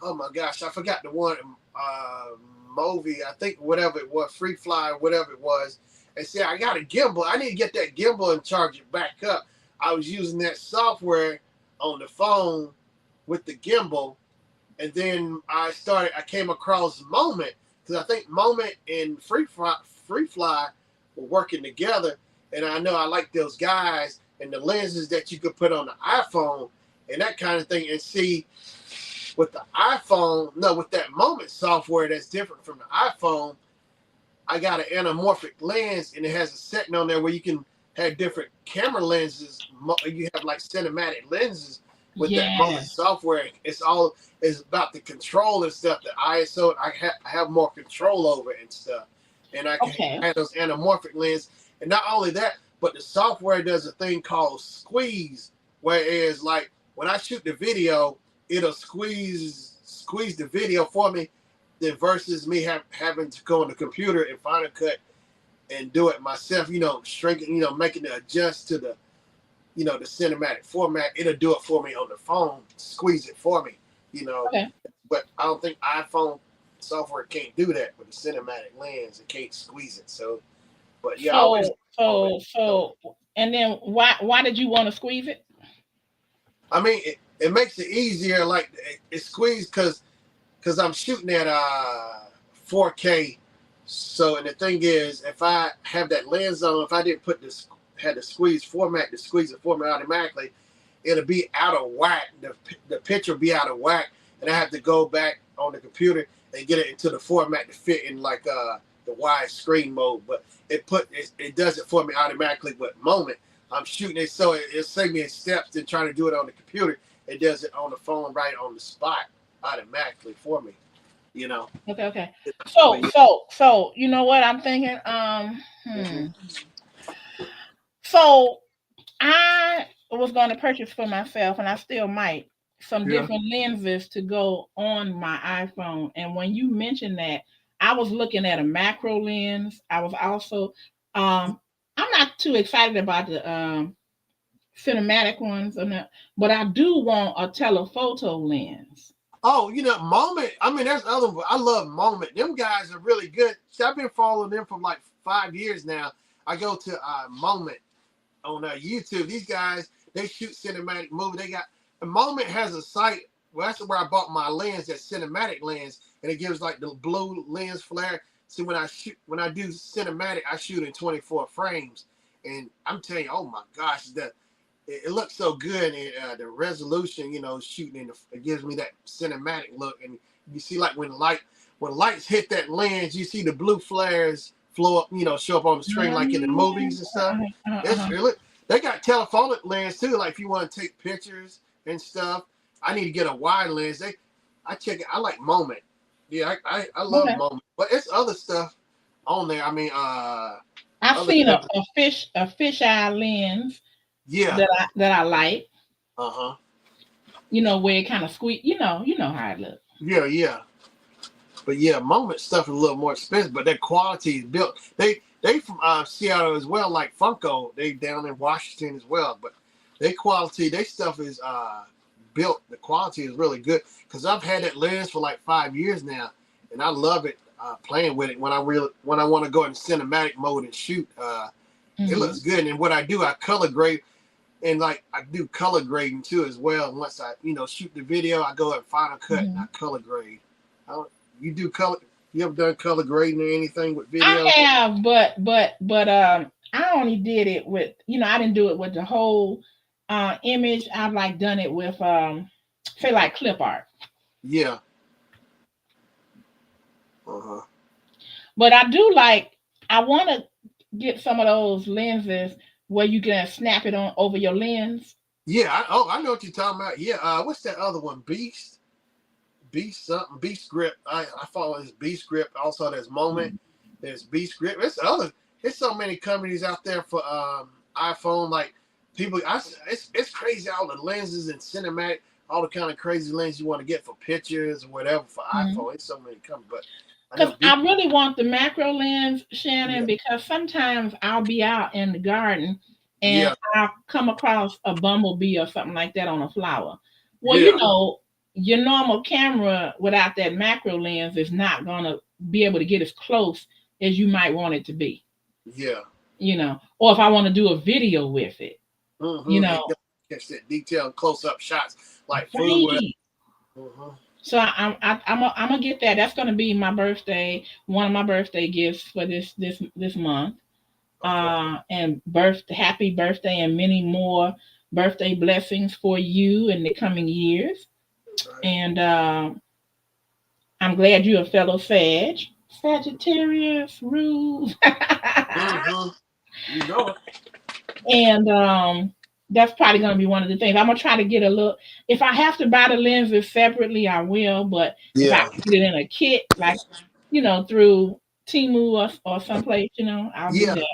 my gosh, I forgot the one Movi, I think whatever it was, Free Fly, whatever it was. And see, I got a gimbal. I need to get that gimbal and charge it back up. I was using that software on the phone with the gimbal, and then I came across Moment because I think Moment and Free Fly were working together, and I know I like those guys and the lenses that you could put on the iPhone and that kind of thing. And see, with the iPhone, no, with that Moment software that's different from the iPhone, I got an anamorphic lens, and it has a setting on there where you can have different camera lenses. You have like cinematic lenses with that Moment software. It's about the control and stuff. The ISO, I have more control over it and stuff. And I can have those anamorphic lens. And not only that, but the software does a thing called squeeze, whereas like when I shoot the video, it'll squeeze the video for me, then versus me having to go on the computer and Final Cut and do it myself, shrinking, making it adjust to the, the cinematic format. It'll do it for me on the phone, squeeze it for me, Okay. But I don't think iPhone software can't do that with the cinematic lens. It can't squeeze it. So, but yeah. So, and then why did you want to squeeze it? I mean, it makes it easier. Like it squeezed because I'm shooting at 4K. So, and the thing is, if I have that lens on, if I didn't had the squeeze it for me automatically, it'll be out of whack. The picture will be out of whack, and I have to go back on the computer and get it into the format to fit in like the wide screen mode. But it does it for me automatically with Moment. I'm shooting it, so it'll save me in steps than trying to do it on the computer. It does it on the phone right on the spot automatically for me. Okay. So you know what I'm thinking? So I was going to purchase for myself, and I still might, some different lenses to go on my iPhone. And when you mentioned that, I was looking at a macro lens. I was also, I'm not too excited about the cinematic ones, but I do want a telephoto lens. Oh, Moment. I mean, there's other. I love Moment. Them guys are really good. See, I've been following them for like 5 years now. I go to Moment on YouTube. These guys, they shoot cinematic movie. Moment has a site. Well, that's where I bought my lens, that cinematic lens, and it gives like the blue lens flare. see when I do cinematic, I shoot in 24 frames, and I'm telling you, oh my gosh, it looks so good, and the resolution, shooting it gives me that cinematic look, and you see like when lights hit that lens, you see the blue flares flow up, show up on the screen like in the movies and stuff. It's really they got telephonic lens too, like if you want to take pictures and stuff. I need to get a wide lens. I check it. I like Moment. Yeah, I love Moment, but it's other stuff on there. I mean, I've seen a fisheye lens. Yeah. That I like. Uh-huh. Where it kind of squeak. You know how it looks. Yeah. But yeah, Moment stuff is a little more expensive, but their quality is built. They from Seattle as well, like Funko. They down in Washington as well, but their stuff is built. The quality is really good because I've had that lens for like 5 years now, and I love it playing with it when I want to go in cinematic mode and shoot. It looks good, and what I do, I color grade. And like I do color grading too as well. Once I, shoot the video, I go at Final Cut and I color grade. You do color? You ever done color grading or anything with video? I have, but I only did it with, I didn't do it with the whole image. I've like done it with say like clip art. Yeah. But I do I want to get some of those lenses where you can snap it on over your lens. Yeah. I know what you're talking about. Yeah. What's that other one? Beast something. Beast Grip. I follow this Beast Grip. Also, there's Moment. There's Beast Grip. There's so many companies out there for iPhone. Like people, it's crazy. All the lenses and cinematic, all the kind of crazy lenses you want to get for pictures or whatever for iPhone. It's so many companies, but. Because I really want the macro lens, Shannon, because sometimes I'll be out in the garden and I'll come across a bumblebee or something like that on a flower. Well, your normal camera without that macro lens is not going to be able to get as close as you might want it to be. Yeah. Or if I want to do a video with it, catch that detail and close-up shots like food. So I'm gonna get that. That's gonna be my birthday. One of my birthday gifts for this month. And happy birthday and many more birthday blessings for you in the coming years. Right. And I'm glad you're a fellow Sagittarius rules. You know it. And that's probably going to be one of the things. I'm going to try to get a look. If I have to buy the lenses separately, I will. But if I can get it in a kit, like, through Temu or someplace, I'll do that.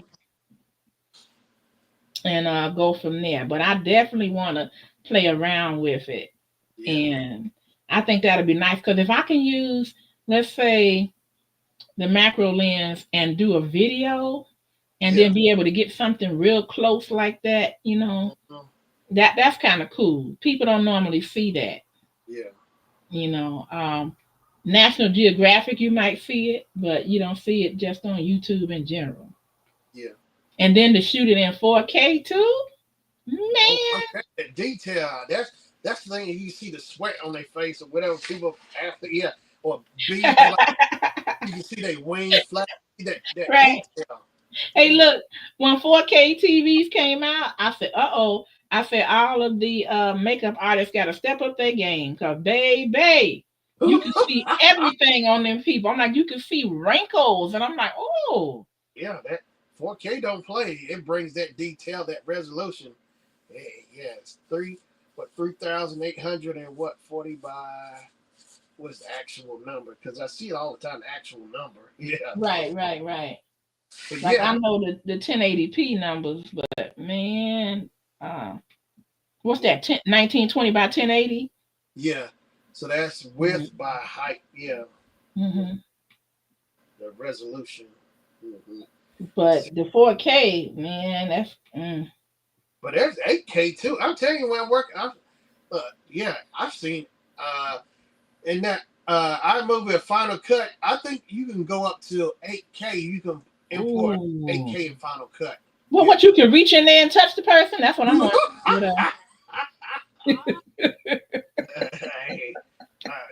And go from there. But I definitely want to play around with it. Yeah. And I think that'll be nice. Because if I can use, let's say, the macro lens and do a video, and then be able to get something real close like that, that's kind of cool. People don't normally see that. Yeah. National Geographic, you might see it, but you don't see it just on YouTube in general. Yeah. And then to shoot it in 4K too, man. That detail. That's the thing. You see the sweat on their face or whatever. People after, or bees, you can see their wings flap. That right. Detail. Hey, look, when 4K TVs came out, I said, uh-oh. I said, all of the makeup artists got to step up their game because, baby, you can see everything on them people. I'm like, you can see wrinkles. And I'm like, oh. Yeah, that 4K don't play. It brings that detail, that resolution. It's 3,800 and 40 by, what's the actual number? Because I see it all the time, the actual number. Yeah. Right. Like I know the 1080p numbers, but man, what's that? 1920 by 1080? Yeah, so that's width by height. Yeah. The resolution. But the 4K, man, that's. But there's 8K too. I'm telling you, when I'm working, I've seen in that iMovie Final Cut. I think you can go up to 8K. You can import 8K in Final Cut. Well, what you can reach in there and touch the person? That's what I'm on.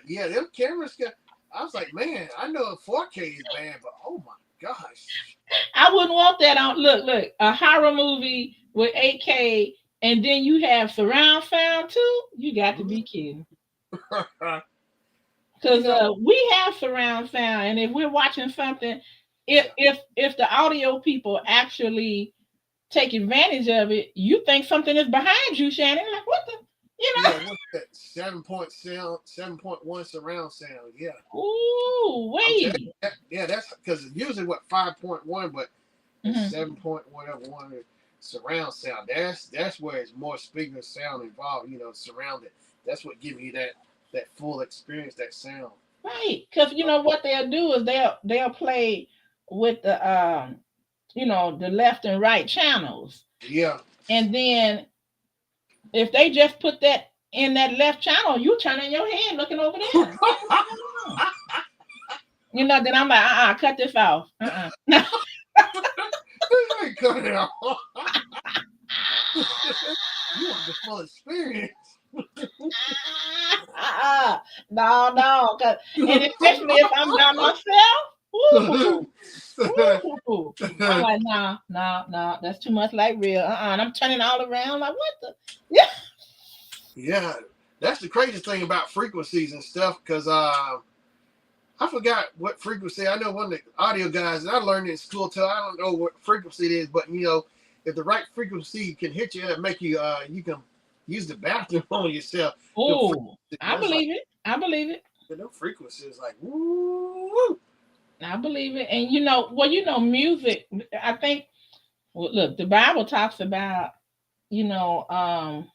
Them cameras got. I was like, man, I know 4K is bad, but oh my gosh. I wouldn't want that on. Look, a horror movie with 8K, and then you have surround sound too. You got to be kidding. You Because know, we have surround sound, and if we're watching something, if the audio people actually take advantage of it, you think something is behind you, Shannon. Like what the, yeah, what's that? 7.1 surround sound. Yeah. Ooh, I'm telling wait. you, yeah, that's because usually what 5.1, but it's Mm-hmm. 7 point whatever one is surround sound. That's where it's more speaker sound involved. Surrounded. That's what gives you that full experience, that sound. Right, because you know what they'll do is they'll play with the left and right channels, Yeah. and then if they just put that in that left channel, you turning your head looking over there. Like, what's going on? Then I'm like, cut this off. Cut it off. You want the full experience. No, and especially if I'm by myself. Ooh, ooh. I'm like, nah, that's too much like real. And I'm turning all around like, what the? Yeah. Yeah, that's the craziest thing about frequencies and stuff. Because I forgot what frequency. I know one of the audio guys, and I learned it in school too. I don't know what frequency it is, but if the right frequency can hit you and make you, you can use the bathroom on yourself. Oh, I believe it. I believe it. The frequency is like, woo. I believe it. And music. I think. Well, look, the Bible talks about the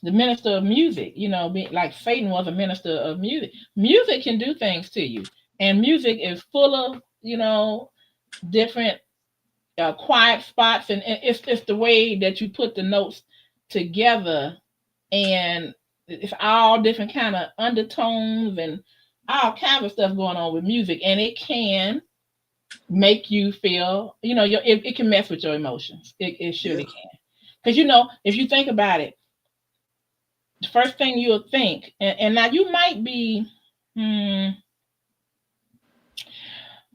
minister of music. Like Satan was a minister of music. Music can do things to you, and music is full of different quiet spots, and it's the way that you put the notes together, and it's all different kind of undertones and all kinds of stuff going on with music, and it can make you feel, it can mess with your emotions. It surely can, because if you think about it, the first thing you'll think, and now you might be,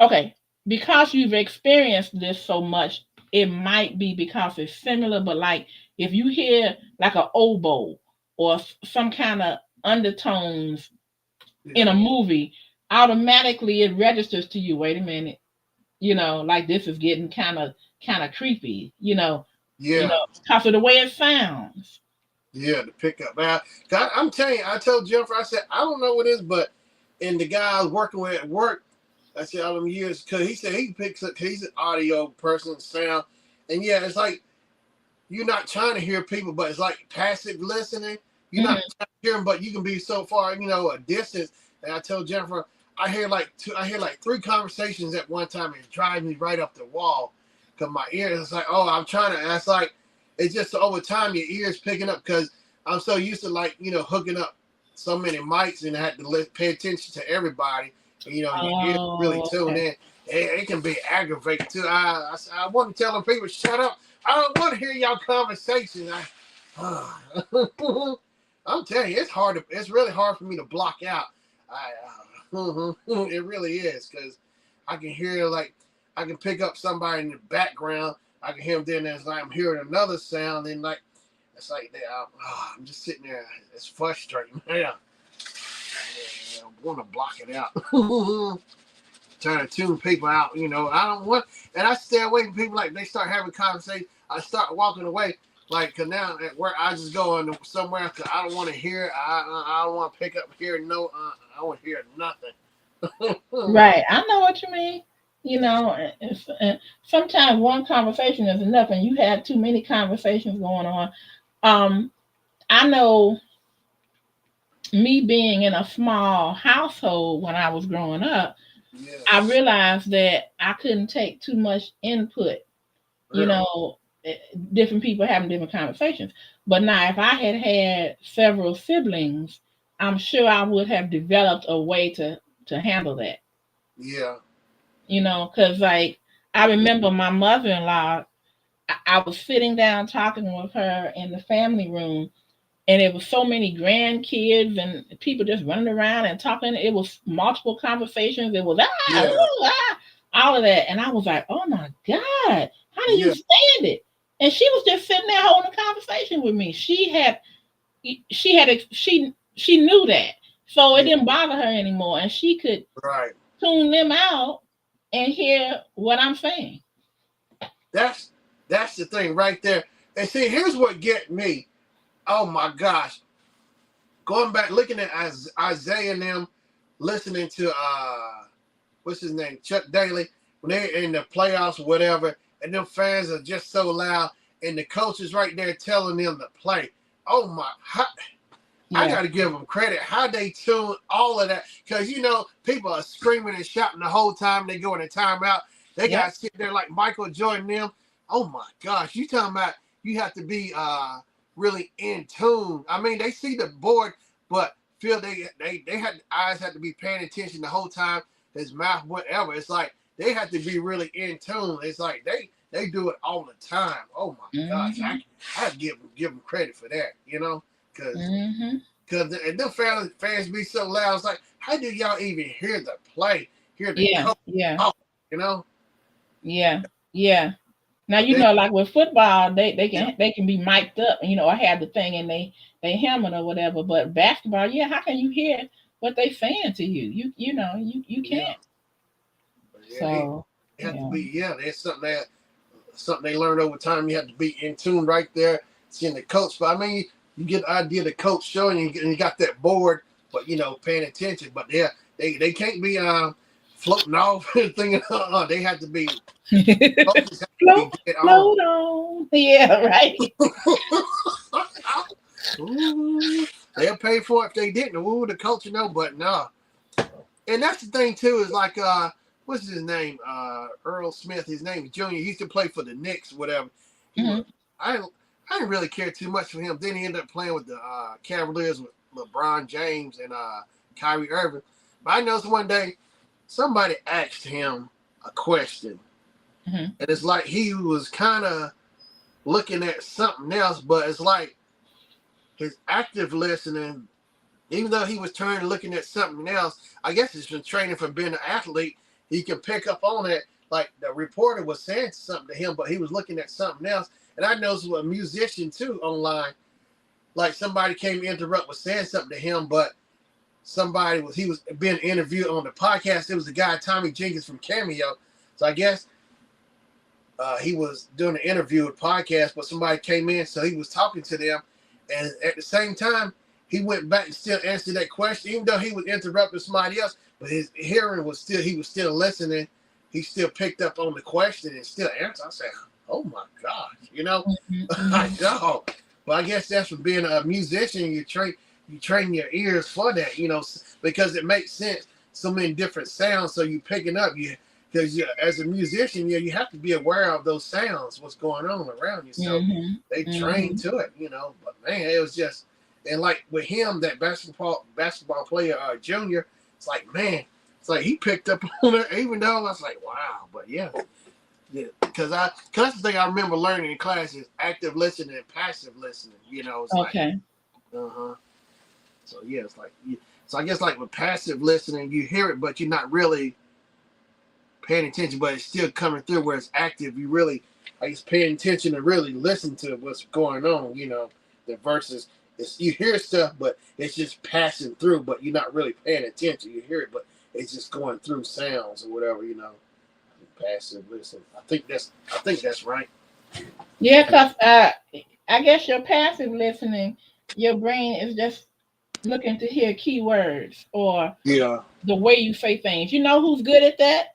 okay, because you've experienced this so much, it might be because it's similar, but like if you hear like an oboe or some kind of undertones in a movie, automatically it registers to you. Wait a minute, like this is getting kind of creepy, Yeah. because of the way it sounds. Yeah, the pickup. I'm telling you, I told Jennifer, I said, I don't know what it is, but and the guy I was working with at work, I said all them years, because he said he picks up, he's an audio person, sound. And yeah, it's like you're not trying to hear people, but it's like passive listening. You're not trying to hear them, but you can be so far, a distance. And I told Jennifer, I hear like 3 conversations at one time, and it drives me right up the wall. Because my ears, it's like, oh, I'm trying to, and it's like, it's just over time your ears picking up, because I'm so used to hooking up so many mics and I had to pay attention to everybody. And, your ears really tune in. It can be aggravating too. I want to tell them people, shut up. I don't want to hear y'all conversation. I'm telling you, it's really hard for me to block out. It really is, because I can hear, like, I can pick up somebody in the background. I can hear them then. It's like I'm hearing another sound, and like it's like I'm just sitting there. It's frustrating. Yeah, I want to block it out. Trying to tune people out. I don't want, and I stay away from people. Like they start having conversations, I start walking away. Like, cause now at work I just go on somewhere because I don't want to hear. I don't want to pick up here. No, I don't want to hear nothing. Right, I know what you mean. Sometimes one conversation is enough, and you have too many conversations going on. I know, me being in a small household when I was growing up, Yes. I realized that I couldn't take too much input. Different people having different conversations. But now, if I had several siblings, I'm sure I would have developed a way to handle that. Yeah. Because like I remember my mother-in-law, I was sitting down talking with her in the family room, and it was so many grandkids and people just running around and talking. It was multiple conversations. It was Yeah. ooh, all of that, and I was like, "Oh my God, how do you Yeah. stand it?" And she was just sitting there holding a conversation with me. She knew that, so it Yeah. didn't bother her anymore, and she could Right. tune them out and hear what I'm saying. That's the thing right there. And see, here's what get me. Oh my gosh. Going back, looking at Isaiah and them, listening to what's his name, Chuck Daly, when they're in the playoffs or whatever, and them fans are just so loud, and the coach is right there telling them to play. Oh my, I Yeah, got to give them credit how they tune all of that, because people are screaming and shouting the whole time they go in a timeout. They got yep, to sit there like Michael Jordan them. Oh my gosh, you talking about you have to be really in tune. I mean, they see the board, but feel they had eyes had to be paying attention the whole time. His mouth, whatever. It's like they have to be really in tune. It's like they do it all the time. Oh my gosh, mm-hmm. I give them credit for that. Because Mm-hmm. and them fans be so loud. It's like, how do y'all even hear the play? Hear the Yeah, coach yeah, talk? You know? yeah, yeah. Now But you they, know, like with football, they yeah, can be mic'd up, or have the thing in they helmet or whatever. But basketball, yeah, how can you hear what they saying to you? You yeah, can't. but yeah. So They have to yeah, be. Yeah, there's something they learned over time. You have to be in tune right there, seeing the coach. But I mean, you get the idea of the coach showing you, and you got that board, but paying attention. But yeah, they can't be floating off and thinking. They have to be. Coaches have to be float dead on. float on. Yeah, right. Ooh, they'll pay for it if they didn't. Ooh, the coach but no. And that's the thing too, is like what's his name? Earl Smith, his name is Junior. He used to play for the Knicks, whatever. He Hmm. was I didn't really care too much for him. Then he ended up playing with the Cavaliers with LeBron James and Kyrie Irving. But I noticed one day somebody asked him a question. Hmm. And it's like he was kind of looking at something else, but it's like his active listening, even though he was turned looking at something else, I guess it's from training from being an athlete. He can pick up on it. Like the reporter was saying something to him, but he was looking at something else. And I noticed with a musician too online, like somebody came to interrupt was saying something to him, but he was being interviewed on the podcast. It was the guy Tommy Jenkins from Cameo. So I guess he was doing an interview with podcast, but somebody came in, so he was talking to them, and at the same time, he went back and still answered that question, even though he was interrupting somebody else. But his hearing was still, he was still listening. He still picked up on the question and still answered. I said, "Oh my gosh," I Hmm. know. But I guess that's from being a musician. You train your ears for that, because it makes sense. So many different sounds, so you picking up because as a musician, you have to be aware of those sounds, what's going on around you. So Hmm. they train Hmm. to it, But man, it was just, and like with him, that basketball player, Junior, it's like, man, it's like he picked up on it, even though I was like, wow. But yeah, because that's the thing I remember learning in class is active listening and passive listening. It's like, Okay. uh huh. So yeah, it's like, so I guess like with passive listening, you hear it, but you're not really paying attention, but it's still coming through. Where it's active, you really, I guess, paying attention and really listen to what's going on. The verses, you hear stuff, but it's just passing through, but you're not really paying attention. You hear it, but it's just going through sounds or whatever. Passive listen. I think that's right. Yeah, cause I guess your passive listening, your brain is just looking to hear keywords or Yeah. the way you say things. You know who's good at that?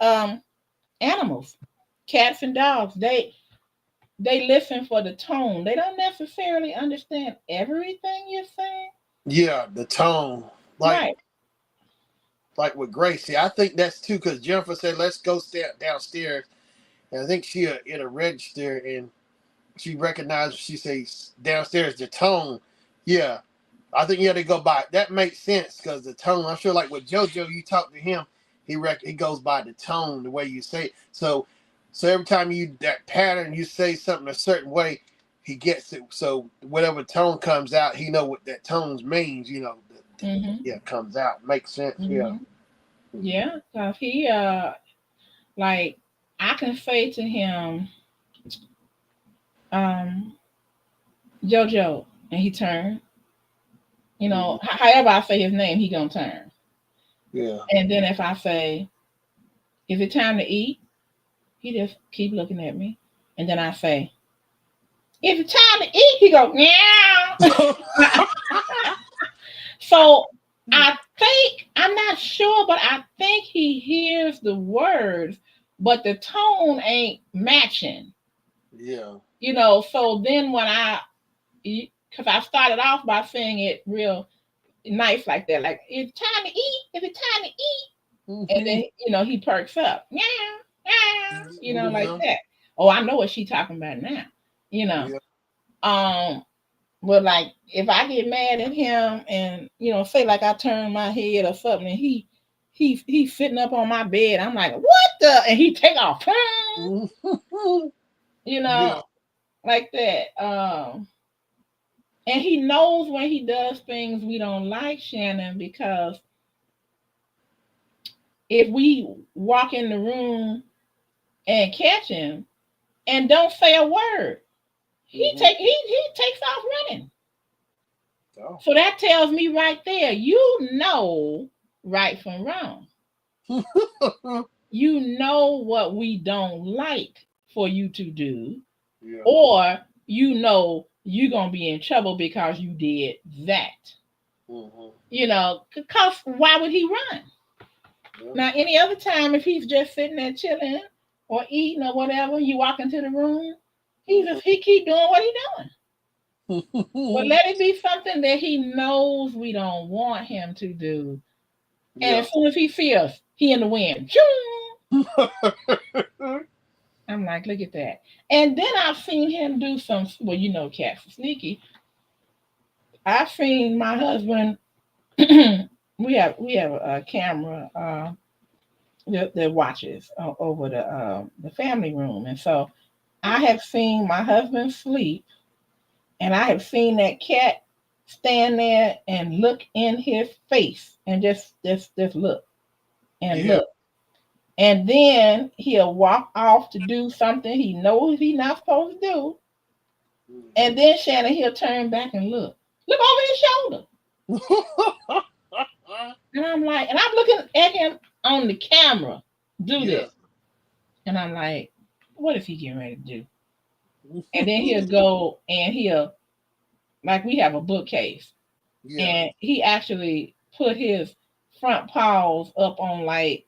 Animals, cats and dogs. They listen for the tone. They don't necessarily understand everything you're saying. Yeah, the tone, like Right. with Gracie, I think that's too. Because Jennifer said, "Let's go downstairs," and I think she in a register and she recognized. She says downstairs the tone. Yeah, I think they go by. That makes sense because the tone. I'm sure, like with JoJo, you talk to him, he goes by the tone, the way you say it. So every time you that pattern, you say something a certain way, he gets it. So whatever tone comes out, he know what that tones means. You know, yeah, comes out makes sense. Yeah, Yeah, because he like I can say to him, JoJo, and he turned. You know, however I say his name, he gonna turn. Yeah. And then if I say, "Is it time to eat?" He just keep looking at me, and then I say, "Is it time to eat?" He go, "Meow." So I think I'm not sure, but I think he hears the words, but the tone ain't matching. Yeah. You know, so then when because I started off by saying it real nice like that, like it's time to eat, if it's time to eat, and then he perks up, yeah, like that. Oh, I know what she talking about now, Yeah. But like if I get mad at him and say like I turn my head or something, and he's sitting up on my bed, I'm like, what the, and he take off, Yeah. like that. And he knows when he does things we don't like, Shannon, because if we walk in the room and catch him and don't say a word, he takes off running. Oh. So that tells me right there, you know right from wrong. You know what we don't like for you to do, or you're gonna be in trouble because you did that. Because why would he run? Now, any other time, if he's just sitting there chilling or eating or whatever, you walk into the room, he keep doing what he's doing. But let it be something that he knows we don't want him to do. And as soon as he feels he in the wind, I'm like, look at that. And then I've seen him do some, well, cats are sneaky. I've seen my husband, we have a camera that watches over the family room. And so I have seen my husband sleep, and I have seen that cat stand there and look in his face and just look and look. And then he'll walk off to do something he knows he's not supposed to do. And then Shannon, he'll turn back and look over his shoulder. And I'm like, and I'm looking at him on the camera do this. And I'm like, what is he getting ready to do? And then he'll go and like we have a bookcase. And he actually put his front paws up on like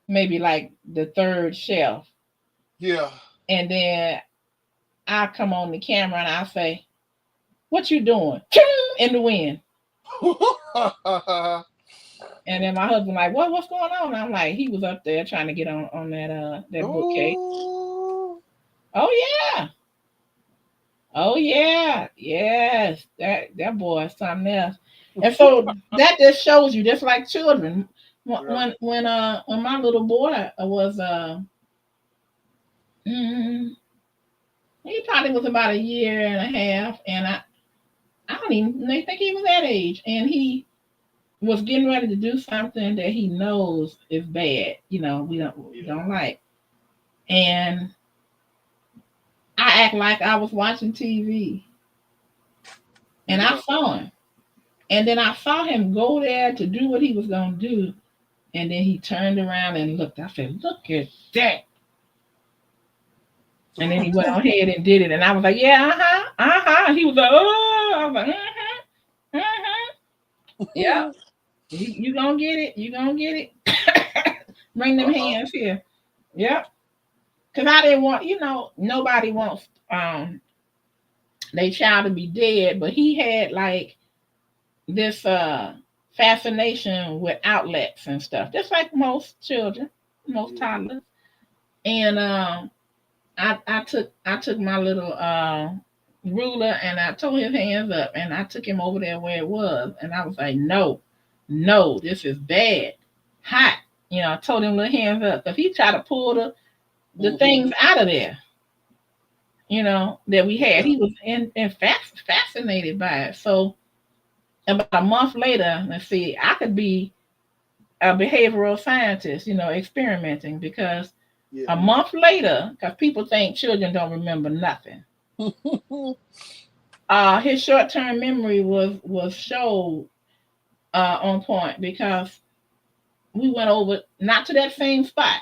maybe like the third shelf. Yeah. And then I come on the camera and I say, what you doing? In the wind. And then my husband like, what's going on? I'm like, he was up there trying to get on that bookcase. Oh yeah. Oh yeah. Yes. That boy is something else. And so that just shows you, just like children. When my little boy was he probably was about a year and a half, and I don't even think he was that age, and he was getting ready to do something that he knows is bad. We don't like, and I act like I was watching TV, and I saw him, and then I saw him go there to do what he was gonna do, and then he turned around and looked. I said, "Look at that." And then he went ahead and did it. And I was like, yeah, He was like, oh, I was like, yeah. You gonna get it. You gonna get it. Bring them hands here. Yep. Because I didn't want, nobody wants their child to be dead. But he had like this fascination with outlets and stuff. Just like most children, most toddlers. And I took my little ruler and I tore his hands up and I took him over there where it was, and I was like, no, this is bad, hot. I told him little hands up because he tried to pull the things out of there. that we had. He was fascinated by it. So about a month later, let's see, I could be a behavioral scientist, experimenting, because a month later, because people think children don't remember nothing. His short term memory was showed on point, because we went over, not to that same spot.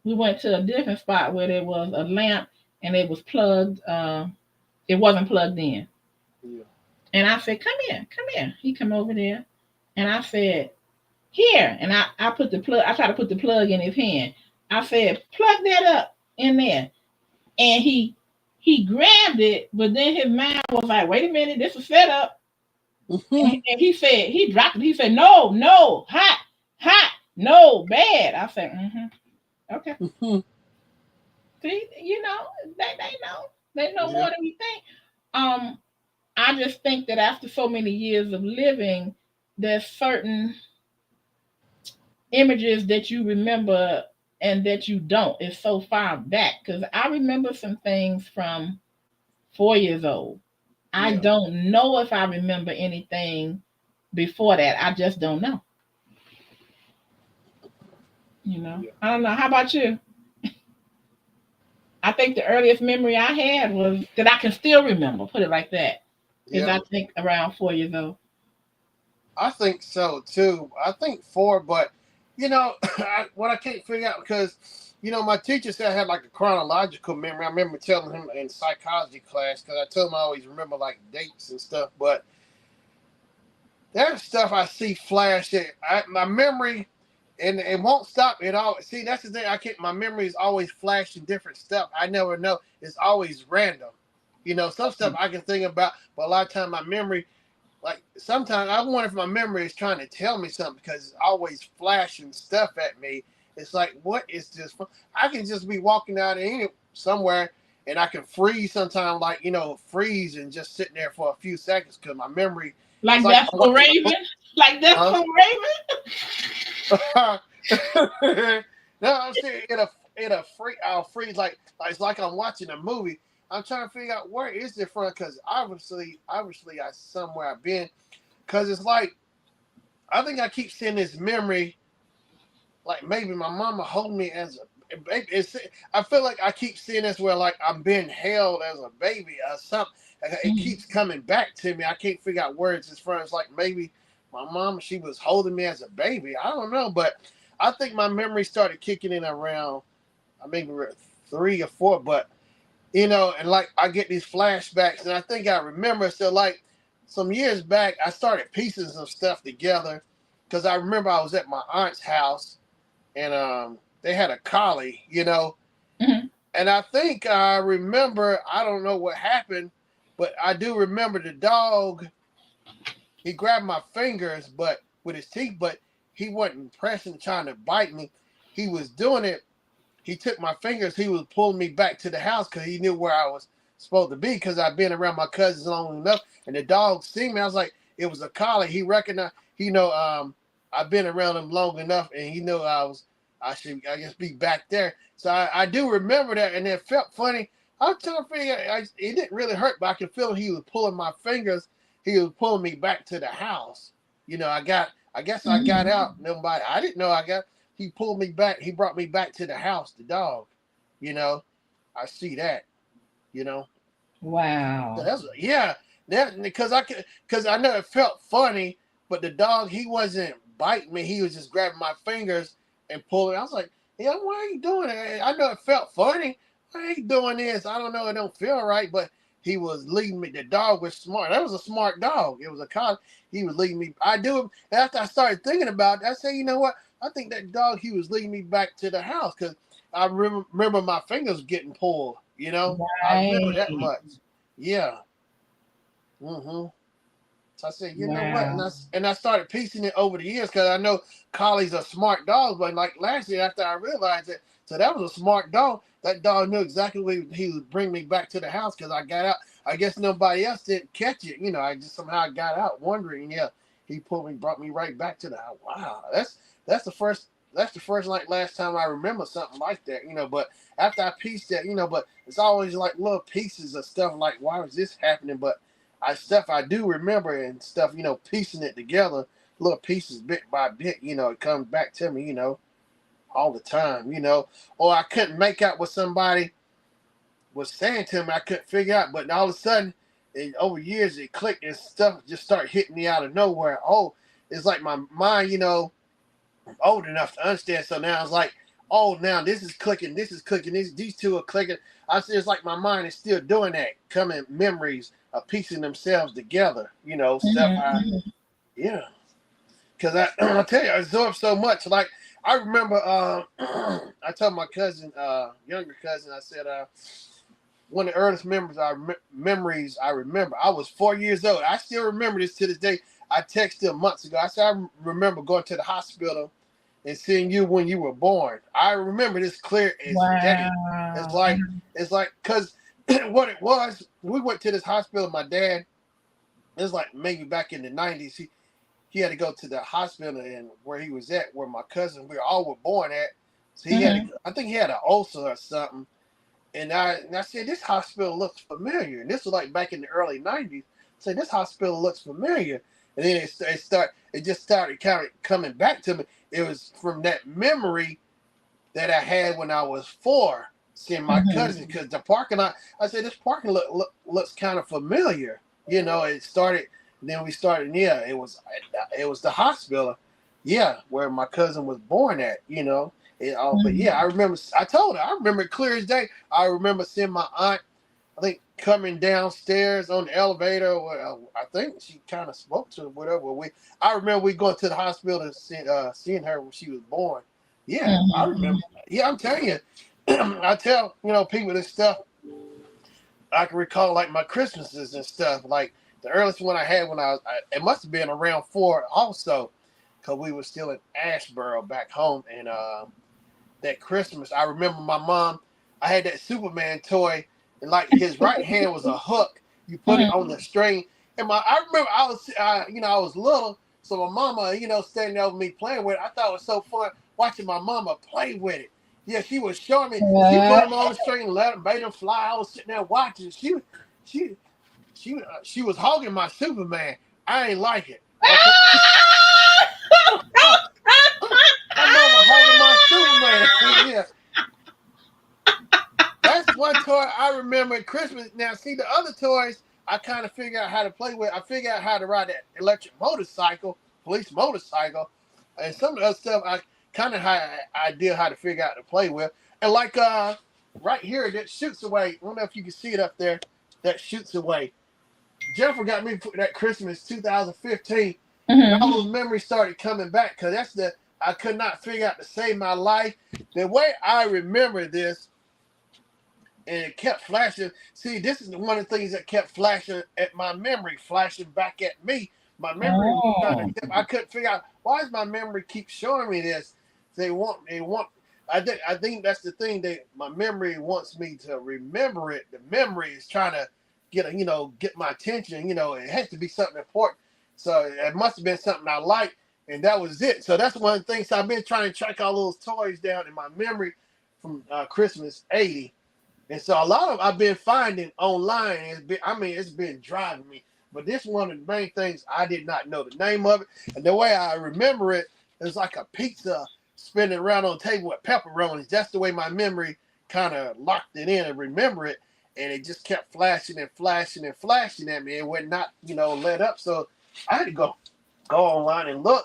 We went to a different spot where there was a lamp and it was plugged. It wasn't plugged in. Yeah. And I said, come here. He come over there, and I said, here. And I put the plug. I tried to put the plug in his hand. I said, plug that up in there. And he grabbed it, but then his mind was like, wait a minute, this is set up. And he said, he dropped it. He said, no, hot, no, bad. I said, okay. See, they know more than we think. I just think that after so many years of living, there's certain images that you remember and that you don't. It's so far back, because I remember some things from 4 years old. I don't know if I remember anything before that. I just don't know. I don't know. How about you? I think the earliest memory I had was that I can still remember. Put it like that. Is I think around 4 years old. I think so too. I think 4, but what I can't figure out, because my teacher said I had like a chronological memory. I remember telling him in psychology class, because I told him I always remember like dates and stuff. But there's stuff I see flash that my memory, and it won't stop at all. See, that's the thing. My memory is always flashing different stuff. I never know. It's always random. Some stuff I can think about, but a lot of time my memory, like sometimes I wonder if my memory is trying to tell me something, because it's always flashing stuff at me. It's like, what is this? I can just be walking out somewhere and I can freeze sometimes, like, freeze and just sitting there for a few seconds, because my memory. Like that's so Raven? Like that's so Raven? No, I'm saying I'll freeze like it's like I'm watching a movie. I'm trying to figure out where is it from, because obviously I somewhere I've been, because it's like I think I keep seeing this memory, like maybe my mama holding me as a baby. I feel like I keep seeing this where like I'm being held as a baby or something. It keeps coming back to me. I can't figure out where it's from. It's like maybe my mom, she was holding me as a baby. I don't know, but I think my memory started kicking in around maybe 3 or 4, but and like I get these flashbacks, and I think I remember. So like some years back, I started piecing some stuff together, because I remember I was at my aunt's house, and they had a collie, and I think I remember, I don't know what happened, but I do remember the dog. He grabbed my fingers, but with his teeth, but he wasn't pressing, trying to bite me. He was doing it. He took my fingers. He was pulling me back to the house, because he knew where I was supposed to be, because I've been around my cousins long enough. And the dog seen me. I was like, it was a collie. He recognized, I've been around him long enough, and he knew I should, I guess, be back there. So I do remember that, and it felt funny. I was trying to figure out, it didn't really hurt, but I could feel he was pulling my fingers. He was pulling me back to the house. I guess I got out. Nobody, I didn't know I got. He pulled me back. He brought me back to the house, the dog. I see that. Wow. So that because I know it felt funny, but the dog, he wasn't biting me. He was just grabbing my fingers and pulling. I was like, yeah, why are you doing it? I know it felt funny. Why are you doing this? I don't know. It don't feel right, but he was leading me. The dog was smart. That was a smart dog. It was a collie. He was leading me. After I started thinking about it, I said, you know what? I think that dog, he was leading me back to the house, because I remember my fingers getting pulled, Right. I remember that much. Yeah. So I said, you know what? And I started piecing it over the years, because I know collies are smart dogs, but like last year after I realized it, so that was a smart dog. That dog knew exactly where he would bring me back to the house, because I got out. I guess nobody else didn't catch it. I just somehow got out wondering. Yeah, he brought me right back to the house. Wow, that's the first that's the first like last time I remember something like that, you know. But after I pieced that, you know, but it's always like little pieces of stuff like why was this happening? But stuff I do remember and stuff, you know, piecing it together, little pieces bit by bit, you know, it comes back to me, you know, all the time, you know. Or I couldn't make out what somebody was saying to me, I couldn't figure out, but all of a sudden, over years it clicked and stuff just started hitting me out of nowhere. Oh, it's like my mind, you know, I'm old enough to understand. So now it's like, oh, now this is clicking, these two are clicking. I see it's like my mind is still doing that, coming memories of piecing themselves together, you know, stuff. Yeah, because I tell you, I absorbed so much. Like I remember, I told my cousin, younger cousin, I said, one of the earliest memories I remember. I was 4 years old. I still remember this to this day. I texted him months ago. I said I remember going to the hospital and seeing you when you were born. I remember this clear as day. It's like because what it was, we went to this hospital. My dad, it was like maybe back in the 90s. He had to go to the hospital and where he was at, where my cousin, we all were born at. So he had, I think he had an ulcer or something. And I said, this hospital looks familiar. And this was like back in the early 90s. I said, this hospital looks familiar. And then it just started kind of coming back to me. It was from that memory that I had when I was 4, seeing my cousin. Because the parking lot, I said, this parking lot looks kind of familiar. You know, it started, then we started, yeah, it was the hospital, yeah, where my cousin was born at, you know. But yeah, I remember. I told her. I remember it clear as day. I remember seeing my aunt. I think coming downstairs on the elevator. I think she kind of spoke to her, whatever. I remember we going to the hospital and seeing her when she was born. Yeah, I remember. Yeah, I'm telling you. I tell people this stuff. I can recall like my Christmases and stuff. Like the earliest one I had when it must have been around 4 also, because we were still in Asheboro back home and that Christmas, I remember my mom, I had that Superman toy, and like his right hand was a hook. You put it on the string. And I remember I was little, so my mama, standing over me playing with it. I thought it was so fun watching my mama play with it. Yeah, she was showing me. She put him on the string, made him fly. I was sitting there watching. She was hogging my Superman. I ain't like it. Okay? My mama holding my Superman. Yeah. That's one toy I remember at Christmas. Now, see, the other toys, I kind of figured out how to play with. I figured out how to ride that electric motorcycle, police motorcycle. And some of the other stuff, I kind of had an idea how to figure out to play with. And like right here, that shoots away. I don't know if you can see it up there. That shoots away. Jennifer got me for that Christmas 2015. And all those memories started coming back because I could not figure out to save my life. The way I remember this, and it kept flashing. See, this is one of the things that kept flashing at my memory, flashing back at me. My memory was kind of, I couldn't figure out why does my memory keep showing me this. They want. I think that's the thing. My memory wants me to remember it. The memory is trying to get my attention. It has to be something important. So it must have been something I liked, and that was it. So that's one of the things I've been trying to track all those toys down in my memory from Christmas '80. And so a lot of I've been finding online. It's been driving me. But this one of the main things I did not know the name of it, and the way I remember it is like a pizza spinning around on the table with pepperonis. That's the way my memory kind of locked it in and remember it, and it just kept flashing and flashing and flashing at me. It would not, let up. So I had to go online and look,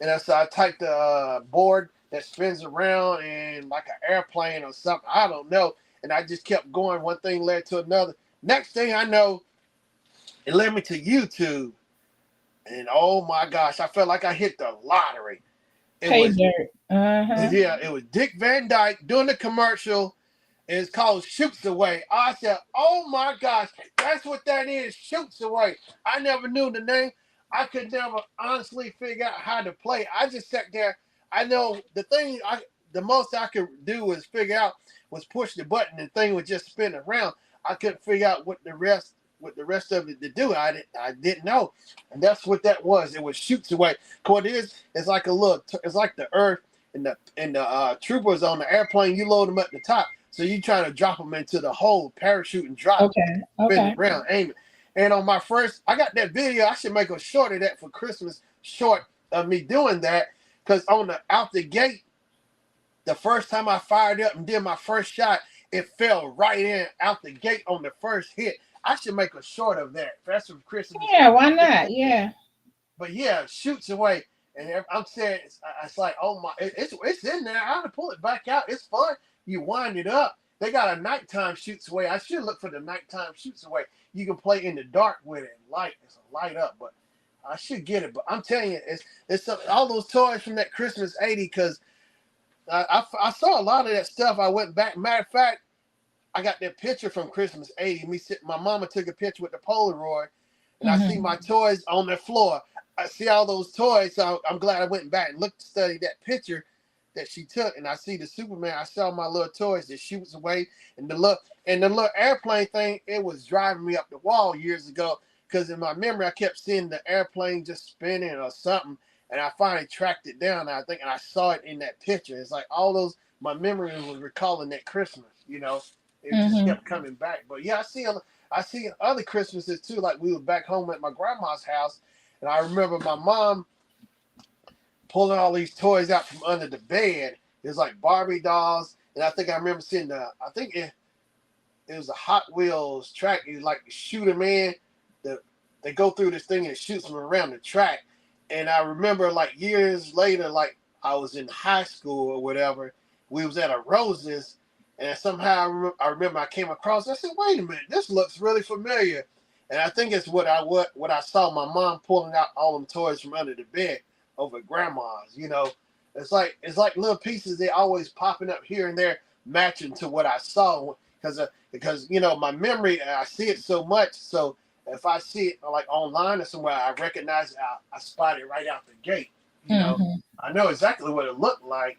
and so I typed the board that spins around and like an airplane or something. I don't know. And I just kept going. One thing led to another. Next thing I know, it led me to YouTube. And oh my gosh, I felt like I hit the lottery. Yeah, it was Dick Van Dyke doing the commercial. It's called Shoots Away. I said, oh my gosh, that's what that is, Shoots Away. I never knew the name. I could never honestly figure out how to play. I just sat there. I know the most I could do was push the button and the thing would just spin around. I couldn't figure out what the rest of it to do. I didn't know. And that's what that was. It was Shoots Away. What it is, it's like it's like the earth and the troopers on the airplane. You load them at the top, so you trying to drop them into the hole, parachute and drop, Okay. spin Okay. around, aim it. And on my first, I got that video. I should make a short of that for Christmas, short of me doing that, because on the out the gate, the first time I fired up and did my first shot, it fell right in out the gate on the first hit. I should make a short of that. That's for Christmas. Yeah. Why not? Yeah. But yeah, shoots away. And I'm saying, it's like, oh my, it's in there. I ought to pull it back out. It's fun. You wind it up. They got a nighttime shoots away. I should look for the nighttime shoots away. You can play in the dark with it. It's a light up. But I should get it. But I'm telling you, it's all those toys from that Christmas '80. Because I saw a lot of that stuff. I went back. Matter of fact, I got that picture from Christmas '80. My mama took a picture with the Polaroid, and I see my toys on the floor. I see all those toys, so I'm glad I went back and looked to study that picture that she took, and I see the Superman. I saw my little toys that shoots away, and the little airplane thing. It was driving me up the wall years ago, because in my memory I kept seeing the airplane just spinning or something, and I finally tracked it down. And I saw it in that picture. It's like all those my memory was recalling that Christmas. It just kept coming back. But yeah, I see other Christmases too. Like we were back home at my grandma's house, and I remember my mom pulling all these toys out from under the bed. It was like Barbie dolls, and I think I remember seeing it was a Hot Wheels track. You like shoot them in. They go through this thing and it shoots them around the track. And I remember like years later, like I was in high school or whatever. We was at a Roses. And somehow I remember I came across. I said, "Wait a minute, this looks really familiar." And I think it's what I saw my mom pulling out all them toys from under the bed over at grandma's. It's like little pieces. They always popping up here and there, matching to what I saw. Because my memory, I see it so much. So if I see it like online or somewhere, I recognize it. I spot it right out the gate. I know exactly what it looked like.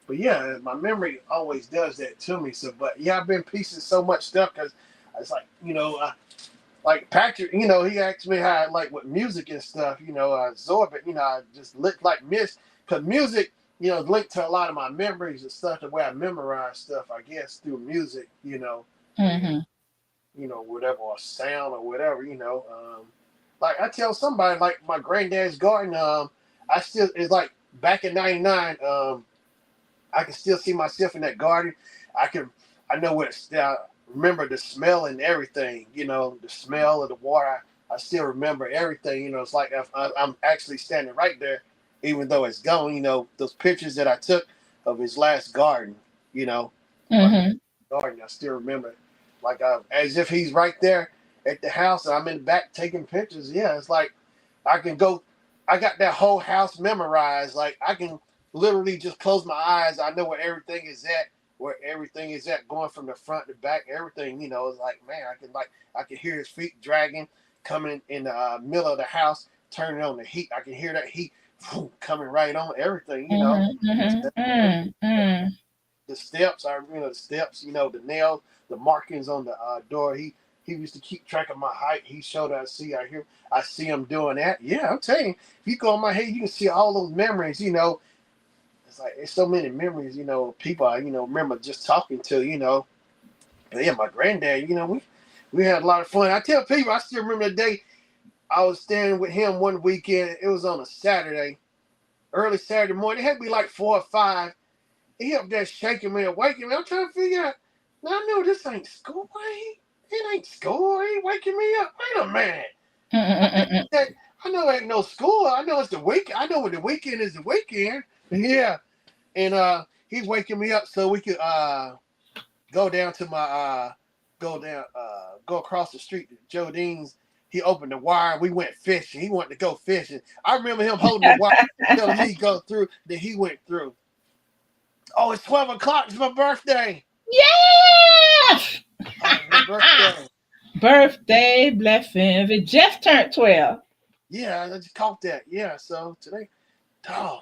But yeah, my memory always does that to me. So, but yeah, I've been piecing so much stuff because it's like, like Patrick, he asked me how I like with music and stuff, I absorb it, I just look like because music, linked to a lot of my memories and stuff, the way I memorize stuff, I guess, through music, whatever, or sound or whatever, like I tell somebody, like my granddad's garden, it's like back in '99, I can still see myself in that garden. I know what I remember the smell and everything, the smell of the water. I still remember everything, it's like I'm actually standing right there, even though it's gone, those pictures that I took of his last garden, garden, I still remember, like as if he's right there at the house and I'm in the back taking pictures. Yeah, it's like I got that whole house memorized. Like I can literally just close my eyes. I know where everything is at, going from the front to back, everything, it's like, man, I can hear his feet dragging, coming in the middle of the house, turning on the heat. I can hear that heat coming right on everything, the steps, the steps, the nails, the markings on the door. He used to keep track of my height. He showed I see him doing that. Yeah, I'm telling you, if you go in my head, you can see all those memories, It's like it's so many memories, people I, remember just talking to, But yeah, my granddad, we had a lot of fun. I tell people, I still remember the day I was staying with him one weekend. It was on a Saturday, early Saturday morning. It had to be like 4 or 5. He up there shaking me and waking me. I'm trying to figure out. Now I know this ain't school. It ain't school. He ain't waking me up. Wait a minute. I know it ain't no school. I know it's the week. I know what the weekend is. The weekend. Yeah. And he's waking me up so we could go down to my go across the street to Joe Dean's. He opened the wire. We went fishing. He wanted to go fishing. I remember him holding the wire, telling me to go through. That he went through. Oh, it's 12 o'clock. It's my birthday. Yeah. My birthday. Birthday blessing. It just turned 12. Yeah, I just caught that. Yeah, so today, Go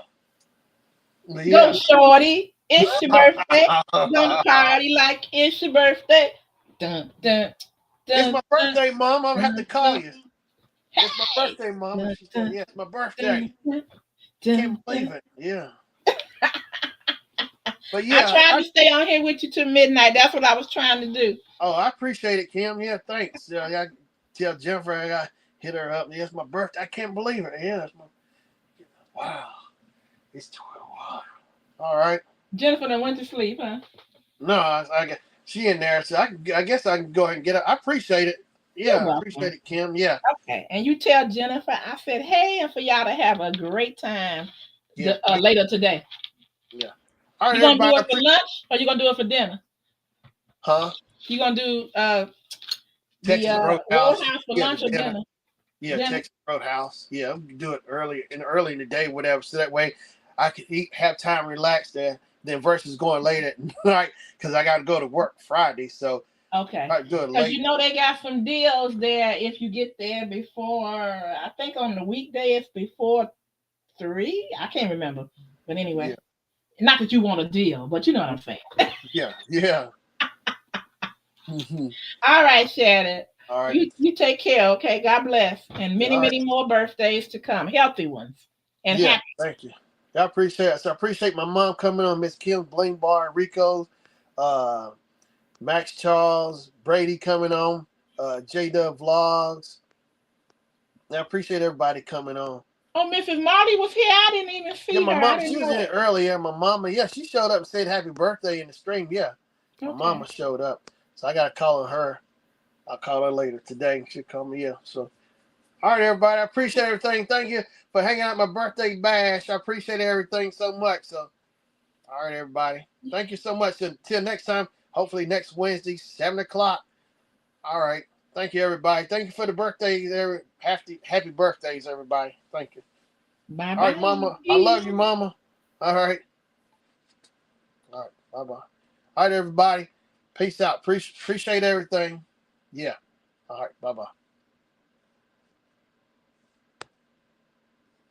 shorty. It's your birthday. Gonna party like it's your birthday. Dun, dun, dun, it's my birthday, Mom. I'm gonna have to call you. It's my birthday, Mom. She said, "Yes, my birthday." Can't believe it. Yeah. But I yeah, tried to stay on here with you till midnight. That's what I was trying to do. oh, I appreciate it, Kim. Yeah, thanks. I tell Jennifer I got hit her up. Yeah, it's my birthday. I can't believe it. Yeah, it's my wow. It's 12. Wow. All right. Jennifer done went to sleep, huh? No, I got she in there, so I guess I can go ahead and get up. I appreciate it. You're Yeah, I appreciate welcome. it, Kim. Yeah, Okay. And you tell Jennifer I said, hey, and for y'all to have a great time yeah, later today. yeah. All right, You gonna everybody. do it for lunch or you gonna do it for dinner? Huh? You gonna do the Texas Roadhouse. Roadhouse for Yeah, the lunch or dinner. dinner? Yeah, Dinner. Texas Roadhouse. Yeah, we can do it early in the day, whatever. So that way I could eat, have time, relax there. Then versus going late at night because I got to go to work Friday. So Okay. I do it Because late. you know they got some deals there if you get there before, I think on the weekday it's before 3. I can't remember. But anyway, not that you want a deal, but you know what I'm saying. Yeah, yeah. Mhm. All right, Shannon. All right. You take care, okay? God bless. And many, All right. many more birthdays to come. Healthy ones. And Yeah, happy. thank you. I appreciate it. So I appreciate my mom coming on, Miss Kim, Blaine Bar, Rico, uh, Max Charles, Brady coming on, J Dub Vlogs. I appreciate everybody coming on. Oh, Mrs. Marty was here. I didn't even Yeah, see my her. I mom, she didn't was know in it. it earlier. My mama, yeah, she showed up and said happy birthday in the stream. Yeah, my Okay. mama showed up. So I got to call her. I'll call her later today. She'll call me. Yeah. So, all right, everybody. I appreciate everything. Thank you for hanging out at my birthday bash. I appreciate everything so much. So, all right, everybody. Thank you so much. Until next time, hopefully next Wednesday, 7 o'clock. All right. Thank you, everybody. Thank you for the birthdays. Happy birthdays, everybody. Thank you. Bye All right, bye. Mama. I love you, Mama. All right. All right. Bye-bye. All right, everybody. Peace out. Appreciate everything. Yeah. All right. Bye-bye.